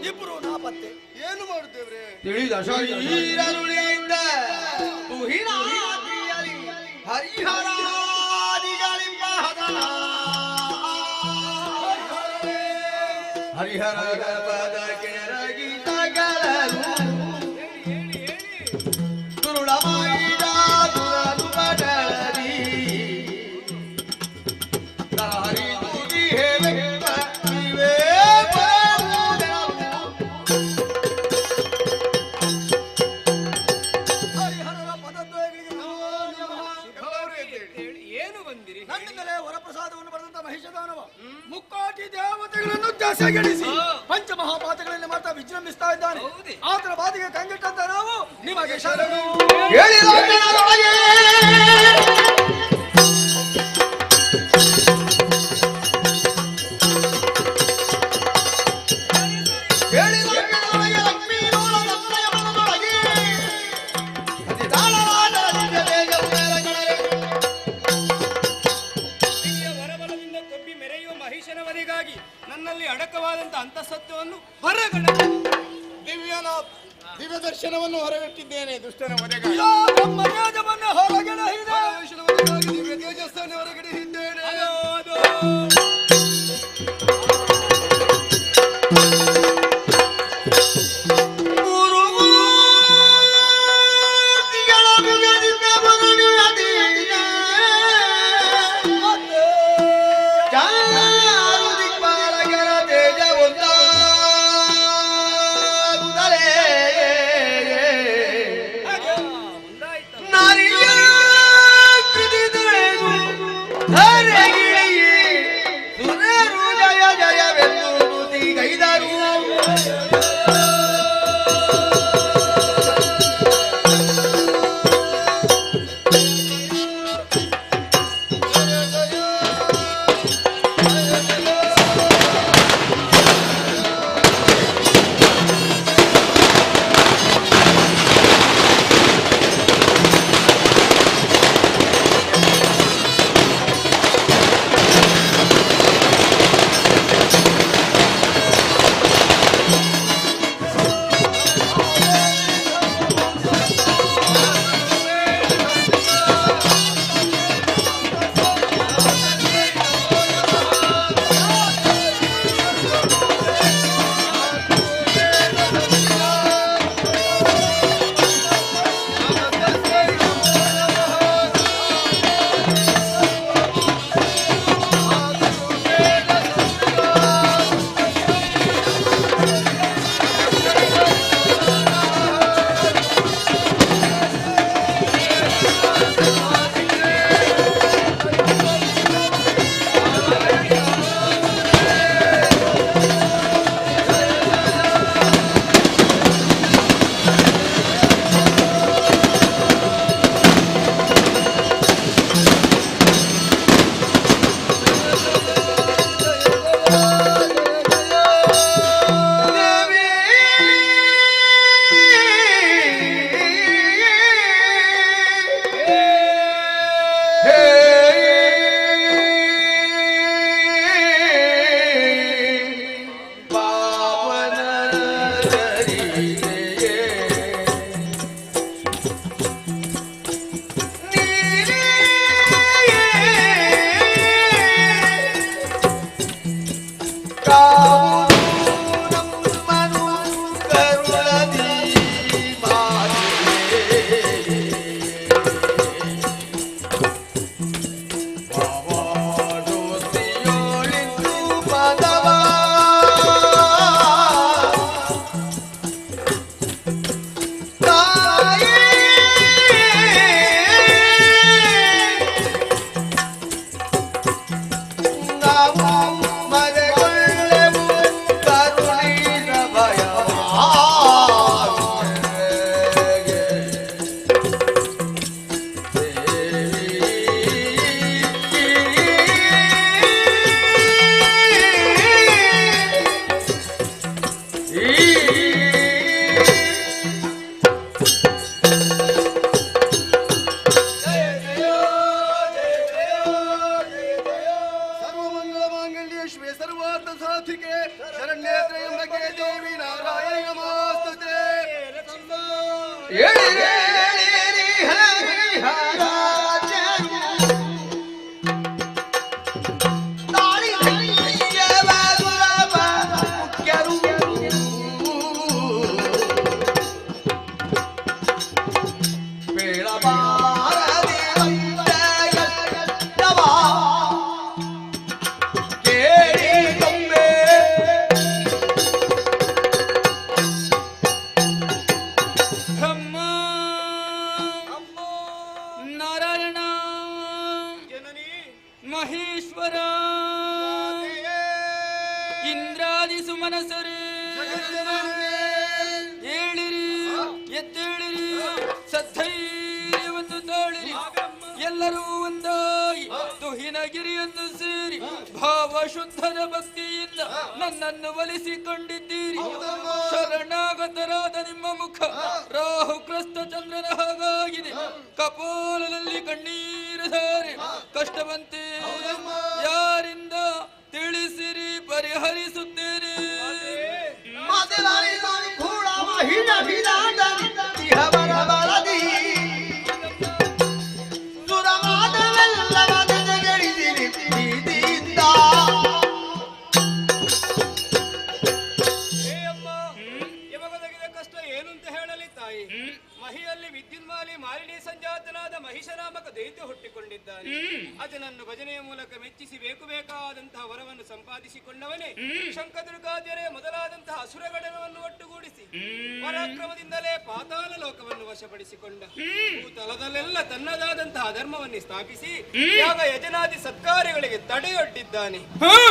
ಇಬ್ರು ನಾಪತ್ತೆ. ಏನು ಮಾಡುತ್ತೇವ್ರೆ? ತಿಳಿದ ಶರೀರನುಳಿಯಿಂದ ಹರಿಹರಾದಿಗಳಿಂದ ಹರಿಹರ ಪದ ಕೆಳಗಿ ತಗಲರು ಸುರುಳ ಮಾಡಿದ ಸುರನು ಬಡರಿ ತಾರಿ ತುದಿ ಹೇವೆ ಇವೆ ಏನು ಬಂದಿರಿ? ನನ್ನಿಂದಲೇ ವರಪ್ರಸಾದವನ್ನು ಪಡೆದಂತ ಮಹಿಷದಾನವ ಮುಕ್ಕೋಟಿ ದೇವತೆಗಳನ್ನು ದಸೆಗೆಡಿಸಿ ಪಂಚಮಹಾಪಾತಗಳಲ್ಲಿ ಮಾತ್ರ ವಿಜೃಂಭಿಸ್ತಾ ಇದ್ದಾನೆ. ಆತನ ಬಾಧಿಗೆ ಕಂಗೆಟ್ಟಂತ ನಾವು ನಿಮಗೆ ಶರಣು. ವರಬಲದಿಂದ ಕೊಬ್ಬಿ ಮೆರೆಯುವ ಮಹಿಷನ ವಧೆಗಾಗಿ ನನ್ನಲ್ಲಿ ಅಡಕವಾದಂತ ಅಂತಸತ್ವವನ್ನು ಹೊರಗಡೆ ದಿವ್ಯ ದರ್ಶನವನ್ನು ಹೊರಗಟ್ಟಿದ್ದೇನೆ. ದುಷ್ಟನ ವಧೆಗಾಗಿ ದಿವ್ಯ ತೇಜಸ್ಸನ್ನು ಹೊರಗಡೆ ಇದ್ದೇನೆ. ಸುರರು ಜಯ ಜಯವೆಂದು ಗೈದರು ಎಲ್ಲರೂ ಒಂದಾಗಿ ತುಹಿನಗಿರಿಯನ್ನು ಸೇರಿ ಭಾವ ಶುದ್ಧನ ಭಕ್ತಿಯಿಂದ ನನ್ನನ್ನು ಒಲಿಸಿಕೊಂಡಿದ್ದೀರಿ. ಶರಣಾಗತರಾದ ನಿಮ್ಮ ಮುಖ ರಾಹು ಕ್ರಸ್ತ ಚಂದ್ರನ ಹಾಗಾಗಿದೆ. ಕಪೋಲದಲ್ಲಿ ಕಣ್ಣೀರು ಧಾರೆ ಕಷ್ಟವಂತೆ ಯಾರಿಂದ ತಿಳಿಸಿರಿ, ಪರಿಹರಿಸುತ್ತೇನೆ. ಮಹಿಯಲ್ಲಿ ವಿದ್ಯುನ್ಮಾಲಿ ಮಾಲಿನಿ ಸಂಜಾತನಾದ ಮಹಿಷನಾಮಕ ದೈತ್ಯ ಹುಟ್ಟಿಕೊಂಡಿದ್ದಾನೆ. ಅದನನ್ನು ಭಜನೆಯ ಮೂಲಕ ಮೆಚ್ಚಿಸಿ ಬೇಕಾದಂತಹ ವರವನ್ನು ಸಂಪಾದಿಸಿಕೊಂಡವನೇ ಶಂಕದುರ್ಗಾದ್ಯರೇ ಮೊದಲಾದಂತಹ ಅಸುರಗಣವನ್ನು ಒಟ್ಟುಗೂಡಿಸಿ ಪರಾಕ್ರಮದಿಂದಲೇ ಪಾತಾಳ ಲೋಕವನ್ನು ವಶಪಡಿಸಿಕೊಂಡ. ಭೂತಲದಲ್ಲೆಲ್ಲ ತನ್ನದಾದಂತಹ ಧರ್ಮವನ್ನು ಸ್ಥಾಪಿಸಿ ಯಾಗ ಯಜನಾದಿ ಸತ್ಕಾರ್ಯಗಳಿಗೆ ತಡೆಯೊಡ್ಡಿದ್ದಾನೆ.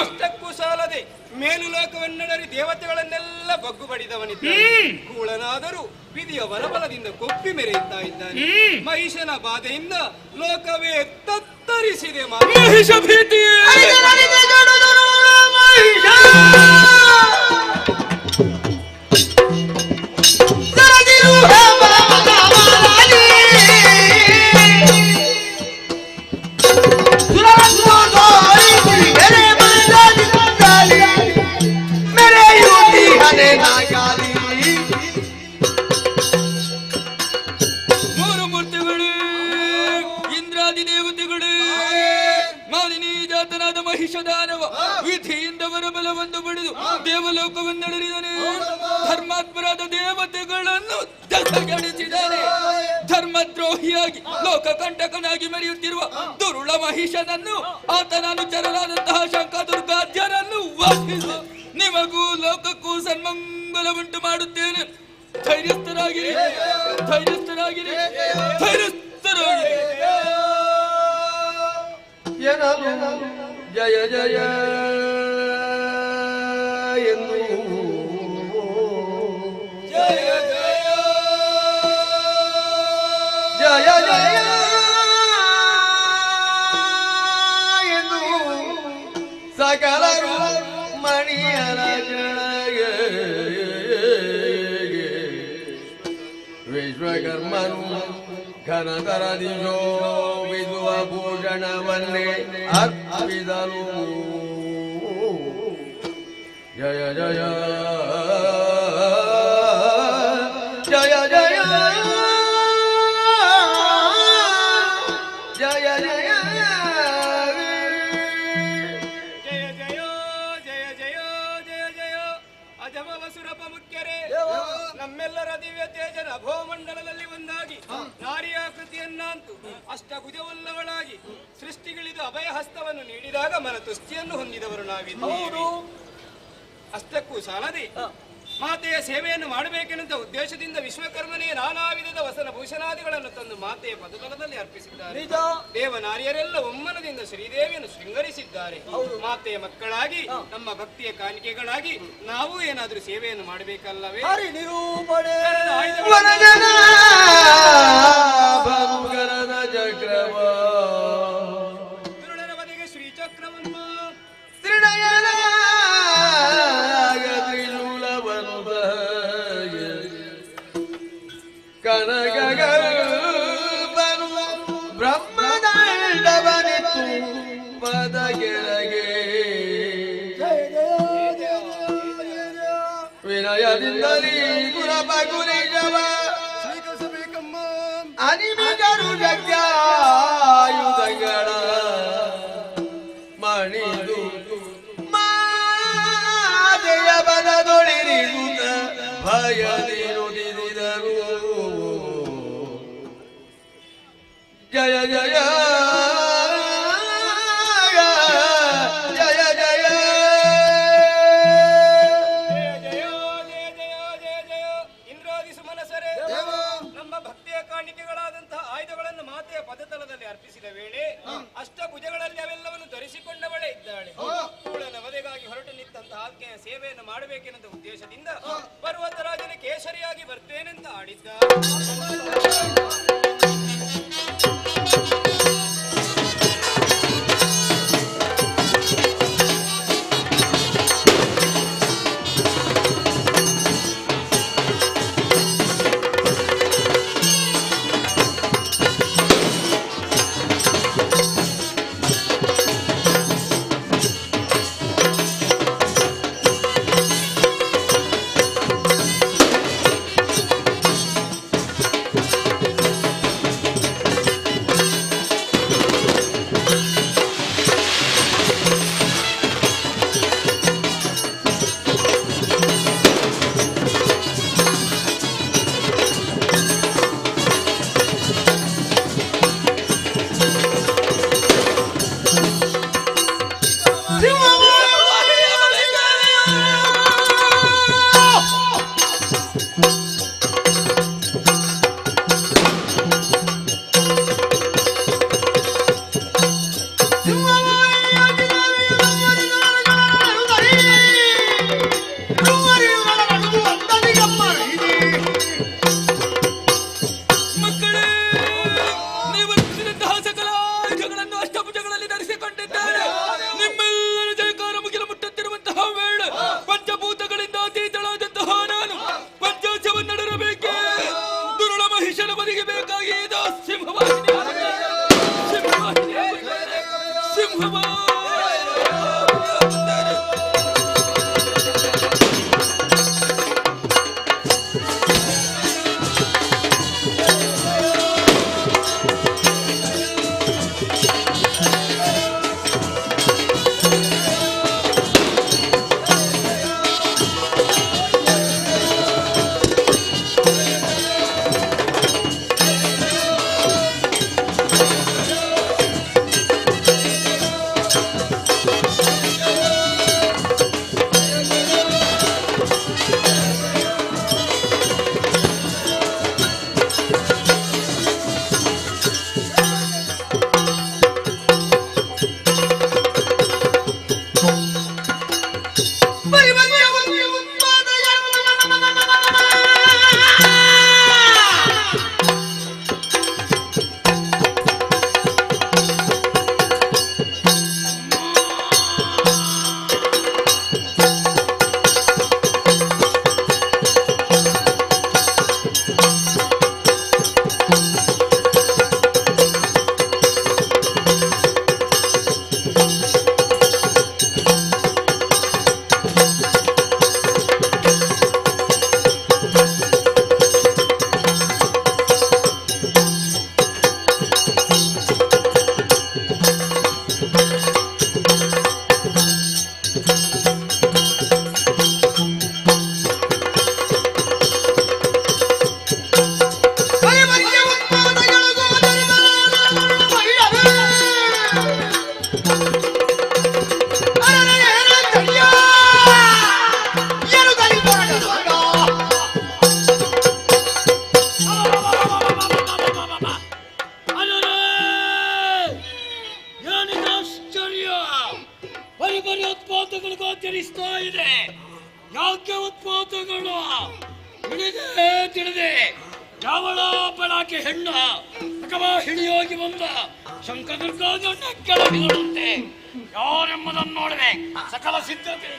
ಅಷ್ಟಕ್ಕೂ ಸಾಲದೆ ಮೇಲು ಲೋಕವನ್ನಡರಿ ದೇವತೆಗಳನ್ನೆಲ್ಲ ಬಗ್ಗು ಬಡಿದವನಿದ್ದಾನೆ. ಕೂಳನಾದರೂ ವಿಧಿಯ ವರಬಲದಿಂದ ಕೊಪ್ಪಿ ಮೆರೆಯುತ್ತಾ ಇದ್ದಾನೆ. ಮಹಿಷನ ಬಾಧೆಯಿಂದ ಲೋಕವೇ ತತ್ತರಿಸಿದೆ. ಮಹಿಷ ಭೀತಿ ಮೂರು ಮೂರ್ತಿಗಳು, ಇಂದ್ರಾದಿ ದೇವತೆಗಳು, ಮಾಲಿನಿ ಜಾತನಾದ ಮಹಿಷದಾನವ ವಿಧಿಯಿಂದ ವರಬಲವನ್ನು ಪಡೆದು ದೇವಲೋಕವನ್ನಡರಿದನೆ. ಧರ್ಮಾತ್ಮರಾದ ದೇವತೆಗಳನ್ನು ದಸಗಣಿಸಿದ್ದಾರೆ. ಧರ್ಮದ್ರೋಹಿಯಾಗಿ ಲೋಕ ಕಂಟಕನಾಗಿ ಮೆರೆಯುತ್ತಿರುವ ದುರುಳ ಮಹಿಷನನ್ನು ಆತನ ಅನುಚರರಾದಂತಹ ಶಂಕದುರ್ಗಾದ್ಯರನ್ನು ವಾಸಿಸಿ ನಿಮಗೂ ಲೋಕಕ್ಕೂ ಸನ್ಮಂಗಲವುಂಟು ಮಾಡುತ್ತೇನೆ. ಧೈರ್ಯಸ್ಥರಾಗಿರಿ, ಧೈರ್ಯಸ್ಥರಾಗಿರಿ, ಧೈರ್ಯಸ್ಥರಾಗಿರಿ. ಜಯ ಜಯ ಎಂದು ಜಯ ಜಯ ಜಯ ಜಯ ಎಂದು ಸಕಲರು ಮಣಿಯರ ಕೆಳಗೆ ವಿಶ್ವಕರ್ಮನು ಘನತರದಿ ಶೋಭಿಸುವ ಭೂಷಣವನ್ನೇ ಅರ್ಪಿಸಲು. ಜಯ ಜಯ ಜಯ ಜಯ ಜಯ ಜಯ ಅಜಮವಸುರಪ ಮುಖ್ಯರೇ, ನಮ್ಮೆಲ್ಲರ ದಿವ್ಯ ತೇಜನ ಅಭೋಮಂಡಲದಲ್ಲಿ ಒಂದಾಗಿ ನಾರಿಯಾಕೃತಿಯನ್ನಂತೂ ಅಷ್ಟಭುಜವುಳ್ಳವಳಾಗಿ ಸೃಷ್ಟಿಗಿಳಿದು ಅಭಯ ಹಸ್ತವನ್ನು ನೀಡಿದಾಗ ಮನತುಷ್ಟಿಯನ್ನು ಹೊಂದಿದವರು ನಾವಿದ್ದೇವೆ. ಅಷ್ಟಕ್ಕೂ ಸಾಲದೆ ಮಾತೆಯ ಸೇವೆಯನ್ನು ಮಾಡಬೇಕೆನ್ನುವ ಉದ್ದೇಶದಿಂದ ವಿಶ್ವಕರ್ಮನೇ ನಾನಾ ವಿಧದ ವಸನ ಭೂಷಣಾದಿಗಳನ್ನು ತಂದು ಮಾತೆಯ ಪದತಲದಲ್ಲಿ ಅರ್ಪಿಸಿದ್ದಾರೆ. ದೇವನಾರಿಯರೆಲ್ಲ ಒಮ್ಮನದಿಂದ ಶ್ರೀದೇವಿಯನ್ನು ಶೃಂಗರಿಸಿದ್ದಾರೆ. ಮಾತೆಯ ಮಕ್ಕಳಾಗಿ ನಮ್ಮ ಭಕ್ತಿಯ ಕಾಣಿಕೆಗಳಾಗಿ ನಾವು ಏನಾದರೂ ಸೇವೆಯನ್ನು ಮಾಡಬೇಕಲ್ಲವೇ? ದುರುಳನ ಬದಿಗೆ ಶ್ರೀಚಕ್ರವನ್ನು ಬ್ರಹ್ಮದಂಡವನಿತು ಪದಗೆಳಗೆ ವಿನಯದಿಂದಲೀ ಗುರಪಗುರಿಜವ ಸ್ವೀಕರಿಸಬೇಕಮ್ಮ. ಅನಿಮಿಗರು ಜಗ್ಗಾಯುಧಗಳ ಮಣಿದು ಮಾತೆಯ ಬಲದೊಳಿರಿಗುತ್ತ ಭಯದಿರುದಿದರು. ಜಯ ಜಯ ಜಯ ಜಯ ಇಂದ್ರಾದಿ ಸುಮನಸರೇ, ನಮ್ಮ ಭಕ್ತಿಯ ಕಾಣಿಕೆಗಳಾದಂತಹ ಆಯುಧಗಳನ್ನು ಮಾತೆಯ ಪದತಲದಲ್ಲಿ ಅರ್ಪಿಸಿದ ವೇಳೆ ಅಷ್ಟಭುಜಗಳಲ್ಲಿ ಅವೆಲ್ಲವನ್ನು ಧರಿಸಿಕೊಂಡವಳೇ ಇದ್ದಾಳೆ. ಕೂಳನ ವಧೆಗಾಗಿ ಹೊರಟು ನಿಂತಹ ಆಜ್ಞೆಯ ಸೇವೆಯನ್ನು ಮಾಡಬೇಕೆನ್ನುವ ಉದ್ದೇಶದಿಂದ ಪರ್ವತರಾಜನ ಕೇಸರಿಯಾಗಿ ಬರ್ತೇನೆಂತ ಆಡಿದ್ದ. ಅವರಿಗೆ ಬೇಕಾಗಿ ಇದು ಸಿಂಹವಾಹಿನಿ ಸಿಂಹವಾಹಿನಿ ಉತ್ಪಾದಗಳು ಗೋಚರಿಸ್ತಾ ಇದೆ. ಯಾಕೆ ಉತ್ಪಾದಗಳು ತಿಳಿದೆ ಯಾವಳ ಬೆಳಕೆ ಹೆಣ್ಣ ಅಥವಾ ಹಿಡಿಯೋಗಿ ಬಂದ ಶಂಕದುರ್ಗಾದಣ್ಣ ಕೆಳಗಿರುವಂತೆ ಯಾರೆಂಬುದನ್ನು ನೋಡದೆ ಸಕಲ ಸಿದ್ಧತೆ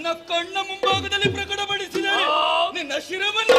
ನನ್ನ ಕಣ್ಣ ಮುಂಭಾಗದಲ್ಲಿ ಪ್ರಕಟಪಡಿಸಿದೆ ನಿನ್ನ ಶಿರವನ್ನು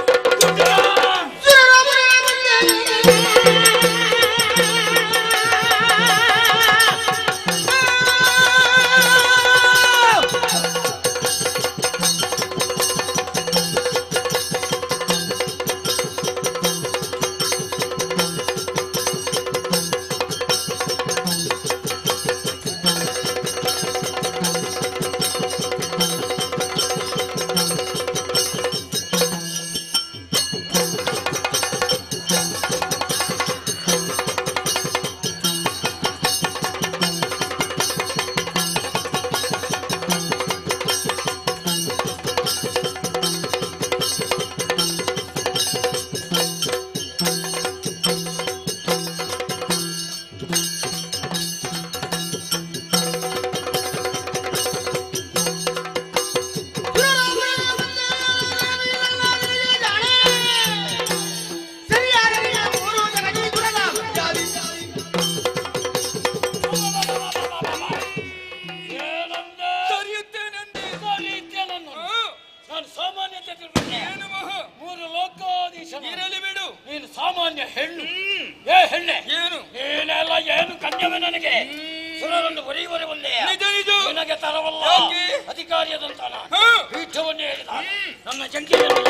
ಇರಲಿ ಬಿಡು. ನೀನು ಸಾಮಾನ್ಯ ಹೆಣ್ಣು. ಏ ಹೆಣ್ಣೆ, ಏನು ನೀನೆಲ್ಲ ಏನು ಕನ್ಯವೇ ನನಗೆ ಸುರರನ್ನು ಬರೆಯುವರೆ ಒಂದೇ ನಿಜ ನಿಜ ನಿನಗೆ ತರವಲ್ಲ. ಅಧಿಕಾರಿಯಾದಂತಾನ ಪೀಠವನ್ನೇ ಹೇಳಿದ ನನ್ನ ಜಂಕೆಯನ್ನು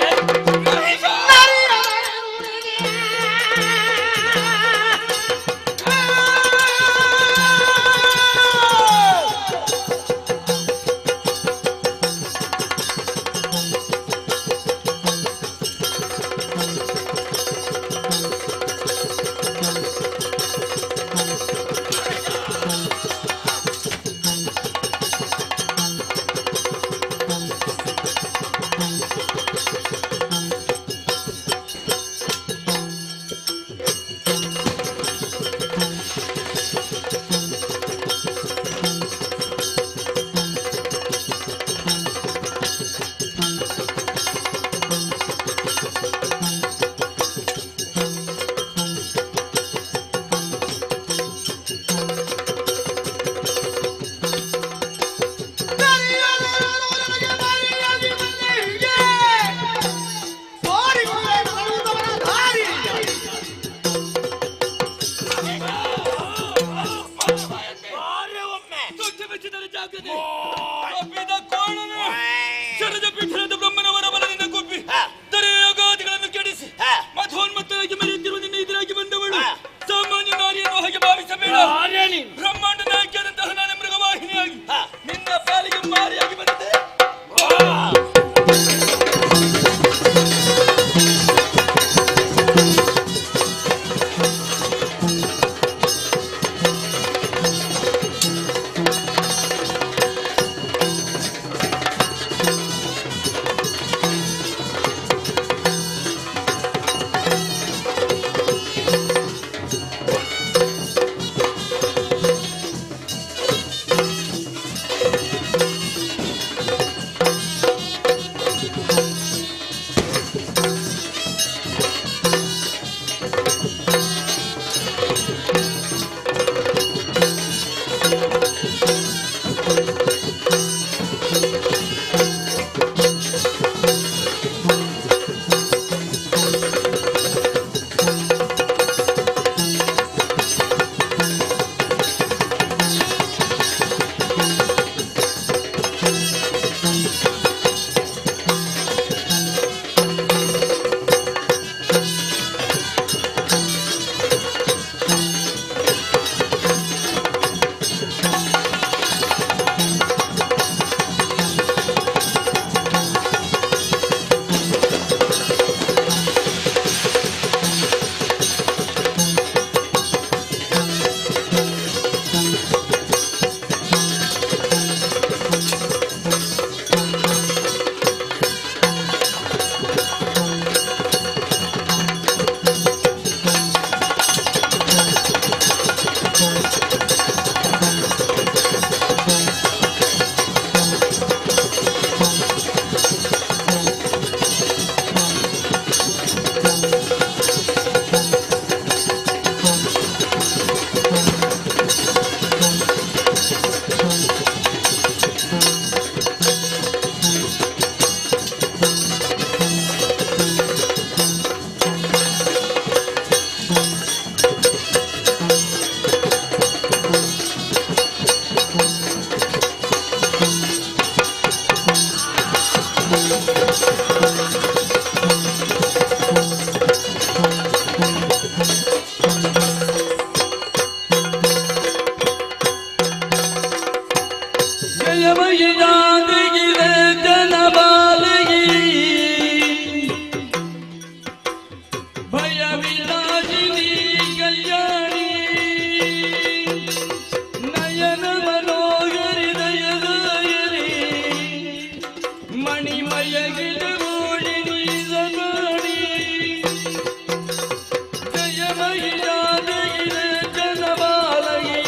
ಮಹಿಷಾದಗಿರೆ ಜನಬಾಲಗಿ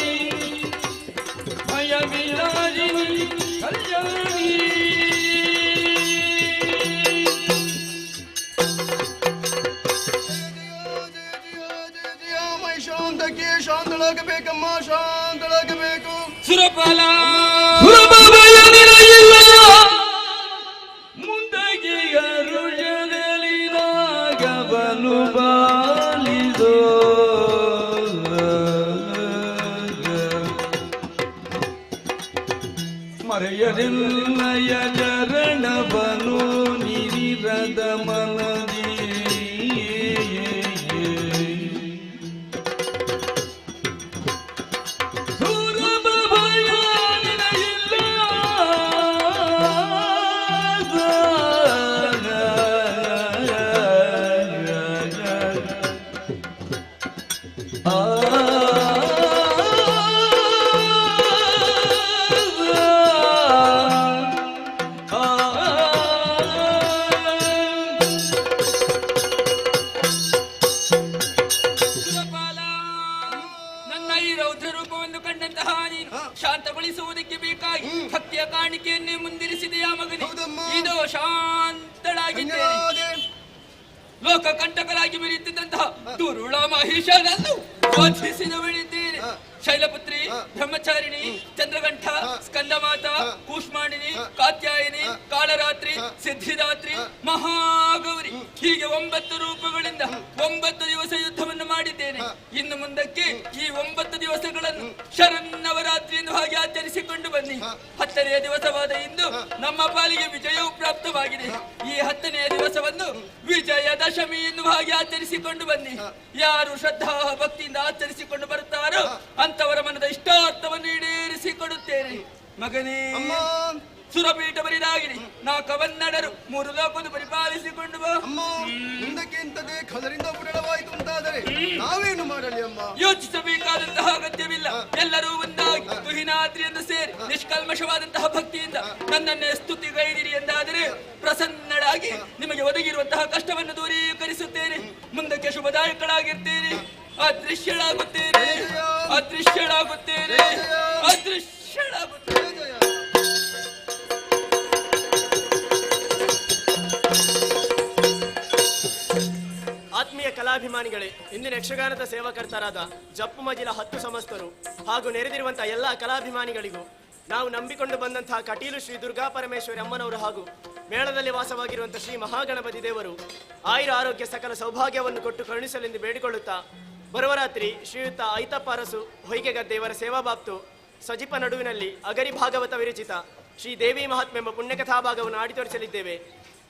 ಮಯ ವಿಲಾಸಿನಿ ಕಲ್ಯಾಣಿ ಶಾಂತಕ್ಕೆ ಶಾಂತಳಾಗಬೇಕಮ್ಮ, ಶಾಂತಳಾಗಬೇಕು. ಸುರಪಾಲ ಮುಂದಕ್ಕೆ ಅರುಷದಲಿನಾಗಬಲು ಬಾಲಿದೋ ಮರೆಯಲಿಲ್ಲಯ ಚರಣವನು ನಿರಿರದ ಮನದಿ ಶಾಂತಗೊಳಿಸುವುದಕ್ಕೆ ಬೇಕಾಗಿ ಭಕ್ತಿಯ ಕಾಣಿಕೆಯನ್ನೇ ಮುಂದಿರಿಸಿದೆಯಾ ಮಗನೇ? ಇದು ಶಾಂತಳಾಗಿದ್ದೇನೆ. ಲೋಕ ಕಂಟಕರಾಗಿ ಮೆರೆಯುತ್ತಿದ್ದಂತಹ ದುರುಳ ಮಹಿಷನನ್ನು ವಧಿಸಿದವಳಿದ್ದೇನೆ. ಶೈಲಪುತ್ರಿ, ಬ್ರಹ್ಮಚಾರಿಣಿ, ಚಂದ್ರಗಂಠ, ಸ್ಕಂದಮಾತ, ಕೂಷ್ಮಾಣಿನಿ, ಕಾತ್ಯಾಯಿನಿ, ಕಾಳರಾತ್ರಿ, ಸಿದ್ಧಿದಾತ್ರಿ, ಮಹಾಗೌರಿ ಹೀಗೆ 9 ರೂಪಗಳಿಂದ 9 ದಿವಸ ಯುದ್ಧವನ್ನು ಮಾಡಿದ್ದೇನೆ. ಇನ್ನು ಮುಂದಕ್ಕೆ ಈ 9 ದಿವಸಗಳನ್ನು ಶರನ್ನವರಾತ್ರಿ ಎಂದು ಹಾಗೆ ಆಚರಿಸಿಕೊಂಡು ಬನ್ನಿ. 10ನೆಯ ದಿವಸವಾದ ಇಂದು ನಮ್ಮ ಪಾಲಿಗೆ ವಿಜಯವು ಪ್ರಾಪ್ತವಾಗಿದೆ. ಈ 10ನೆಯ ದಿವಸವನ್ನು ವಿಜಯದಶಮಿ ಎನ್ನುವ ಹಾಗೆ ಆಚರಿಸಿಕೊಂಡು ಬನ್ನಿ. ಯಾರು ಶ್ರದ್ಧಾ ಭಕ್ತಿಯಿಂದ ಆಚರಿಸಿಕೊಂಡು ಬರುತ್ತಾರೋ ಅಂತವರ ಮನದ ಇಷ್ಟಾರ್ಥವನ್ನು ಈಡೇರಿಸಿಕೊಡುತ್ತೇನೆ. ಮಗನೇ, ಸುರಪೀಠ ಬರಿದಾಗಿರಿ, ನಾ ಕವನ್ನಡರು 3 ಲೋಕದ ಪರಿಪಾಲಿಸಿಕೊಂಡು ಬಾ. ಮುಂದಕ್ಕೆ ಇಂಥದೇ ಖದರಿಂದ ಉಡಳವಾಯಿತು ಅಂತಾದರೆ ನಾವೇನು ಮಾಡಲಿ ಅಮ್ಮ? ಯೋಚಿಸಬೇಕಾದಂತಹ ಅಗತ್ಯವಿಲ್ಲ. ಎಲ್ಲರೂ ಒಂದಾಗಿ ತುಹಿನಾದ್ರಿಯನ್ನು ಸೇರಿ ನಿಷ್ಕಲ್ಮಶವಾದಂತಹ ಭಕ್ತಿಯಿಂದ ನನ್ನನ್ನೇ ಸ್ತುತಿಗೈದಿರಿ ಎಂದಾದರೆ ಪ್ರಸನ್ನಳಾಗಿ ನಿಮಗೆ ಒದಗಿರುವಂತಹ ಕಷ್ಟವನ್ನು ದೂರೀಕರಿಸುತ್ತೇನೆ. ಮುಂದಕ್ಕೆ ಶುಭದಾಯಕಳಾಗಿರ್ತೇನೆ. ಅದೃಶ್ಯಳಾಗುತ್ತೇನೆ, ಅದೃಶ್ಯಳಾಗುತ್ತೇನೆ, ಅದೃಶ್ಯಳಾಗುತ್ತೇನೆ. ಆತ್ಮೀಯ ಕಲಾಭಿಮಾನಿಗಳೇ, ಇಂದಿನ ಯಕ್ಷಗಾನದ ಸೇವಕರ್ತರಾದ ಜಪ್ಪು ಮಜಿಲ 10 ಸಮಸ್ತರು ಹಾಗೂ ನೆರೆದಿರುವಂತಹ ಎಲ್ಲಾ ಕಲಾಭಿಮಾನಿಗಳಿಗೂ ನಾವು ನಂಬಿಕೊಂಡು ಬಂದಂತಹ ಕಟೀಲು ಶ್ರೀ ದುರ್ಗಾ ಪರಮೇಶ್ವರಿ ಅಮ್ಮನವರು ಹಾಗೂ ಮೇಳದಲ್ಲಿ ವಾಸವಾಗಿರುವಂತಹ ಶ್ರೀ ಮಹಾಗಣಪತಿ ದೇವರು ಆಯುರ ಆರೋಗ್ಯ ಸಕಲ ಸೌಭಾಗ್ಯವನ್ನು ಕೊಟ್ಟು ಕರುಣಿಸಲೆಂದು ಬೇಡಿಕೊಳ್ಳುತ್ತಾ, ಬರುವ ರಾತ್ರಿ ಶ್ರೀಯುತ ಐತಪ್ಪ ಅರಸು ಹೊಯ್ಗೆಗದ್ದೆಯವರ ಸೇವಾ ಬಾಪ್ತು ಸಜಿಪ ನಡುವಿನಲ್ಲಿ ಅಗರಿ ಭಾಗವತ ವಿರಚಿತ ಶ್ರೀ ದೇವಿ ಮಹಾತ್ಮೆ ಎಂಬ ಪುಣ್ಯಕಥಾ ಭಾಗವನ್ನು ಆಡಿ ತೋರಿಸಲಿದ್ದೇವೆ.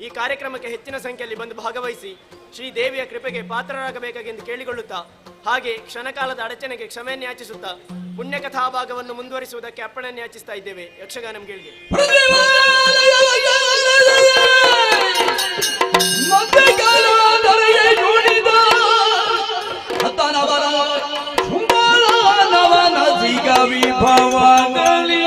ಈ ಕಾರ್ಯಕ್ರಮಕ್ಕೆ ಹೆಚ್ಚಿನ ಸಂಖ್ಯೆಯಲ್ಲಿ ಬಂದು ಭಾಗವಹಿಸಿ ಶ್ರೀ ದೇವಿಯ ಕೃಪೆಗೆ ಪಾತ್ರರಾಗಬೇಕಾಗೆಂದು ಕೇಳಿಕೊಳ್ಳುತ್ತಾ, ಹಾಗೆ ಕ್ಷಣಕಾಲದ ಅಡಚಣೆಗೆ ಕ್ಷಮೆಯನ್ನು ಯಾಚಿಸುತ್ತಾ ಪುಣ್ಯಕಥಾ ಭಾಗವನ್ನು ಮುಂದುವರಿಸುವುದಕ್ಕೆ ಅಪ್ಪಣೆಯನ್ನು ಯಾಚಿಸ್ತಾ ಇದ್ದೇವೆ. ಯಕ್ಷಗಾನಂ ಗೆಲ್ಗೆ ವಿಭವದಲ್ಲಿ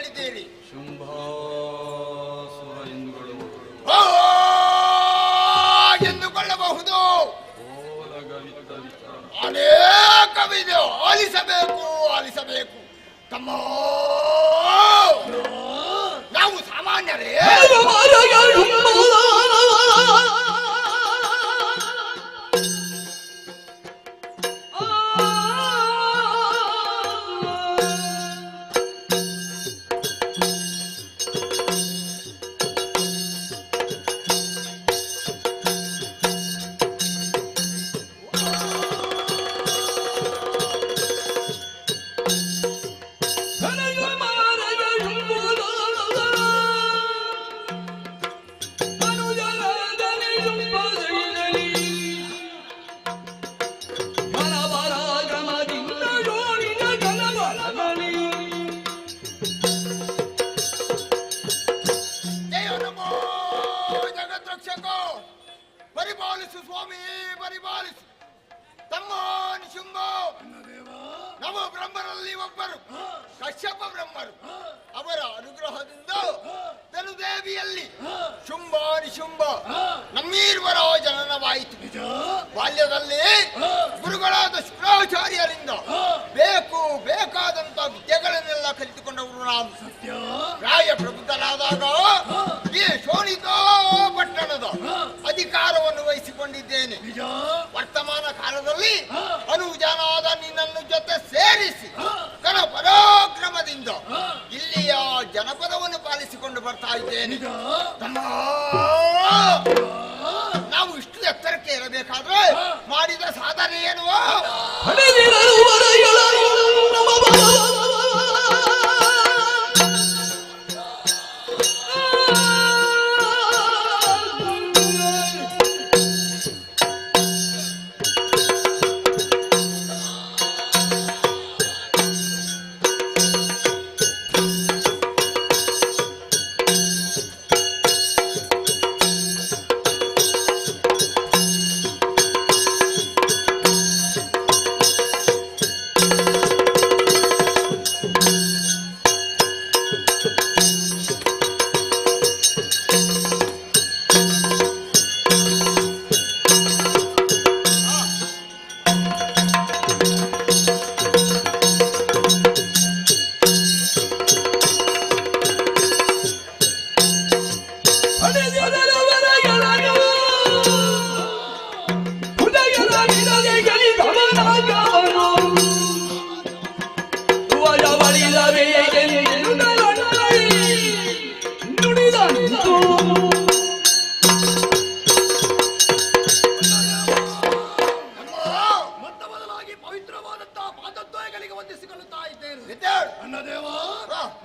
ಕೇಳಿದ್ದೀರಿ? ಶುಂಭಾಸುರ ಎಂದುಗಳು ಎಂದುಕೊಳ್ಳಬಹುದು. ಅನೇಕವಿದೆ, ಆಲಿಸಬೇಕು ತಮ್ಮ. ನಾವು ಸಾಮಾನ್ಯರೇ? ಪರಿಪಾಲಿಸು ಸ್ವಾಮಿ, ಪರಿಪಾಲಿಸು. ತಮ್ಮ ನಿಶುಂಭ ನವ ಬ್ರಹ್ಮರಲ್ಲಿ ಒಬ್ಬರು, ಕಶ್ಯಪ ಬ್ರಹ್ಮರು. ಅವರ ಅನುಗ್ರಹದಿಂದ ಧನುದೇವಿಯಲ್ಲಿ ಶುಂಭ ನಿಶುಂಭ ನಮ್ಮೀರ್ವರ ಜನನವಾಯಿತು. ಬಾಲ್ಯದಲ್ಲಿ ಗುರುಗಳಾದ ಶುಕ್ರಾಚಾರ್ಯರಿಂದ ಬೇಕಾದಂತ ವಿದ್ಯೆಗಳನ್ನೆಲ್ಲ ಕಲಿತುಕೊಂಡವರು ನಾವು. ರಾಯ ಪ್ರಬುದ್ಧರಾದಾಗ ಈ ಶೋಣಿತಾ ಪಟ್ಟಣದ ಅಧಿಕಾರವನ್ನು ವಹಿಸಿಕೊಂಡಿದ್ದೇನೆ. ವರ್ತಮಾನ ಕಾಲದಲ್ಲಿ ಅನುಜನಾದ ನಿನ್ನನ್ನು ಜೊತೆ ಸೇರಿಸಿ ಕಣ ಪರಾಕ್ರಮದಿಂದ ಇಲ್ಲಿಯ ಜನಪದವನ್ನು ಪಾಲಿಸಿಕೊಂಡು ಬರ್ತಾ ಇದ್ದೇನೆ. ನಾವು ಇಷ್ಟು ಎತ್ತರಕ್ಕೆ ಇರಬೇಕಾದ್ರೆ ಮಾಡಿದ ಸಾಧನೆ ಏನು?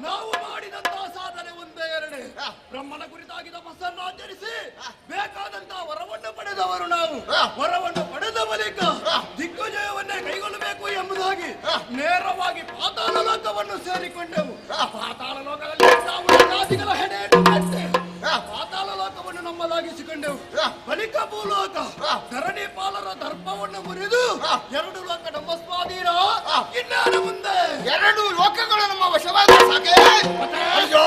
ನಾವು ಮಾಡಿದಂತಹ ಸಾಧನೆ ಒಂದೇ ಎರಡೇ. ಬ್ರಹ್ಮನ ಕುರಿತಾಗಿ ತಪಸ್ಸನ್ನು ಆಚರಿಸಿ ಬೇಕಾದಂತಹ ವರವನ್ನು ಪಡೆದವರು ನಾವು. ವರವನ್ನು ಪಡೆದ ಬಳಿಕ ದಿಗ್ವಿಜಯವನ್ನೇ ಕೈಗೊಳ್ಳಬೇಕು ಎಂಬುದಾಗಿ ನೇರವಾಗಿ ಪಾತಾಳ ಲೋಕವನ್ನು ಸೇರಿಕೊಂಡೆವು. ಪಾತಾಳ ಲೋಕದಲ್ಲಿ ನಾವು ಹೆಡೆಯನ್ನು ಕಟ್ಟೆ ಪಾತಾಳ ಲೋಕವನ್ನು ನಮ್ಮದಾಗಿಸಿಕೊಂಡೆವು. ಬಳಿಕ ಭೂಲೋಕ ಧರಣಿ ಪಾಲರ ದರ್ಪವನ್ನು ಮುರಿದು ಎರಡು ಲೋಕ ನಮ್ಮ ಸ್ವಾಧೀನ. ಇನ್ನಾರು ಮುಂದೆ ಎರಡು ಲೋಕಗಳು ನಮ್ಮ ವಶವಾದ ಸಾಕೆ. ಅಯ್ಯೋ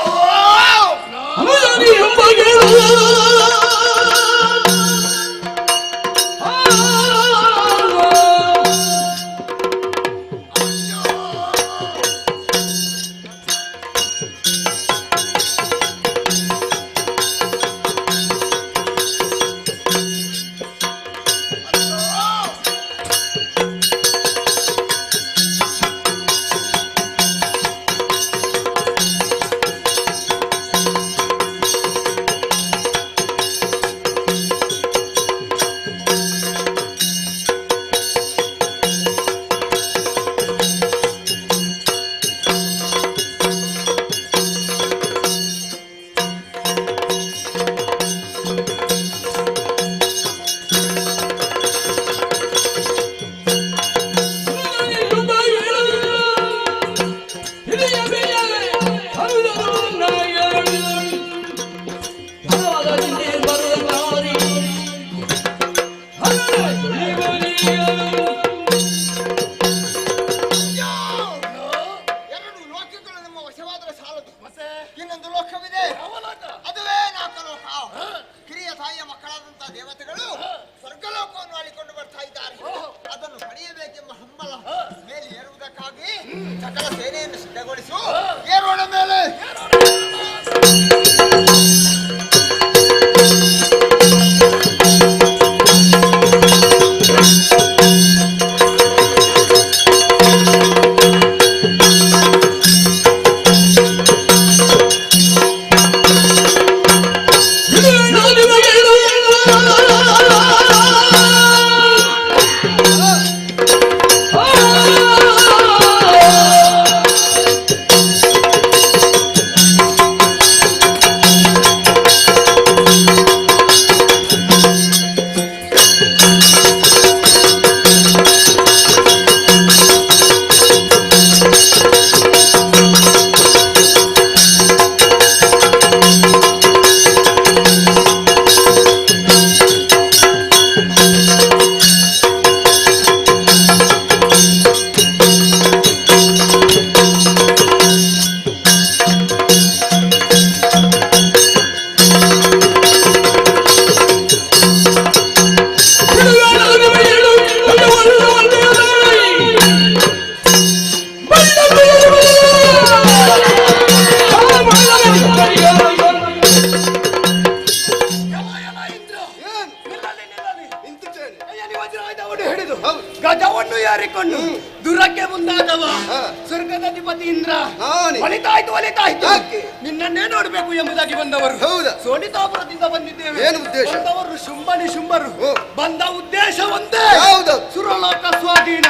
ಯಾವುದು ನಿನ್ನನ್ನೇ ನೋಡಬೇಕು ಎಂಬುದಾಗಿ ಬಂದವರು. ಹೌದಾ? ಸೋನಿತಾಪುರದಿಂದ ಬಂದಿದ್ದೇವೆ. ಏನು ಉದ್ದೇಶ? ಬಂದವರು ಶುಂಭನಿ ಶುಂಭರು. ಬಂದ ಉದ್ದೇಶ ಒಂದೇ. ಯಾವುದು? ಸುರಲೋಕ ಸ್ವಾಧೀನ.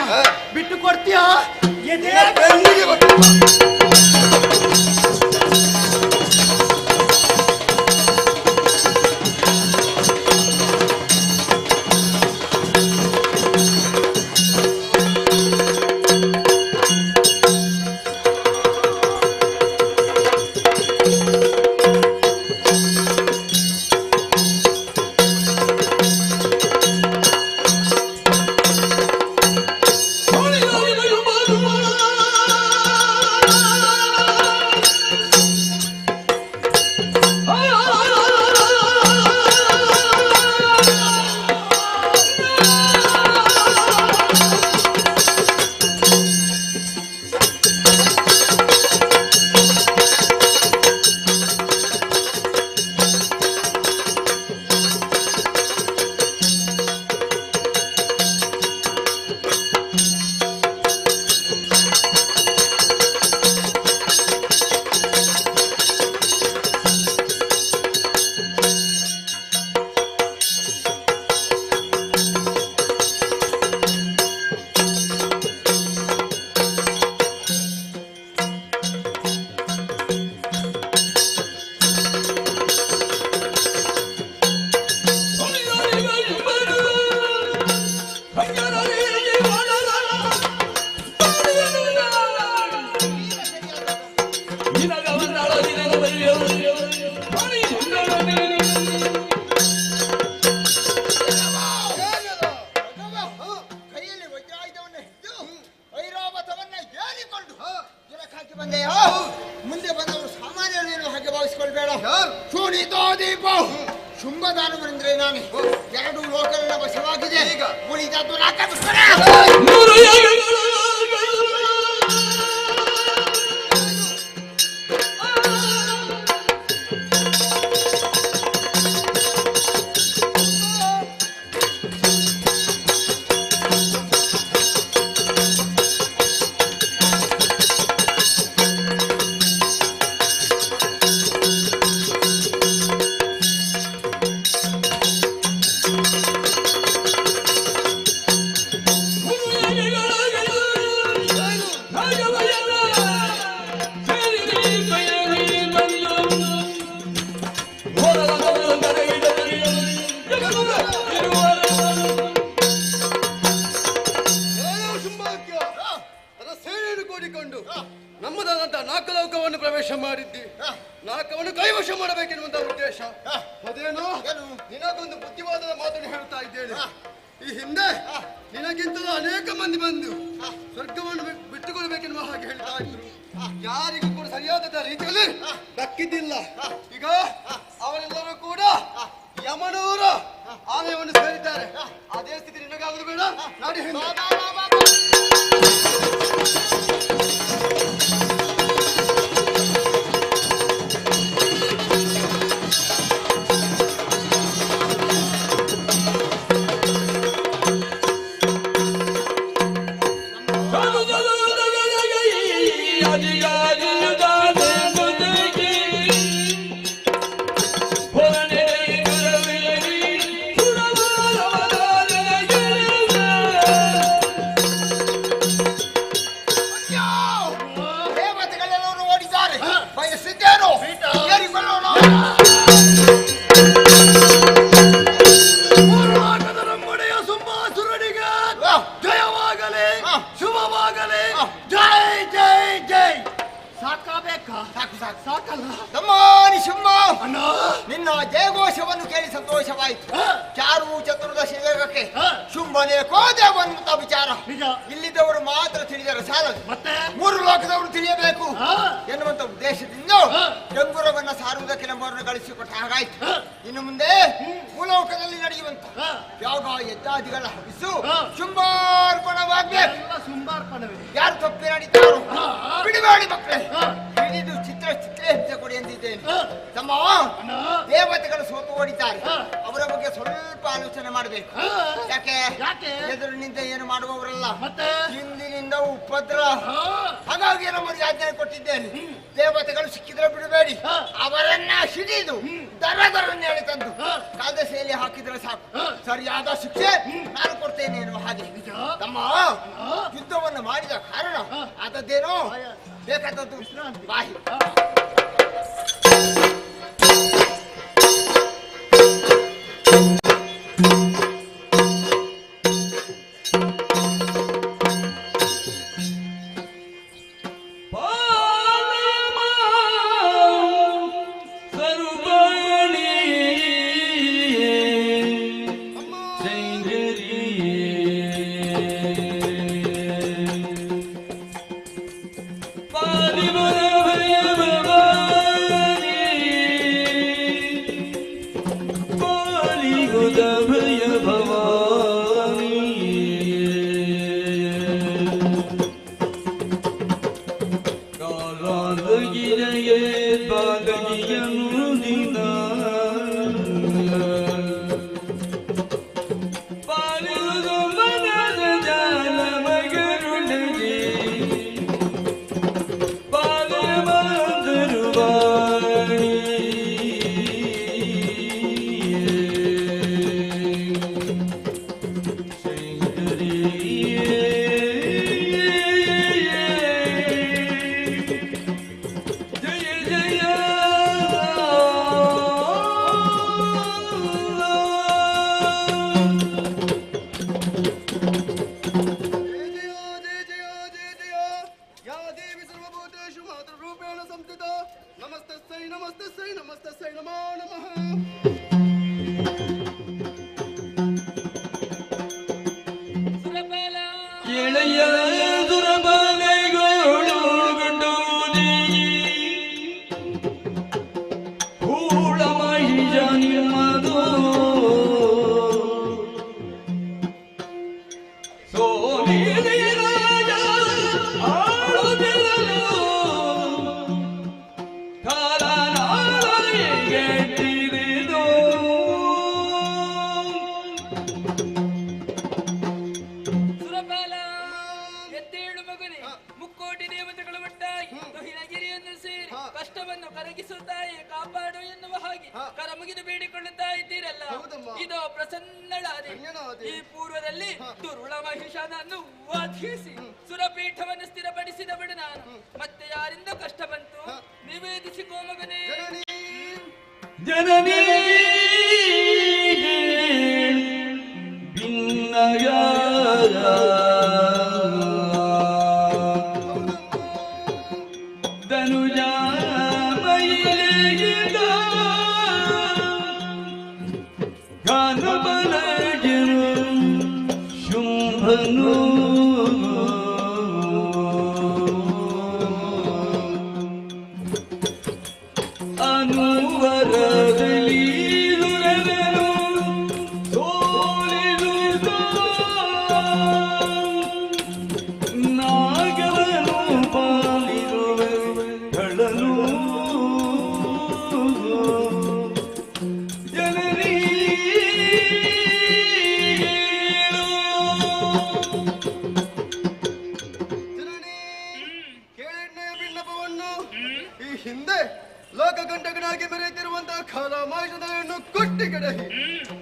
ಬಿಟ್ಟು ಕೊಡ್ತೀಯಾ? ಎದೆ ಬೆನ್ನಿಗೆ ಮುಂದೆ ಬಂದವರು ಸಾಮಾನ್ಯರೇನು ಹಾಗೆ ಭಾವಿಸಿಕೊಳ್ಬೇಡ. ದೀಪ ಶುಂಭದಾನವರೆಂದ್ರೆ ನಾನು ಎರಡು ಲೋಕಗಳ ವಶವಾಗಿದೆ. ಈಗ ಉಳಿದದ್ದು ನಮ್ಮದಾದಂತಹ ನಾಲ್ಕಲೋಕವನ್ನು ಪ್ರವೇಶ ಮಾಡಿದ್ದಿ. ನಾಲ್ಕವನ್ನು ಕೈವಶ ಮಾಡಬೇಕೆನ್ನುವಂತಹ ಉದ್ದೇಶ ಅದೇನು? ನಿನಗೊಂದು ಬುದ್ಧಿವಾದದ ಮಾತನ್ನು ಹೇಳ್ತಾ ಇದ್ದೇನೆ. ಈ ಹಿಂದೆ ನಿನಗಿಂತಲೂ ಅನೇಕ ಮಂದಿ ಬಂದು ಸ್ವರ್ಗವನ್ನು ಬಿಟ್ಟುಕೊಳ್ಬೇಕೆನ್ನುವ ಹಾಗೆ ಹೇಳ್ತಾ ಇದ್ರು. ಯಾರಿಗೂ ಕೂಡ ಸರಿಯಾದ ರೀತಿಯಲ್ಲಿ ದಕ್ಕಿದ್ದಿಲ್ಲ. ಈಗ ಅವರೆಲ್ಲರೂ ಕೂಡ ಯಮನೂರ ಆಲಯವನ್ನು ಸೇರಿದ್ದಾರೆ. ಅದೇ ಸ್ಥಿತಿ ನಿನಗಾಗುವುದು ಬೇಡ. ನಾಡಿ ನಿನ್ನ ಜಯಘೋಷವನ್ನು ಕೇಳಿ ಸಂತೋಷವಾಯಿತು. ಚಾರು ಚತುರ್ದಶಿ ವೇಗಕ್ಕೆ ಶುಂಭನೇ ಕೋದೇವನ್ನುತ್ತ ವಿಚಾರ ಇಲ್ಲಿದ್ದವರು ಮಾತ್ರ ತಿಳಿದರೆ ಸಾಲದು, ಮೂರು ಲೋಕದವರು ತಿಳಿಯಬೇಕು ಎನ್ನುವಂತ ಉದ್ದೇಶದಿಂದ ಡಂಗುರವನ್ನ ಸಾರುವುದಕ್ಕೆ ನಮ್ಮವರನ್ನು ಗಳಿಸಿಕೊಟ್ಟ ಹಾಗಾಯ್ತು. ಇನ್ನು ಮುಂದೆ ಭೂಲೋಕದಲ್ಲಿ ನಡೆಯುವಂತ ಯಾಗ ಯಜ್ಞಾದಿಗಳ ಹವಿಸು ಶುಂಭಾರ್ಪಣವಾಗಬೇಕು. ಯಾರು ತಪ್ಪಿ ನಡೀತಾರೋ ಬಿಡಿಬೇಡಿ ಮಕ್ಕಳೇ. ಹಿಡಿದು ಚಿತ್ರ ಚಿತ್ರಹಿಂಸೆ ಕೊಡಿ ಎಂದಿದ್ದೇನೆ. ತಮ್ಮ ದೇವತೆಗಳು ಸೋತು ಓಡಿದ್ದಾರೆ. ಅವರ ಬಗ್ಗೆ ಸ್ವಲ್ಪ ಆಲೋಚನೆ ಮಾಡಬೇಕು. ಯಾಕೆ ಎದುರಿನಿಂದ ಏನು ಮಾಡುವವರಲ್ಲ, ಹಿಂದಿನಿಂದ ಉಪದ್ರ. ಹಾಗಾಗಿ ನಮಗೆ ಆಜ್ಞೆ ಕೊಟ್ಟಿದ್ದೇನೆ, ದೇವತೆಗಳು ಸಿಕ್ಕಿದ್ರೆ ಬಿಡಬೇಡಿ, ಅವರನ್ನ ಹಿಡಿದು ದರದರನ್ನು ಹೇಳಿ ತಂದು ಕಾಲ್ದಸೆಯಲ್ಲಿ ಹಾಕಿದ್ರೆ ಸಾಕು, ಸರಿಯಾದ ಶಿಕ್ಷೆ ನಾನು ಕೊಡ್ತೇನೆ ಎನ್ನುವ ಹಾಗೆ. ತಮ್ಮ ಯುದ್ಧವನ್ನು ಮಾಡಿದ ಕಾರಣ ಆದದ್ದೇನೋ ಬೇಕಾದದ್ದು ಬಾಹಿ.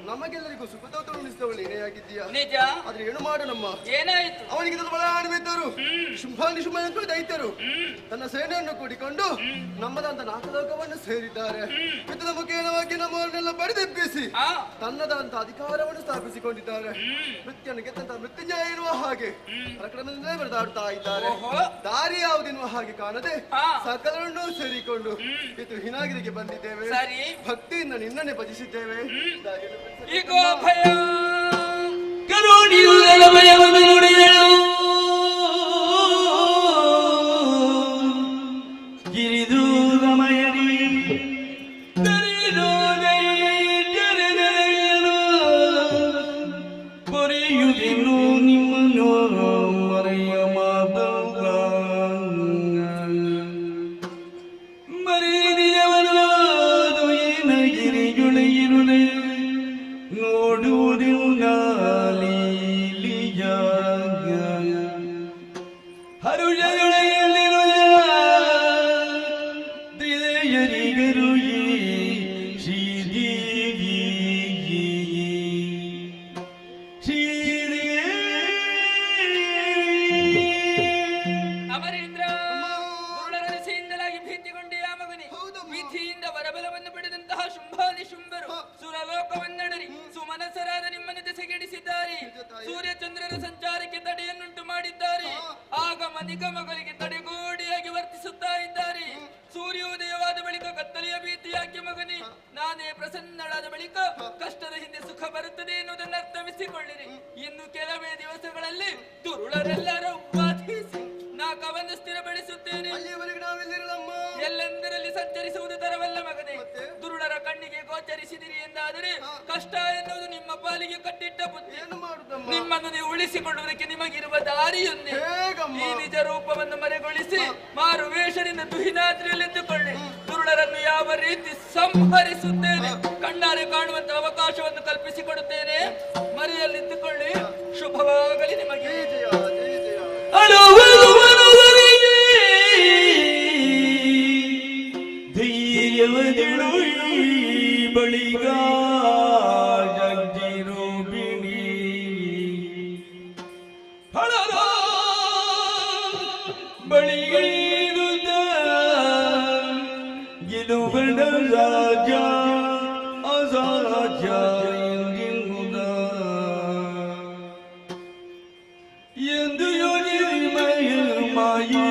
ನಮಗೆಲ್ಲರಿಗೂ ಸುಖ ಉಳಿಸಿದವಳು ಏನೇ ಆಗಿದ್ದೀಯಾ? ನಿಜ. ಆದ್ರೆ ಏನು ಮಾಡು ನಮ್ಮ ಏನಾಯ್ತು? ಅವನಿಗೆ ಬಲ ಆಡಬಿದ್ದರು ಶುಂಭಾನಿಶುಂಭನಂತೂ ದೈತ್ಯರು ತನ್ನ ಸೇನೆಯನ್ನು ಕೂಡಿಕೊಂಡು ನಮ್ಮದಂತ ನಾಕಲೋಕವನ್ನು ಸೇರಿದ್ದಾರೆ. ಯುದ್ಧದ ಮುಖೇನವಾಗಿ ನಮ್ಮವರನ್ನೆಲ್ಲ ಬಡಿದೆಬ್ಬಿಸಿ ತನ್ನದಂತ ಅಧಿಕಾರವನ್ನು ಸ್ಥಾಪಿಸಿಕೊಂಡಿದ್ದಾರೆ. ಮೃತ್ಯನು ಗೆದ್ದಂತ ಮೃತ್ಯುಂಜಯ ಎನ್ನುವ ಹಾಗೆ ಪ್ರಕರಣದಿಂದಲೇ ಬರೆದಾಡುತ್ತಾ ಇದ್ದಾರೆ. ದಾರಿ ಯಾವುದೆನ್ನುವ ಹಾಗೆ ಕಾಣದೆ ಸಕಲರನ್ನೂ ಸೇರಿಕೊಂಡು ಇದು ಹಿನಾಗಿರಿಗೆ ಬಂದಿದ್ದೇವೆ. ಭಕ್ತಿಯಿಂದ ನಿನ್ನನ್ನೇ ಭಜಿಸಿದ್ದೇವೆ. ಈಗೋ ಭಯ ಕರುಣಿಯುವುದರ ಭಯವನ್ನು ನುಡಿದಳು ಗಿರಿದೂರಮಯರಿ ಪೊರೆಯುವುದಿನ್ನು ನಿಮ್ಮನ್ನು ಮರೆಯ ಮಾತಲ್ಲ ಅಮರೇಂದ್ರ, ದುರುಳರ ದೆಸೆಯಿಂದಲಾಗಿ ಭೀತಿಗೊಂಡ ಆ ಮಗನೇ, ವಿಧಿಯಿಂದ ವರಬಲವನ್ನು ಪಡೆದಂತಹ ಶುಂಭಾದಿ ಶುಂಭರು ಸುರಲೋಕವನ್ನಡರಿ ಸುಮನಸರಾದ ನಿಮ್ಮನ್ನು ದೆಸೆಗೆಡಿಸಿದ್ದಾರೆ. ಸೂರ್ಯಚಂದ್ರರ ಸಂಚಾರಕ್ಕೆ ತಡೆಯನ್ನುಂಟು ಮಾಡಿದ್ದಾರೆ. ಆಗಮ ನಿಗಮಗಳಿಗೆ ತಡೆಗೋಡಿಯಾಗಿ ವರ್ತಿಸುತ್ತಾ ಇದ್ದಾರೆ. ಸೂರ್ಯೋದಯವಾದ ಬಳಿಕ ಕತ್ತಲೆಯ ಭೀತಿ ಯಾಕೆ ಮಗನೇ? ನಾನೇ ಪ್ರಸನ್ನಳಾದ ಬಳಿಕ ಕಷ್ಟದ ಹಿಂದೆ ಸುಖ ಬರುತ್ತದೆ ಎನ್ನುವುದನ್ನು ಅರ್ಥವಿಸಿಕೊಳ್ಳಿರಿ. ಇನ್ನು ಕೆಲವೇ ದಿವಸಗಳಲ್ಲಿ ದುರುಳರೆಲ್ಲರೂ ಬಾಧಿಸಿ ನಾ ಕವನ್ನು ಸ್ಥಿರಪಡಿಸುತ್ತೇನೆ. ಎಲ್ಲೆಂದರಲ್ಲಿ ಸಂಚರಿಸುವುದು ತರವಲ್ಲ ಮಗನೇ. ದುರುಳರ ಕಣ್ಣಿಗೆ ಗೋಚರಿಸಿದಿರಿ ಎಂದಾದರೆ ಕಷ್ಟ ಎನ್ನುವುದು ನಿಮ್ಮ ಪಾಲಿಗೆ ಕಟ್ಟಿಟ್ಟ ಬುದ್ಧಿ. ನಿಮ್ಮನ್ನು ನೀವು ಉಳಿಸಿಕೊಳ್ಳುವುದಕ್ಕೆ ನಿಮಗಿರುವ ದಾರಿಯೊಂದೇ. ಈ ನಿಜ ರೂಪವನ್ನು ಮರೆಗೊಳಿಸಿ ಮಾರು ವೇಷದಿಂದ ತುಹಿನಾದ್ರಿಯಲ್ಲೆದ್ದುಕೊಳ್ಳಿ. ದುರುಳರನ್ನು ಯಾವ ರೀತಿ ಸಂಹರಿಸುತ್ತೇನೆ ಕಣ್ಣಾರೆ ಕಾಣುವಂತ ಅವಕಾಶವನ್ನು ಕಲ್ಪಿಸಿಕೊಡುತ್ತೇನೆ. ಮರೆಯಲ್ಲಿದ್ದುಕೊಳ್ಳಿ. ಶುಭವಾಗಲಿ ನಿಮಗೆ. ಬಳಿಗ ಜಗ್ಗಿರೂಪಿಣಿ ಹಳರ ಬಳಿಗೈದುದ ಗೆಲುವಡ ರಾಜ ಅಸಾಜ ಎಂದಿರುವುದ ಎಂದು ಯೋಜಿರಿ ಮಾಯಿ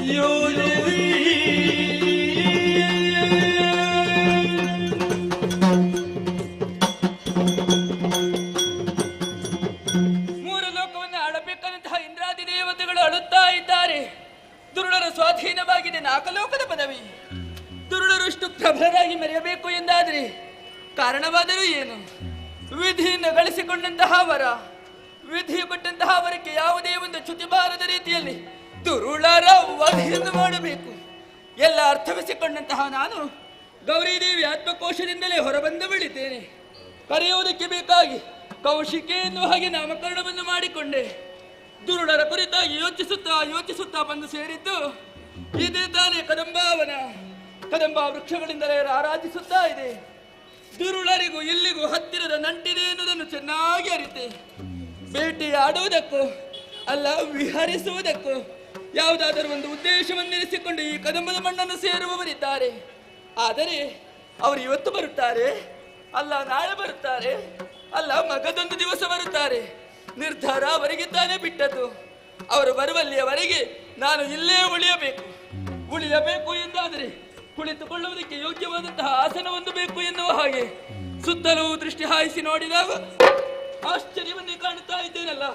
ಮೂರು ಲೋಕವನ್ನು ಆಳಬೇಕಾದಂತಹ ಇಂದ್ರಾದಿ ದೇವತೆಗಳು ಅಳುತ್ತಾ ಇದ್ದಾರೆ. ದುರುಳರ ಸ್ವಾಧೀನವಾಗಿದೆ ನಾಲ್ಕಲೋಕದ ಪದವಿ. ದುರುಳರಷ್ಟು ಪ್ರಬಲರಾಗಿ ಮೆರೆಯಬೇಕು ಎಂದಾದರೆ ಕಾರಣವಾದರೂ ಏನು? ವಿಧಿಯನ್ನು ಗಳಿಸಿಕೊಂಡಂತಹ ವರ, ವಿಧಿ ಕೊಟ್ಟಂತಹ ವರಕ್ಕೆ ಯಾವುದೇ ಒಂದು ಚ್ಯುತಿ ಬಾರದ ರೀತಿಯಲ್ಲಿ ದುರುಳರ ವಧೆಯನ್ನು ಮಾಡಬೇಕು. ಎಲ್ಲ ಅರ್ಥವಿಸಿಕೊಂಡಂತಹ ನಾನು ಗೌರಿದೇವಿ ಆತ್ಮಕೋಶದಿಂದಲೇ ಹೊರಬಂದು ಬಿಳಿದ್ದೇನೆ. ಕರೆಯುವುದಕ್ಕೆ ಬೇಕಾಗಿ ಕೌಶಿಕೆ ಎನ್ನುವ ಹಾಗೆ ನಾಮಕರಣವನ್ನು ಮಾಡಿಕೊಂಡೆ. ದುರುಳರ ಕುರಿತಾಗಿ ಯೋಚಿಸುತ್ತಾ ಬಂದು ಸೇರಿದ್ದು ಇದೇ ತಾನೇ ಕದಂಬಾವನ. ಕದಂಬಾ ವೃಕ್ಷಗಳಿಂದಲೇ ಆರಾಧಿಸುತ್ತಾ ಇದೆ. ದುರುಳರಿಗೂ ಇಲ್ಲಿಗೂ ಹತ್ತಿರದ ನಂಟಿದೆ ಎನ್ನುವುದನ್ನು ಚೆನ್ನಾಗಿ ಅರಿತೆ. ಬೇಟೆಯಾಡುವುದಕ್ಕೂ ಅಲ್ಲ, ವಿಹರಿಸುವುದಕ್ಕೂ ಯಾವುದಾದರೂ ಒಂದು ಉದ್ದೇಶವನ್ನಿರಿಸಿಕೊಂಡು ಈ ಕದಂಬದ ಮಣ್ಣನ್ನು ಸೇರುವವರಿದ್ದಾರೆ. ಆದರೆ ಅವರು ಇವತ್ತು ಬರುತ್ತಾರೆ, ಅಲ್ಲ ನಾಳೆ ಬರುತ್ತಾರೆ, ಅಲ್ಲ ಮಗದೊಂದು ದಿವಸ ಬರುತ್ತಾರೆ. ನಿರ್ಧಾರ ಅವರಿಗೆ ತಾನೇ ಬಿಟ್ಟದ್ದು. ಅವರು ಬರುವಲ್ಲಿಯವರೆಗೆ ನಾನು ಇಲ್ಲೇ ಉಳಿಯಬೇಕು ಎಂದಾದರೆ ಕುಳಿತುಕೊಳ್ಳುವುದಕ್ಕೆ ಯೋಗ್ಯವಾದಂತಹ ಆಸನವೊಂದು ಬೇಕು ಎನ್ನುವ ಹಾಗೆ ಸುತ್ತಲೂ ದೃಷ್ಟಿ ಹಾಯಿಸಿ ನೋಡಿದಾಗ ಆಶ್ಚರ್ಯವನ್ನೇ ಕಾಣುತ್ತಾ ಇದ್ದೇನಲ್ಲ.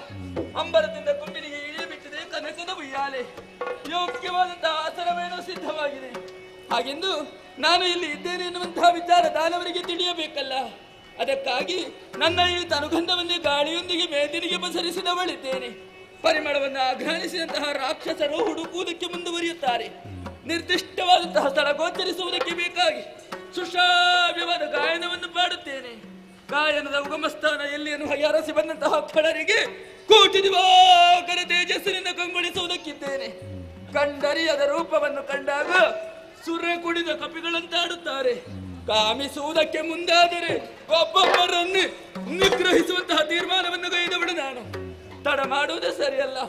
ಅಂಬರದಿಂದ ಕೊಂಬಿನಿಗೆ ಇಳಿಯಬಿಟ್ಟಿದೆ ಕನಕದ ಉಯ್ಯಾಲೆ. ಯೋಗ್ಯವಾದಂತಹ ಆಸನವೇನೋ ಸಿದ್ಧವಾಗಿದೆ. ಹಾಗೆಂದು ನಾನು ಇಲ್ಲಿ ಇದ್ದೇನೆ ಎನ್ನುವಂತಹ ವಿಚಾರ ದಾನವರಿಗೆ ತಿಳಿಯಬೇಕಲ್ಲ. ಅದಕ್ಕಾಗಿ ನನ್ನ ಈ ತನುಗಂಧವನ್ನೇ ಗಾಳಿಯೊಂದಿಗೆ ಮೇದಿನಿಗೆ ಪಸರಿಸಿದವಳಿದ್ದೇನೆ. ಪರಿಮಳವನ್ನು ಆಘ್ರಾಣಿಸಿದಂತಹ ರಾಕ್ಷಸರು ಹುಡುಕುವುದಕ್ಕೆ ಮುಂದುವರಿಯುತ್ತಾರೆ. ನಿರ್ದಿಷ್ಟವಾದಂತಹ ಸ್ಥಳ ಗೋಚರಿಸುವುದಕ್ಕೆ ಬೇಕಾಗಿ ಸುಶ್ರಾವ್ಯವಾದ ಗಾಯನವನ್ನು ಪಾಡುತ್ತೇನೆ. ಗಾಯನದ ಉಗಮಸ್ಥಾನ ಎಲ್ಲಿ ಎನ್ನುವ ಅರಸಿ ಬಂದಂತಹ ಖಳರಿಗೆ ಕೋಟಿ ದಿವಾಕರ ತೇಜಸ್ಸಿನಿಂದ ಕಂಗೊಳಿಸುವುದಕ್ಕಿದ್ದೇನೆ. ಕಂಡರಿಯದ ರೂಪವನ್ನು ಕಂಡಾಗ ಸುರ ಕುಡಿದ ಕಪಿಗಳಂತಾಡುತ್ತಾರೆ. ಕಾಮಿಸುವುದಕ್ಕೆ ಮುಂದಾದರೆ ಒಬ್ಬೊಬ್ಬರನ್ನು ನಿಗ್ರಹಿಸುವಂತಹ ತೀರ್ಮಾನವನ್ನು ಗೈದವಳು ನಾನು. ತಡ ಮಾಡುವುದೇ ಸರಿಯಲ್ಲ.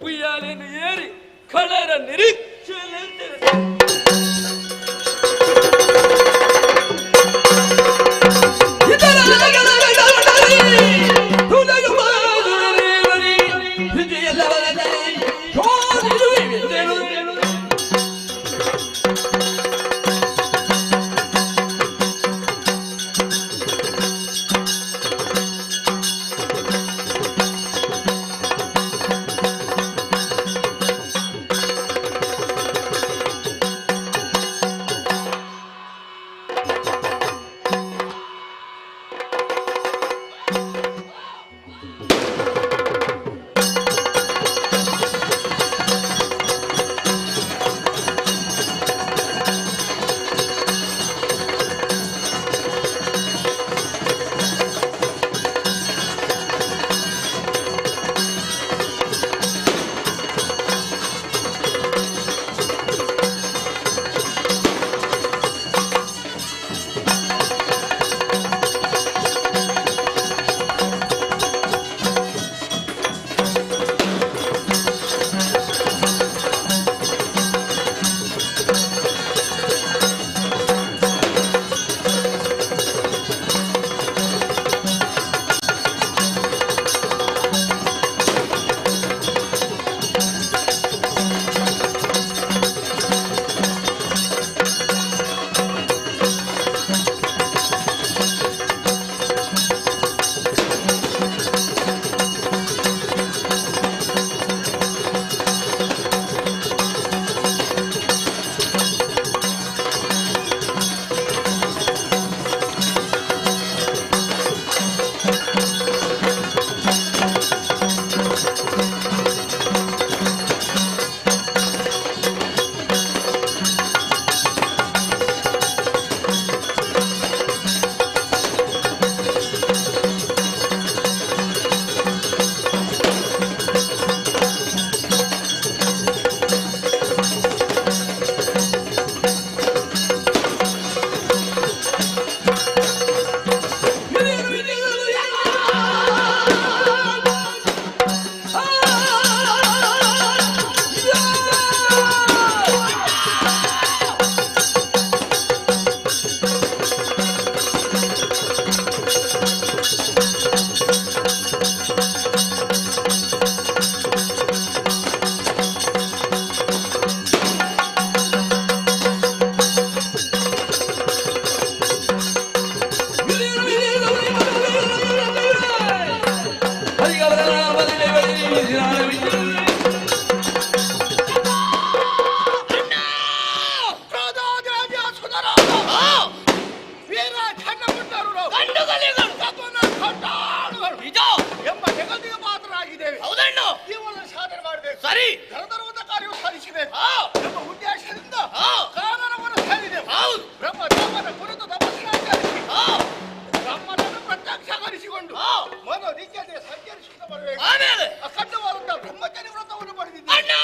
ಉಯ್ಯಾಲೆಯನ್ನು ಏರಿ ಖಳರ ನಿರೀಕ್ಷೆಯಲ್ಲಿದ್ದೇನೆ. ನಮ್ಮ ಉದ್ದೇಶದಿಂದ ಕಾನನವನ್ನು ಸೇರಿದೆವು. ಬ್ರಹ್ಮದೇವನ ಕುರಿತು ತಪಸ್ಸಿನಾಚರಿಸಿ ಬ್ರಹ್ಮನನ್ನು ಪ್ರತ್ಯಕ್ಷಗೊಳಿಸಿಕೊಂಡು ಮನೋನಿತ್ಯತೆ ಸಂಚರಿಸುತ್ತಾ ಬರಬೇಕು. ಆಮೇಲೆ ಅಖಂಡವಾದಂತಹ ಬ್ರಹ್ಮಚರ್ಯ ವ್ರತವನ್ನು ಪಡೆದಿದ್ದೇವೆ.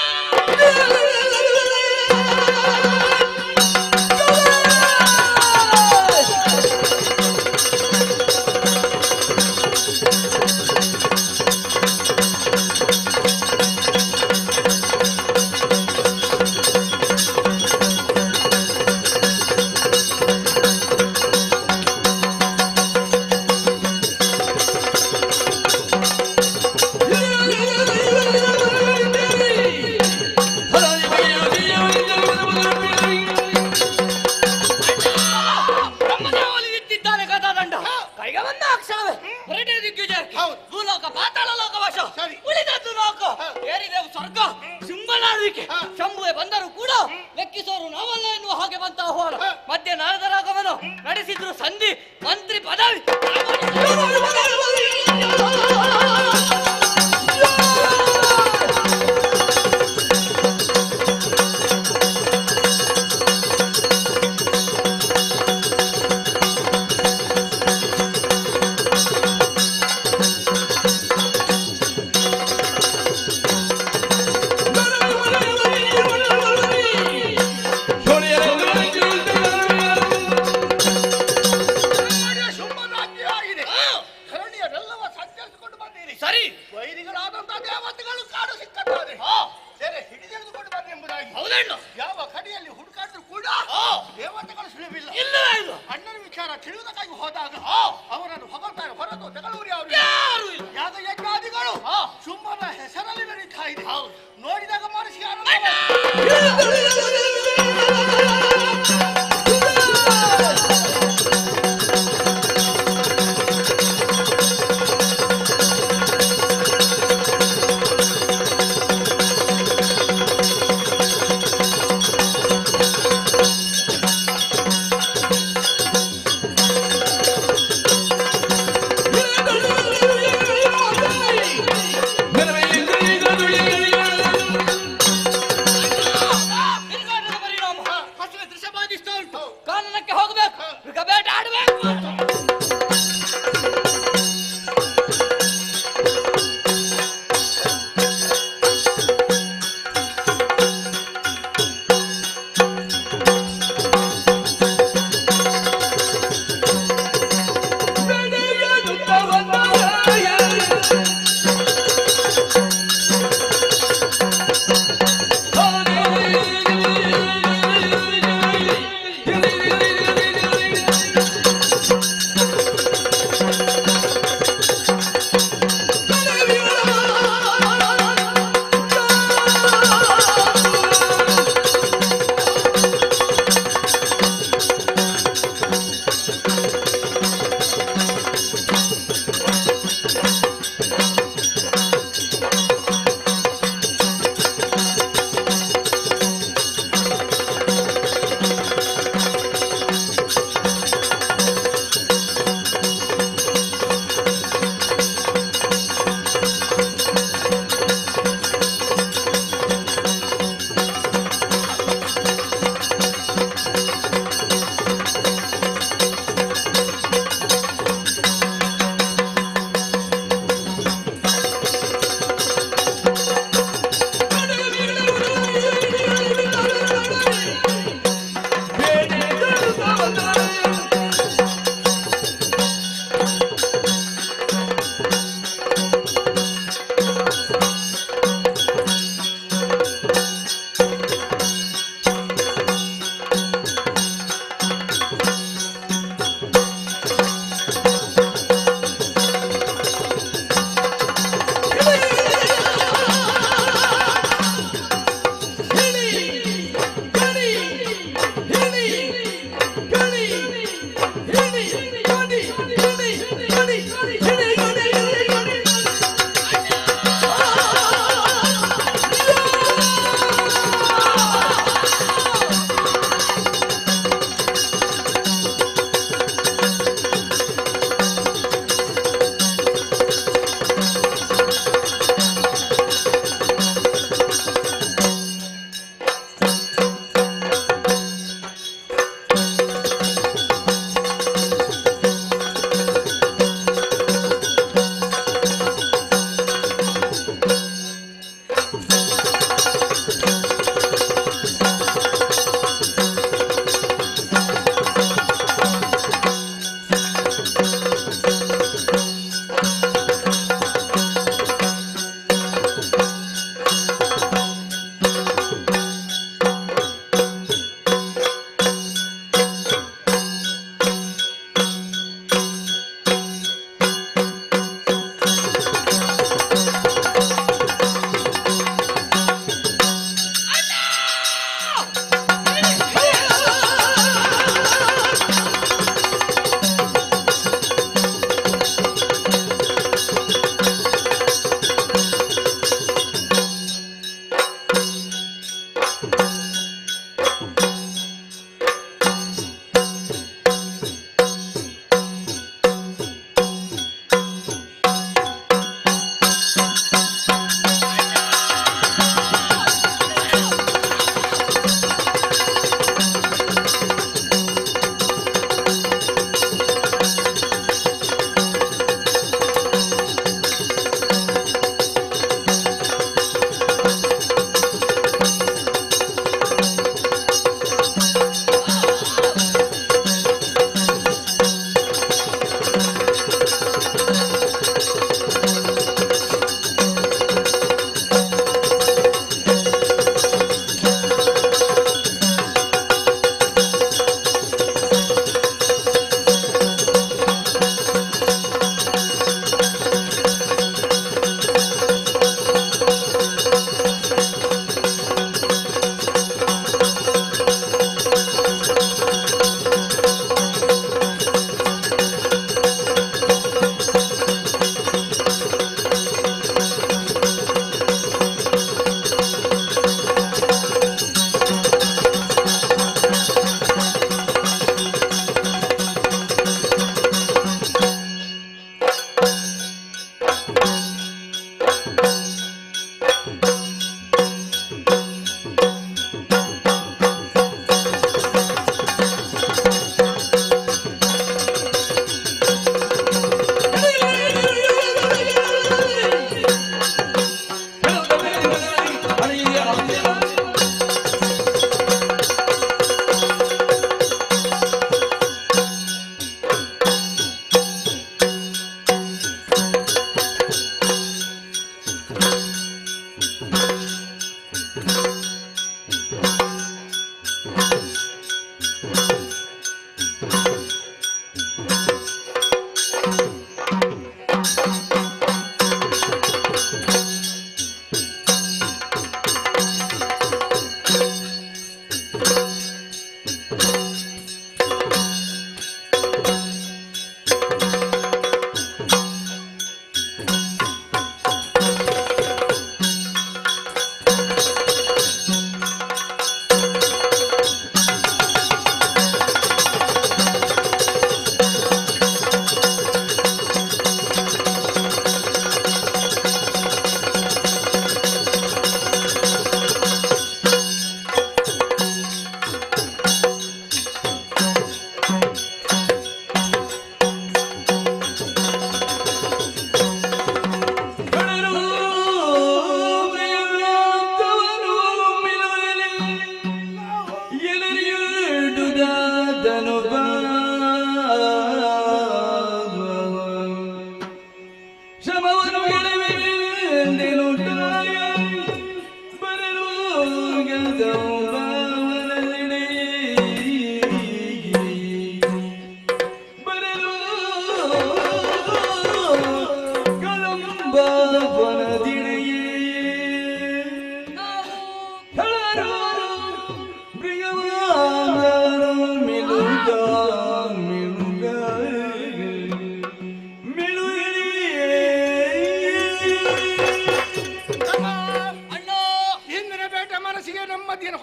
ಬ್ರಹ್ಮದೇವನಿಗಿತ್ತಿದ್ದಾನೆ ಕಥಾದಂಡ ಕೈಗೆ ಬಂದ ಅಕ್ಷರವೇ ಹೊರಟೆ ದಿಗ್ವಿಜಯಕ್ಕೆ ಭೂಲೋಕ ಪಾತಾಳ ಲೋಕ ವಶ ಉಳಿದದ್ದು ಲೋಕ ಏರಿದೆವು ಸ್ವರ್ಗ ಸಿಂಹನಾಳ್ವಿಕೆ ಶಂಭುವೆ ಬಂದರೂ ಕೂಡ ಲೆಕ್ಕಿಸೋರು ನಾವಲ್ಲ ಎನ್ನುವ ಹಾಗೆ ಬಂತ ಆಹ್ವಾನ ಮಧ್ಯೆ ನಾರದರಾಗಮನ ನಡೆಸಿದ್ರು ಸಂಧಿ ಮಂತ್ರಿ ಪದವಿ ಸರಿ ವೈರಿಗಳಾದಂತಹ ದೇವತೆಗಳು ಕಾಡು ಸಿಕ್ಕದ್ದಾರೆ. ಸೆರೆ ಹಿಡಿದೆಳೆದುಕೊಂಡು ಬನ್ನಿ ಎಂಬುದಾಗಿ. ಹೌದಣ್ಣ. ಯಾವ ಕಡೆಯಲ್ಲಿ ಹುಡುಕಾದ್ರೂ ಕೂಡ ದೇವತೆಗಳು ಸುಳಿವಿಲ್ಲ. ಅಣ್ಣನ ವಿಚಾರ ತಿಳಿಯುವುದಕ್ಕಾಗಿ ಹೋದಾಗ ಅವರನ್ನು ಹೊಗಳ್ತಾರೆ ಹೊರತು ತೆಗಳುವರು ಯಾರು ಇಲ್ಲ. ಯಾಗ ಯಜ್ಞಾದಿಗಳು ಶುಂಭನ ಹೆಸರಲ್ಲಿ ನಡೀತಾ ಇದೆ. ನೋಡಿದಾಗ ಮನಸ್ಸಿಗೆ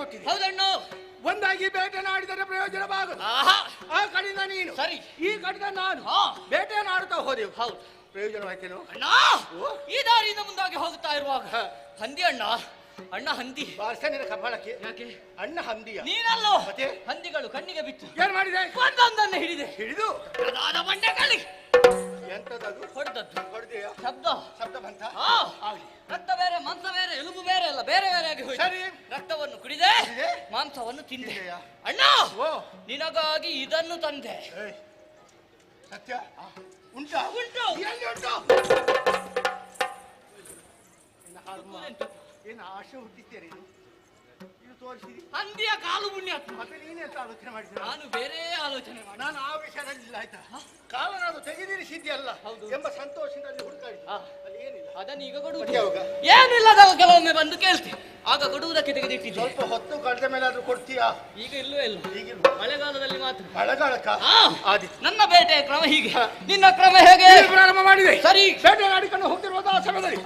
ಕೊಟ್ಟಿದೆ. ಹೌದಣ್ಣ. ಒಂದಾಗಿ ಬೇಟೆನಾಡಿದರೆ ಪ್ರಯೋಜನವಾಗದು. ಆ ಕಡೆಯಿಂದ ನೀನು, ಸರಿ, ಈ ಕಡೆಯಿಂದ ನಾನು ಬೇಟೆನಾಡುತ್ತಾ ಹೋದೆವು. ಹೌದು, ಪ್ರಯೋಜನವಾಯ್ತೇನು ಅಣ್ಣ? ಈ ದಾರಿಯಿಂದ ಮುಂದಾಗಿ ಹೋಗುತ್ತಾ ಇರುವಾಗ ಹಂದಿ ಅಣ್ಣ, ಅಣ್ಣ ಹಂದಿ ಬಾರ್ಸನಿನ ಕಪಾಳಕ್ಕೆ. ಯಾಕೆ ಅಣ್ಣ ಹಂದಿಯ? ನೀನಲ್ಲೋ, ಮತ್ತೆ ಹಂದಿಗಳು ಕಣ್ಣಿಗೆ ಬಿತ್ತು. ಏನ್ ಮಾಡಿದೆ? ಒಂದೊಂದನ್ನು ಹಿಡಿದು ಅದಾದ ಬಂಡೆಗಳಿ ಎಂತದದು? ಹೊಡೆದದ್ದು. ಹೊಡೆದೆಯ? ಶಬ್ದ ಬಂತ? ರಕ್ತ ಬೇರೆ, ಮಾಂಸ ಬೇರೆ, ಎಲುಬು ಬೇರೆ ಅಲ್ಲ, ಬೇರೆ ಬೇರೆ ಆಗಿ ಹೋಯ್ತು. ಸರಿ, ರಕ್ತವನ್ನು ಕುಡಿದೆ, ಮಾಂಸವನ್ನು ತಿಂದೆ. ಅಣ್ಣ, ನಿನಗಾಗಿ ಇದನ್ನು ತಂದೆ. ಸತ್ಯ ಉಂಟಾ? ಉಂಟು. ಎಲ್ಲಿ ಉಂಟು? ಏನು ಆಶೆ ಹುಟ್ಟಿದ್ದೀರಿ? ಇದು ತೋರಿಸಿರಿ. ಹಂದಿಯ ಕಾಲು ಪುಣ್ಯಾತ್ಮ. ಮತ್ತೆ ನೀನೆಂತ ಆಲೋಚನೆ ಮಾಡಿದ? ನಾನು ಬೇರೆ ಆಲೋಚನೆ ಮಾಡಿ, ನಾನು ಆ ವಿಷಯದಲ್ಲಿ ಇಲ್ಲ ಆಯ್ತಾ. ಕಾಲನಾದು ತೆಗೆದಿರಿಸಿದ್ಯಲ್ಲ ಎಂಬ ಸಂತೋಷದಲ್ಲಿ ಹುಡುಕಾಡಿ ಅಲ್ಲಿ ಏನಿಲ್ಲ. ಅದನ್ನು ಈಗ ಕೊಡುವುದು ಏನಿಲ್ಲದಾಗ ಕೆಲವೊಮ್ಮೆ ಬಂದು ಕೇಳ್ತಿ, ಆಗ ಕೊಡುವುದಕ್ಕೆ ತೆಗೆದಿಟ್ಟಿದ್ದೆ. ಸ್ವಲ್ಪ ಹೊತ್ತು ಕಳೆದ ಮೇಲೆ ಆದ್ರೂ ಕೊಡ್ತೀಯಾ? ಈಗ ಇಲ್ಲವೇ ಇಲ್ಲ, ಈಗಿಲ್ಲ. ಮಳೆಗಾಲದಲ್ಲಿ ಮಾತ್ರ. ಮಳೆಗಾಲಕ್ಕ ನನ್ನ ಬೇಟೆಯ ಕ್ರಮ ಹೀಗೆ, ನಿನ್ನ ಕ್ರಮ ಹೇಗೆ? ಪ್ರಾರಂಭ ಮಾಡಿದೆ. ಸರಿ, ಬೇಟೆ ಆಡಿಕೊಂಡು ಹೋಗ್ತಿರುವಾಗ ಆ ಸಮಯದಲ್ಲಿ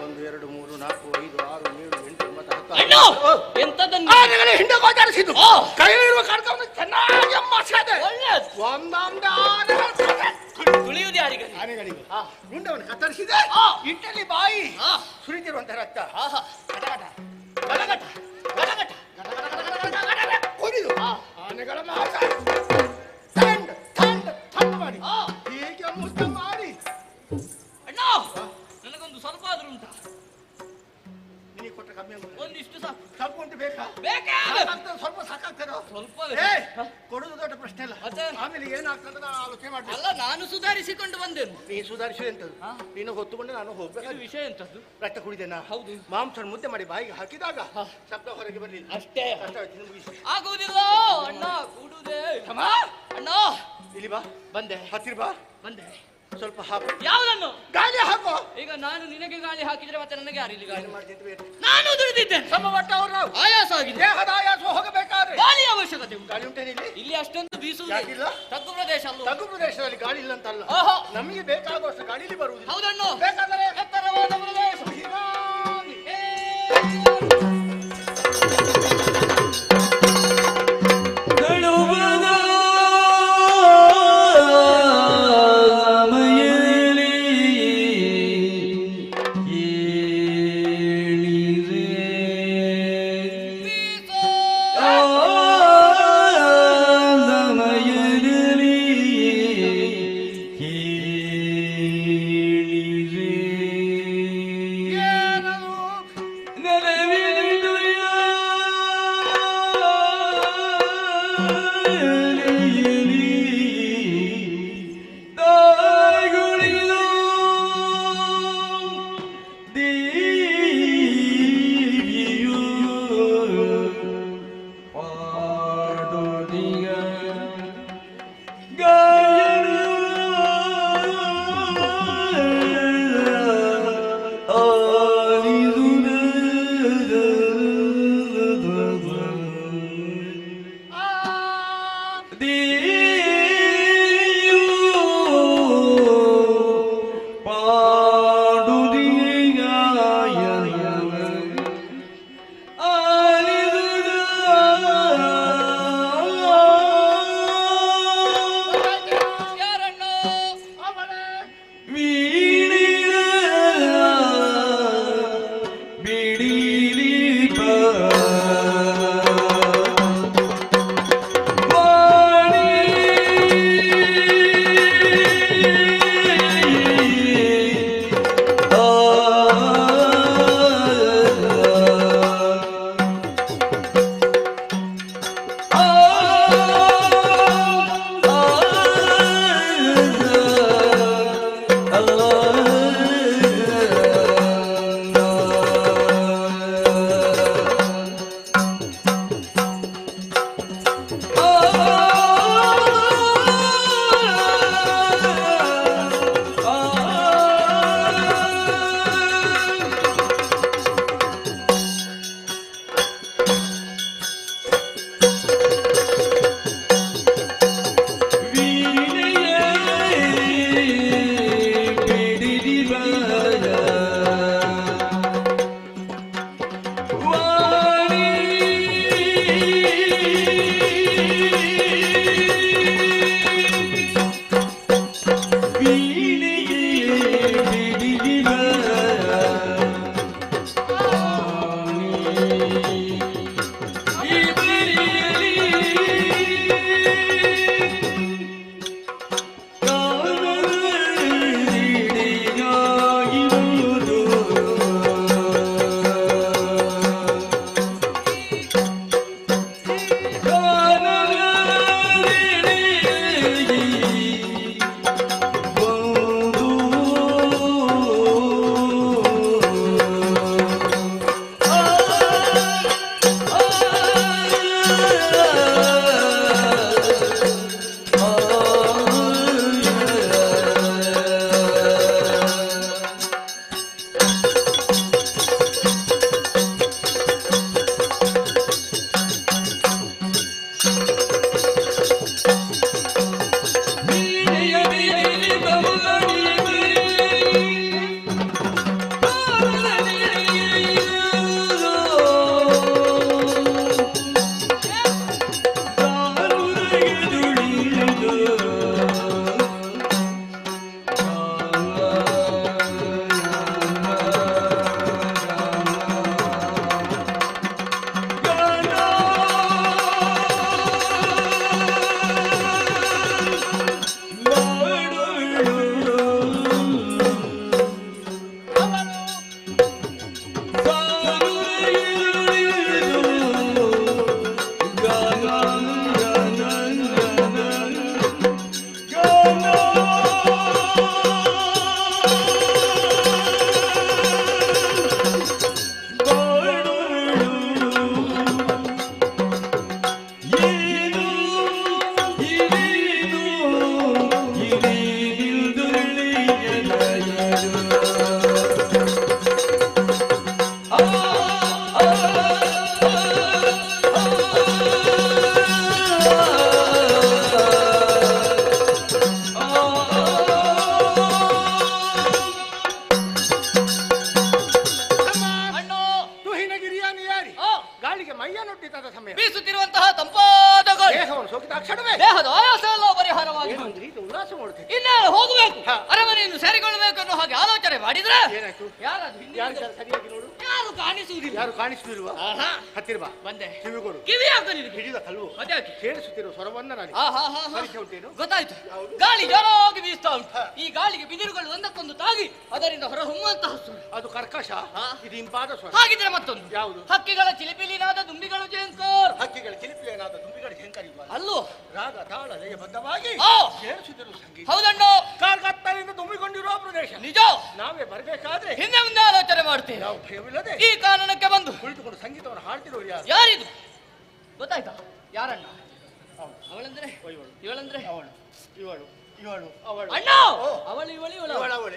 1 2 3 4 5 6 7 8 9 10 ಎಂತದನ್ನು ಹಿಂದೆ ಗೋಚರಿಸಿದ್ದು. ಕೈಲಿರುವ ಕಡ್ಕವನ್ನು ಚೆನ್ನಾಗಿ ಮಸಾದೆ. ಒಂದೊಂದು ತುಳಿಯುವುದು ಯಾರಿಗೆ? ಆನೆಗಳಿಗೆ. ಗುಂಡವನ್ನು ಕತ್ತರಿಸಿದೆ. ಇಟ್ಟಲ್ಲಿ ಬಾಯಿ ಸುರಿತಿರುವಂತ ರಕ್ತ ಕುಡಿದು ಆನೆಗಳ ಮಾಂಸ ತಂಡು ಮಾಡಿ ಹೀಗೆ ಮುದ್ದೆ ಮಾಡಿ. ಅಣ್ಣ, ನನಗೊಂದು ಸ್ವಲ್ಪ ಆದ್ರೂ ಉಂಟಾ? ನಿನಗೆ ಕೊಟ್ಟ ಕಮ್ಮಿ ಆಗುದು. ಒಂದಿಷ್ಟು ಸಾಕು. ಸ್ವಲ್ಪ ಉಂಟು ಬೇಕಾ? ಸ್ವಲ್ಪ ಸಾಕಾಗ್ತದೋ? ಸ್ವಲ್ಪ ಕೊಡುದು ದೊಡ್ಡ ಪ್ರಶ್ನೆ ಅಲ್ಲ. ಆಮೇಲೆ ಏನಾಗ್ತದೆ ನಾನು ಆಲೋಚನೆ ಮಾಡಿ. ಅಲ್ಲ, ನಾನು ಸುಧಾರಿಸಿಕೊಂಡು ಬಂದೆನು. ನೀ ಸುಧಾರಿಸಿ ಎಂತದ್ದು? ನೀನು ಹೊತ್ತುಕೊಂಡು ನಾನು ಹೋಗ್ಬೇಕು. ವಿಷಯ ಎಂತದ್ದು? ರಕ್ತ ಕುಡಿದೇನಾ? ಹೌದು. ಮಾಂಸ ಮುದ್ದೆ ಮಾಡಿ ಬಾಯಿಗೆ ಹಾಕಿದಾಗ ಶಬ್ದ ಹೊರಗೆ ಬರಲಿಲ್ಲ. ಅಷ್ಟೇ. ಮುಗಿಸಿ. ಆಗುವುದಿಲ್ಲ ಅಣ್ಣ, ಕೂಡುವುದೇ. ಅಣ್ಣ, ಇಲ್ಲಿ ಬಾ. ಬಂದೆ. ಹತ್ತಿರ ಬಾ. ಬಂದೆ. ಸ್ವಲ್ಪ ಹಾಕು. ಯಾವುದನ್ನು? ಗಾಳಿ ಹಾಕು. ಈಗ ನಾನು ನಿನಗೆ ಗಾಳಿ ಹಾಕಿದ್ರೆ ಮತ್ತೆ ನನಗೆ ಯಾರಿಲ್ಲ ಗಾಳಿ ಮಾಡ್ತಿದ್ವಿ. ನಾನು ದುಡಿದಿದ್ದೇನೆ. ಸಮವಟ್ಟವರು ಆಯಾಸ ಆಗಿದೆ. ದೇಹದ ಆಯಾಸ ಹೋಗಬೇಕಾದ್ರೆ ಗಾಳಿ ಅವಶ್ಯಕತೆ ಉಂಟು. ಗಾಳಿ ಉಂಟೇನಿಲ್ಲಿ? ಇಲ್ಲಿ ಅಷ್ಟೊಂದು ಬೀಸುವುದಿಲ್ಲ. ತಗ್ಗು ಪ್ರದೇಶ ಅಲ್ಲ. ತಗ್ಗು ಪ್ರದೇಶದಲ್ಲಿ ಗಾಳಿ ಇಲ್ಲ ಅಂತಲ್ಲ, ನಮಗೆ ಬೇಕಾಗುವಷ್ಟು ಗಾಳಿಲಿ ಬರುವುದಿಲ್ಲ. ಹೌದಣ್ಣು. ಬೇಕಾದರೆ ಎತ್ತರವಾದ ಪ್ರದೇಶ. He ಊಟದ ಸಮಯ. ಬೀಸುತ್ತಿರುವಂತಹ ತಂಪಾದ ಗಾಳಿ ದೇಹವನ್ನು ಸೋಕಿದ ಕ್ಷಣವೇ ದೇಹದ ಆಯಾಸ ಎಲ್ಲ ಪರಿಹಾರವಾಗಿ ಒಂದು ರೀತಿ ಉಲ್ಲಾಸ ಮಾಡುತ್ತೆ. ಇನ್ನೇನು ಹೋಗಬೇಕು, ಅರಮನೆಯನ್ನು ಸೇರಿಕೊಳ್ಳಬೇಕು ಅನ್ನೋ ಹಾಗೆ ಆಲೋಚನೆ ಮಾಡಿದ್ರೆ ಏನಾಯ್ತು? ಯಾರು ಸರಿಯಾಗಿ ನೋಡು. ಯಾರು ಕಾಣಿಸುವುದಿಲ್ಲ. ಯಾರು ಕಾಣಿಸುವುದಿಲ್ವಾ? ಹತ್ತಿರ ಬಾ. ಬಂದೆ. ಕಿವಿಗೊಡು. ಕಿವಿ ಹಾಕಲಿದೆ. ಹಿಡಿದ ಕಲ್ಲು ಅದ್ಯಾಕೆ? ಕೇಳಿಸುತ್ತಿರುವ ಸ್ವರವನ್ನ ನಾನು ಪರಿಚಯ ಉಂಟೇನು? ಗೊತ್ತಾಯ್ತು. ಗಾಳಿ ಜೋರಾಗಿ ಬೀಸ್ತಾ ಉಂಟು. ಈ ಗಾಳಿಗೆ ಬಿದಿರುಗಳು ಒಂದಕ್ಕೊಂದು ತಾಗಿ ಅದರಿಂದ ಹೊರ ಹೊಮ್ಮುವಂತಹ ಸ್ವರ. ಅದು ಕರ್ಕಶ, ಇದು ಇಂಪಾದ ಸ್ವರ. ಹಾಗಿದ್ರೆ ಮತ್ತೊಂದು ಯಾವುದು? ಹಕ್ಕಿಗಳ ಚಿಲಿಪಿಲಿನಾದ ದುಂಬಿಗಳು ಜೇಂಕರ್. ಹಕ್ಕಿಗಳ ಚಿಲಿಪಿಲಿನಾದ ದುಂಬಿಗಳ ಜೇಂಕರ್ ಇಲ್ವಾ? ಅಲ್ಲೋ ರಾಗ ತಾಳ ಲಯಬದ್ಧವಾಗಿ ಕೇಳಿಸುತ್ತಿರುವ ಸಂಗೀತ. ಹೌದಣ್ಣ. ಕಾರ್ಗತ್ತಲಿಂದ ತುಂಬಿಕೊಂಡಿರುವ ಪ್ರದೇಶ. ನಿಜ. ನಾವೇ ಬರಬೇಕಾದ್ರೆ ಹಿಂದೆ ಮುಂದೆ ಆಲೋಚನೆ ಮಾಡ್ತೇವೆ. ನಾವು ಭಯವಿಲ್ಲದೆ ಈ ಕಾರಣಕ್ಕೆ ಬಂದು ಕುಳಿತುಕೊಂಡು ಸಂಗೀತವನ್ನು ಹಾಡ್ತಿರೋರು ಯಾರು? ಯಾರಿದು ಗೊತ್ತಾಯ್ತಾ? ಯಾರಣ್ಣ? ಅವಳಂದ್ರೆ ಇವಳಂದ್ರೆ ಅವಳು ಇವಳು ಇವಳು ಅವಳು ಅಣ್ಣ. ಅವಳು ಇವಳು ಇವಳು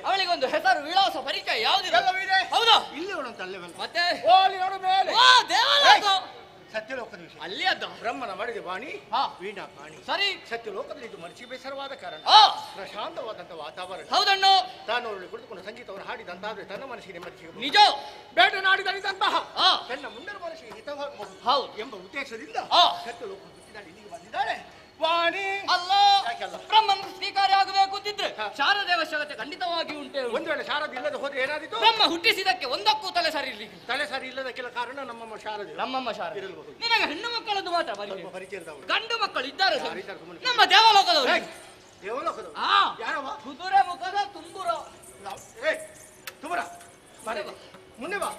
ಅವಳಿಗೊಂದು ಹೆಸರು ವಿಳಾಸ ಪರಿಚಯ ಯಾವುದಿಲ್ಲ. ಹೌದಾ? ಇಲ್ಲಿ ಅವಳಂತ ಅಲ್ಲೇ ಮತ್ತೆ ಮೇಲೆ ದೇವಾಲಯ ಸತ್ಯಲೋಕದ ವಿಷಯ. ಅಲ್ಲಿ ಅದ ಬ್ರಹ್ಮನ ಮಾಡಿದ ವಾಣಿ ವೀಣಾ ಪಾಣಿ. ಸರಿ. ಸತ್ಯಲೋಕದಲ್ಲಿ ಇದು ಮನಸ್ಸಿಗೆ ಬೇಸರವಾದ ಕಾರಣ ಪ್ರಶಾಂತವಾದಂತಹ ವಾತಾವರಣ. ಹೌದಣ್ಣ. ತಾನು ಅವಳು ಕುಳಿತುಕೊಂಡು ಸಂಗೀತವನ್ನು ಹಾಡಿದಂತಾದ್ರೆ ತನ್ನ ಮನಸ್ಸಿಗೆ ನೆಮ್ಮದಿ ಸಿಗಬಹುದು. ನಿಜ. ಬೇಟನಾಡಿದಂತಹ ತನ್ನ ಮುಂದಿನ ಮನಸ್ಸಿಗೆ ಹಿತವಾಗಬಹುದು ಎಂಬ ಉದ್ದೇಶದಿಂದ ಸತ್ಯಲೋಕ ಹುಟ್ಟಿದಾಳೆ, ಇಲ್ಲಿಗೆ ಬಂದಿದ್ದಾಳೆ ವಾಣಿ. ಅಲ್ಲ, ಬ್ರಹ್ಮನ ಸ್ವೀಕಾರ ಆಗಬೇಕು ಅಂತಿದ್ರೆ ಶಾರದೆ ಅವಶ್ಯಕತೆ ಖಂಡಿತವಾಗಿ ಉಂಟೆ. ಒಂದು ವೇಳೆ ಶಾರದೆ ಇಲ್ಲದೆ ಹೋದ್ರೆ ಏನಾದಿತ್ತು? ಬ್ರಹ್ಮ ಹುಟ್ಟಿಸಿದಕ್ಕೆ ಒಂದಕ್ಕೂ ತಲೆ ಸರಿ ಇರ್ಲಿಕ್ಕೆ. ತಲೆ ಸರಿ ಇಲ್ಲದಕ್ಕೆಲ್ಲ ಕಾರಣ ನಮ್ಮಮ್ಮ ಶಾರದೆ. ನಮ್ಮಮ್ಮ ಶಾರದೆ ಇರಬಹುದು. ನಿನಗೆ ಹೆಣ್ಣು ಮಕ್ಕಳದ್ದು ಮಾತ್ರ ಪರಿಚಯದವರು. ಗಂಡು ಮಕ್ಕಳು ಇದ್ದಾರೆ ನಮ್ಮ ದೇವಲೋಕದವರು. ದೇವಲೋಕದವರು ಯಾರವ? ಕುದುರೆ ಮುಖದ ತುಂಬುರ. ತುಮರ ಮುಂದೆ ಬಾ.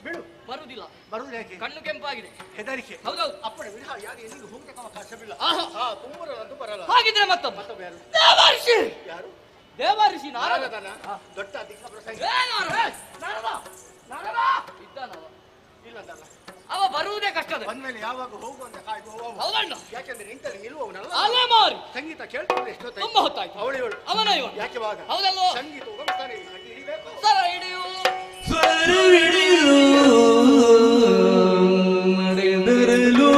ಬಿಡು. ಬರುವುದಿಲ್ಲ. ಬರುವುದೇ ಕಣ್ಣು ಕೆಂಪಾಗಿದೆ. ಹೆದರಿಕೆ. ಹೌದೌದು. ಅಪ್ಪಣೆ ವಿಧ ಯಾರು ಎಲ್ಲಿಗೆ ಹೋಗಕ್ಕೆ ಅವಕಾಶವಿಲ್ಲ. ತುಂಬರಂತೂ ಬರಲ್ಲ. ಹಾಗಿದ್ರೆ ಮತ್ತೊಬ್ಬ ಯಾರು? ದೇವರ್ಷಿ. ಯಾರು? ದೇವರ್ಷಿ ನಾರದನ ದೊಡ್ಡ ಅಧಿಕ ಪ್ರಸಂಗ. ಇದ್ದಾನವ ಇಲ್ಲದಲ್ಲ. ಅವ ಬರುವುದೇ ಕಷ್ಟದ. ಬಂದ್ಮೇಲೆ ಯಾವಾಗ ಹೋಗುವಂತ ಕಾಯ್ದು ಹೌದಣ್ಣ. ಯಾಕೆಂದ್ರೆ ನಿಂತಲ್ಲಿ ನಿಲ್ಲುವವನಲ್ಲ. ಅಲೆ ಮಾರಿ ಸಂಗೀತ ಕೇಳ್ತಿದ್ರೆ ಎಷ್ಟೊತ್ತಾಯ್ತು? ತುಂಬಾ ಹೊತ್ತಾಯ್ತು. ಅವಳು ಇವಳು ಅವನ ಇವಳು. ಯಾಕೆ ಬಾಗ? ಹೌದಲ್ವೋ? ಸಂಗೀತ ಉಗಮಸ್ಥಾನ ಹಿಡಿಬೇಕು. ಸರ ಹಿಡಿಯು ನಡೆದರಲು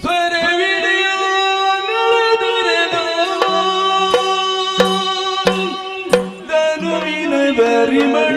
ಸ್ವರವಿಡಿಯು ನಡೆದರಲು ಧನುವಿನ ಪರಿಮಳ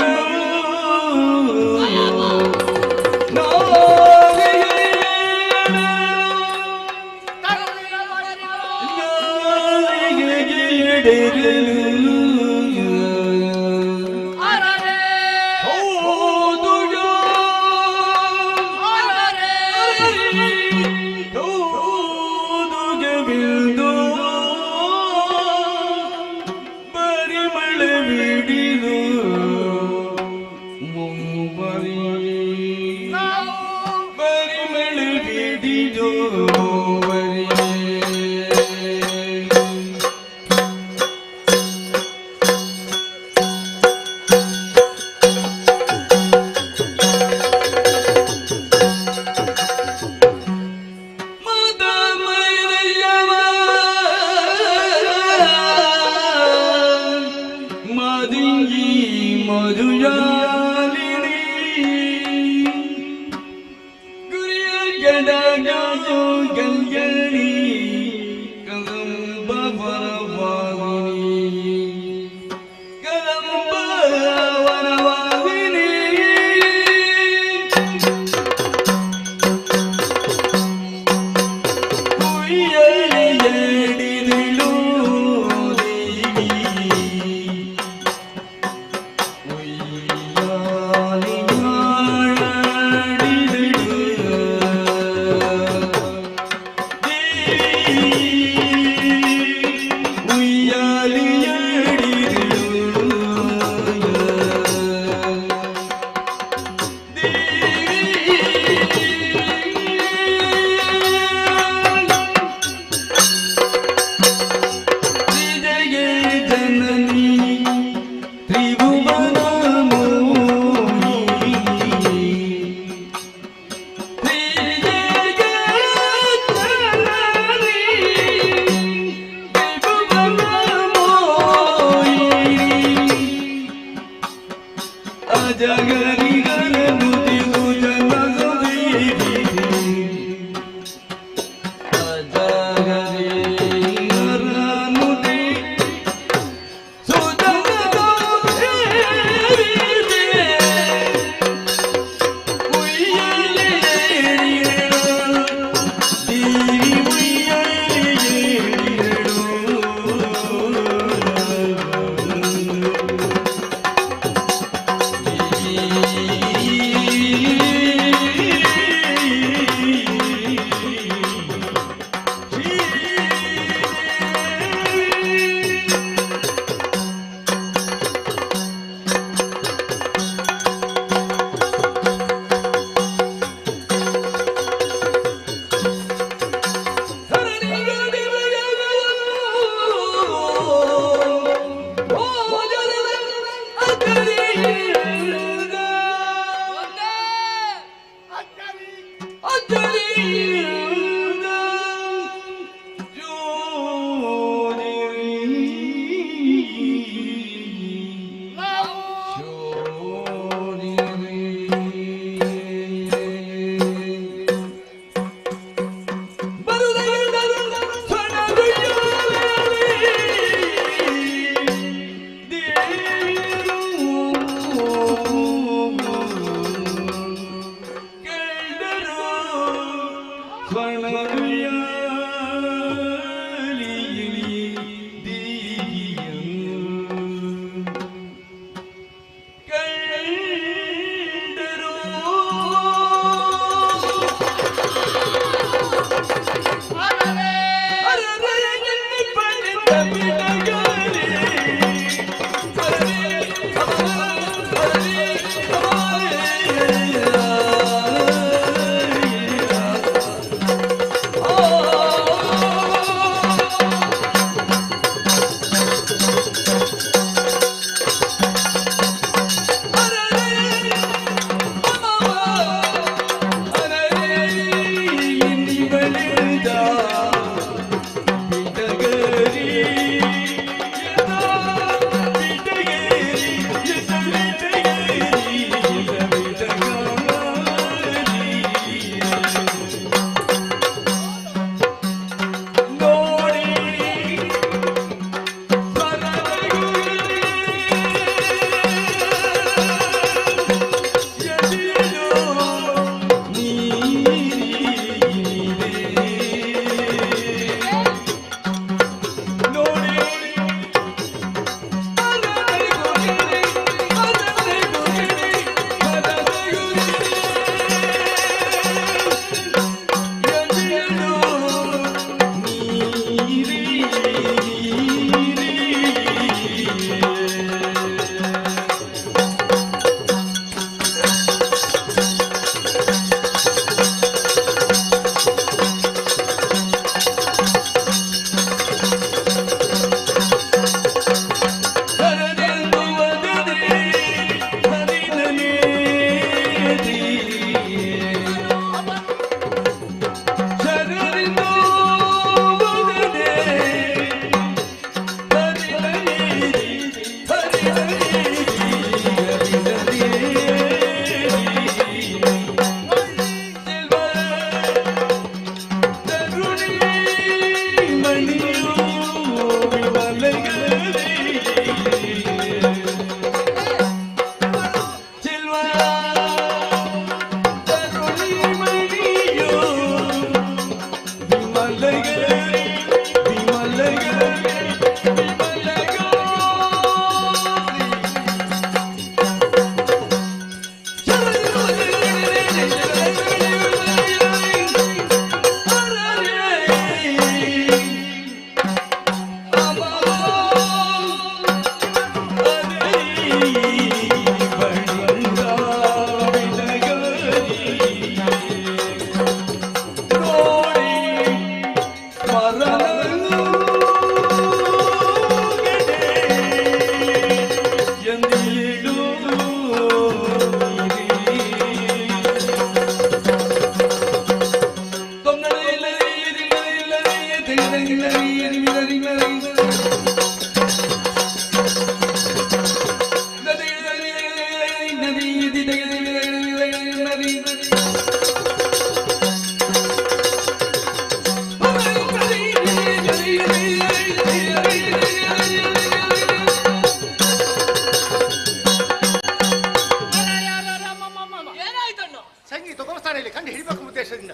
ಸಂಗೀತ ಗೋಮಸ್ಥಾನದಲ್ಲಿ ಕಂಡು ಹಿಡಿಬೇಕು ಉದ್ದೇಶದಿಂದ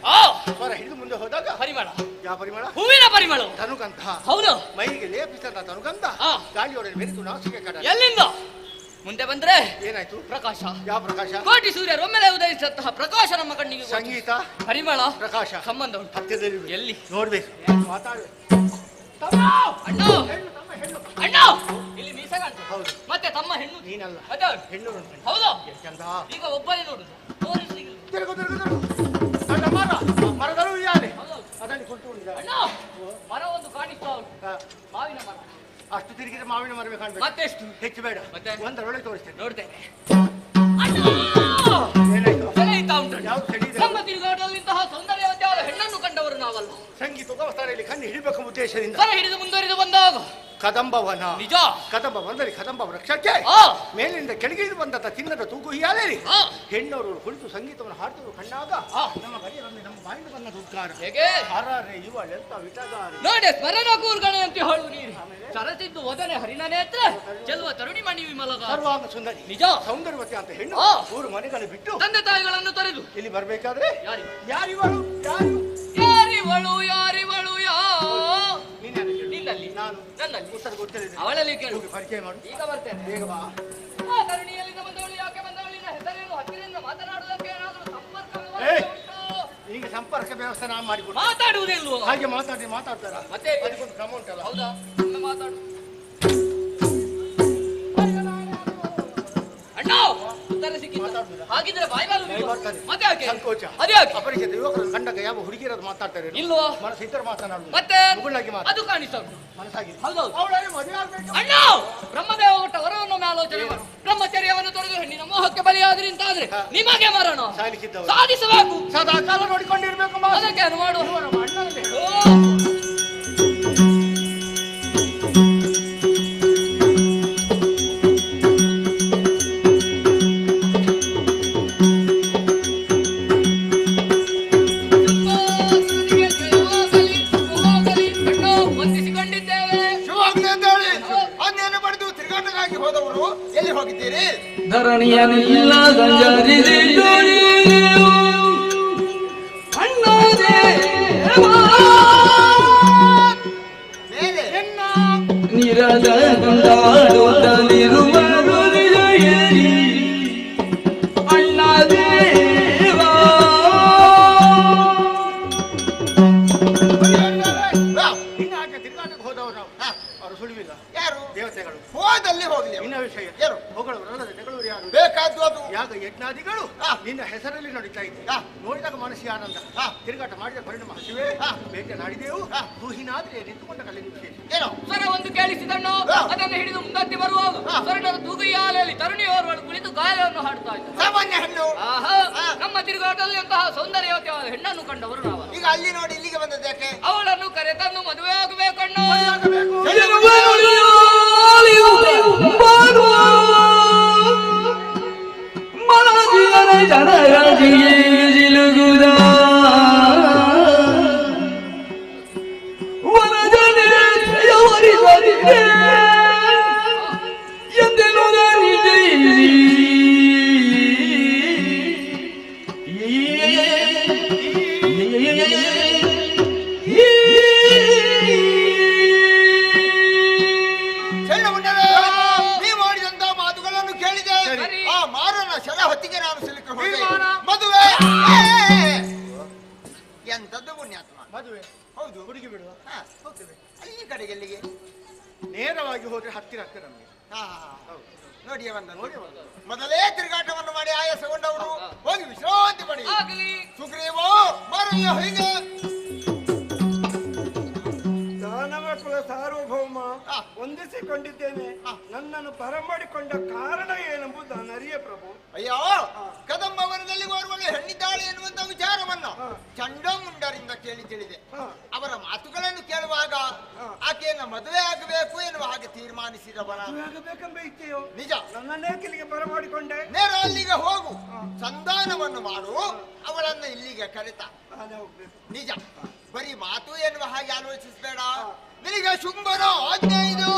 ಸ್ವರ ಹಿಡಿದು ಮುಂದೆ ಹೋದಾಗ ಪರಿಮಳ. ಯಾವ ಪರಿಮಳ? ಹೂವಿನ ಪರಿಮಳ. ತನುಗಂಧ. ಹೌದು. ಮೈಗೆ ಲೇಪಿಸಿದ ತನುಗಂಧ ಗಾಳಿಯೊಡನೆ ಬೆರೆತು ನಾಸಿಕೆ ಕಡ. ಎಲ್ಲಿಂದ ಮುಂದೆ ಬಂದ್ರೆ ಏನಾಯ್ತು? ಪ್ರಕಾಶ. ಯಾವ ಪ್ರಕಾಶ? ಕೋಟಿ ಸೂರ್ಯ ಒಮ್ಮೆಲೆ ಉದಯಿಸಿದಂತಹ ಪ್ರಕಾಶ ನಮ್ಮ ಕಣ್ಣಿಗೆ. ಸಂಗೀತ, ಪರಿಮಳ, ಪ್ರಕಾಶ ಸಂಬಂಧ ಉಂಟು. ಹತ್ತಿರದಲ್ಲಿ ಎಲ್ಲಿ ನೋಡ್ಬೇಕು, ಮಾತಾಡ್ಬೇಕು. ಅಣ್ಣ ಅಣ್ಣ ಇಲ್ಲಿ ಮೀಸ ಕಾಣ್ತದೆ. ಹೌದು. ಮತ್ತೆ ತಮ್ಮ ಹೆಣ್ಣು ನೀನಲ್ಲ, ಅದೇ ಹೆಣ್ಣು. ಹೌದು. ಚಂದ. ಈಗ ಒಬ್ಬನೇ ನೋಡುದು. ತಿರುಗು ತಿರುಗು ಅಣ್ಣ ಮರ, ಮರಗಳು ಯಾರೇ ಅದನ್ನು ಕುಂಟು ಅಣ್ಣ ಮರ ಒಂದು ಕಾಣಿಸ್ತಾ ಉಂಟು. ಮಾವಿನ ಮರ. ಅಷ್ಟು ತಿರುಗಿದ್ರೆ ಮಾವಿನ ಮರವೇ ಕಾಣ್ಬೇಕು. ಮತ್ತೆಷ್ಟು? ಹೆಚ್ಚು ಬೇಡ. ಮತ್ತೆ ಒಂದರೊಳಗೆ ತೋರಿಸ್ತೇನೆ. ನೋಡ್ತೇನೆ. ಏನಾಯ್ತು? ಸೆಳೆಯುತ್ತಾ ಉಂಟು. ಯಾವ್ದು ಸೆಳೆಯಿದೆ? ನಮ್ಮ ತಿರುಗಾಟದಲ್ಲಿಂತಹ ಸೌಂದರ್ಯವತ್ಯಾದ ಹೆಣ್ಣನ್ನು ಕಂಡವರು ನಾವಲ್ಲ. ಸಂಗೀತ ಗೋಮಸ್ಥಾನದಲ್ಲಿ ಕಣ್ಣು ಹಿಡಿಬೇಕು ಉದ್ದೇಶದಿಂದ ಕರ ಹಿಡಿದು ಮುಂದುವರಿದು ಬಂದಾಗ ಕದಂಬವನ. ನಿಜ. ಕದಂಬವನದಲ್ಲಿ ಕದಂಬ ವೃಕ್ಷಕ್ಕೆ ಮೇಲಿನಿಂದ ಕೆಳಗಿಳಿದು ಬಂದ ತಿನ್ನದ ತೂಗು ಹಿಯಾಲೇರಿ ಹೆಣ್ಣವರು ಕುಳಿತು ಸಂಗೀತವನ್ನು ಹಾಡ್ತಿದ್ರು ಕಣ್ಣಾಗ ನಮ್ಮ ಗಡಿಯಲ್ಲಿ ನಮ್ಮ ಬಾಯಿಂದ ಬಂದ ಉದ್ಗಾರ. ಹೇಗೆ? ಹರರೆ ಇವಳೆಂತ ವಿಟಗಾರ. ನೋಡಿ ಸ್ಮರಣ ಕೂರ್ಗಣೆ ಅಂತ ಹೇಳುವ ನೀರು ಸರಸಿದ್ದು ಒದನೆ ಹರಿನ ನೇತ್ರ ಚೆಲ್ಲುವ ತರುಣಿ ಮಣಿ ವಿಮಲಗ ಸರ್ವಾಂಗ ಸುಂದರಿ. ನಿಜ. ಸೌಂದರ್ಯವತಿ ಅಂತ ಹೆಣ್ಣು ಊರು ಮನೆಗಳು ಬಿಟ್ಟು ತಂದೆ ತಾಯಿಗಳನ್ನು ತೊರೆದು ಇಲ್ಲಿ ಬರ್ಬೇಕಾದ್ರೆ ಯಾರಿವಳು ನಿನ್ನಲ್ಲಿ ನಾನು ನನ್ನಲ್ಲಿ ಉತ್ತರ ಗೊತ್ತಿಲ್ಲ. ಅವಳಲ್ಲಿ ಕೇಳು. ಪರಿಚಯ ಮಾಡು. ಈಗ ಬರ್ತೇನೆ. ಬೇಗ ಬಾ. ತರುಣಿಯಲ್ಲಿಂದ ಬಂದವಳು ಯಾಕೆ ಬಂದವಳಿನ ಹೆಸರೇನು ಹತ್ತಿರದಿಂದ ಮಾತನಾಡುವುದಕ್ಕೆ ಏನಾದರೂ ಸಂಪರ್ಕ ಈಗ ಸಂಪರ್ಕ ವ್ಯವಸ್ಥೆ ನಾನು ಮಾಡಿಕೊಡ್ತೀನಿ. ಮಾತಾಡುವುದಿಲ್ವೋ? ಹಾಗೆ ಮಾತಾಡ್ತಾರ. ಮತ್ತೆ ಅದಕ್ಕೊಂದು ಕ್ರಮ ಉಂಟಲ್ಲ. ಹೌದಾ? ಮಾತಾಡು ಅಣ್ಣ. ಉತ್ತರ ಸಿಕ್ಕಿತು. ಹಾಗಿದ್ರೆ ಬಾಯಿ ಬರ್ತಾರೆ. ಮತ್ತೆ ಯಾಕೆ ಸಂಕೋಚ, ಅದೇ ಯಾಕೆ? ಅಪರಿಚಿತ ಯುವಕರನ್ನು ಕಂಡಾಗ ಯಾವ ಹುಡುಗಿಯರದು ಮಾತಾಡ್ತಾರೆ ಇಲ್ವೋ? ಮನಸ್ಸು ಇತರ ಮಾತನಾಡುದು. ಮತ್ತೆ ಮುಗುಳಾಗಿ ಅದು ಕಾಣಿಸ್ತಾ ಮನಸ್ಸಾಗಿ ಹೌದೌದು. ಅವಳಲ್ಲಿ ಮದುವೆ ಆಗ್ಬೇಕು. ಅಣ್ಣ ಬ್ರಹ್ಮದೇವ ಕೊಟ್ಟ ವರವನ್ನು ಆಲೋಚನೆ ಮಾಡು. ಬ್ರಹ್ಮಚರ್ಯವನ್ನು ತೊರೆದು ಹೆಣ್ಣಿನ ಮೋಹಕ್ಕೆ ಬಲಿಯಾದ್ರಿಂತಾದ್ರೆ ನಿಮಗೆ ಮರಣ ಸಾಧಿಸಬೇಕು. ಸದಾ ಕಾಲ ನೋಡಿಕೊಂಡಿರ್ಬೇಕು. ಅದಕ್ಕೆ ಅದು ಮಾಡು. ಎಲ್ಲಿ ಹೋಗಿದ್ದೀರಿ? ಧರಣಿಯನ್ನೆಲ್ಲ ಸಂಚರಿಸಿ ನಿರದ ಕೊಂಡಾಡುತ್ತಲಿರುವ ಹೃದಯದಲ್ಲಿ ಅಣ್ಣ ದೇವ ಇನ್ನಾಕೆ ತಿರುಗಾಟಕ್ಕೆ ಹೋದವರು ನಾವು. ಅವರು ಸುಳಿವಿಲ್ಲ. ಯಾರು? ದೇವತೆಗಳು. ಹೋದಲ್ಲಿ ಹೋಗ್ಲಿ. ಇನ್ನ ವಿಷಯ ಯಾರು? ಹೊಗಳವರಲ್ಲದೆ ತೆಗಳವರು ಯಾರು? ಬೇಕಾದ್ದು ಅದು ಯಾಗ ಯಜ್ಞಾದಿಗಳು ನಿನ್ನ ಹೆಸರಲ್ಲಿ ನಡೀತಾ ಇದ್ದೆ. ನೋಡಿದಾಗ ಮನಸ್ಸಿಗೆ ಆನಂದ. ತಿರುಗಾಟ ಮಾಡಿದ ಪರಿಣಾಮ ಹಸಿವೆ ಬೇಟೆ ನಾಡಿದೆವು. ದೂಹಿನಾದ್ರೆ ನಿಂತುಕೊಂಡ ಕಲೆ ವಿಶೇಷ ಏನೋ ಸ್ವರ ಒಂದು ಕೇಳಿಸಿದಣ್ಣು. ಅದನ್ನು ಹಿಡಿದು ಮುಂದಕ್ಕೆ ಬರುವಾಗ ಸ್ವರ್ಣದ ತೂಗುಯಾಲೆಯಲ್ಲಿ ತರುಣಿಯವರುಗಳು ಕುಳಿತು ಗಾಯವನ್ನು ಹಾಡ್ತಾ ಇದ್ದರು. ಸಾಮಾನ್ಯ ಹೆಣ್ಣು. ನಮ್ಮ ತಿರುಗಾಟದಲ್ಲಿ ಅಂತಹ ಸೌಂದರ್ಯವತಿಯಾದ ಹೆಣ್ಣನ್ನು ಕಂಡವರು ನಾವು. ಈಗ ಅಲ್ಲಿ ನೋಡಿ ಇಲ್ಲಿಗೆ ಬಂದದ್ದು ಯಾಕೆ? ಅವಳನ್ನು ಕರೆತಂದು ಮದುವೆ ಆಗಬೇಕಣ್ಣು. ಎಂತದ್ದು ಪುಣ್ಯಾತ್ಮ? ಮದುವೆ ಹೌದು. ಹುಡುಗಿ ಬಿಡುವ ಹೋಗ್ತೇವೆ. ಅಲ್ಲಿ ಕಡೆಗೆ ಎಲ್ಲಿಗೆ? ನೇರವಾಗಿ ಹೋದ್ರೆ ಹತ್ತಿರ ನಮಗೆ. ನೋಡಿಯೇ ಬಂದ ಮೊದಲೇ ತಿರುಗಾಟವನ್ನು ಮಾಡಿ ಆಯಾಸಗೊಂಡವರು ಹೋಗಿ ವಿಶ್ರಾಂತಿ ಪಡಿ. ಸುಗ್ರೀವ ಮಾರಯ್ಯ ಹೀಗೆ ದಾನವಕುಲ ಸಾರ್ವಭೌಮ ಹೊಂದಿಸಿಕೊಂಡಿದ್ದೇನೆ. ನನ್ನನ್ನು ಬರಮಾಡಿಕೊಂಡ ಕಾರಣ ಏನೆಂಬುದು ನಾನು ಅರಿಯ ಪ್ರಭು. ಅಯ್ಯೋ, ಕದಂಬ ವನದಲ್ಲಿ ಓರ್ವಳು ಹೆಣ್ಣಿದ್ದಾಳೆ ಎನ್ನುವಂತ ವಿಚಾರವನ್ನು ಚಂಡಮುಂಡರಿಂದ ಕೇಳಿ ತಿಳಿದೆ. ಅವರ ಮಾತುಗಳನ್ನು ಕೇಳುವಾಗ ಆಕೆಯನ್ನ ಮದುವೆ ಆಗಬೇಕು ಎನ್ನುವ ಹಾಗೆ ತೀರ್ಮಾನಿಸಿದವನ. ಆಗಬೇಕೆಂಬ ಇಚ್ಛೆಯೋ ನಿಜ. ನನ್ನನ್ನೇ ಇಲ್ಲಿಗೆ ಬರಮಾಡಿಕೊಂಡೆ. ನೇರ ಅಲ್ಲಿಗೆ ಹೋಗು, ಸಂಧಾನವನ್ನು ಮಾಡು, ಅವಳನ್ನ ಇಲ್ಲಿಗೆ ಕರೆತ. ನಿಜ, ಬರೀ ಮಾತು ಎನ್ನುವ ಹಾಗೆ ಆಲೋಚಿಸಬೇಡ. ನಿನಗೆ ಶುಂಭನ ಆಜ್ಞೆ ಇದು.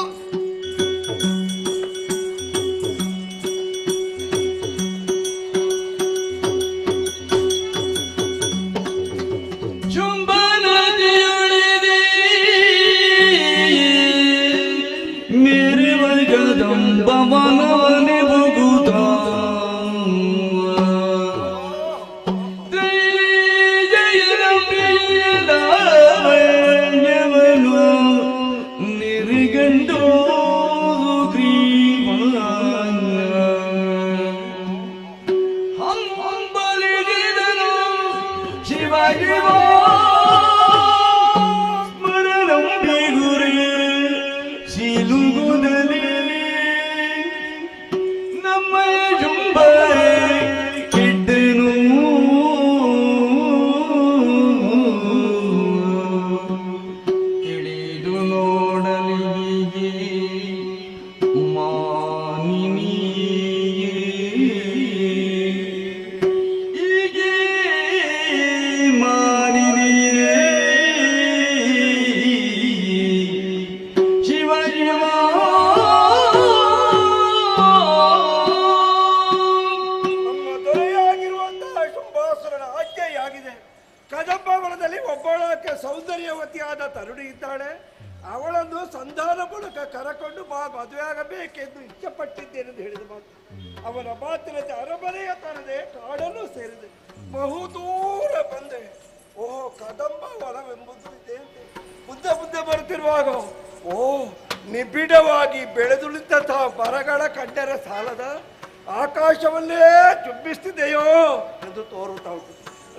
ಶಿವ ಸ್ಮರಣಂ ಬೇಗುರೆ ಶಿಲುಗುದಲ್ಲಿ ನಮ್ಮ ಜುಂಬರೆ ಕೆಟ್ಟನು ತಿಳಿದು ನೋಡಲಿಗೆ ಮಾನಿನಿ ಹೀಗೆ ಮಾನಿನಿಯೇ ಶಿವ ಶಿವ ನಮ್ಮ ದೊರೆಯಾಗಿರುವಂತಹ ಶುಂಭಾಸುರನ ಆಜ್ಞೆಯಾಗಿದೆ. ಕದಂಬವನದಲ್ಲಿ ಒಬ್ಬಳಕ್ಕೆ ಸೌಂದರ್ಯವತಿಯಾದ ತರುಣಿ ಇದ್ದಾಳೆ. ಅವಳನ್ನು ಸಂಧಾನ ಮೂಲಕ ಕರಕೊಂಡು ಮದುವೆ ಆಗಬೇಕೆಂದು ಇಚ್ಛೆಪಟ್ಟಿದ್ದೇನೆಂದು ಹೇಳಿದ ಮಾತು. ಅವನ ಮಾತಿನಂತೆ ಅರಮನೆಯ ತರದೆ ಕಾಡನ್ನು ಸೇರಿದೆ. ಬಹುದೂರ ಬಂದೆ. ಓಹೋ, ಕದಂಬ ವನವೆಂಬುದು ಇದೆ. ಮುಂದೆ ಬರುತ್ತಿರುವಾಗ ನಿಬಿಡವಾಗಿ ಬೆಳೆದುಳಿದಂತಹ ಮರಗಳ ಕಂಡರೆ ಸಾಲದ ಆಕಾಶವನ್ನೇ ಚುಂಬಿಸ್ತಿದೆಯೋ ಎಂದು ತೋರುತ್ತಾ ಉಂಟು.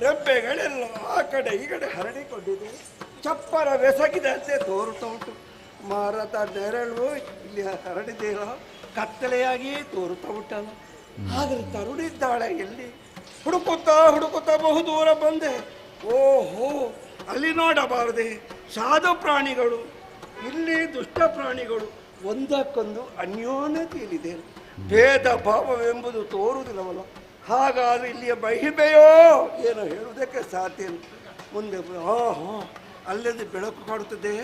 ರೆಂಬೆಗಳೆಲ್ಲ ಆ ಕಡೆ ಈ ಕಡೆ ಹರಡಿಕೊಂಡಿದೆ. ಚಪ್ಪರ ಬೆಸಗಿದಂತೆ ತೋರುತ್ತಾ ಉಂಟು. ಮರದ ನೆರಳು ಇಲ್ಲಿ ಹರಡಿದೆಯೋ ಕತ್ತಲೆಯಾಗಿ ತೋರುತ್ತಾ ಉಂಟಲ್ಲ. ಆದರೆ ತರುಣಿದ್ದಾಳೆ ಎಲ್ಲಿ? ಹುಡುಕುತ್ತಾ ಬಹುದೂರ ಬಂದೆ. ಓಹೋ, ಅಲ್ಲಿ ನೋಡಬಾರದೆ ಸಾಧು ಪ್ರಾಣಿಗಳು, ಇಲ್ಲಿ ದುಷ್ಟ ಪ್ರಾಣಿಗಳು ಒಂದಕ್ಕೊಂದು ಅನ್ಯೋನ್ಯತೆಯಲ್ಲಿದೆ. ಭೇದ ಭಾವವೆಂಬುದು ತೋರುವುದಿಲ್ಲವಲ್ಲ. ಹಾಗಾದ್ರೆ ಇಲ್ಲಿಯ ಮಹಿಮೆಯೋ ಏನು ಹೇಳುವುದಕ್ಕೆ ಸಾಧ್ಯ ಇಲ್ಲ. ಮುಂದೆ ಅಲ್ಲಿಂದ ಬೆಳಕು ಕಾಡುತ್ತದೆ,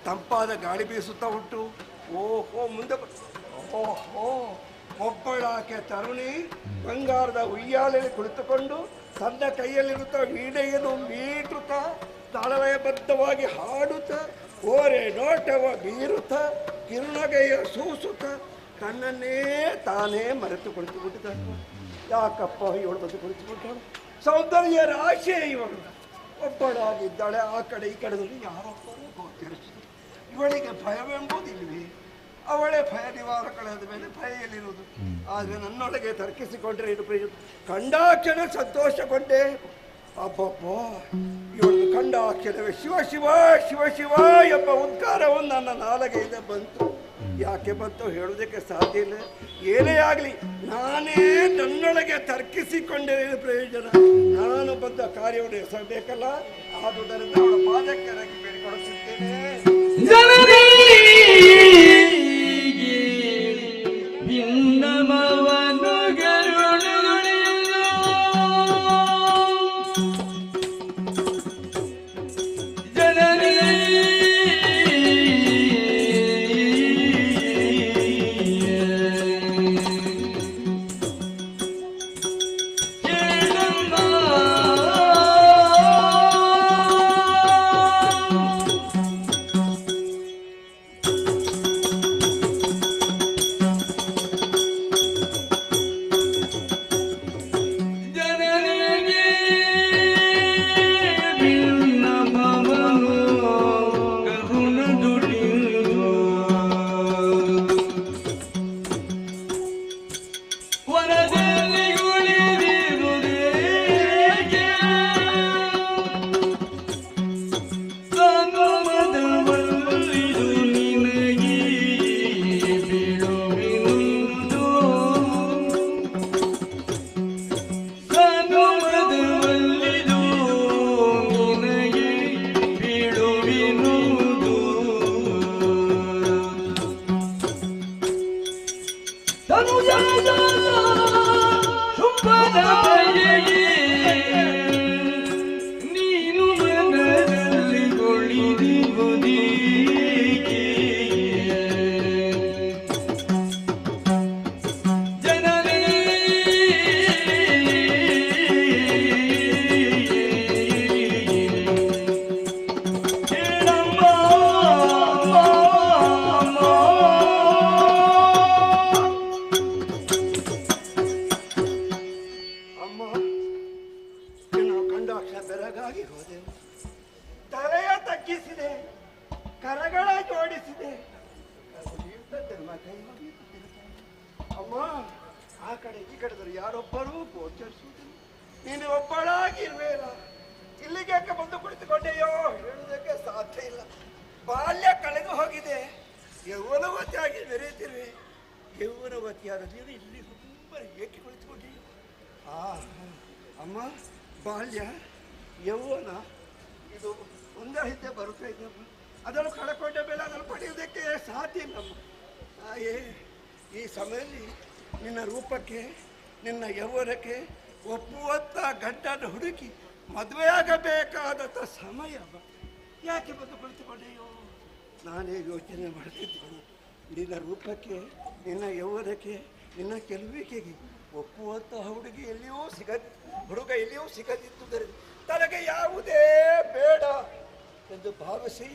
ತಂಪಾದ ಗಾಳಿ ಬೀಸುತ್ತಾ ಉಂಟು. ಓಹೋ, ಮುಂದೆ ಓಹೋ, ಒಬ್ಬಳಾಕೆ ತರುಣಿ ಬಂಗಾರದ ಉಯ್ಯಾಲೆಯಲ್ಲಿ ಕುಳಿತುಕೊಂಡು ತನ್ನ ಕೈಯಲ್ಲಿರುತ್ತಾ ವೀಣೆಯನ್ನು ಮೀಟುತ್ತಾ ತಾಳಲಯಬದ್ಧವಾಗಿ ಹಾಡುತ್ತಾ ಓರೆ ನೋಟವ ಬೀರುತ್ತ ಕಿರುನಗೆಯ ಸೂಸುತ್ತ ತನ್ನನ್ನೇ ತಾನೇ ಮರೆತು ಕುಳಿತುಬಿಟ್ಟಿದ್ದಾಳೆ. ಯಾಕಪ್ಪ ಇವಳು ಬಂದು ಕುಳಿತುಬಿಟ್ಟಳು? ಸೌಂದರ್ಯ ರಾಶಿಯೇ ಇವಳು. ಒಬ್ಬಳಾಗಿದ್ದಾಳೆ. ಆ ಕಡೆ ಈ ಕಡೆದಲ್ಲಿ ಯಾರೊಬ್ಬರು ಗೋಚರಿಸಿದರು. ಇವಳಿಗೆ ಭಯವೆಂಬುದು ಇಲ್ವೇ? ಅವಳೇ ಭಯ ನಿವಾರಕಳಾದ ಮೇಲೆ ಭಯ ಎಲ್ಲಿರುವುದು? ಆದರೆ ನನ್ನೊಳಗೆ ತರ್ಕಿಸಿಕೊಂಡ್ರೆ ಇದು ಪ್ರಯೋಜನ. ಕಂಡಾಕ್ಷಣ ಸಂತೋಷಗೊಂಡೆ. ಅಬ್ಬಬ್ಬ, ಇವಳು ಕಂಡಾಕ್ಷಣವೇ ಶಿವ ಶಿವ ಶಿವ ಶಿವ ಎಂಬ ಉದ್ಗಾರವು ನನ್ನ ನಾಲಗೆಯಿಂದ ಬಂತು. ಯಾಕೆ ಬಂತು ಹೇಳುವುದಕ್ಕೆ ಸಾಧ್ಯ ಇಲ್ಲ. ಏನೇ ಆಗಲಿ ನಾನೇ ನನ್ನೊಳಗೆ ತರ್ಕಿಸಿಕೊಂಡೇ ಪ್ರಯೋಜನ. ನಾನು ಬಂದ ಕಾರ್ಯವನ್ನು ಎಸಬೇಕಲ್ಲ. ಆದುದರಿಂದ ಅವಳ ಪಾದಕ್ಕೆ ರಗಿ ಬೇಡಿಕೊಳ್ಳುತ್ತಿದ್ದೇನೆ. ಅಮ್ಮ ಆ ಕಡೆ ಈ ಕಡೆ ಯಾರೊಬ್ಬರೂ ಗೋಚರಿಸುವುದಿಲ್ಲ. ನೀನು ಒಬ್ಬಳಾಗಿರ್ವೇನ ಇಲ್ಲಿಗೆ ಬಂದು ಕುಳಿತುಕೊಂಡೆಯೋ ಹೇಳುವುದಕ್ಕೆ ಸಾಧ್ಯ ಇಲ್ಲ. ಬಾಲ್ಯ ಕಳೆದು ಹೋಗಿದೆ, ಯೌವನವತಿಯಾಗಿ ಮೆರೆಯುತ್ತಿರುವೆ. ಯೌವನವತಿಯಾದ ನೀನು ಇಲ್ಲಿ ತುಂಬ ಏಕೆ ಕುಳಿತುಕೊಂಡೆಯೋ? ಅಮ್ಮ, ಬಾಲ್ಯ ಯೌವನ ಇದು ಒಂದೇ ಹಿಂದೆ ಬರುತ್ತಾ ಇದ್ದಮ್ಮ. ಅದನ್ನು ಕಳ್ಕೊಂಡ ಮೇಲೆ ಅದನ್ನು ಪಡೆಯುವುದಕ್ಕೆ ಸಾಧ್ಯ ಇಲ್ಲಮ್ಮ. ತಾಯೇ, ಈ ಸಮಯದಲ್ಲಿ ನಿನ್ನ ರೂಪಕ್ಕೆ ನಿನ್ನ ಯೌವನಕ್ಕೆ ಒಪ್ಪುವಂಥ ಗಂಡನ್ನು ಹುಡುಕಿ ಮದುವೆಯಾಗಬೇಕಾದಂಥ ಸಮಯ ಯಾಕೆ ಬಂದು ಕುಳಿತುಕೊಂಡೆಯೋ? ನಾನೇ ಯೋಚನೆ ಮಾಡ್ತಿದ್ದೇನೆ. ನಿನ್ನ ರೂಪಕ್ಕೆ ನಿನ್ನ ಯೌವನಕ್ಕೆ ನಿನ್ನ ಕೆಲವಿಕೆಗೆ ಒಪ್ಪುವಂಥ ಹುಡುಗ ಎಲ್ಲಿಯೂ ಸಿಗದಿದ್ದುದರಿಂದ ತನಗೆ ಯಾವುದೇ ಬೇಡ ಎಂದು ಭಾವಿಸಿ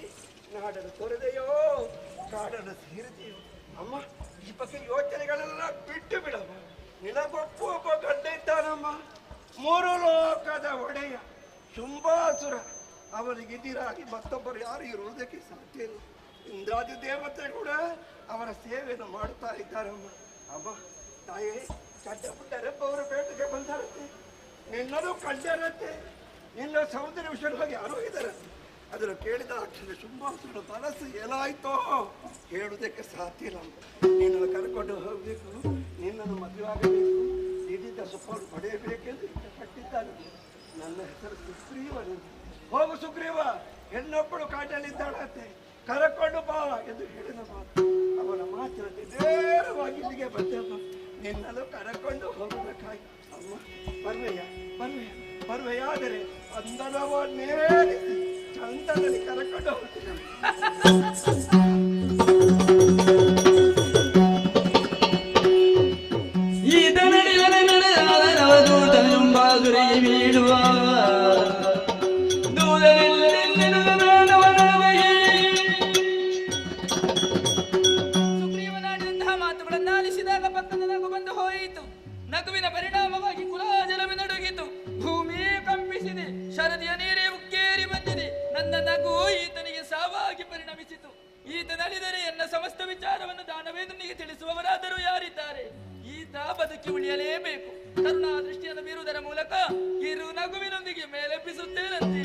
ನಾಡನ್ನು ತೊರೆದೆಯೋ ಕಾಡನ್ನು ಸೇರಿದೆಯೋ? ಅಮ್ಮ, ಈ ಬಗ್ಗೆ ಯೋಚನೆಗಳೆಲ್ಲ ಬಿಟ್ಟು ಬಿಡಮ್ಮ. ನಿನಗೊಪ್ಪು ಒಬ್ಬ ಗಂಡ ಇದ್ದಾನಮ್ಮ, 3 ಲೋಕದ ಒಡೆಯ ಶುಂಭಾಸುರ. ಅವನಿಗಿದಿರಾಗಿ ಮತ್ತೊಬ್ಬರು ಯಾರು ಇರುವುದಕ್ಕೆ ಸಾಧ್ಯ ಇಲ್ಲ. ಇಂದ್ರಾದಿ ದೇವತೆ ಕೂಡ ಅವರ ಸೇವೆಯನ್ನು ಮಾಡುತ್ತಾ ಇದ್ದಾರಮ್ಮ. ಅಮ್ಮ ತಾಯೇ, ಚಡ್ಡ ಪುಟ್ಟ ರೆಬ್ಬವರು ಬೇಟೆಗೆ ಬಂದರಂತೆ, ನಿನ್ನದು ಕಂಡರಂತೆ, ನಿನ್ನ ಸೌಂದರ್ಯ ವಿಷಯವಾಗಿ ಯಾರೋ ಇದ್ದಾರಂತೆ. ಅದನ್ನು ಕೇಳಿದ ಅಕ್ಷರ ಶುಂಭಾಸುರನ ಮನಸ್ಸು ಏನಾಯ್ತೋ ಹೇಳುವುದಕ್ಕೆ ಸಾಧ್ಯ ಇಲ್ಲ. ನಿನ್ನನ್ನು ಕರ್ಕೊಂಡು ಹೋಗಬೇಕು, ನಿನ್ನನ್ನು ಮದುವೆ ಆಗಬೇಕು, ಇದ್ದ ಸುಪ್ಪನ್ನು ಪಡೆಯಬೇಕೆಂದು ಇಷ್ಟಪಟ್ಟಿದ್ದಾನೆ. ನನ್ನ ಹೆಸರು ಸುಗ್ರೀವನೆಂದು. ಹೋಗು ಸುಗ್ರೀವ, ಹೆಣ್ಣೊಬ್ಬಳು ಕಾಡಲಿದ್ದಾಳಂತೆ, ಕರಕೊಂಡು ಬಾ ಎಂದು ಹೇಳಿದ ಮಾತು. ಅವನ ಮಾತಿನಲ್ಲಿ ನೇರವಾಗಿ ಇಲ್ಲಿಗೆ ಬಂದೆಮ್ಮ, ನಿನ್ನನ್ನು ಕರಕೊಂಡು ಹೋಗಬೇಕಾಗಿ. ಅಮ್ಮ, ಬರುವೆಯಾದರೆ ಅಂದನವನ್ನೇರಿಸಿ ಚಂದದಲ್ಲಿ ಕರಕೊಂಡು ಹೋಗ್ತೀನಿ. ಸುಗ್ರೀವನಾಡಿದಂತಹ ಮಾತುಗಳನ್ನು ಆಲಿಸಿದಾಗ ಪಕ್ಕದ ನಗು ಬಂದು ಹೋಯಿತು. ನಗುವಿನ ಪರಿಣಾಮವಾಗಿ ಕುಲಾಜಲವೇ ನಡುಗಿತು, ಭೂಮಿಯೇ ಕಂಪಿಸಿದೆ, ಶರದಿಯ ನೀರೇ ಉಕ್ಕೇರಿ ಬಂದಿದೆ. ನನ್ನ ನಗು ಈತನಿಗೆ ಸಾವಾಗಿ ಪರಿಣಮಿಸಿತು. ಈತನಲ್ಲಿದರೆ ಎನ್ನ ಸಮಸ್ತ ವಿಚಾರವನ್ನು ದಾನವೇಂದ್ರನಿಗೆ ತಿಳಿಸುವವರಾದರೂ ಯಾರಿದ್ದಾರೆ? ಈತ ಬದುಕಿ ಉಳಿಯಲೇಬೇಕು. ಕರುಣಾ ದೃಷ್ಟಿಯನ್ನು ಬೀರುವುದರ ಮೂಲಕ ಕಿರು ನಗುವಿನೊಂದಿಗೆ ಮೇಲೆಬ್ಬಿಸುತ್ತೇನಂತೆ.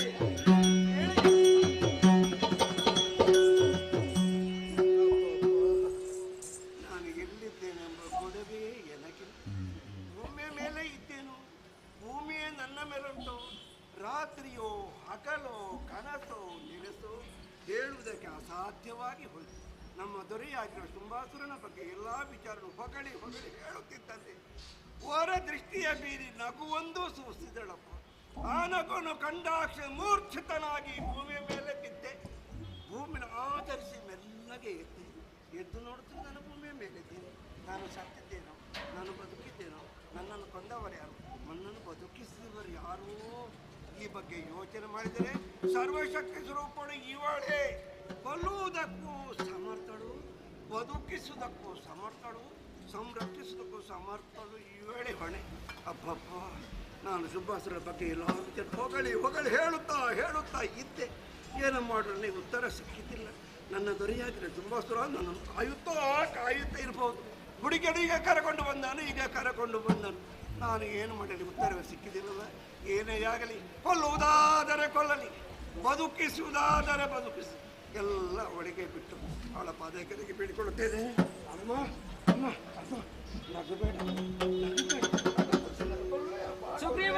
ನಾನು ಎಲ್ಲಿದ್ದೇನೆಂಬ ಗೊಡವೆ ನನಗಿಲ್ಲ. ಭೂಮಿಯ ಮೇಲೆ ಇದ್ದೇನು, ಭೂಮಿಯೇ ನನ್ನ ಮೇಲುಂಟು. ರಾತ್ರಿಯೋ ಹಗಲೋ ಕನಸೋ ನೆನಸೋ ಹೇಳುವುದಕ್ಕೆ ಅಸಾಧ್ಯವಾಗಿ ಹೋಯಿತು. ನಮ್ಮ ದೊರೆಯಾಗಿರುವ ಶುಂಭಾಸುರನ ಬಗ್ಗೆ ಎಲ್ಲ ವಿಚಾರನು ಹೊಗಳಿ ಹೇಳುತ್ತಿದ್ದಂತೆ ಹೊರ ದೃಷ್ಟಿಯ ಬೀರಿ ನಗುವೊಂದು ಸೂಸಿದಳಪ್ಪ. ಆ ನಗುವನ್ನು ಕಂಡಾಕ್ಷ ಮೂರ್ಛಿತನಾಗಿ ಭೂಮಿಯ ಮೇಲೆ ಬಿದ್ದೆ. ಭೂಮಿನ ಆಧರಿಸಿ ಮೆಲ್ಲಗೆ ಎದ್ದು ನೋಡುತ್ತಿದ್ದ ನಾನು ಭೂಮಿಯ ಮೇಲಿದ್ದೇನೆ. ನಾನು ಸತ್ತಿದ್ದೇನೋ, ನಾನು ಬದುಕಿದ್ದೇನೋ, ನನ್ನನ್ನು ಕೊಂದವರು ಯಾರು, ನನ್ನನ್ನು ಬದುಕಿಸಿದವರು ಯಾರು? ಈ ಬಗ್ಗೆ ಯೋಚನೆ ಮಾಡಿದರೆ ಸರ್ವಶಕ್ತಿ ಸ್ವರೂಪಳು ಇವಳೇ. ಕೊಲ್ಲುವುದಕ್ಕೂ ಸಮರ್ಥಳು, ಬದುಕಿಸುವುದಕ್ಕೂ ಸಮರ್ಥಳು, ಸಂರಕ್ಷಿಸುವುದಕ್ಕೂ ಸಮರ್ಥಳು ಇವಳೇ ಹೊಣೆ. ಅಬ್ಬಬ್ಬ, ನಾನು ಶುಂಭಾಸುರನ ಬಗ್ಗೆ ಎಲ್ಲ ವಿಚಾರ ಹೊಗಳಿ ಹೇಳುತ್ತಾ ಇದ್ದೆ. ಏನು ಮಾಡಲು ಉತ್ತರ ಸಿಕ್ಕಿದ್ದಿಲ್ಲ. ನನ್ನ ದೊರೆಯಾಗಿರೋ ಶುಂಭಾಸುರ ನನ್ನನ್ನು ಕಾಯುತ್ತಾ ಇರ್ಬೋದು. ಹುಡುಗಿಯರಿಗೆ ಕರಕೊಂಡು ಬಂದನು. ನಾನು ಏನು ಮಾಡಲಿ, ಉತ್ತರವೇ ಸಿಕ್ಕಿದಿಲ್ಲವ. ಏನೇ ಆಗಲಿ, ಕೊಲ್ಲುವುದಾದರೆ ಕೊಲ್ಲಲಿ, ಬದುಕಿಸುವುದಾದರೆ ಬದುಕಿಸಿ, ಎಲ್ಲ ಒಳಗೆ ಬಿಟ್ಟು ಅವಳ ಪಾದಕರಿಗೆ ಬೇಡಿಕೊಳ್ಳುತ್ತೇನೆ. ಅಮ್ಮ, ನಗಬೇಡ. ಸುಗ್ರೀವ,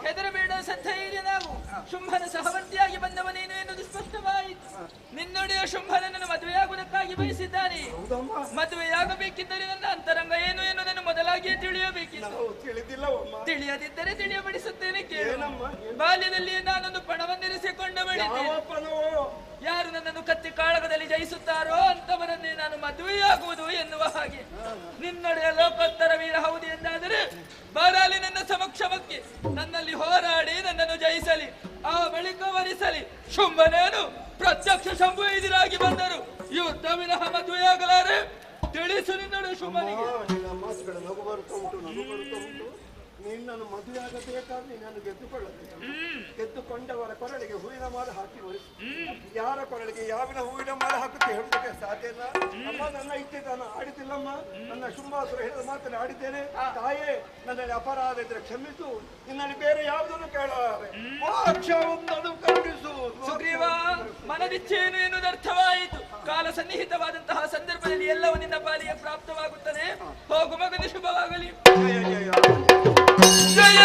ಹೆದರಬೇಡ, ಸಧೈರ್ಯನಾಗು. ಶುಂಭನ ಸಹವರ್ತಿಯಾಗಿ ಬಂದವನೇನು ಎನ್ನುವುದು ಸ್ಪಷ್ಟವಾಯಿತು. ನಿನ್ನೊಡೆಯ ಶುಂಭನನ್ನು ಮದುವೆಯಾಗುವುದಕ್ಕಾಗಿ ಬಯಸಿದ್ದಾನೆ. ಮದುವೆಯಾಗಬೇಕಿದ್ದರೆ ನನ್ನ ಅಂತರಂಗ ಏನು ಎನ್ನುವುದನ್ನು ಮೊದಲಾಗಿಯೇ ತಿಳಿಯಬೇಕಿತ್ತು. ತಿಳಿಯದಿದ್ದರೆ ತಿಳಿಯಬಡಿಸುತ್ತೇನೆ, ಕೇಳು. ಬಾಲ್ಯದಲ್ಲಿಯೇ ನಾನೊಂದು ಪಣವನ್ನಿರಿಸಿಕೊಂಡವಳಿದ್ದೆ. ಯಾರು ನನ್ನನ್ನು ಕತ್ತಿ ಕಾಳಗದಲ್ಲಿ ಜಯಿಸುತ್ತಾರೋ ಅಂತವರನ್ನೇ ನಾನು ಮದುವೆಯಾಗುವುದು ಎನ್ನುವ ಹಾಗೆ. ನಿನ್ನೊಡೆಯ ಲೋಕೋತ್ತರ ವೀರ ಹೌದು ಎಂದಾದರೆ ಬರಲಿ ನನ್ನ ಸಮಕ್ಷಮಕ್ಕೆ. ನನ್ನಲ್ಲಿ ಹೋರಾಡಿ ನನ್ನನ್ನು ಜಯಿಸಲಿ, ಆ ಬಳಿಕ ವರಿಸಲಿ. ಶುಂಭನೇನು ಪ್ರತ್ಯಕ್ಷ ಶಂಭು ಎದುರಾಗಿ ಬಂದರು, ಯುದ್ಧ ವಿನಃ ಮದುವೆಯಾಗಲಾರೆ. ತಿಳಿಸು ನಿನ್ನೊಡೆ ಶುಂಭನಿಗೆ. ಮಾತುಗಳು ನಗು ಬರುತ್ತಾ ಉಂಟು. ನಿನ್ನ ನಿನ್ನನ್ನು ಮದುವೆ ಆಗಬೇಕಾದ್ರೆ ನೀನನ್ನು ಗೆದ್ದುಕೊಳ್ಳಬೇಕು. ಗೆದ್ದುಕೊಂಡವರ ಕೊರಳಿಗೆ ಹೂವಿನ ಮಾಲ ಹಾಕಿ ಒರೆಸು. ಯಾರ ಕೊರಳಿಗೆ ಯಾವಿನ ಹೂವಿನ ಮಾಲ ಹಾಕುತ್ತೆ ಹೇಳೋದಕ್ಕೆ ಸಾಧ್ಯ ಇಲ್ಲ. ಅಮ್ಮ ನನ್ನ ಇಚ್ಛೆದಾನ ಆಡಿದಿಲ್ಲಮ್ಮ, ನನ್ನ ಶುಂಭಾಸುರ ಹೇಳಿದ ಮಾತನ್ನು ಆಡಿದ್ದೇನೆ. ತಾಯೇ, ನನ್ನಲ್ಲಿ ಅಪರಾಧ ಇದ್ರೆ ಕ್ಷಮಿಸು, ನಿನ್ನಲ್ಲಿ ಬೇರೆ ಯಾವುದನ್ನು ಕೇಳಾರೆ ಮೋಕ್ಷವೊಂದನ್ನು ಕರುಣಿಸು. ಸುಗ್ರೀವ, ಮನದಿಚ್ಛೆಯನ್ನು ಎನ್ನುವುದು ಅರ್ಥವಾಯಿತು. ಕಾಲ ಸನ್ನಿಹಿತವಾದಂತಹ ಸಂದರ್ಭದಲ್ಲಿ ಎಲ್ಲವೂ ನಿನ್ನ ಪಾಲಿಗೆ ಪ್ರಾಪ್ತವಾಗುತ್ತದೆ. ಹೋಗು ಮಗನ, ಶುಭವಾಗಲಿ. ಜಯ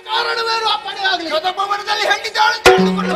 ಕಾರಣವೇನು ಅಪ್ಪಣೆ ಆಗಲಿ. ಭವನದಲ್ಲಿ ಹೆಂಡಿದ್ದಾಳೆ ತಿಳಿದುಕೊಂಡು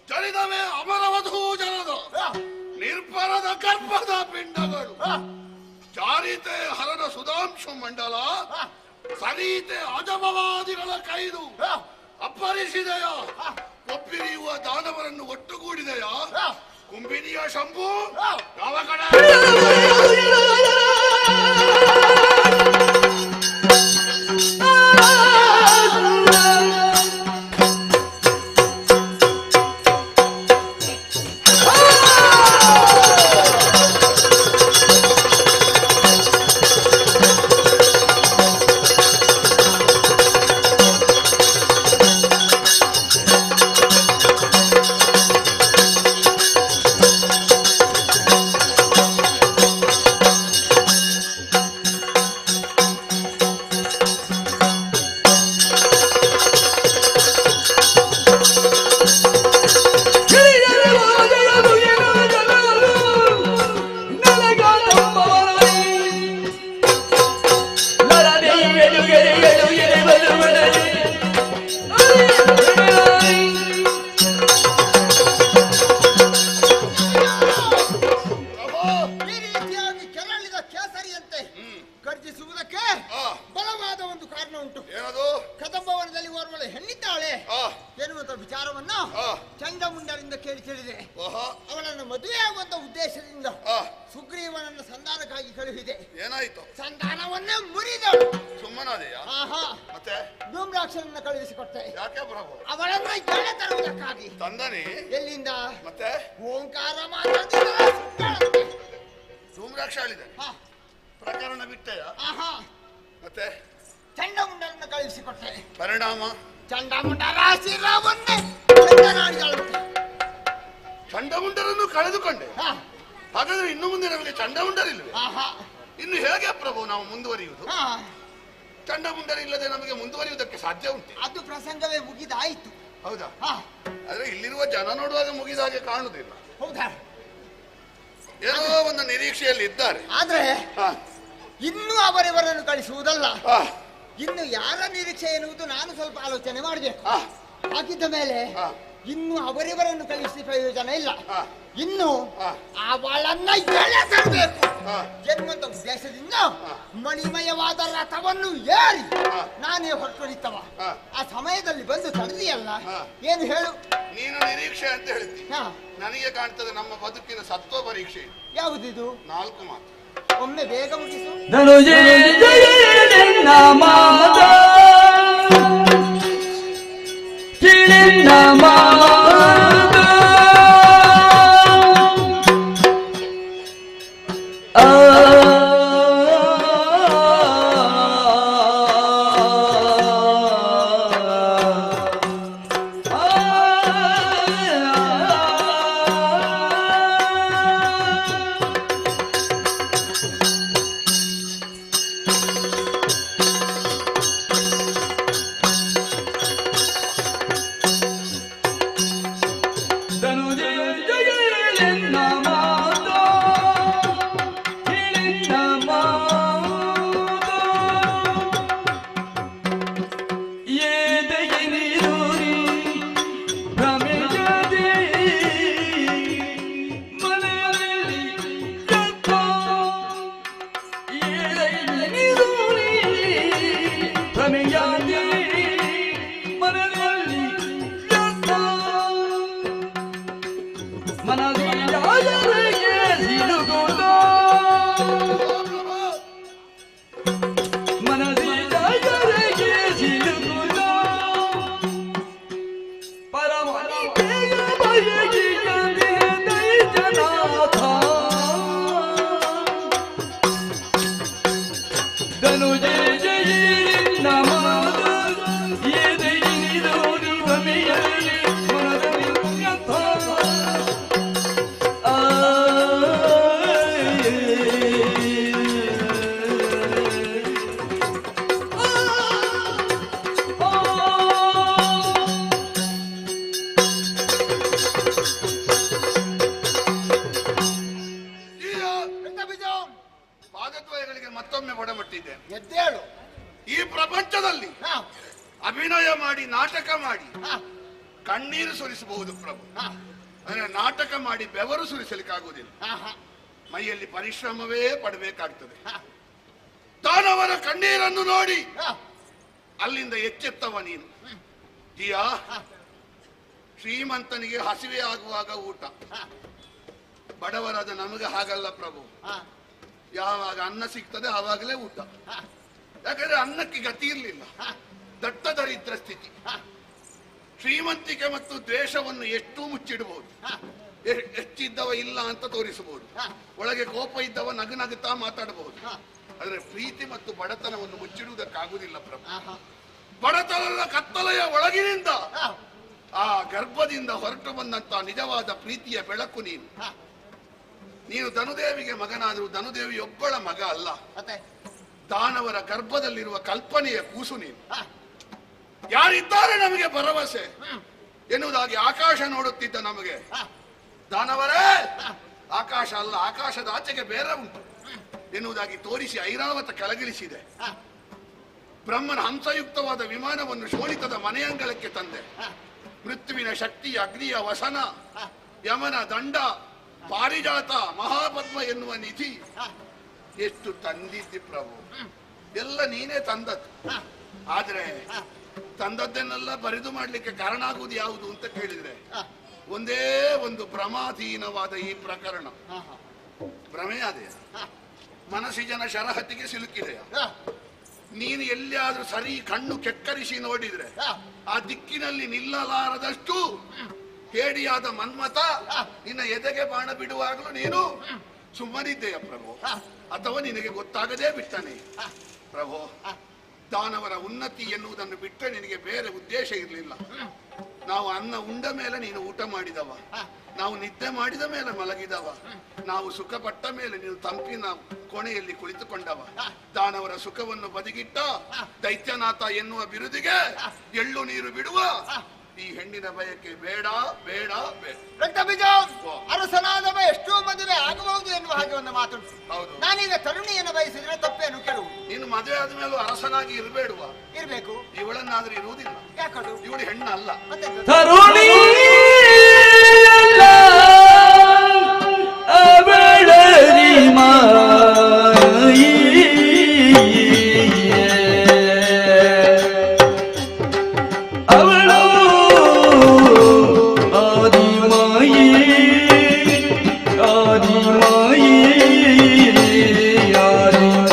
ಜನಿದವೇ ಅಮರವಧೂ ಜನದ ನಿರ್ಭರದ ಗರ್ಭದ ಪಿಂಡಗಳು ಜಾರೀತೆ ಹರನ ಸುಧಾಂಶು ಮಂಡಲ ಸರೀತೆ ಅಜಮವಾದಿಗಳ ಕೈದು ಅಪ್ಪರಿಸಿದೆಯ ಒಪ್ಪಿರಿಯುವ ದಾನವರನ್ನು ಒಟ್ಟುಗೂಡಿದೆಯ ಕುಂಬಿನಿಯ ಶಂಭು ಯಾವ ಕಡೆ ಪ್ರಕರಣ ಬಿಟ್ಟೆಯ ಮತ್ತೆ ಚಂಡಮುಂಡರನ್ನು ಕಳುಹಿಸಿಕೊಟ್ಟೆ. ಪರಿಣಾಮ ಚಂಡಮುಂಡ ರಾಶಿರಾವನ್ನೇ ಚಂಡಮುಂಡರನ್ನು ಕಳೆದುಕೊಂಡೆ. ಹಾಗಾದ್ರೆ ಇನ್ನು ಮುಂದೆ ನಮಗೆ ಚಂಡಮುಂಡರಿಲ್ವೇ? ಇನ್ನು ಹೇಗೆ ಪ್ರಭು ನಾವು ಮುಂದುವರಿಯುವುದು? ಚಂಡಮುಂಡರಿಲ್ಲದೆ ನಮಗೆ ಮುಂದುವರಿಯುವುದಕ್ಕೆ ಸಾಧ್ಯ ಉಂಟು? ಅದು ಪ್ರಸಂಗವೇ ಮುಗಿದಾಯಿತು. ಹೌದಾ? ಆದ್ರೆ ಇಲ್ಲಿರುವ ಜನ ನೋಡುವಾಗ ಮುಗಿದ ಹಾಗೆ ಕಾಣುವುದಿಲ್ಲ. ಹೌದಾ? ಏನೋ ಒಂದು ನಿರೀಕ್ಷೆಯಲ್ಲಿ ಇದ್ದಾರೆ. ಆದ್ರೆ ಇನ್ನು ಅವರಿವರನ್ನು ಕಳಿಸುವುದಲ್ಲ, ಇನ್ನು ಯಾರ ನಿರೀಕ್ಷೆ ಎನ್ನುವುದು ನಾನು ಸ್ವಲ್ಪ ಆಲೋಚನೆ ಮಾಡಬೇಕು. ಹಾಗಿದ್ದ ಮೇಲೆ ಇನ್ನು ಅವರಿವರನ್ನು ಕಳಿಸಿ ಪ್ರಯೋಜನ ಇಲ್ಲ. ಇನ್ನು ಅವಳನ್ನ ಎಳೆಸಬೇಕು ಎನ್ನುವಂತ ಉದ್ದೇಶದಿಂದ ಮಣಿಮಯವಾದ ರಥವನ್ನು ಏರಿ ನಾನೇ ಹೊರಟುಳಿತವ. ಆ ಸಮಯದಲ್ಲಿ ಬಂದು ತಡೆದಿಯಲ್ಲ, ಏನು ಹೇಳು? ನೀನು ನಿರೀಕ್ಷೆ ಅಂತ ಹೇಳ್ತೀನಿ, ನನಗೆ ಕಾಣ್ತದೆ ನಮ್ಮ ಬದುಕಿನ ಸತ್ವ ಪರೀಕ್ಷೆ. ಯಾವುದಿದು? 4 ಮಾತು. ಒಮ್ಮೆ ಬೇಗ ಮುಗಿಸು. ಕಣ್ಣೀರು ಸುರಿಸಬಹುದು ಪ್ರಭು. ಅಂದ್ರೆ ನಾಟಕ ಮಾಡಿ ಬೆವರು ಸುರಿಸಲಿಕ್ಕಾಗುವುದಿಲ್ಲ. ಮೈಯಲ್ಲಿ ಪರಿಶ್ರಮವೇ ಪಡಬೇಕಾಗ್ತದೆ. ದಾನವರ ಕಣ್ಣೀರನ್ನು ನೋಡಿ ಅಲ್ಲಿಂದ ಎಚ್ಚೆತ್ತವ ನೀನು. ಜಿಯಾ, ಶ್ರೀಮಂತನಿಗೆ ಹಸಿವೆ ಆಗುವಾಗ ಊಟ, ಬಡವರಾದ ನಮಗೆ ಹಾಗಲ್ಲ ಪ್ರಭು. ಯಾವಾಗ ಅನ್ನ ಸಿಗ್ತದೆ ಆವಾಗಲೇ ಊಟ. ಯಾಕಂದ್ರೆ ಅನ್ನಕ್ಕೆ ಗತಿ ಇರಲಿಲ್ಲ, ದಟ್ಟ ದರಿದ್ರ ಸ್ಥಿತಿ. ಶ್ರೀಮಂತಿಕೆ ಮತ್ತು ದ್ವೇಷವನ್ನು ಎಷ್ಟು ಮುಚ್ಚಿಡಬಹುದು, ಹೆಚ್ಚಿದ್ದವ ಇಲ್ಲ ಅಂತ ತೋರಿಸಬಹುದು, ಒಳಗೆ ಕೋಪ ಇದ್ದವ ನಗುತ್ತಾ ಮಾತಾಡಬಹುದು. ಆದ್ರೆ ಪ್ರೀತಿ ಮತ್ತು ಬಡತನವನ್ನು ಮುಚ್ಚಿಡುವುದಕ್ಕಾಗುವುದಿಲ್ಲ ಪ್ರಭು. ಬಡತನದ ಕತ್ತಲೆಯ ಒಳಗಿನಿಂದ ಆ ಗರ್ಭದಿಂದ ಹೊರಟು ಬಂದಂತ ನಿಜವಾದ ಪ್ರೀತಿಯ ಬೆಳಕು ನೀನು. ನೀನು ಧನುದೇವಿಗೆ ಮಗನಾದರೂ ಧನುದೇವಿ ಒಬ್ಬಳ ಮಗ ಅಲ್ಲ, ದಾನವರ ಗರ್ಭದಲ್ಲಿರುವ ಕಲ್ಪನೆಯ ಕೂಸು ನೀನು. ಯಾರಿದ್ದಾರೆ ನಮಗೆ ಭರವಸೆ ಎನ್ನುವುದಾಗಿ ಆಕಾಶ ನೋಡುತ್ತಿದ್ದ ನಮಗೆ, ದಾನವರೇ ಆಕಾಶ ಅಲ್ಲ, ಆಕಾಶದ ಆಚೆಗೆ ಬೇರೆ ಉಂಟು ಎನ್ನುವುದಾಗಿ ತೋರಿಸಿ ಐರಾವತ ಕೆಳಗಿಳಿಸಿದೆ. ಬ್ರಹ್ಮನ ಹಂಸಯುಕ್ತವಾದ ವಿಮಾನವನ್ನು ಶೋಣಿತದ ಮನೆಯಂಗಳಕ್ಕೆ ತಂದೆ. ಮೃತ್ಯುವಿನ ಶಕ್ತಿ, ಅಗ್ನಿಯ ವಸನ, ಯಮನ ದಂಡ, ಪಾರಿಜಾತ, ಮಹಾಪದ್ಮ ಎನ್ನುವ ನಿಧಿ ಎಷ್ಟು ತಂದಿದ್ದಿ ಪ್ರಭು. ಎಲ್ಲ ನೀನೇ ತಂದದ್ದು. ಆದ್ರೆ ತಂದದ್ದನ್ನೆಲ್ಲ ಬರಿದು ಮಾಡ್ಲಿಕ್ಕೆ ಕಾರಣ ಆಗುವುದು ಯಾವುದು ಅಂತ ಕೇಳಿದ್ರೆ ಒಂದೇ ಒಂದು ಭ್ರಮಾಧೀನವಾದ ಈ ಪ್ರಕರಣ. ಭ್ರಮೆಯಾದೆಯ ಮನಸ್ಸಿಜನ ಶರಹತಿಗೆ ಸಿಲುಕಿದೆಯ. ನೀನು ಎಲ್ಲಿಯಾದ್ರೂ ಸರಿ ಕಣ್ಣು ಕೆಕ್ಕರಿಸಿ ನೋಡಿದ್ರೆ ಆ ದಿಕ್ಕಿನಲ್ಲಿ ನಿಲ್ಲಲಾರದಷ್ಟು ಹೇಡಿಯಾದ ಮನ್ಮಥ ನಿನ್ನ ಎದೆಗೆ ಬಾಣ ಬಿಡುವಾಗಲೂ ನೀನು ಸುಮ್ಮನಿದ್ದೆಯ ಪ್ರಭು, ಅಥವಾ ನಿನಗೆ ಗೊತ್ತಾಗದೇ ಬಿಟ್ಟನೆ ಪ್ರಭು. ದಾನವರ ಉನ್ನತಿ ಎನ್ನುವುದನ್ನು ಬಿಟ್ಟರೆ ನಿನಗೆ ಬೇರೆ ಉದ್ದೇಶ ಇರಲಿಲ್ಲ. ನಾವು ಅನ್ನ ಉಂಡ ಮೇಲೆ ನೀನು ಊಟ ಮಾಡಿದವ, ನಾವು ನಿದ್ದೆ ಮಾಡಿದ ಮೇಲೆ ಮಲಗಿದವ, ನಾವು ಸುಖ ಪಟ್ಟ ಮೇಲೆ ನೀನು ತಂಪಿನ ಕೋಣೆಯಲ್ಲಿ ಕುಳಿತುಕೊಂಡವ. ದಾನವರ ಸುಖವನ್ನು ಬದಿಗಿಟ್ಟ ದೈತ್ಯನಾಥ ಎನ್ನುವ ಬಿರುದಿಗೆ ಎಳ್ಳು ನೀರು ಬಿಡುವ ಈ ಹೆಣ್ಣಿನ ಬಯಕೆ ಬೇಡ ಬೇಡ ಬೇಡ. ರಕ್ತಬೀಜ ಅರಸನಾದವ ಎಷ್ಟೋ ಮದುವೆ ಆಗಬಹುದು ಎನ್ನುವ ಹಾಗೆ ಒಂದು ಮಾತು. ನಾನೀಗ ತರುಣಿಯನ್ನು ಬಯಸಿದ್ರೆ ತಪ್ಪೇನು ಕೇಳುವು. ನೀನು ಮದುವೆ ಆದ ಮೇಲೂ ಅರಸನಾಗಿ ಇರಬೇಡುವ? ಇರಬೇಕು. ಇವಳನ್ನಾದ್ರೂ ಇರುವುದಿಲ್ಲ. ಯಾಕದು? ಇವಳು ಹೆಣ್ಣಲ್ಲ. ತರುಣಿ ಅವಳರಿ ಮಾಯಿ ಅವಳು ಆದಿಮಾಯಿ ಆದಿಮಾಯಿ ಆದಿಮಾಯಿ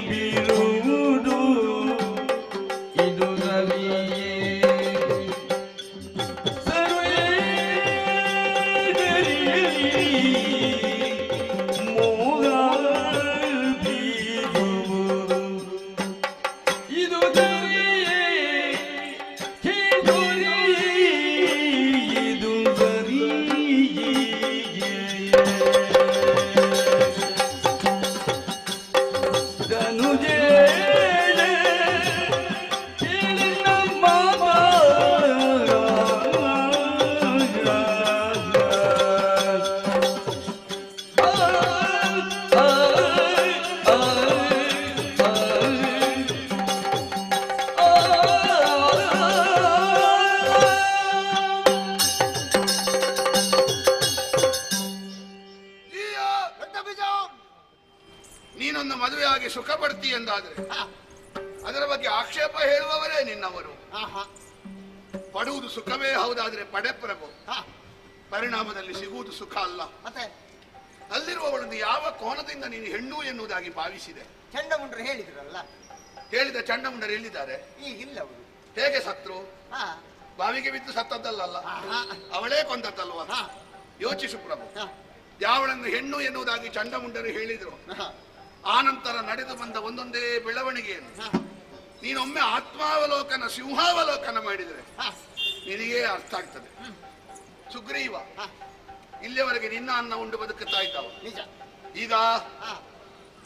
ಬಿರುವುದು ಇದು ರವಿಯೇ ಮೋಗ ಬೀರುವುದು ಇದು ರವಿಯೇ ಇದು ರವಿಯೇ ಧನುಜೇ ಕೇಳಿ ನಮ್ಮ ನೀನೊಂದು ಮದುವೆಯಾಗಿ ಸುಖ ಪಡ್ತಿ ಎಂದಾದ್ರೆ ಅದರ ಬಗ್ಗೆ ಆಕ್ಷೇಪ ಹೇಳುವವರೇ ನಿನ್ನವರು. ಪಡುವುದು ಸುಖವೇ ಹೌದಾದ್ರೆ ಪಡೆ ಪ್ರಭು, ಪರಿಣಾಮದಲ್ಲಿ ಸಿಗುವುದು ಸುಖ ಅಲ್ಲ. ಅಲ್ಲಿರುವವಳನ್ನು ಯಾವ ಕೋನದಿಂದ ನೀನು ಹೆಣ್ಣು ಎನ್ನುವುದಾಗಿ ಭಾವಿಸಿದೆ? ಚಂಡಮುಂಡರು ಹೇಳಿದ್ರಲ್ಲ. ಹೇಳಿದ ಚಂಡಮುಂಡರು ಎಲ್ಲಿದ್ದಾರೆ? ಈಗಿಲ್ಲ ಅವರು. ಹೇಗೆ ಸತ್ರು? ಬಾವಿಗೆ ಬಿದ್ದು ಸತ್ತದ್ದಲ್ಲ, ಅವಳೇ ಕೊಂದದ್ದಲ್ವಾ? ಯೋಚಿಸು ಪ್ರಭು. ಯಾವಳನ್ನು ಹೆಣ್ಣು ಎನ್ನುವುದಾಗಿ ಚಂಡಮುಂಡರು ಹೇಳಿದ್ರು, ಆನಂತರ ನಡೆದು ಬಂದ ಒಂದೊಂದೇ ಬೆಳವಣಿಗೆಯನ್ನು ನೀನೊಮ್ಮೆ ಆತ್ಮಾವಲೋಕನ ಸಿಂಹಾವಲೋಕನ ಮಾಡಿದರೆ ನಿನಗೇ ಅರ್ಥ ಆಗ್ತದೆ. ಸುಗ್ರೀವ ಇಲ್ಲಿಯವರೆಗೆ ನಿನ್ನ ಅನ್ನ ಉಂಡು ಬದುಕುತ್ತಾ ಇದ್ದಾವ. ಈಗ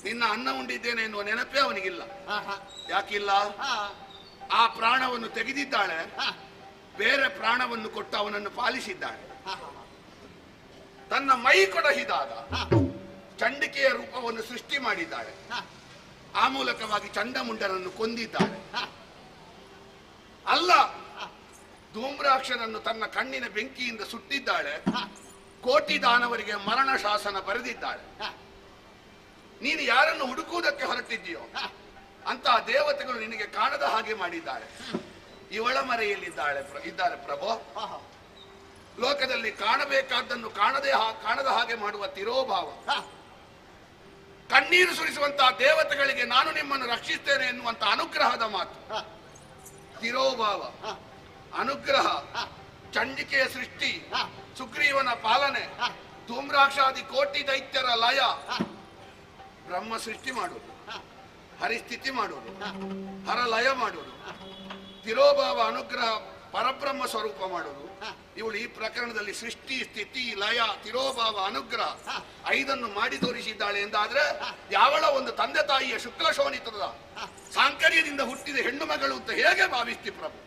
ನಿನ್ನ ಅನ್ನ ಉಂಡಿದ್ದೇನೆ ಎನ್ನುವ ನೆನಪೇ ಅವನಿಗಿಲ್ಲ. ಯಾಕಿಲ್ಲ? ಆ ಪ್ರಾಣವನ್ನು ತೆಗೆದಿದ್ದಾಳೆ, ಬೇರೆ ಪ್ರಾಣವನ್ನು ಕೊಟ್ಟು ಅವನನ್ನು ಪಾಲಿಸಿದ್ದಾಳೆ. ತನ್ನ ಮೈ ಕೊಡಹಿದಾಗ ಚಂಡಿಕೆಯ ರೂಪವನ್ನು ಸೃಷ್ಟಿ ಮಾಡಿದ್ದಾಳೆ. ಆ ಮೂಲಕವಾಗಿ ಚಂಡಮುಂಡರನ್ನು ಕೊಂದಿದ್ದಾಳೆ. ಅಲ್ಲ, ಧೂಮ್ರಾಕ್ಷನನ್ನು ತನ್ನ ಕಣ್ಣಿನ ಬೆಂಕಿಯಿಂದ ಸುಟ್ಟಿದ್ದಾಳೆ. ಕೋಟಿ ದಾನವರಿಗೆ ಮರಣ ಶಾಸನ ಬರೆದಿದ್ದಾಳೆ. ನೀನು ಯಾರನ್ನು ಹುಡುಕುವುದಕ್ಕೆ ಹೊರಟಿದ್ದೀಯೋ ಅಂತಹ ದೇವತೆಗಳು ನಿನಗೆ ಕಾಣದ ಹಾಗೆ ಮಾಡಿದ್ದಾಳೆ. ಇವಳ ಇದ್ದಾರೆ ಪ್ರಭು. ಲೋಕದಲ್ಲಿ ಕಾಣಬೇಕಾದ್ದನ್ನು ಕಾಣದ ಹಾಗೆ ಮಾಡುವ ತಿರೋಭಾವ, ಕಣ್ಣೀರು ಸುರಿಸುವಂತಹ ದೇವತೆಗಳಿಗೆ ನಾನು ನಿಮ್ಮನ್ನು ರಕ್ಷಿಸ್ತೇನೆ ಎನ್ನುವಂತ ಅನುಗ್ರಹದ ಮಾತು. ತಿರೋಭಾವ, ಅನುಗ್ರಹ, ಚಂಡಿಕೆಯ ಸೃಷ್ಟಿ, ಸುಗ್ರೀವನ ಪಾಲನೆ, ಧೂಮ್ರಾಕ್ಷಾದಿ ಕೋಟಿ ದೈತ್ಯರ ಲಯ, ಬ್ರಹ್ಮ ಸೃಷ್ಟಿ ಮಾಡುವುದು, ಹರಿಸ್ಥಿತಿ ಮಾಡುವುದು, ಹರಲಯ ಮಾಡುವುದು, ತಿರೋಭಾವ, ಅನುಗ್ರಹ, ಪರಬ್ರಹ್ಮ ಸ್ವರೂಪ ಮಾಡುವುದು. ಇವಳು ಈ ಪ್ರಕರಣದಲ್ಲಿ ಸೃಷ್ಟಿ, ಸ್ಥಿತಿ, ಲಯ, ತಿರೋಭಾವ, ಅನುಗ್ರಹ ಐದನ್ನು ಮಾಡಿ ತೋರಿಸಿದ್ದಾಳೆ ಎಂದಾದ್ರೆ ಯಾವಳ ಒಂದು ತಂದೆ ತಾಯಿಯ ಶುಕ್ಲ ಶೋಣಿತದ ಸಾಂಕರ್ಯದಿಂದ ಹುಟ್ಟಿದ ಹೆಣ್ಣು ಮಗಳು ಅಂತ ಹೇಗೆ ಭಾವಿಸ್ತಿ ಪ್ರಭು?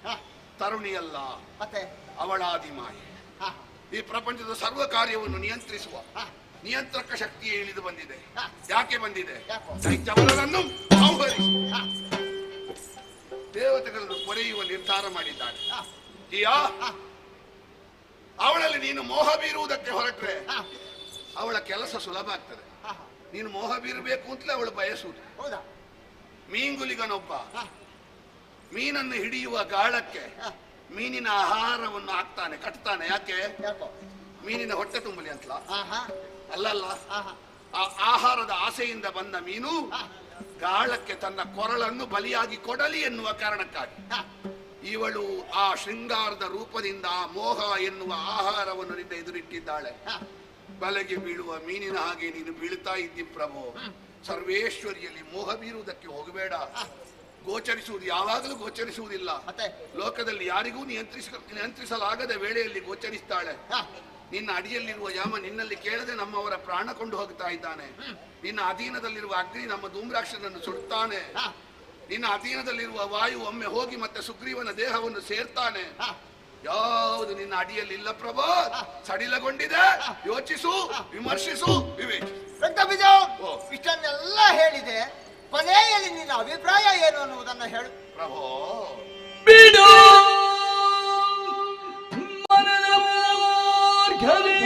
ತರುಣಿಯಲ್ಲ, ಅವಳಾದಿಮಾಯಿ. ಈ ಪ್ರಪಂಚದ ಸರ್ವ ಕಾರ್ಯವನ್ನು ನಿಯಂತ್ರಿಸುವ ನಿಯಂತ್ರಕ ಶಕ್ತಿಯೇ ಇಳಿದು ಬಂದಿದೆ. ಯಾಕೆ ಬಂದಿದೆ? ದೈತ್ಯವರನ್ನು ಸಂಹರಿಸಿ ದೇವತೆಗಳನ್ನು ಕೊರೆಯುವ ನಿರ್ಧಾರ ಮಾಡಿದ್ದಾಳೆ. ಅವಳಲ್ಲಿ ನೀನು ಮೋಹ ಬೀರುವುದಕ್ಕೆ ಹೊರಟ್ರೆ ಅವಳ ಕೆಲಸ ಸುಲಭ ಆಗ್ತದೆ. ನೀನು ಮೋಹ ಬೀರಬೇಕು ಅಂತಲೇ ಅವಳು ಬಯಸುವುದು. ಮೀನುಗುಲಿಗನೊಬ್ಬ ಮೀನನ್ನು ಹಿಡಿಯುವ ಗಾಳಕ್ಕೆ ಮೀನಿನ ಆಹಾರವನ್ನು ಹಾಕ್ತಾನೆ, ಕಟ್ತಾನೆ. ಯಾಕೆ? ಮೀನಿನ ಹೊಟ್ಟೆ ತುಂಬಲಿ ಅಂತಲ? ಅಲ್ಲಲ್ಲ, ಆ ಆಹಾರದ ಆಸೆಯಿಂದ ಬಂದ ಮೀನು ಗಾಳಕ್ಕೆ ತನ್ನ ಕೊರಳನ್ನು ಬಲಿಯಾಗಿ ಕೊಡಲಿ ಎನ್ನುವ ಕಾರಣಕ್ಕಾಗಿ ಇವಳು ಆ ಶೃಂಗಾರದ ರೂಪದಿಂದ ಮೋಹ ಎನ್ನುವ ಆಹಾರವನ್ನು ನಿಂದ ಎದುರಿಟ್ಟಿದ್ದಾಳೆ. ಬಲೆಗೆ ಬೀಳುವ ಮೀನಿನ ಹಾಗೆ ನೀನು ಬೀಳ್ತಾ ಇದ್ದಿ ಪ್ರಭು. ಸರ್ವೇಶ್ವರಿಯಲ್ಲಿ ಮೋಹ ಬೀರುವುದಕ್ಕೆ ಹೋಗಬೇಡ. ಗೋಚರಿಸುವುದು ಯಾವಾಗಲೂ ಗೋಚರಿಸುವುದಿಲ್ಲ. ಲೋಕದಲ್ಲಿ ಯಾರಿಗೂ ನಿಯಂತ್ರಿಸಲಾಗದ ವೇಳೆಯಲ್ಲಿ ಗೋಚರಿಸ್ತಾಳೆ. ನಿನ್ನ ಅಡಿಯಲ್ಲಿರುವ ಯಾಮ ನಿನ್ನಲ್ಲಿ ಕೇಳದೆ ನಮ್ಮವರ ಪ್ರಾಣ ಕೊಂಡು ಹೋಗ್ತಾ ಇದ್ದಾನೆ. ನಿನ್ನ ಅಧೀನದಲ್ಲಿರುವ ಅಗ್ನಿ ನಮ್ಮ ಧೂಮ್ರಾಕ್ಷನನ್ನು ಸುಡ್ತಾನೆ. ನಿನ್ನ ಅಧೀನದಲ್ಲಿರುವ ವಾಯು ಒಮ್ಮೆ ಹೋಗಿ ಮತ್ತೆ ಸುಗ್ರೀವನ ದೇಹವನ್ನು ಸೇರ್ತಾನೆ. ಯಾವುದು ನಿನ್ನ ಅಡಿಯಲ್ಲಿಲ್ಲ ಪ್ರಭು, ಸಡಿಲಗೊಂಡಿದೆ. ಯೋಚಿಸು, ವಿಮರ್ಶಿಸು, ವಿವೇಚಿಸು. ಇಷ್ಟನ್ನೆಲ್ಲ ಹೇಳಿದೆ, ಕೊನೆಯಲ್ಲಿ ನಿನ್ನ ಅಭಿಪ್ರಾಯ ಏನು ಅನ್ನುವುದನ್ನು ಹೇಳು ಪ್ರಭು. ಬಿಡು ಮನದ ಮೂರ್ಖನೇ,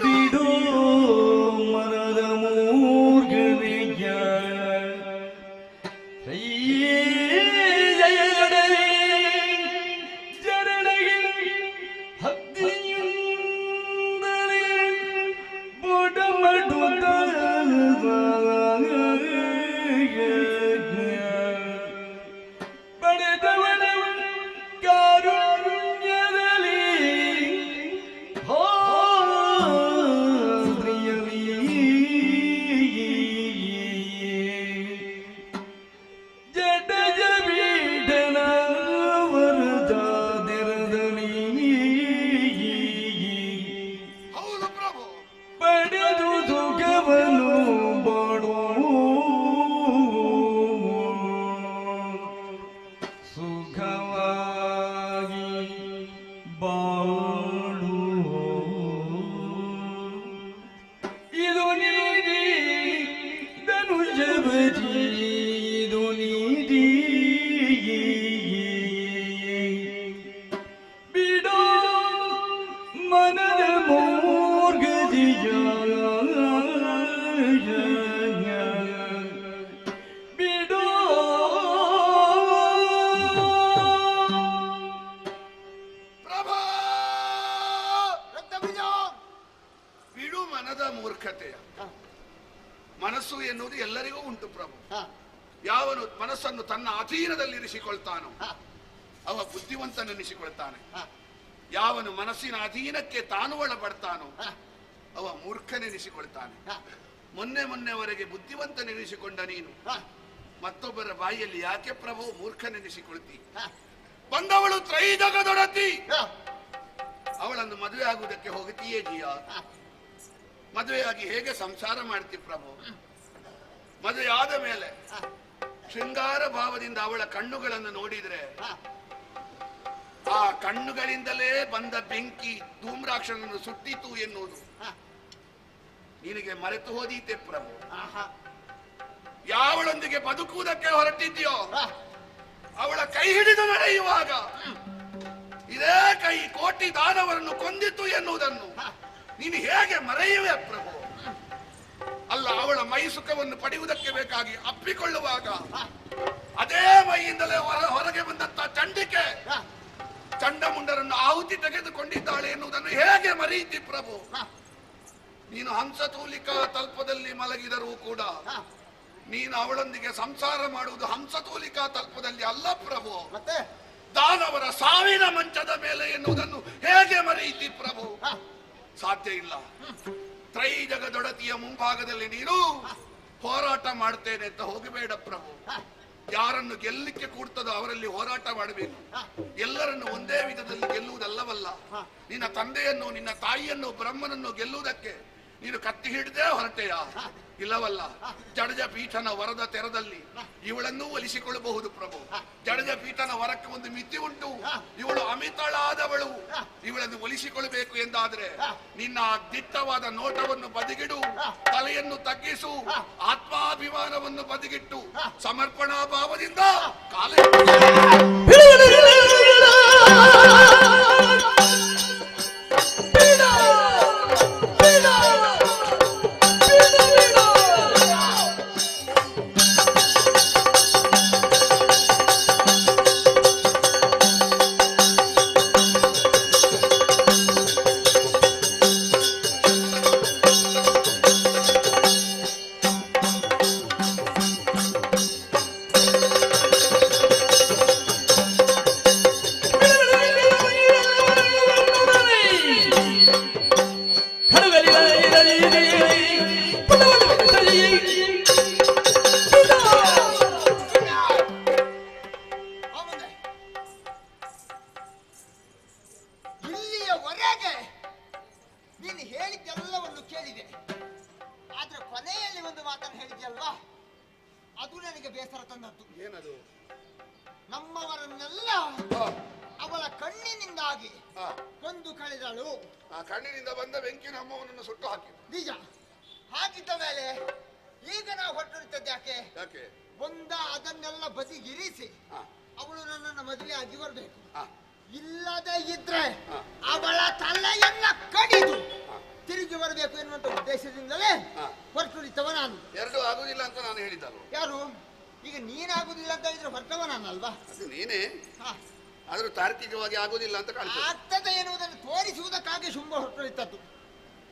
ಬಿಡು ಮನದ ಮೂರ್ಖನೆಯ ಜರಣಗೆ ಹತ್ತಿಯುಂದಲೇ ಮನದ ಮೂರ್ಖತೆಯ. ಮನಸ್ಸು ಎನ್ನುವುದು ಎಲ್ಲರಿಗೂ ಉಂಟು ಪ್ರಭು. ಯಾವನು ಮನಸ್ಸನ್ನು ತನ್ನ ಅಧೀನದಲ್ಲಿ ಇರಿಸಿಕೊಳ್ತಾನೋ ಅವ ಬುದ್ಧಿವಂತನೆನಿಸಿಕೊಳ್ತಾನೆ. ಯಾವನು ಮನಸ್ಸಿನ ಅಧೀನಕ್ಕೆ ತಾನು ಒಳಪಡ್ತಾನೋ ಅವ ಮೂರ್ಖನೆನಿಸಿಕೊಳ್ತಾನೆ. ಮೊನ್ನೆವರೆಗೆ ಬುದ್ಧಿವಂತನೆನಿಸಿಕೊಂಡ ನೀನು ಮತ್ತೊಬ್ಬರ ಬಾಯಿಯಲ್ಲಿ ಯಾಕೆ ಪ್ರಭು ಮೂರ್ಖನೆನಿಸಿಕೊಳ್ತಿ? ಬಂದವಳು ತ್ರೈಜಗದೊಡತಿ, ಅವಳನ್ನು ಮದುವೆ ಆಗುವುದಕ್ಕೆ ಹೋಗುತ್ತೀಯೇ ಜಿಯ? ಮದುವೆಯಾಗಿ ಹೇಗೆ ಸಂಸಾರ ಮಾಡ್ತಿ ಪ್ರಭು? ಮದುವೆ ಆದ ಮೇಲೆ ಶೃಂಗಾರ ಭಾವದಿಂದ ಅವಳ ಕಣ್ಣುಗಳನ್ನು ನೋಡಿದ್ರೆ ಆ ಕಣ್ಣುಗಳಿಂದಲೇ ಬಂದ ಬೆಂಕಿ ಧೂಮ್ರಾಕ್ಷನನ್ನು ಸುಟ್ಟಿತು ಎನ್ನುವುದು ನಿನಗೆ ಮರೆತು ಹೋದೀತೆ ಪ್ರಭು. ಯಾವಳೊಂದಿಗೆ ಬದುಕುವುದಕ್ಕೆ ಹೊರಟಿದ್ಯೋ ಅವಳ ಕೈ ಹಿಡಿದು ನಡೆಯುವಾಗ ಇದೇ ಕೈ ಕೋಟಿ ದಾನವರನ್ನು ಕೊಂದಿತ್ತು ಎನ್ನುವುದನ್ನು ನೀನು ಹೇಗೆ ಮರೆಯುವೆ ಪ್ರಭು? ಅಲ್ಲ, ಅವಳ ಮೈ ಸುಖವನ್ನು ಪಡೆಯುವುದಕ್ಕೆ ಬೇಕಾಗಿ ಅಪ್ಪಿಕೊಳ್ಳುವಾಗ ಅದೇ ಮೈಯಿಂದಲೇ ಹೊರಗೆ ಬಂದಂತ ಚಂಡಿಕೆ ಚಂಡಮುಂಡರನ್ನು ಆಹುತಿ ತೆಗೆದುಕೊಂಡಿದ್ದಾಳೆ ಎನ್ನುವುದನ್ನು ಹೇಗೆ ಮರೆಯಿತಿ ಪ್ರಭು? ನೀನು ಹಂಸತೂಲಿಕಾ ತಲ್ಪದಲ್ಲಿ ಮಲಗಿದರೂ ಕೂಡ ನೀನು ಅವಳೊಂದಿಗೆ ಸಂಸಾರ ಮಾಡುವುದು ಹಂಸತೂಲಿಕಾ ತಲ್ಪದಲ್ಲಿ ಅಲ್ಲ ಪ್ರಭು, ದಾನವರ ಸಾವಿನ ಮಂಚದ ಮೇಲೆ ಎನ್ನುವುದನ್ನು ಹೇಗೆ ಮರೆಯಿತಿ ಪ್ರಭು? ಸಾಧ್ಯ ಇಲ್ಲ. ತ್ರೈಜಗದೊಡತಿಯ ಮುಂಭಾಗದಲ್ಲಿ ನೀನು ಹೋರಾಟ ಮಾಡ್ತೇನೆ ಅಂತ ಹೋಗಬೇಡ ಪ್ರಭು. ಯಾರನ್ನು ಗೆಲ್ಲಲಿಕ್ಕೆ ಕೂಡ್ತದೋ ಅವರಲ್ಲಿ ಹೋರಾಟ ಮಾಡಬೇಕು. ಎಲ್ಲರನ್ನು ಒಂದೇ ವಿಧದಲ್ಲಿ ಗೆಲ್ಲುವುದಲ್ಲವಲ್ಲ. ನಿನ್ನ ತಂದೆಯನ್ನು ನಿನ್ನ ತಾಯಿಯನ್ನು ಬ್ರಹ್ಮನನ್ನು ಗೆಲ್ಲುವುದಕ್ಕೆ ನೀನು ಕತ್ತಿ ಹಿಡಿದೇ ಹೊರಟೆಯ? ಇಲ್ಲವಲ್ಲ. ಜಡಜ ಪೀಠನ ವರದ ತೆರದಲ್ಲಿ ಇವಳನ್ನೂ ಒಲಿಸಿಕೊಳ್ಳಬಹುದು ಪ್ರಭು. ಜಡಜ ಪೀಠನ ವರಕ್ಕೆ ಒಂದು ಮಿತಿ ಉಂಟು. ಇವಳು ಅಮಿತಳಾದವಳು, ಇವಳನ್ನು ಒಲಿಸಿಕೊಳ್ಳಬೇಕು ಎಂದಾದ್ರೆ ನಿನ್ನ ದಿಟ್ಟವಾದ ನೋಟವನ್ನು ಬದಿಗಿಡು, ತಲೆಯನ್ನು ತಗ್ಗಿಸು, ಆತ್ಮಾಭಿಮಾನವನ್ನು ಬದಿಗಿಟ್ಟು ಸಮರ್ಪಣಾ ಭಾವದಿಂದ ಕಾಲ ತಾರ್ಕಿಕವಾಗಿ ಆಗುವುದಿಲ್ಲ ಅಂತ ಆಗ್ತದೆ ಎನ್ನುವುದನ್ನು ತೋರಿಸುವುದಕ್ಕಾಗಿ ಶುಂಭ ಹೊರಟಿದ್ದದ್ದು.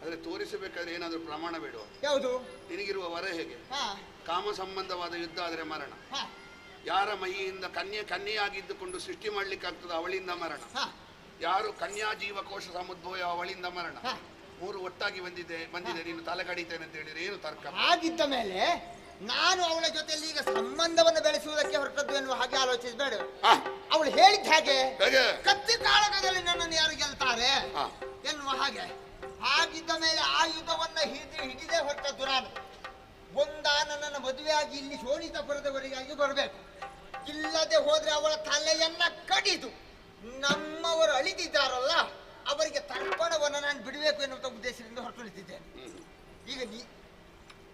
ಆದ್ರೆ ತೋರಿಸಬೇಕಾದ್ರೆ ಏನಾದ್ರೂ ಪ್ರಮಾಣ ಬೇಡುವ? ಯಾವುದು? ನಿನಗಿರುವ ವರ ಹೇಗೆ? ಕಾಮ ಸಂಬಂಧವಾದ ಯುದ್ಧ ಆದ್ರೆ ಮರಣ. ಯಾರ ಮೈಯಿಂದ ಕನ್ಯೆಯಾಗಿದ್ದುಕೊಂಡು ಸೃಷ್ಟಿ ಮಾಡ್ಲಿಕ್ಕೆ ಆಗ್ತದೆ ಅವಳಿಂದ ಮರಣ. ಯಾರು ಕನ್ಯಾ ಜೀವಕೋಶ ಸಮುದ್ಭವ ಅವಳಿಂದ ಮರಣ. ಮೂರು ಒಟ್ಟಾಗಿ ಬಂದಿದೆ ನೀನು ತಲೆ ಕಡಿತೇನೆ ಅಂತ ಹೇಳಿದ್ರೆ ಏನು ತರ್ಕ? ಆಗಿದ್ದ ಮೇಲೆ ನಾನು ಅವಳ ಜೊತೆಯಲ್ಲಿ ಈಗ ಸಂಬಂಧವನ್ನು ಬೆಳೆಸುವುದಕ್ಕೆ ಹೊರಟದ್ದು ಎನ್ನುವ ಹಾಗೆ ಆಲೋಚಿಸಬೇಡ. ಅವಳು ಹೇಳಿದ ಹಾಗೆ ಕತ್ತಿ ಕಾಳಗದಲ್ಲಿ ನನ್ನನ್ನು ಯಾರು ಗೆಲ್ತಾರೆ ಎನ್ನುವ ಹಾಗೆ. ಹಾಗಿದ್ದ ಮೇಲೆ ಆ ಯುದ್ಧವನ್ನ ಹಿಡಿದೇ ಹೊರಟದ್ದು ನಾನು. ನನ್ನನ್ನು ಮದುವೆಯಾಗಿ ಇಲ್ಲಿ ಶೋಣಿತಪುರದವರಿಗಾಗಿ ಬರಬೇಕು. ಇಲ್ಲದೆ ಹೋದ್ರೆ ಅವಳ ತಲೆಯನ್ನ ಕಡಿದು ನಮ್ಮವರು ಅಳಿದಿದ್ದಾರಲ್ಲ ಅವರಿಗೆ ತರ್ಪಣವನ್ನು ನಾನು ಬಿಡಬೇಕು ಎನ್ನುವ ಉದ್ದೇಶದಿಂದ ಹೊರಟುಳಿತಿದ್ದೇನೆ. ಈಗ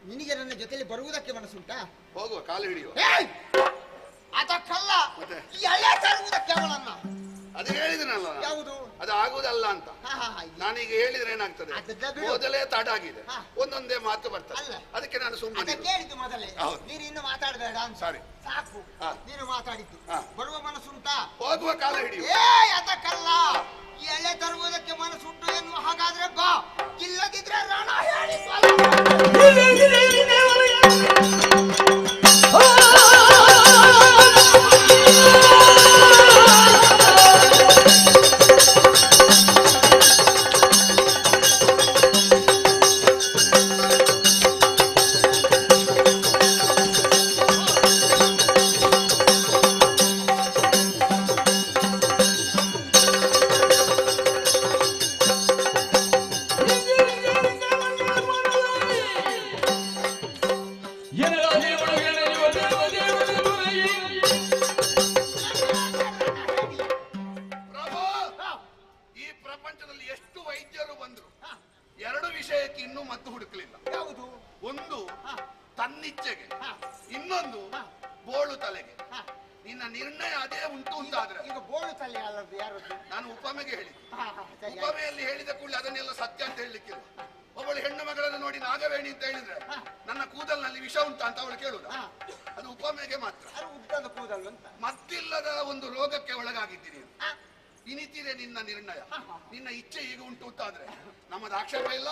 ನಿನಗೆ ನನ್ನ ಜೊತೆಲಿ ಬರುವುದಕ್ಕೆ ಮನಸ್ಸುಂಟಾ? ಹೋಗುವ, ಕಾಲು ಹಿಡಿಯುವ. ಅದಕ್ಕಲ್ಲ, ಎಳೆ ತರುವುದಕ್ಕೆ ಅವಳನ್ನ. ಅದು ಹೇಳಿದನಲ್ಲ, ಯಾವುದು? ಅದು ಆಗುವುದಲ್ಲ ಅಂತ. ನಾನೀಗ ಹೇಳಿದ್ರೆ ಏನಾಗ್ತದೆ? ಮೊದಲೇ ತಡ ಆಗಿದೆ, ಒಂದೊಂದೇ ಮಾತು ಬರ್ತದೆ. ಅದಕ್ಕೆ ನಾನು ಸುಮ್ಮನೆ ಕೇಳಿದ್ದು ಮೊದಲೇ. ನೀನು ಇನ್ನು ಮಾತಾಡಬೇಡ ಅಂತ. ಸರಿ, ಸಾಕು. ನೀನು ಮಾತಾಡಿದ್ದು ಬರುವ ಮನಸ್ಸುಂಟಾ? ಹೋಗುವ, ಕಾಲ ಹಿಡಿಯುವ. ಅದಕ್ಕಲ್ಲ, ಎಳೆ ತರುವುದಕ್ಕೆ ಮನಸ್ಸುಂಟು ಎನ್ನುವ ಹಾಗಾದ್ರೆ ಬಾ, ಇಲ್ಲದಿದ್ರೆ ರಣ ವಿಷಯಕ್ಕೆ ಇನ್ನೂ ಮದ್ದು ಹುಡುಕಲಿಲ್ಲ. ಯಾವುದು? ಒಂದು ತನ್ನಿಚ್ಛೆಗೆ, ಇನ್ನೊಂದು ಬೋಳು ತಲೆಗೆ. ನಿನ್ನ ನಿರ್ಣಯ ಅದೇ ಉಂಟು ಅಂತಾದ್ರೆ ಈಗ ಬೋಳು ತಲೆ ಅಲ್ಲದ್ದು ಯಾರದ್ದು? ನಾನು ಉಪಮೆಗೆ ಹೇಳಿದ್ದೆ. ಉಪಮೆಯಲ್ಲಿ ಹೇಳಿದ ಕೂಡಲೇ ಅದನ್ನೆಲ್ಲ ಸತ್ಯ ಅಂತ ಹೇಳಲಿಕ್ಕಿಲ್ಲ. ಒಬ್ಬಳು ಹೆಣ್ಣು ಮಗಳನ್ನು ನೋಡಿ ನಾಗವೇಣಿ ಅಂತ ಹೇಳಿದ್ರೆ ನನ್ನ ಕೂದಲಿನಲ್ಲಿ ವಿಷ ಉಂಟಾ ಅಂತ ಅವಳು ಕೇಳುದ? ಅದು ಉಪಮೆಗೆ ಮಾತ್ರ. ಉದ್ದದ ಕೂದಲು ಅಂತ ಮತ್ತಿಲ್ಲದ ಒಂದು ರೋಗಕ್ಕೆ ಒಳಗಾಗಿದ್ದೀನಿ. ಇನಿತಿರೆ ನಿನ್ನ ನಿರ್ಣಯ. ನಿನ್ನ ಇಚ್ಛೆ ಈಗ ಉಂಟು ಅಂತಾದ್ರೆ ನಮ್ಮದು ಆಕ್ಷೇಪ ಇಲ್ಲ.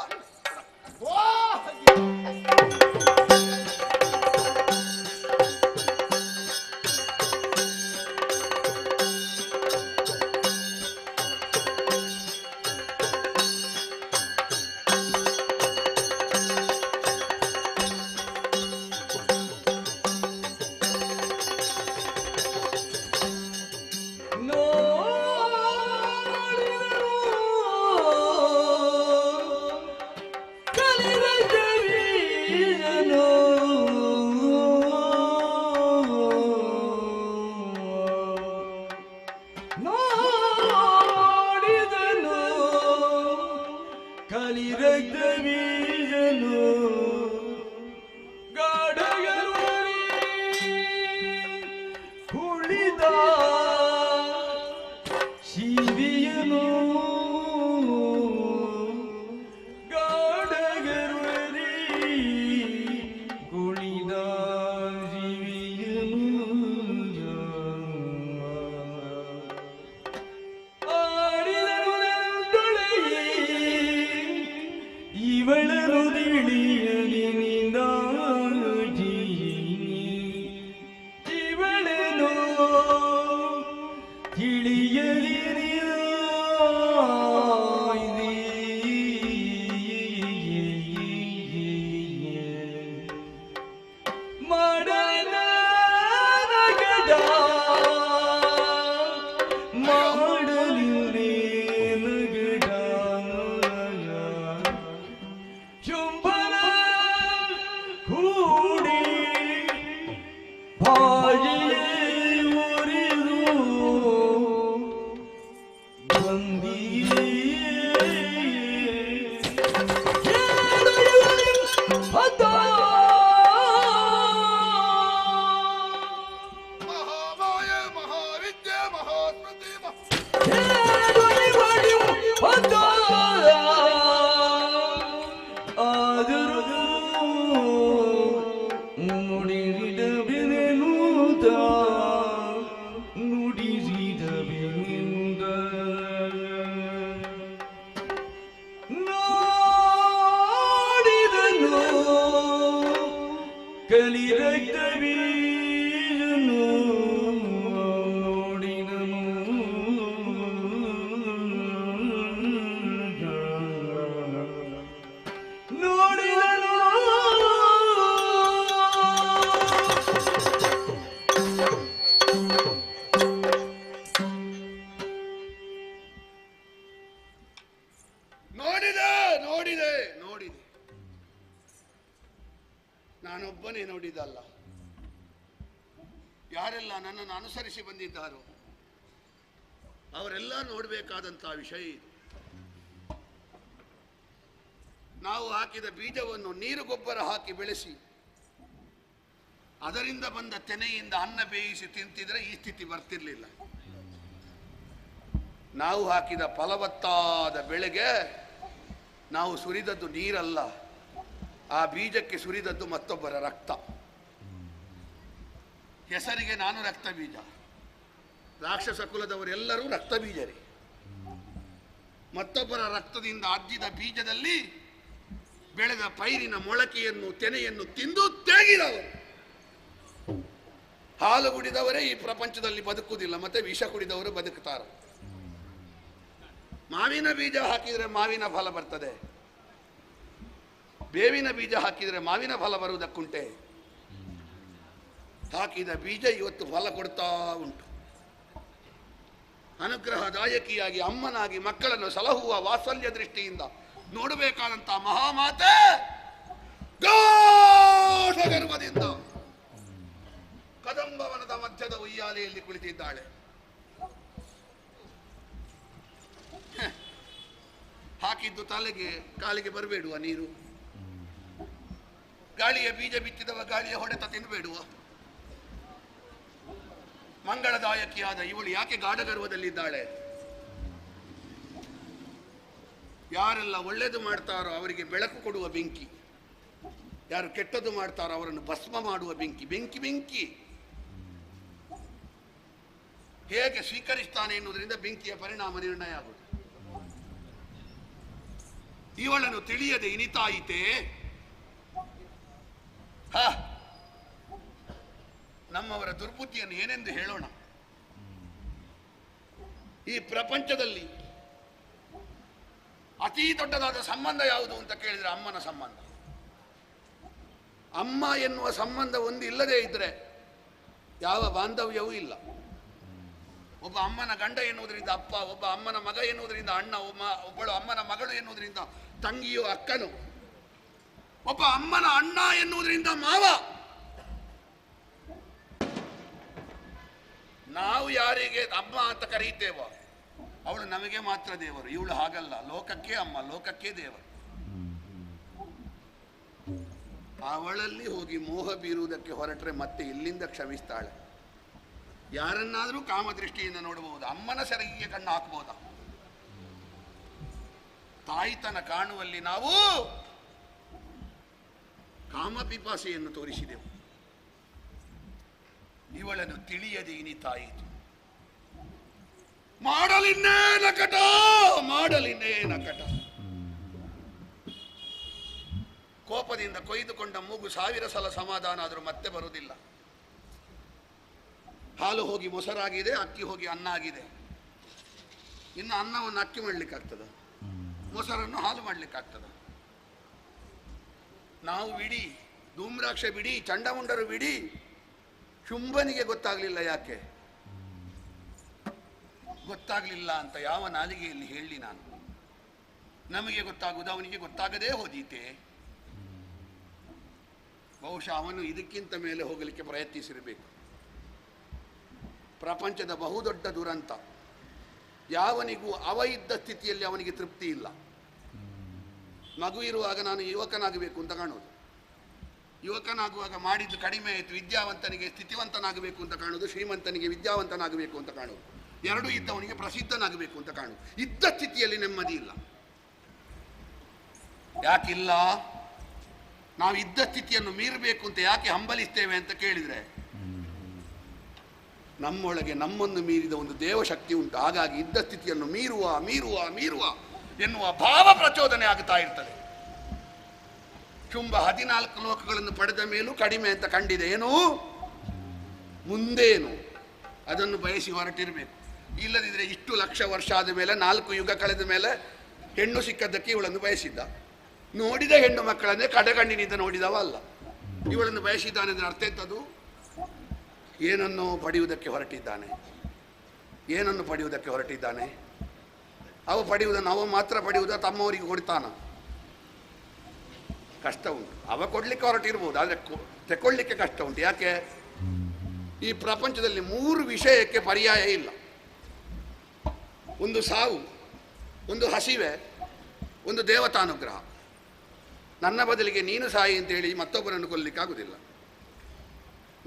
ನಾನೊಬ್ಬನೇ ನೋಡಿದಲ್ಲ, ಯಾರೆಲ್ಲ ನನ್ನನ್ನು ಅನುಸರಿಸಿ ಬಂದಿದ್ದಾರೋ ಅವರೆಲ್ಲ ನೋಡಬೇಕಾದಂತಹ ವಿಷಯ ಇದು. ನಾವು ಹಾಕಿದ ಬೀಜವನ್ನು ನೀರು ಗೊಬ್ಬರ ಹಾಕಿ ಬೆಳೆಸಿ ಅದರಿಂದ ಬಂದ ತೆನೆಯಿಂದ ಅನ್ನ ಬೇಯಿಸಿ ತಿಂತಿದ್ರೆ ಈ ಸ್ಥಿತಿ ಬರ್ತಿರ್ಲಿಲ್ಲ. ನಾವು ಹಾಕಿದ ಫಲವತ್ತಾದ ಬೆಳೆಗೆ ನಾವು ಸುರಿದದ್ದು ನೀರಲ್ಲ, ಆ ಬೀಜಕ್ಕೆ ಸುರಿದದ್ದು ಮತ್ತೊಬ್ಬರ ರಕ್ತ. ಹೆಸರಿಗೆ ನಾನು ರಕ್ತ ಬೀಜ, ರಾಕ್ಷಸ ಕುಲದವರೆಲ್ಲರೂ ರಕ್ತ ಬೀಜರೇ. ಮತ್ತೊಬ್ಬರ ರಕ್ತದಿಂದ ಅದ್ದಿದ ಬೀಜದಲ್ಲಿ ಬೆಳೆದ ಪೈರಿನ ಮೊಳಕೆಯನ್ನು ತೆನೆಯನ್ನು ತಿಂದು ತೇಗಿದವರು. ಹಾಲು ಕುಡಿದವರೇ ಈ ಪ್ರಪಂಚದಲ್ಲಿ ಬದುಕುವುದಿಲ್ಲ, ಮತ್ತೆ ವಿಷ ಕುಡಿದವರು ಬದುಕುತ್ತಾರೆ. ಮಾವಿನ ಬೀಜ ಹಾಕಿದರೆ ಮಾವಿನ ಫಲ ಬರ್ತದೆ, ಬೇವಿನ ಬೀಜ ಹಾಕಿದರೆ ಮಾವಿನ ಫಲ ಬರುವುದಕ್ಕುಂಟೆ. ಹಾಕಿದ ಬೀಜ ಇವತ್ತು ಫಲ ಕೊಡ್ತಾ ಉಂಟು. ಅನುಗ್ರಹದಾಯಕಿಯಾಗಿ ಅಮ್ಮನಾಗಿ ಮಕ್ಕಳನ್ನು ಸಲಹುವ ವಾತ್ಸಲ್ಯ ದೃಷ್ಟಿಯಿಂದ ನೋಡಬೇಕಾದಂತಹ ಮಹಾಮಾತೆ ಘೋಷ ಗರ್ವದಿಂದ ಕದಂಬವನದ ಮಧ್ಯದ ಉಯ್ಯಾಲೆಯಲ್ಲಿ ಕುಳಿತಿದ್ದಾಳೆ. ಹಾಕಿದ ಹಾಕಿದ್ದು ತಲೆಗೆ ಕಾಲಿಗೆ ಬರಬೇಡುವ ನೀರು? ಗಾಳಿಯ ಬೀಜ ಬಿತ್ತಿದವ ಗಾಳಿಯ ಹೊಡೆತ ತಿನ್ನಬೇಡುವ? ಮಂಗಳದಾಯಕಿಯಾದ ಇವಳು ಯಾಕೆ ಗಾಢಗರ್ವದಲ್ಲಿದ್ದಾಳೆ? ಯಾರೆಲ್ಲ ಒಳ್ಳೆಯದು ಮಾಡ್ತಾರೋ ಅವರಿಗೆ ಬೆಳಕು ಕೊಡುವ ಬೆಂಕಿ, ಯಾರು ಕೆಟ್ಟದ್ದು ಮಾಡ್ತಾರೋ ಅವರನ್ನು ಭಸ್ಮ ಮಾಡುವ ಬೆಂಕಿ. ಬೆಂಕಿ ಬೆಂಕಿ ಹೇಗೆ ಸ್ವೀಕರಿಸ್ತಾನೆ ಎನ್ನುವುದರಿಂದ ಬೆಂಕಿಯ ಪರಿಣಾಮ ನಿರ್ಣಯ ಆಗುವುದು. ಇವಳನ್ನು ತಿಳಿಯದೆ ಇನಿತಾಯಿತೆ. ನಮ್ಮವರ ದುರ್ಬುದ್ಧಿಯನ್ನು ಏನೆಂದು ಹೇಳೋಣ? ಈ ಪ್ರಪಂಚದಲ್ಲಿ ಅತಿ ದೊಡ್ಡದಾದ ಸಂಬಂಧ ಯಾವುದು ಅಂತ ಕೇಳಿದ್ರೆ ಅಮ್ಮನ ಸಂಬಂಧ. ಅಮ್ಮ ಎನ್ನುವ ಸಂಬಂಧ ಒಂದು ಇಲ್ಲದೆ ಇದ್ರೆ ಯಾವ ಬಾಂಧವ್ಯವೂ ಇಲ್ಲ. ಒಬ್ಬ ಅಮ್ಮನ ಗಂಡ ಎನ್ನುವುದರಿಂದ ಅಪ್ಪ, ಒಬ್ಬ ಅಮ್ಮನ ಮಗ ಎನ್ನುವುದರಿಂದ ಅಣ್ಣ, ಒಬ್ಬಳು ಅಮ್ಮನ ಮಗಳು ಎನ್ನುವುದರಿಂದ ತಂಗಿಯೋ ಅಕ್ಕನು, ಒಬ್ಬ ಅಮ್ಮನ ಅಣ್ಣ ಎನ್ನುವುದರಿಂದ ಮಾವ. ನಾವು ಯಾರಿಗೆ ಅಮ್ಮ ಅಂತ ಕರೆಯುತ್ತೇವೋ ಅವಳು ನಮಗೆ ಮಾತ್ರ ದೇವರು. ಇವಳು ಹಾಗಲ್ಲ, ಲೋಕಕ್ಕೆ ಅಮ್ಮ, ಲೋಕಕ್ಕೆ ದೇವರು. ಅವಳಲ್ಲಿ ಹೋಗಿ ಮೋಹ ಬೀರುವುದಕ್ಕೆ ಹೊರಟ್ರೆ ಮತ್ತೆ ಇಲ್ಲಿಂದ ಕ್ಷಮಿಸ್ತಾಳೆ. ಯಾರನ್ನಾದರೂ ಕಾಮದೃಷ್ಟಿಯಿಂದ ನೋಡಬಹುದು, ಅಮ್ಮನ ಸೆರಗಿಗೆ ಕಣ್ಣು ಹಾಕಬಹುದ? ತಾಯಿತನ ಕಾಣುವಲ್ಲಿ ನಾವು ಕಾಮಪಿಪಾಸೆಯನ್ನು ತೋರಿಸಿದೆವು. ಇವಳನ್ನು ತಿಳಿಯದೆ ಇನಿತಾಯಿತು. ಮಾಡಲಿನ್ನೇನ ಕಟ, ಮಾಡಲಿನ್ನೇನ ಕಟ. ಕೋಪದಿಂದ ಕೊಯ್ದುಕೊಂಡ ಮೂಗು 1000 ಸಲ ಸಮಾಧಾನ ಆದರೂ ಮತ್ತೆ ಬರುವುದಿಲ್ಲ. ಹಾಲು ಹೋಗಿ ಮೊಸರಾಗಿದೆ, ಅಕ್ಕಿ ಹೋಗಿ ಅನ್ನ ಆಗಿದೆ. ಇನ್ನು ಅನ್ನವನ್ನು ಅಕ್ಕಿ ಮಾಡ್ಲಿಕ್ಕಾಗ್ತದ? ಮೊಸರನ್ನು ಹಾಲು ಮಾಡ್ಲಿಕ್ಕಾಗ್ತದ? ನಾವು ಬಿಡಿ, ಧೂಮ್ರಾಕ್ಷ ಬಿಡಿ, ಚಂಡಮುಂಡರು ಬಿಡಿ, ಶುಂಭನಿಗೆ ಗೊತ್ತಾಗ್ಲಿಲ್ಲ. ಯಾಕೆ ಗೊತ್ತಾಗ್ಲಿಲ್ಲ ಅಂತ ಯಾವ ನಾಲಿಗೆಯಲ್ಲಿ ಹೇಳಿ ನಾನು? ನಮಗೆ ಗೊತ್ತಾಗುವುದು ಅವನಿಗೆ ಗೊತ್ತಾಗದೇ ಹೋದೀತೆ. ಬಹುಶಃ ಅವನು ಇದಕ್ಕಿಂತ ಮೇಲೆ ಹೋಗಲಿಕ್ಕೆ ಪ್ರಯತ್ನಿಸಿರಬೇಕು. ಪ್ರಪಂಚದ ಬಹುದೊಡ್ಡ ದುರಂತ, ಯಾವನಿಗೂ ಅವ ಇದ್ದ ಸ್ಥಿತಿಯಲ್ಲಿ ಅವನಿಗೆ ತೃಪ್ತಿ ಇಲ್ಲ. ಮಗು ಇರುವಾಗ ನಾನು ಯುವಕನಾಗಬೇಕು ಅಂತ ಕಾಣೋದು, ಯುವಕನಾಗುವಾಗ ಮಾಡಿದ್ದು ಕಡಿಮೆ ಆಯಿತು. ವಿದ್ಯಾವಂತನಿಗೆ ಸ್ಥಿತಿವಂತನಾಗಬೇಕು ಅಂತ ಕಾಣೋದು, ಶ್ರೀಮಂತನಿಗೆ ವಿದ್ಯಾವಂತನಾಗಬೇಕು ಅಂತ ಕಾಣೋದು, ಎರಡೂ ಇದ್ದವನಿಗೆ ಪ್ರಸಿದ್ಧನಾಗಬೇಕು ಅಂತ ಕಾಣೋದು. ಇದ್ದ ಸ್ಥಿತಿಯಲ್ಲಿ ನೆಮ್ಮದಿ ಇಲ್ಲ. ಯಾಕಿಲ್ಲ? ನಾವು ಇದ್ದ ಸ್ಥಿತಿಯನ್ನು ಮೀರಬೇಕು ಅಂತ ಯಾಕೆ ಹಂಬಲಿಸ್ತೇವೆ ಅಂತ ಕೇಳಿದರೆ, ನಮ್ಮೊಳಗೆ ನಮ್ಮನ್ನು ಮೀರಿದ ಒಂದು ದೇವಶಕ್ತಿ ಉಂಟು. ಹಾಗಾಗಿ ಇದ್ದ ಸ್ಥಿತಿಯನ್ನು ಮೀರುವ ಮೀರುವ ಮೀರುವ ಎನ್ನುವ ಭಾವ ಪ್ರಚೋದನೆ ಆಗ್ತಾ ಇರ್ತದೆ. ಶುಂಭ 14 ಲೋಕಗಳನ್ನು ಪಡೆದ ಮೇಲೂ ಕಡಿಮೆ ಅಂತ ಕಂಡಿದೆ. ಏನು ಮುಂದೇನು ಅದನ್ನು ಬಯಸಿ ಹೊರಟಿರಬೇಕು. ಇಲ್ಲದಿದ್ದರೆ ಇಷ್ಟು ಲಕ್ಷ ವರ್ಷ ಆದ ಮೇಲೆ, 4 ಯುಗ ಕಳೆದ ಮೇಲೆ ಹೆಣ್ಣು ಸಿಕ್ಕದ್ದಕ್ಕೆ ಇವಳನ್ನು ಬಯಸಿದ್ದ. ನೋಡಿದ ಹೆಣ್ಣು ಮಕ್ಕಳನ್ನೇ ಕಡೆಗಣ್ಣಿನಿಂದ ನೋಡಿದವ ಅಲ್ಲ. ಇವಳನ್ನು ಬಯಸಿದ್ದಾನೆ ಅಂದರೆ ಅರ್ಥ ಎಂಥದ್ದು? ಏನನ್ನು ಪಡೆಯುವುದಕ್ಕೆ ಹೊರಟಿದ್ದಾನೆ, ಏನನ್ನು ಪಡೆಯುವುದಕ್ಕೆ ಹೊರಟಿದ್ದಾನೆ? ಅವ ಪಡೆಯುವುದನ್ನು ಅವ ಮಾತ್ರ ಪಡೆಯುವುದ, ತಮ್ಮವರಿಗೆ ಕೊಡ್ತಾನ? ಕಷ್ಟ ಉಂಟು. ಅವ ಕೊಡ್ಲಿಕ್ಕೆ ಹೊರಟಿರ್ಬೋದು, ಆದರೆ ತೆಕೊಳ್ಳಿಕ್ಕೆ ಕಷ್ಟ ಉಂಟು. ಯಾಕೆ? ಈ ಪ್ರಪಂಚದಲ್ಲಿ 3 ವಿಷಯಕ್ಕೆ ಪರ್ಯಾಯ ಇಲ್ಲ. ಒಂದು ಸಾವು, ಒಂದು ಹಸಿವೆ, ಒಂದು ದೇವತಾನುಗ್ರಹ. ನನ್ನ ಬದಲಿಗೆ ನೀನು ಸಾಯಿ ಅಂತೇಳಿ ಮತ್ತೊಬ್ಬರನ್ನು ಕೊಲ್ಲಲಿಕ್ಕಾಗುವುದಿಲ್ಲ.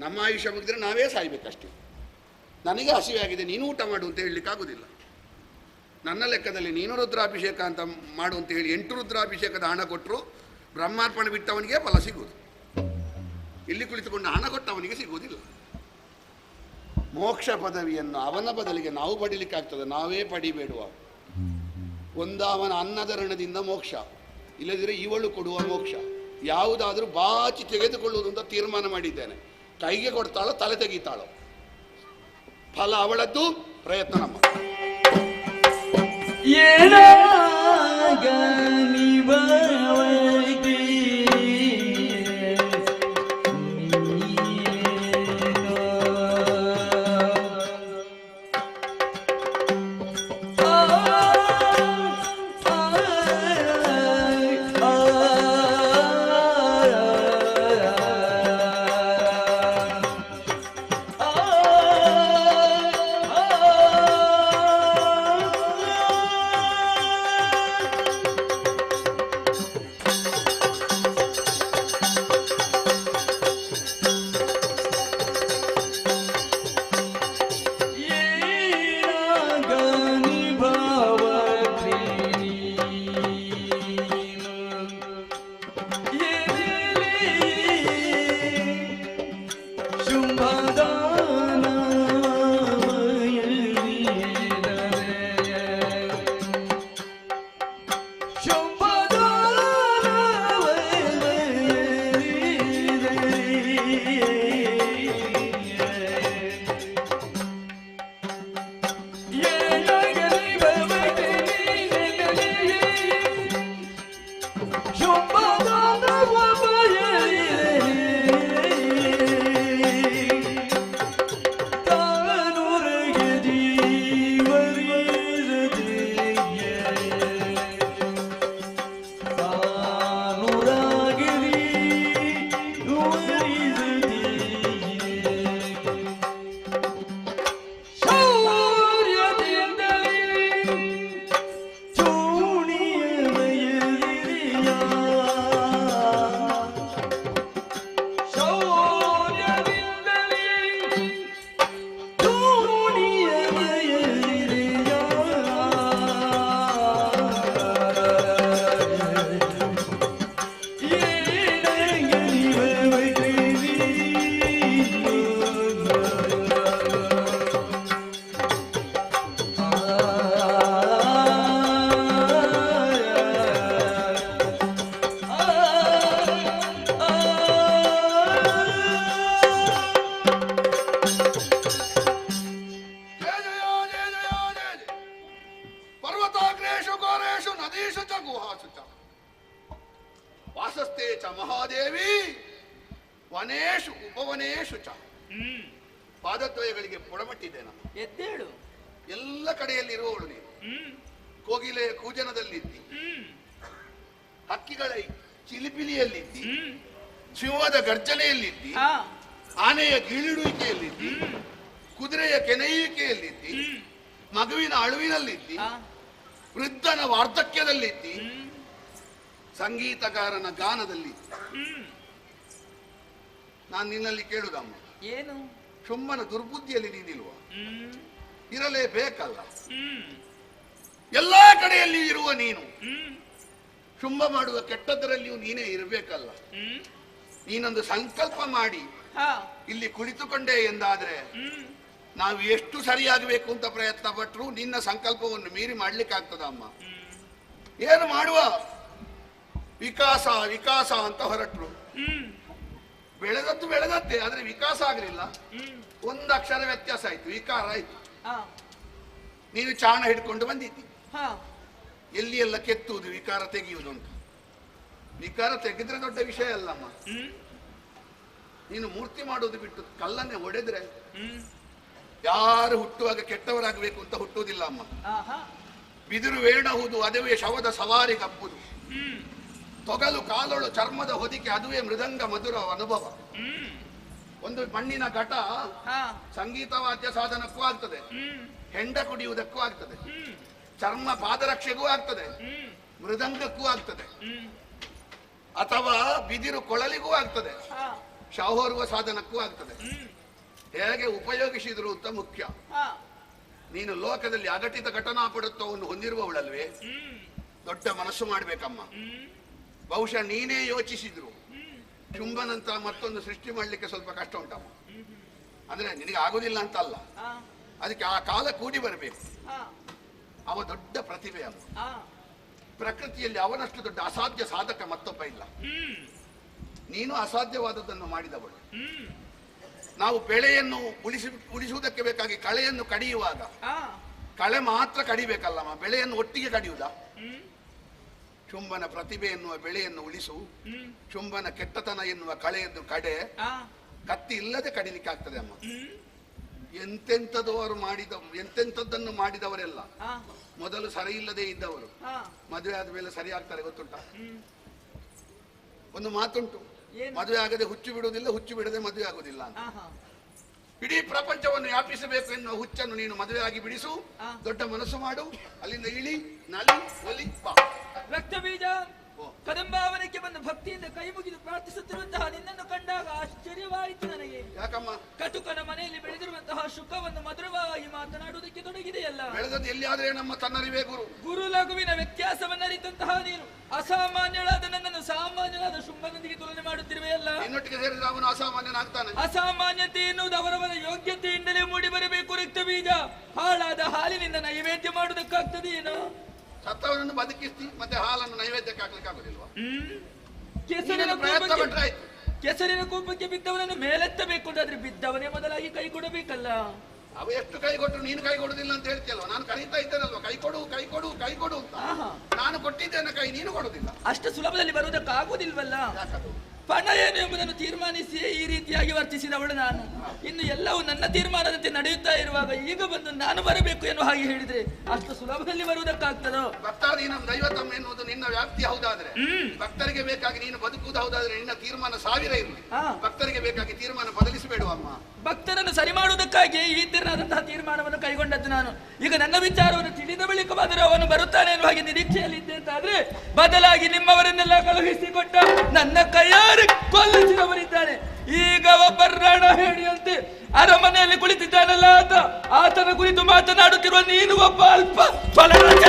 ನಮ್ಮ ಆಯುಷ್ಯ ಮುಗಿದ್ರೆ ನಾವೇ ಸಾಯ್ಬೇಕಷ್ಟೇ. ನನಗೆ ಹಸಿವೆ ಆಗಿದೆ, ನೀನು ಊಟ ಮಾಡು ಅಂತ ಹೇಳಲಿಕ್ಕಾಗುವುದಿಲ್ಲ. ನನ್ನ ಲೆಕ್ಕದಲ್ಲಿ ನೀನು ರುದ್ರಾಭಿಷೇಕ ಅಂತ ಮಾಡು ಅಂತ ಹೇಳಿ 8 ರುದ್ರಾಭಿಷೇಕದ ಹಣ ಕೊಟ್ಟರು ಬ್ರಹ್ಮಾರ್ಪಣೆ ಬಿಟ್ಟವನಿಗೆ ಫಲ ಸಿಗುವುದು. ಇಲ್ಲಿ ಕುಳಿತುಕೊಂಡು ಹಣ ಕೊಟ್ಟವನಿಗೆ ಸಿಗುವುದಿಲ್ಲ. ಮೋಕ್ಷ ಪದವಿಯನ್ನು ಅವನ ಬದಲಿಗೆ ನಾವು ಪಡೀಲಿಕ್ಕಾಗ್ತದೆ? ನಾವೇ ಪಡಿಬೇಡುವ. ಅವನ ಅನ್ನದ ಋಣದಿಂದ ಮೋಕ್ಷ, ಇಲ್ಲದಿದ್ದರೆ ಇವಳು ಕೊಡುವ ಮೋಕ್ಷ. ಯಾವುದಾದ್ರೂ ಬಾಚಿ ತೆಗೆದುಕೊಳ್ಳುವುದು ಅಂತ ತೀರ್ಮಾನ ಮಾಡಿದ್ದೇನೆ. ಕೈಗೆ ಕೊಡ್ತಾಳೋ ತಲೆ ತೆಗೀತಾಳೋ, ಫಲ ಅವಳದ್ದು, ಪ್ರಯತ್ನ ನಮ್ಮ. ವಾಸಸ್ಥೆ ಚ ಮಹಾದೇವಿ ವನೇಶು ಉಪವನೇಶು ಚ. ಪಾದದ್ವಯಗಳಿಗೆ ಬುಡಮಟ್ಟಿದ್ದೆ ನಾನು. ಎದ್ದೇಳು. ಎಲ್ಲ ಕಡೆಯಲ್ಲಿ ಇರುವವಳು ನೀನು. ಕೋಗಿಲೆಯ ಕೂಜನದಲ್ಲಿದ್ದಿ, ಹಕ್ಕಿಗಳ ಚಿಲಿಪಿಲಿಯಲ್ಲಿದ್ದಿ, ಸಿಂಹದ ಗರ್ಜನೆಯಲ್ಲಿದ್ದಿ, ಆನೆಯ ಗೀಳಿಡುವಿಕೆಯಲ್ಲಿದ್ದಿ, ಕುದುರೆಯ ಕೆನೆಯುವಿಕೆಯಲ್ಲಿದ್ದಿ, ಮಗುವಿನ ಅಳುವಿನಲ್ಲಿದ್ದಿ, ವೃದ್ಧನ ವಾರ್ಧಕ್ಯದಲ್ಲಿದ್ದಿ, ಸಂಗೀತಗಾರನ ಗಾನದಲ್ಲಿದ್ದಿ. ನಾನು ನಿನ್ನಲ್ಲಿ ಕೇಳುದಮ್ಮ, ಏನು? ಶುಂಭನ ದುರ್ಬುದ್ಧಿಯಲ್ಲಿ ನೀನಿಲ್ವ? ಇರಲೇಬೇಕಲ್ಲ. ಎಲ್ಲಾ ಕಡೆಯಲ್ಲಿ ಇರುವ ನೀನು ಶುಂಭ ಮಾಡುವ ಕೆಟ್ಟದ್ದರಲ್ಲಿಯೂ ನೀನೇ ಇರಬೇಕಲ್ಲ. ನೀನೊಂದು ಸಂಕಲ್ಪ ಮಾಡಿ ಇಲ್ಲಿ ಕುಳಿತುಕೊಂಡೆ ಎಂದಾದ್ರೆ ನಾವು ಎಷ್ಟು ಸರಿಯಾಗಬೇಕು ಅಂತ ಪ್ರಯತ್ನ ಪಟ್ಟರು ನಿನ್ನ ಸಂಕಲ್ಪವನ್ನು ಮೀರಿ ಮಾಡ್ಲಿಕ್ಕಾಗ್ತದ ಅಮ್ಮ. ಏನು ಮಾಡುವ, ವಿಕಾಸ ವಿಕಾಸ ಅಂತ ಹೊರಟ್ರು. ಬೆಳೆದದ್ದು ಬೆಳೆದದ್ದೇ, ಆದ್ರೆ ವಿಕಾಸ ಆಗಲಿಲ್ಲ. ಒಂದು ಅಕ್ಷರ ವ್ಯತ್ಯಾಸ ಆಯ್ತು, ವಿಕಾರ ಆಯ್ತು. ನೀನು ಚಾಣ ಹಿಡ್ಕೊಂಡು ಬಂದಿದ್ದಿ. ಎಲ್ಲಿ ಎಲ್ಲ ಕೆತ್ತುವುದು, ವಿಕಾರ ತೆಗೆಯುವುದು ಅಂತ. ವಿಕಾರ ತೆಗೆದ್ರೆ ದೊಡ್ಡ ವಿಷಯ ಅಲ್ಲಮ್ಮ. ನೀನು ಮೂರ್ತಿ ಮಾಡುವುದು ಬಿಟ್ಟು ಕಲ್ಲನ್ನೇ ಒಡೆದ್ರೆ ಯಾರು ಹುಟ್ಟುವಾಗ ಕೆಟ್ಟವರಾಗಬೇಕು ಅಂತ ಹುಟ್ಟುವುದಿಲ್ಲ ಅಮ್ಮ. ಬಿದಿರು ವೇಣಹುದು ಅದುವೇ ಶವದ ಸವಾರಿ ಕಪ್ಪುದು, ತೊಗಲು ಕಾಲೊಳು ಚರ್ಮದ ಹೊದಿಕೆ ಅದುವೇ ಮೃದಂಗ ಮಧುರ ಅನುಭವ. ಒಂದು ಮಣ್ಣಿನ ಘಟ ಸಂಗೀತ ವಾದ್ಯ ಸಾಧನಕ್ಕೂ ಆಗ್ತದೆ, ಹೆಂಡ ಕುಡಿಯುವುದಕ್ಕೂ ಆಗ್ತದೆ, ಚರ್ಮ ಪಾದರಕ್ಷೆಗೂ ಆಗ್ತದೆ, ಮೃದಂಗಕ್ಕೂ ಆಗ್ತದೆ, ಅಥವಾ ಬಿದಿರು ಕೊಳಲಿಗೂ ಆಗ್ತದೆ, ಶಾಹೋರುವ ಸಾಧನಕ್ಕೂ ಆಗ್ತದೆ. ಹೇಗೆ ಉಪಯೋಗಿಸಿದ್ರು ಅಂತ ಮುಖ್ಯ. ನೀನು ಲೋಕದಲ್ಲಿ ಅಘಟಿತ ಘಟನಾಪಟುತ್ವವನ್ನು ಹೊಂದಿರುವವಳಲ್ವೇ, ದೊಡ್ಡ ಮನಸ್ಸು ಮಾಡ್ಬೇಕಮ್ಮ. ಬಹುಶಃ ನೀನೇ ಯೋಚಿಸಿದ್ರು ಶುಂಭನಂತ ಮತ್ತೊಂದು ಸೃಷ್ಟಿ ಮಾಡ್ಲಿಕ್ಕೆ ಸ್ವಲ್ಪ ಕಷ್ಟ ಉಂಟಮ್ಮ. ಅಂದ್ರೆ ನಿನಗೆ ಆಗುದಿಲ್ಲ ಅಂತ ಅಲ್ಲ, ಅದಕ್ಕೆ ಆ ಕಾಲ ಕೂಡಿ ಬರಬೇಕು. ಅವ ದೊಡ್ಡ ಪ್ರತಿಭೆ ಅಮ್ಮ. ಪ್ರಕೃತಿಯಲ್ಲಿ ಅವನಷ್ಟು ದೊಡ್ಡ ಅಸಾಧ್ಯ ಸಾಧಕ ಮತ್ತೊಬ್ಬ ಇಲ್ಲ. ನೀನು ಅಸಾಧ್ಯವಾದದ್ದನ್ನು ಮಾಡಿದವಳು. ನಾವು ಬೆಳೆಯನ್ನು ಉಳಿಸುವುದಕ್ಕೆ ಬೇಕಾಗಿ ಕಳೆಯನ್ನು ಕಡಿಯುವಾಗ ಕಳೆ ಮಾತ್ರ ಕಡಿಬೇಕಲ್ಲಮ್ಮ, ಬೆಳೆಯನ್ನು ಒಟ್ಟಿಗೆ ಕಡಿಯುವುದ? ಶುಂಭನ ಪ್ರತಿಭೆ ಎನ್ನುವ ಬೆಳೆಯನ್ನು ಉಳಿಸು, ಶುಂಭನ ಕೆಟ್ಟತನ ಎನ್ನುವ ಕಳೆಯನ್ನು ಕಡೆ, ಕತ್ತಿ ಇಲ್ಲದೆ ಕಡಿಲಿಕ್ಕೆ ಆಗ್ತದೆ ಅಮ್ಮ. ಎಂತೆಂಥದ್ದನ್ನು ಮಾಡಿದವರೆಲ್ಲ ಮೊದಲು ಸರಿ ಇಲ್ಲದೆ ಇದ್ದವರು ಮದುವೆ ಆದ ಮೇಲೆ ಸರಿ ಆಗ್ತಾರೆ, ಗೊತ್ತುಂಟ? ಒಂದು ಮಾತುಂಟು, ಮದುವೆ ಆಗದೆ ಹುಚ್ಚು ಬಿಡುವುದಿಲ್ಲ, ಹುಚ್ಚು ಬಿಡದೆ ಮದುವೆ ಆಗುದಿಲ್ಲ ಅಂತ. ಇಡೀ ಪ್ರಪಂಚವನ್ನು ವ್ಯಾಪಿಸಬೇಕು ಎನ್ನುವ ಹುಚ್ಚನ್ನು ನೀನು ಮದುವೆ ಆಗಿ ಬಿಡಿಸು, ದೊಡ್ಡ ಮನಸ್ಸು ಮಾಡು, ಅಲ್ಲಿಂದ ಇಳಿ, ನಲಿ ಒಲಿ ಬಾ. ರಕ್ತ ಬೀಜ ಕದಂಬಾವನಕ್ಕೆ ಬಂದು ಭಕ್ತಿಯಿಂದ ಕೈ ಮುಗಿದು ಪ್ರಾರ್ಥಿಸುತ್ತಿರುವಂತಹ ನಿನ್ನನ್ನು ಕಂಡಾಗ ಆಶ್ಚರ್ಯವಾಯಿತು ನನಗೆ. ಯಾಕಮ್ಮ? ಕಟುಕನ ಮನೆಯಲ್ಲಿ ಬೆಳೆದಿರುವಂತಹ ಸುಖವನ್ನು ಮಧುರವಾಗಿ ಮಾತನಾಡುವುದಕ್ಕೆ ತೊಡಗಿದೆಯಲ್ಲ. ಬೆಳೆದದ್ದು ಎಲ್ಲಿಯಾದ್ರೆ ನಮ್ಮ ತನ್ನರಿವೇ ಗುರು. ಗುರು ಲಘುವಿನ ವ್ಯತ್ಯಾಸವನ್ನು ಅರಿತಂತಹ ನೀನು ಅಸಾಮಾನ್ಯಳಾದ ನನ್ನನ್ನು ಸಾಮಾನ್ಯಳಾದ ಶುಂಭನೊಂದಿಗೆ ತುಲನೆ ಮಾಡುತ್ತಿರುವೆಯಲ್ಲ. ನಿನ್ನೊಟ್ಟಿಗೆ ಸೇರಿದ್ರೆ ಅವನು ಅಸಾಮಾನ್ಯನಾಗ್ತಾನೆ. ಅಸಾಮಾನ್ಯತೆ ಎನ್ನುವುದು ಅವರವರ ಯೋಗ್ಯತೆಯಿಂದಲೇ ಮೂಡಿ ಬರಬೇಕು. ರಕ್ತ ಬೀಜ ಹಾಳಾದ ಹಾಲಿನಿಂದ ನೈವೇದ್ಯ ಮಾಡುವುದಕ್ಕಾಗ್ತದೆ ಏನೋ? ಸತ್ತವನನ್ನು ಬದುಕಿಸ್ತಿ, ಮತ್ತೆ ಹಾಲನ್ನು ನೈವೇದ್ಯಕ್ಕೆ ಹಾಕ್ಲಿಕ್ಕೆ ಆಗುದಿಲ್ವಾ? ಕೆಸರಿನ ಕೂಪಕ್ಕೆ ಬಿದ್ದವನನ್ನು ಮೇಲೆತ್ತಬೇಕು ಅಂತಾದ್ರೆ ಬಿದ್ದವನೇ ಮೊದಲಾಗಿ ಕೈ ಕೊಡಬೇಕಲ್ಲ. ಅವ ಎಷ್ಟು ಕೈ ಕೊಟ್ಟರು ನೀನು ಕೈ ಕೊಡುದಿಲ್ಲ ಅಂತ ಹೇಳ್ತಿಯಲ್ವ? ನಾನು ಕರೀತಾ ಇದ್ದೇನಲ್ವ, ಕೈ ಕೊಡು ಕೈ ಕೊಡು ಕೈ ಕೊಡು ಅಂತ. ನಾನು ಕೊಟ್ಟಿದ್ದೇನೆ ಕೈ, ನೀನು ಕೊಡುದಿಲ್ಲ. ಅಷ್ಟು ಸುಲಭದಲ್ಲಿ ಬರುವುದಕ್ಕಾಗುವುದಿಲ್ವಲ್ಲ. ಪಣ ಏನು ಎಂಬುದನ್ನು ತೀರ್ಮಾನಿಸಿ ಈ ರೀತಿಯಾಗಿ ವರ್ತಿಸಿದವಳು ನಾನು. ಇನ್ನು ಎಲ್ಲವೂ ನನ್ನ ತೀರ್ಮಾನದಂತೆ ನಡೆಯುತ್ತಾ ಇರುವಾಗ ಈಗ ಬಂದು ನಾನು ಬರಬೇಕು ಎನ್ನುವ ಹಾಗೆ ಹೇಳಿದ್ರೆ ಅಷ್ಟು ಸುಲಭದಲ್ಲಿ ಬರುವುದಕ್ಕಾಗ್ತದೋ? ಭಕ್ತಾಧೀನಂ ದೈವತಂ ಎನ್ನುವುದು ನಿನ್ನ ವ್ಯಾಪ್ತಿ ಹೌದಾದ್ರೆ, ಭಕ್ತರಿಗೆ ಬೇಕಾಗಿ ನೀನು ಬದುಕುವುದು ಹೌದಾದ್ರೆ ನಿನ್ನ ತೀರ್ಮಾನ 1000 ಇರಲಿ. ಭಕ್ತರಿಗೆ ಬೇಕಾಗಿ ತೀರ್ಮಾನ ಬದಲಿಸಬೇಡುವ ಅಮ್ಮ. ಭಕ್ತರನ್ನು ಸರಿ ಮಾಡುವುದಕ್ಕಾಗಿ ಈ ತೆರನಾದಂತಹ ತೀರ್ಮಾನವನ್ನು ಕೈಗೊಂಡದ್ದು ನಾನು. ಈಗ ನನ್ನ ವಿಚಾರವನ್ನು ತಿಳಿದ ಬಳಿಕವಾದರೂ ಅವನು ಬರುತ್ತಾನೆ ಎನ್ನುವ ಹಾಗೆ ನಿರೀಕ್ಷೆಯಲ್ಲಿದ್ದೆ ಅಂತಾದ್ರೆ ಬದಲಾಗಿ ನಿಮ್ಮವರನ್ನೆಲ್ಲ ಕಳುಹಿಸಿಕೊಟ್ಟ ನನ್ನ ಕೈಯಾರೆ ಕೊಲ್ಲಿಸಿದವರಿದ್ದಾನೆ. ಈಗ ಒಬ್ಬ ರಣ ಹೇಳಿಯಂತೆ ಅರಮನೆಯಲ್ಲಿ ಕುಳಿತಿದ್ದಾನಲ್ಲ ಆತನ ಕುರಿತು ಮಾತನಾಡುತ್ತಿರುವ ನೀನು ಒಬ್ಬ ಅಲ್ಪ ಫಲರಚ.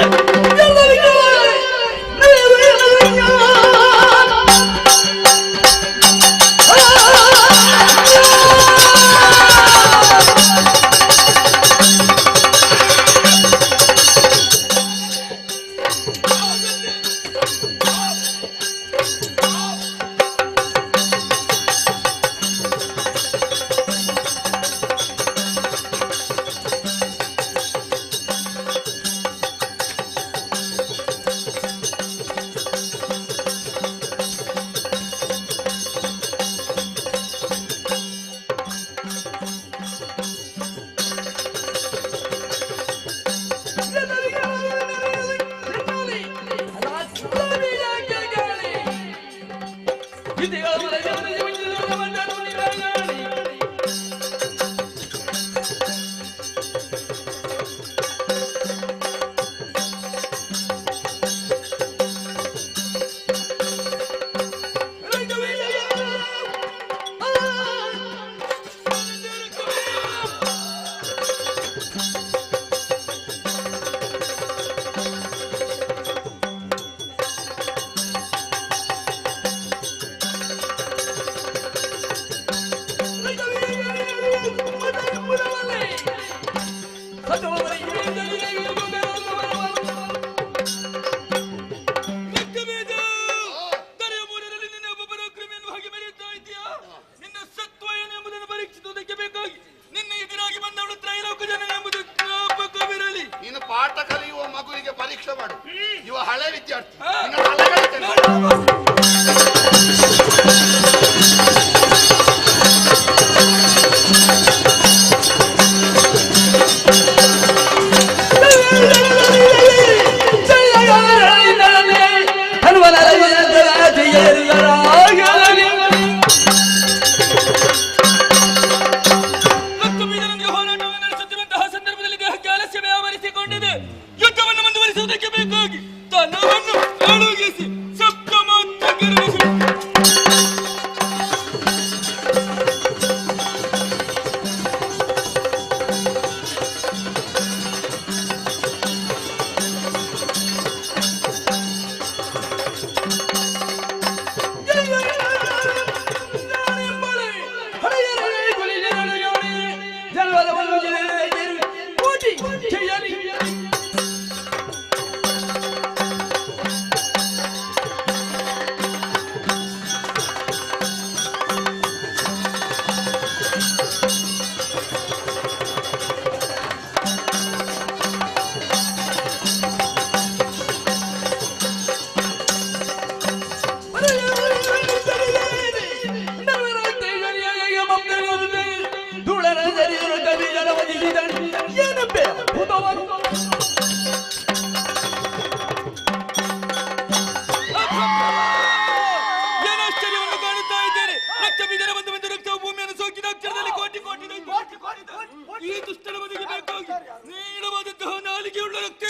ಪಾಠ ಕಲಿಯುವ ಮಗುವಿಗೆ ಪರೀಕ್ಷೆ ಮಾಡು. ಇವ ಹಳೆ ವಿದ್ಯಾರ್ಥಿ. ನಿನ್ನ ತಲೆಗಡಿತೇನೆ. ಯುದ್ಧವನ್ನು ಮುಂದುವರಿಸುವುದಕ್ಕೆ ಬೇಕಾಗಿ ತನ್ನವನ್ನು ಅಳುಗಿಸಿ ಸಪ್ತಮಾತ್ಮಗಿರಿಸಿ ಏನಾಶ್ಚರ್ಯವನ್ನು ಕಾಣುತ್ತಾ ಇದ್ದೇನೆ. ರಕ್ತ ಬೀಜರ ಬಂದು ಬಂದು ರಕ್ತವು ಭೂಮಿಯನ್ನು ಸೋಕಿದ ಅಕ್ಷರದಲ್ಲಿ ಕೋಟಿ ಕೋಟಿ ಈ ದುಷ್ಟರ ಬದುಕಿ ಬೇಕಾಗಿ ನೀಳವಾದಂತಹ ನಾಲಿಗೆಯುಳ್ಳ ರಕ್ತ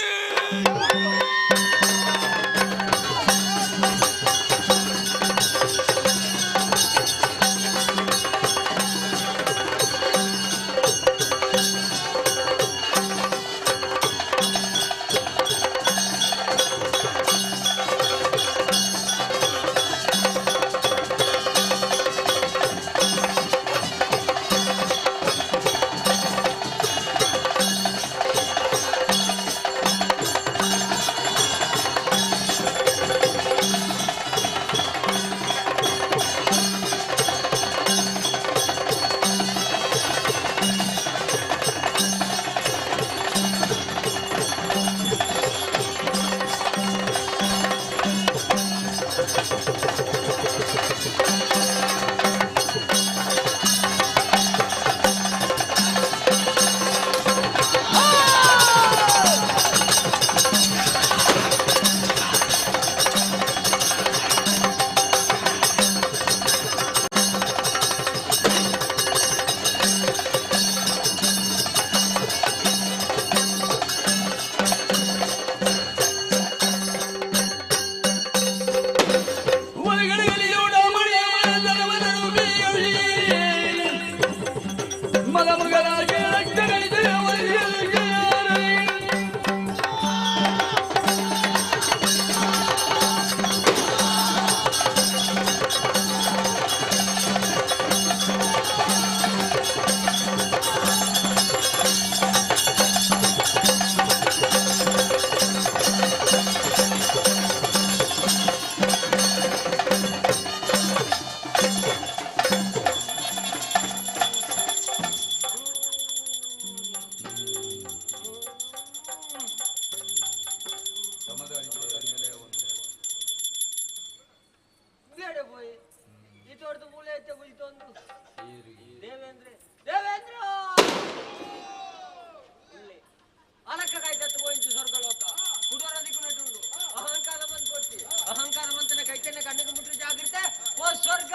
ಅಹಂಕಾರ ಮಂತನ ಕೈತನ್ನ ಕಣ್ಣಿಗೆ ಮುಟ್ಟ ಜಾಗ್ರತೆ ಓ ಸ್ವರ್ಗ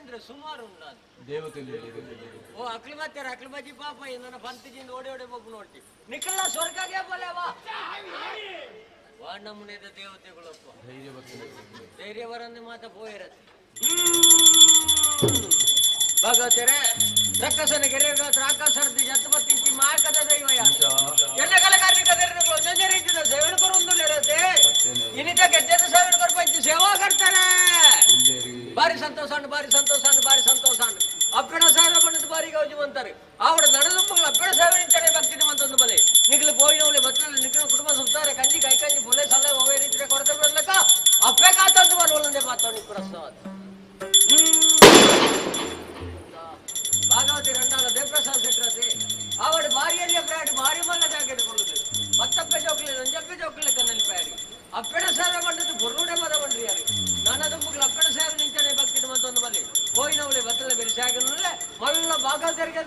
ಅಂದ್ರೆ ಸುಮಾರು ಉಂಟು ನಾನು ದೇವತೆಯಲ್ಲಿ ಓ ಅಕ್ಲಿ ಮತ್ತೆ ಅಕ್ಲಿ ಬಜ್ಜಿ ಪಾಪ ನನ್ನ ಪಂತಿಜಿಂದ ಓಡಿ ಓಡಿ ಹೋಗಿ ನೋಡಿ ನಿಖಲ ಸ್ವರ್ಗಗೆ ಬಲ್ಲೇವಾ ನಮ್ಮನೆದ ದೇವತೆಗಳಪ್ಪ ಧೈರ್ಯವರನ್ನೇ ಮಾತ ಪೋಯಿರತ್ತೆ ಭಗವತರೆ ರಕ್ಕಸನ ಗೆರೆಗಾತ್ರ ಆಕಾಶರ್ದಿ ಜತ್ಪತ್ತಿಂಚಿ ಮಾಯಕದ ದೈವಯ ಎಲ್ಲ ಕಲಕಾರ್ಮಿಕ ರೀತಿಯ ಸೇವನೆ ಕೊರೊಂದು ಇರುತ್ತೆ ಇನ್ನಿತ ಗೆದ್ದದ ಸೇವನೆ ಕೊರಪಂಚಿ ಸೇವಾ ಕರ್ತಾರೆ ಬಾರಿ ಸಂತೋಷ ಬಾರಿ ಸಂತೋಷ ಬಾರಿ ಸಂತೋಷ ಅಪ್ಪಣ ಸೇವೆ ಬಂದದ್ದು ಬಾರಿ ಗೌಜು ಅಂತಾರೆ ಆವಡ ನಡೆದ ಮಗಳು ಅಪ್ಪಣ ಸೇವೆ ನಿಂತಡೆ ಭಕ್ತಿ ಮಂತೊಂದು ಬಲೆ ನಿಖಲು ಪೋಯಿನವಳೆ ಬತ್ತನಲ್ಲಿ ನಿಖಲು ಕುಟುಂಬ ಸುತ್ತಾರೆ ಕಂಜಿ ಕೈ ಕಂಜಿ ಬೊಲೆ ಸಲ ಒವೇ ರೀತಿಯ ಕೊರತೆ ಬಿಡಲಕ್ಕ ಅಪ್ಪೆ ಕಾತಂದು ಬರುವಲ್ಲಂದೆ ಮಾತಾಡಿ ಪ್ರಶ್ನ ಭಾಗವತಿ ರಂಡಾಲ ದೇವಪ್ರಸಾದ್ ಸೆಟ್ರತೆ ಆವಡ ಬಾರಿಯಲ್ಲಿ ಪ್ರಾಡಿ ಭಾರಿ ಮಲ್ಲ ಜಾಗ ಇಟ್ಕೊಳ್ಳುದು ಮತ್ತಪ್ಪೆ ಜೋಕ್ಲೆ ನಂಜಪ್ಪೆ ಜೋಕ್ಲೆ ಕಣ್ಣಲ್ಲಿ ಪ್ಯಾಡಿ ಅಪ್ಪೆಡ ಸೇವೆ ಬಂದದ್ದು ಬುರ್ರುಡೆ ಮದ ಬಂದ್ರಿ ಯಾರು ನಾನದ ಮಕ್ಕಳು ಅಪ್ಪೆಡ ಸೇವೆ ನಿಂಚನೆ ಭಕ್ತಿ ಮಂತೊಂದು ಬಲಿ ಹೋಯಿನವಳೆ ಬತ್ತಲೆ ಬೇರೆ ಶಾಗನಲ್ಲೇ ಮಲ್ಲ ಭಾಗವತರಿಗೆ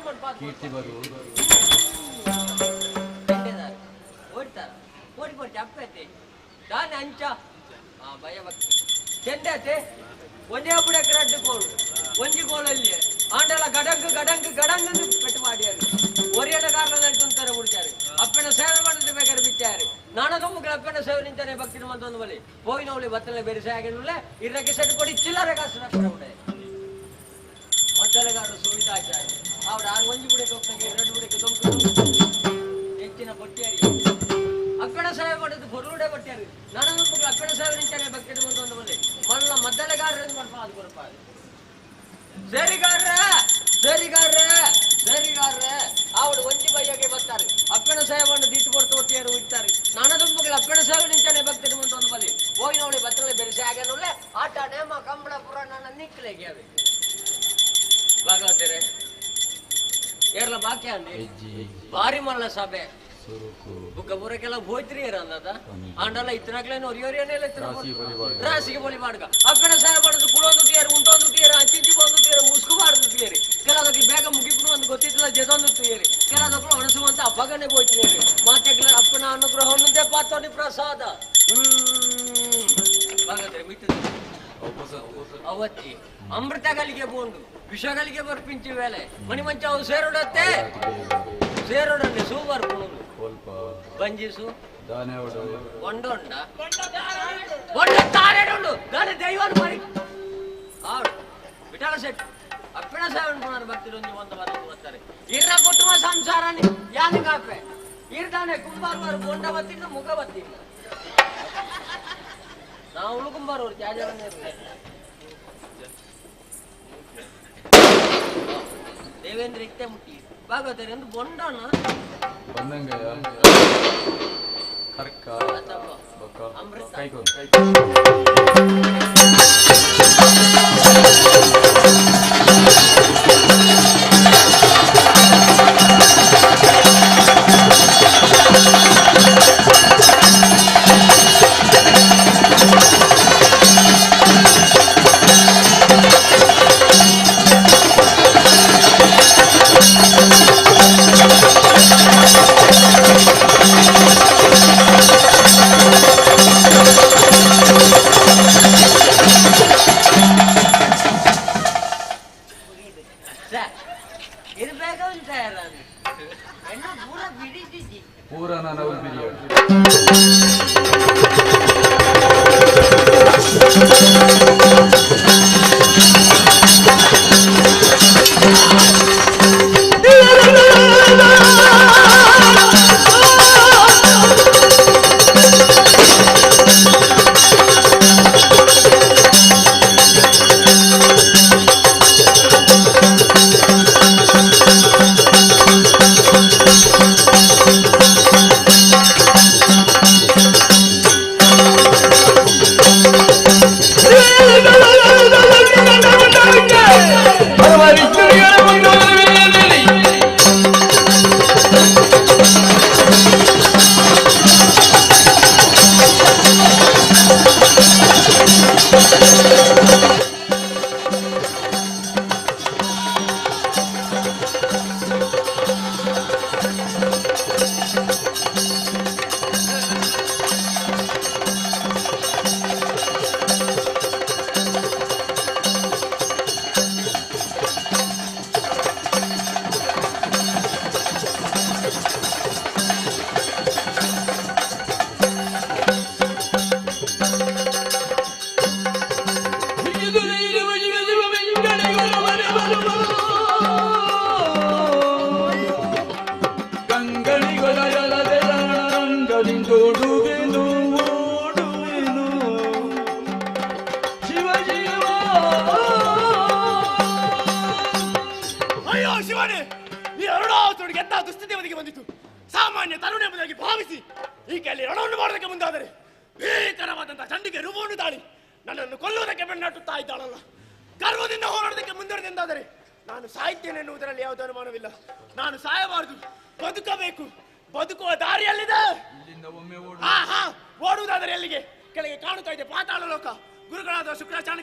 ಓಡ್ತಾರ ಓಡಿ ಕೊಡ್ತಿ ಅಪ್ಪೈತೆ ದಾನೆ ಅಂಚ ಭಯ ಭಕ್ತಿ ಚೆಂಡೆ ಆತೆ ಒಂದೇ ಬುಡಕ್ಕೆ ರಡ್ಡು ಕೋಳು ಒಂಜಿ ಕೋಳಲ್ಲಿ ಆಂಡಲ ಗಡಂಗ್ ಗಡಂಗ್ ಗಡಂಗ್ ಪೆಟ್ಟು ಮಾಡ್ಯಾರು ಒರಿಯನ ಕಾರಣದಲ್ಲಿ ತುಂತಾರೆ ಬಿಡ್ತಾರೆ ಅಪ್ಪನ ಸೇವೆ ಮಾಡಿದ್ರೆ ಬೇಕಾದ್ರೆ ಬಿಚ್ಚಾರು ನಾನದ ಮಕ್ಕಳು ಅಪ್ಪನ ಸೇವೆ ನಿಂತಾನೆ ಭಕ್ತಿ ಮಂತೊಂದು ಬಲಿ ಹೋಯಿನವಳಿ ಬತ್ತಲೆ ಬೇರೆ ಶಾಗನಲ್ಲೇ ಇರಕ್ಕೆ ಸೆಟ್ ಕೊಡಿ ಚಿಲ್ಲರೆ ಕಾಸು ಬಿಡೆ ಮೊದಲಗಾರರು ಸುವಿಧಾಚಾರ ಅವಡ ಆರು ಒಂಜಿ ಬುಡಕ್ಕೆ ಹೋಗ್ತಾಗೆ ಎರಡು ಬುಡಕ್ಕೆ ದೊಂಕು ಹೆಚ್ಚಿನ ಪಟ್ಟಿಯಾರಿ ಅಪ್ಪಣ ಸೇವೆ ಮಾಡೋದು ಬರುಡೆ ಪಟ್ಟಿಯಾರಿ ನನ್ನ ಮಕ್ಕಳು ಅಪ್ಪಣ ಸೇವೆ ನಿಂತಾನೆ ಭಕ್ತಿ ಒಂದು ಬಲಿ ಮಲ್ಲ ಮದ್ದಲೆಗಾರರಿಂದ ಮಾಡ್ಪ ಅದು ಕೊರಪ ಸೇರಿಗಾರ್ರೆ ಸೇರಿಗಾರ್ರೆ ಸೇರಿಗಾರ್ರೆ ಅವಡ ಒಂಜಿ ಬಯ್ಯಗೆ ಬರ್ತಾರೆ ಅಪ್ಪಣ ಸೇವೆ ಮಾಡಿ ದಿಟ್ಟು ಕೊಡ್ತು ಒಟ್ಟಿಯಾರು ಇಡ್ತಾರೆ ನಾನದ ಮಕ್ಕಳು ಅಪ್ಪಣ ಸೇವೆ ನಿಂತಾನೆ ಭಕ್ತಿ ಒಂದು ಬಲಿ ಹೋಗಿ ನೋಡಿ ಬತ್ತಲೆ ಬೆರೆಸಿ ಆಗನೊಳ್ಳೆ ಆಟ ನೇಮ ಕಂಬಳ ಪುರಾಣ ನಿಕ್ಲೆಗೆ ಅವೆ ಭಾಗವತರೆ ಏರ್ಲ ಬಾಕಿ ಅಂದಿ ಬಾರಿ ಮಲ್ಲ ಸಭೆ ಬುಕ್ಕ ಬುರಕ್ಕೆಲ್ಲ ಹೋಯ್ತ್ರಿ ಅಂದದ ಆಂಡಲ್ಲ ಇತ್ತನಾಗ್ಲೇನು ಒರಿಯೋರಿಯನೆಲ್ಲ ರಾಸಿಗೆ ಬಲಿ ಮಾಡ್ಗ ಅಪ್ಪನ ಸಹಾಯ ಮಾಡೋದು ಕುಳೊಂದು ತೀಯರು ಉಂಟೊಂದು ತೀಯರು ಅಂಚಿಂಚಿ ಬಂದು ತೀಯರು ಮುಸ್ಕುಬಾರ್ದು ತೀಯರಿ ಕೆಲವದಕ್ಕೆ ಬೇಗ ಮುಗಿಕೊಂಡು ಒಂದು ಗೊತ್ತಿಲ್ಲ ಜದೊಂದು ತೀಯರಿ ಕೆಲವದಕ್ಕೂ ಅಣಸುವಂತ ಅಪ್ಪಗನೆ ಹೋಯ್ತೀರಿ ಮಾತೆಗ್ಲ ಅಪ್ಪನ ಅನುಗ್ರಹವನ್ನೇ ಪಾತೋನಿ ಪ್ರಸಾದ ಭಾಗವತರೆ ಮಿತ್ರ ಅವತ್ತಿ ಅಮೃತಗಳಿಗೆ ಬೋಂಡು ವಿಷಗಳಿಗೆ ಬರ್ಪಿಂಚಿ ವೇಳೆ ಮನಿ ಮಂಚ ಅವು ಸೇರೋಡತ್ತೆ ಸೇರೋಡನ್ನೇ ಸೂಬರ್ ಪುಣುದು ಬಂಜಿಸು ಒಂಡೊಂಡ ಒಂಡ ತಾರೆಡುಂಡು ದಾನೆ ದೈವನ್ ಮಾಡಿ ಆಡು ಬಿಟಾಲ ಸೆಟ್ ಅಪ್ಪಣ ಸೇವನ್ ಪುಣಾರ ಭಕ್ತಿರೊಂದು ಒಂದು ಬರೋದು ಬರ್ತಾರೆ ಇರ್ರ ಕುಟುಂಬ ಸಂಸಾರನಿ ಯಾನಿಗಾಪೆ ಇರ್ದಾನೆ ಕುಂಬಾರವಾರು ಗೊಂಡ ಬತ್ತಿಂದ ಮುಖ ಬತ್ತಿಂದ ನಾವು ಉಳ್ಕೊಂಬಾರವ್ರು ತ್ಯಾಜರನ್ನೇ ದೇವೇಂದ್ರ ಇತ್ತೆ ಮುಟ್ಟಿ ಭಾಗವತರೆ ಎಂದು ಬೊಂಡನ ಅಮೃತ ದುಸ್ಥಿತಿ ಅವರಿಗೆ ಬಂದಿತು. ಸಾಮಾನ್ಯ ತರುಣ ಎಂಬುದಾಗಿ ಭಾವಿಸಿ ಈಕೆಯಲ್ಲಿ ರಣವನ್ನು ಮಾಡೋದಕ್ಕೆ ಮುಂದಾದರೆ ಭೀಕರವಾದಂತಹ ಚಂಡಿಗೆ ರೂಪವನ್ನು ತಾಳಿ ನನ್ನನ್ನು ಕೊಲ್ಲುವುದಕ್ಕೆ ಬೆನ್ನಟ್ಟುತ್ತಾ ಇದ್ದಾಳಲ್ಲ. ಗರ್ವದಿಂದ ಹೋರಾಡೋದಕ್ಕೆ ಮುಂದುವರೆದೆಂದಾದರೆ ನಾನು ಸಾಹಿತ್ಯನೆ ಎನ್ನುವುದರಲ್ಲಿ ಯಾವುದೇ ಅನುಮಾನವಿಲ್ಲ. ನಾನು ಸಾಯಬಾರದು, ಬದುಕಬೇಕು. ಬದುಕುವ ದಾರಿಯಲ್ಲಿದೆ. ಓಡುವುದಾದರೆ ಎಲ್ಲಿಗೆ? ಕೆಳಗೆ ಕಾಣುತ್ತಾ ಇದೆ ಪಾತಾಳ ಲೋಕ. ಗುರುಗಳಾದ ಶುಕ್ರಾಚಾರ್ಯ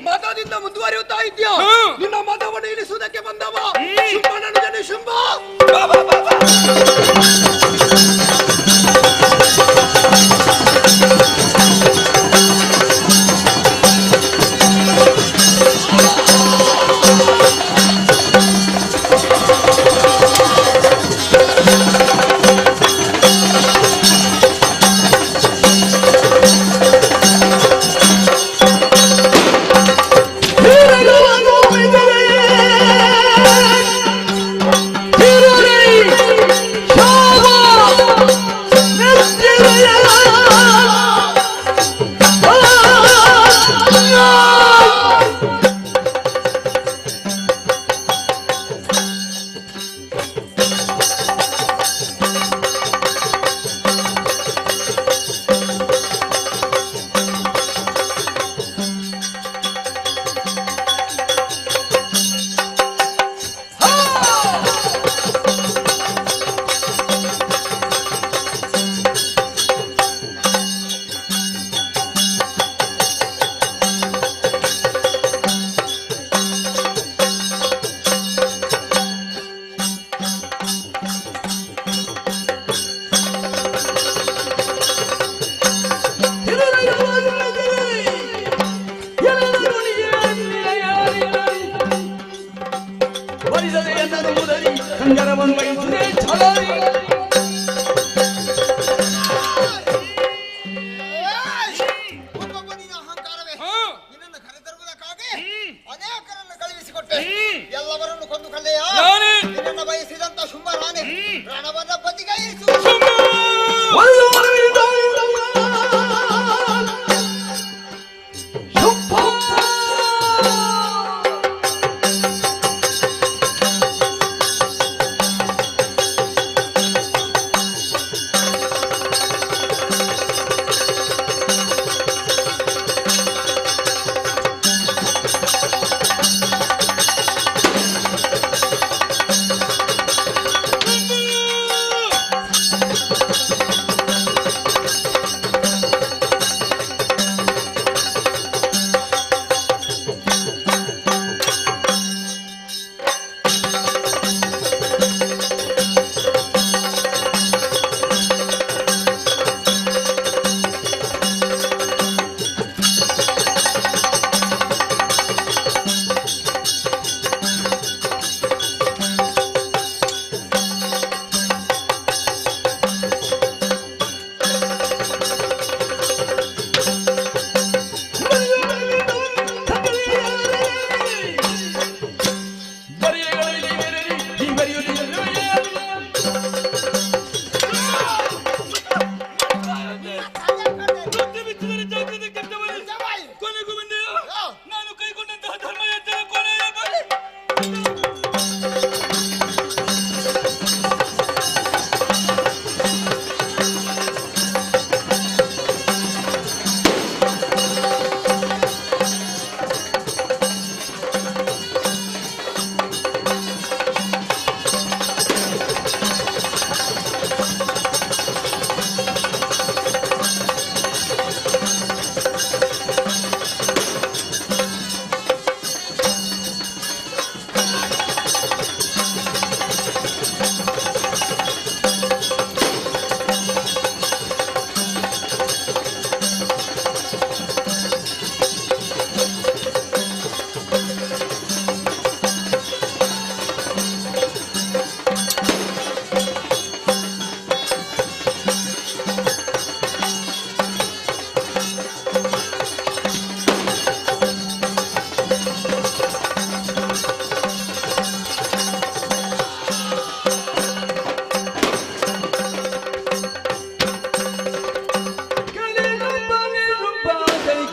ಮತದಿಂದ ಮುಂದುವರಿಯುತ್ತಾ ಇದ್ಯಾ? ನಿನ್ನ ಮತವನ್ನು ಇಳಿಸುವುದಕ್ಕೆ ಬಂದವ ಶುಂಭನನ್ನು ಜನ ಶುಂಭ. Hero!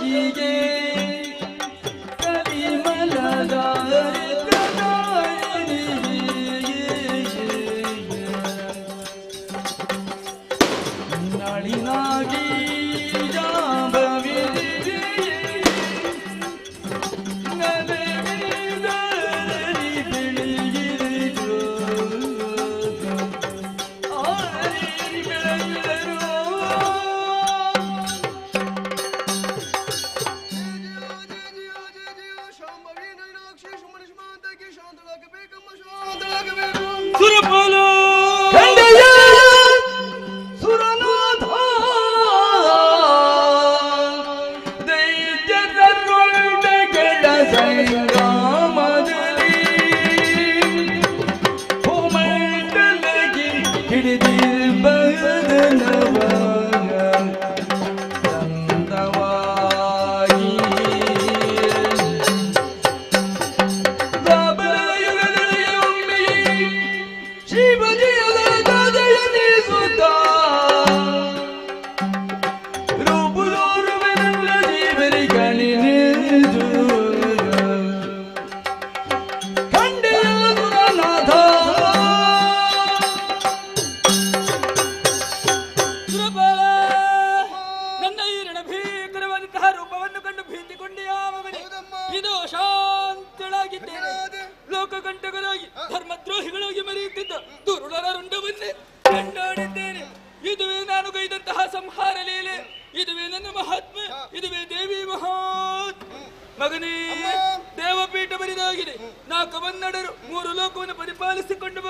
ಸೊಬಗಿಗೆ ನಾಳಿನಾಗಿ ಧರ್ಮದ್ರೋಹಿಗಳಾಗಿ ಮರೆಯುತ್ತಿದ್ದ ದುರುಳರ ರುಂಡವನ್ನೇ ಕಂಡಾಡಿದ್ದೇನೆ. ಇದುವೇ ನಾನು ಗೈದಂತಹ ಸಂಹಾರ ಲೀಲೆ, ಇದುವೇ ನನ್ನ ಮಹಾತ್ಮ, ಇದುವೇ ದೇವಿ ಮಹಾತ್ಮ. ಮಗನೇ, ದೇವಪೀಠ ಬರಿದಾಗಿದೆ. 4 ಕನ್ನಡರು 3 ಲೋಕವನ್ನು ಪರಿಪಾಲಿಸಿಕೊಂಡು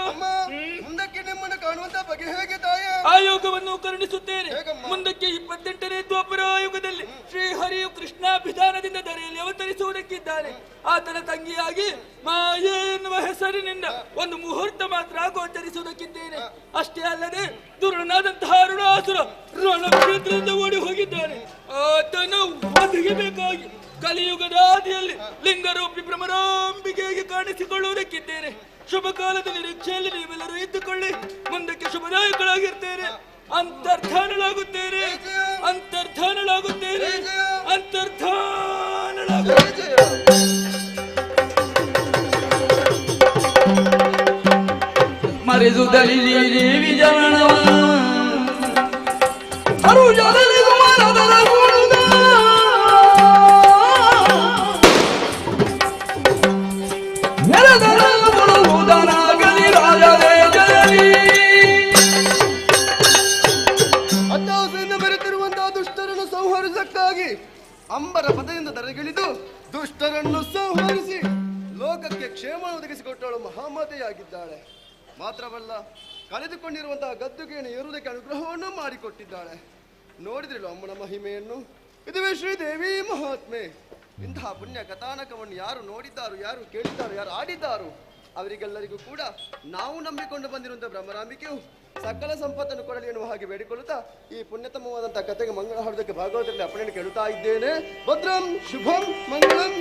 ಮುಂದಕ್ಕೆ ನಿಮ್ಮನ್ನು ಕಾಣುವಂತ ಬಗೆ ಹೇಗೆ ತಾಯ? ಆಯೋಗವನ್ನು ಕರುಣಿಸುತ್ತೇನೆ. ಮುಂದಕ್ಕೆ 28ನೇ ದ್ವಾಪರಾಯುಗದಲ್ಲಿ ಶ್ರೀಹರಿಯು ಕೃಷ್ಣಾಭಿಧಾನದಿಂದ ಧರೆಯಲ್ಲಿ ಅವತರಿಸುವುದಕ್ಕಿದ್ದಾನೆ. ಆತನ ತಂಗಿಯಾಗಿ ಮಾಯೆ ಎನ್ನುವ ಹೆಸರಿನಿಂದ ಒಂದು ಮುಹೂರ್ತ ಮಾತ್ರ ಗೋಚರಿಸುವುದಕ್ಕಿದ್ದೇನೆ. ಅಷ್ಟೇ ಅಲ್ಲದೆ ದುರುಳನಾದಂತಹ ಅರುಣಾಸುರ ರಣಕ್ಷೇತ್ರದಿಂದ ಓಡಿ ಹೋಗಿದ್ದಾನೆ. ಆತನು ಒದಗಬೇಕಾಗಿ ಕಲಿಯುಗದ ಆದಿಯಲ್ಲಿ ಲಿಂಗರೂಪಿ ಭ್ರಮರಾಂಬಿಕೆಗೆ ಕಾಣಿಸಿಕೊಳ್ಳುವುದಕ್ಕಿದ್ದೇನೆ. ಶುಭ ಕಾಲದ ನಿರೀಕ್ಷೆಯಲ್ಲಿ ನೀವೆಲ್ಲರೂ ಇದ್ದುಕೊಳ್ಳಿ. ಮುಂದಕ್ಕೆ ಶುಭದಾಯಕಳಾಗಿರ್ತೇನೆ. ಅಂತರ್ಧಾನಳಾಗುತ್ತೇನೆ, ಅಂತರ್ಧಾನಳಾಗುತ್ತೇನೆ, ಅಂತರ್ಧಾನಳಾಗುತ್ತೇನೆ. ಮರೆಸುತ್ತಲಿ ದೇವಿ ಜಾಣವ ಅರುಜದಲ್ಲಿ ಕುಮಾರದರ ಗುರುದ ನೆಲದರ ಬರುವುದನಾಗಲಿ ರಾಜರೇ ಜಯಲಿ. ಅಟ್ಟಾಸೆಯಿಂದ ಬೆರೆತಿರುವಂತಹ ದುಷ್ಟರನ್ನು ಸಂಹರಿಸಕ್ಕಾಗಿ ಅಂಬರ ಪದದಿಂದ ದರಗಿಳಿದು ದುಷ್ಟರನ್ನು ಸಂಹರಿಸಿ ಲೋಕಕ್ಕೆ ಕ್ಷೇಮ ಒದಗಿಸಿಕೊಟ್ಟವಳು ಮಹಾಮಾತೆಯಾಗಿದ್ದಾಳೆ. ಮಾತ್ರವಲ್ಲ, ಕಳೆದುಕೊಂಡಿರುವಂತಹ ಗದ್ದುಗೆಯನ್ನು ಏರುವುದಕ್ಕೆ ಅನುಗ್ರಹವನ್ನು ಮಾಡಿಕೊಟ್ಟಿದ್ದಾಳೆ. ನೋಡಿದ್ರಿಲ್ಲ ಅಮ್ಮನ ಮಹಿಮೆಯನ್ನು? ಇದುವೇ ಶ್ರೀದೇವಿ ಮಹಾತ್ಮೆ. ಇಂತಹ ಪುಣ್ಯ ಕಥಾನಕವನ್ನು ಯಾರು ನೋಡಿದ್ದಾರು, ಯಾರು ಕೇಳಿದ್ದಾರು, ಯಾರು ಆಡಿದ್ದಾರು, ಅವರಿಗೆಲ್ಲರಿಗೂ ಕೂಡ ನಾವು ನಂಬಿಕೊಂಡು ಬಂದಿರುವಂತಹ ಬ್ರಹ್ಮರಾಂಬಿಕೆಯು ಸಕಲ ಸಂಪತ್ತನ್ನು ಕೊಡಲಿ ಎನ್ನುವ ಹಾಗೆ ಬೇಡಿಕೊಳ್ಳುತ್ತಾ ಈ ಪುಣ್ಯತಮವಾದಂತಹ ಕಥೆಗೆ ಮಂಗಳ ಹಾಡುವುದಕ್ಕೆ ಭಾಗವತರಲ್ಲಿ ಅಪ್ಪಣೆಯನ್ನು ಕೇಳುತ್ತಾ ಇದ್ದೇನೆ. ಭದ್ರಂ ಶುಭಂ ಮಂಗಳಂ.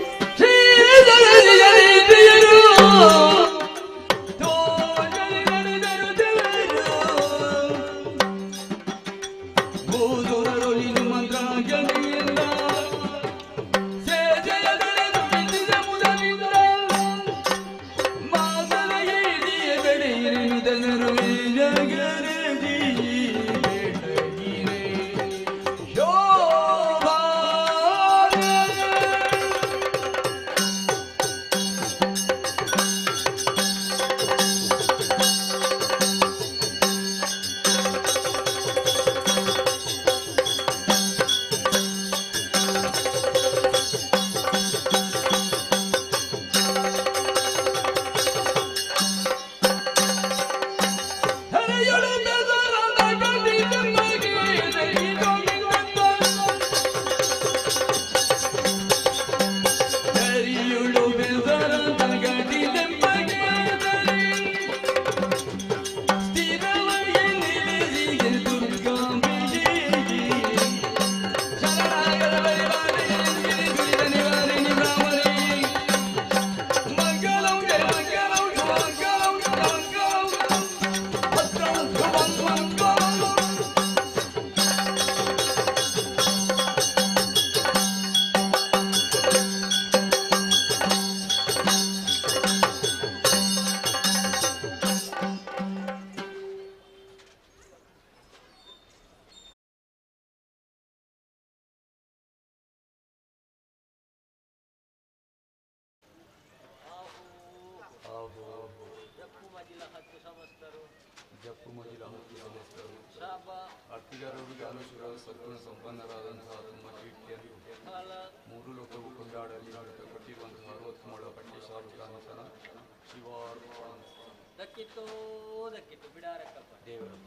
ಕೀರ್ತಿಗಾರರು ಜ್ಞಾನಶೂರ ಸದ್ಗುಣ ಸಂಪನ್ನರಾದಂತಹ ತಮ್ಮ ಕೀರ್ತಿಯನ್ನು ಮೂರು ಲೋಕವು ಕೊಂಡಾಡಲಿ ಕೊಟ್ಟಿರುವಂತಹ 60 ಮೊಳ ಪಟ್ಟಿ ಶಾಲು ಕಾಂತನ ಶಿವಾರ್ಪಣ ದಕ್ಕಿತ್ತು ಬಿಡಾರಕ್ಕಪ್ಪ ದೇವರು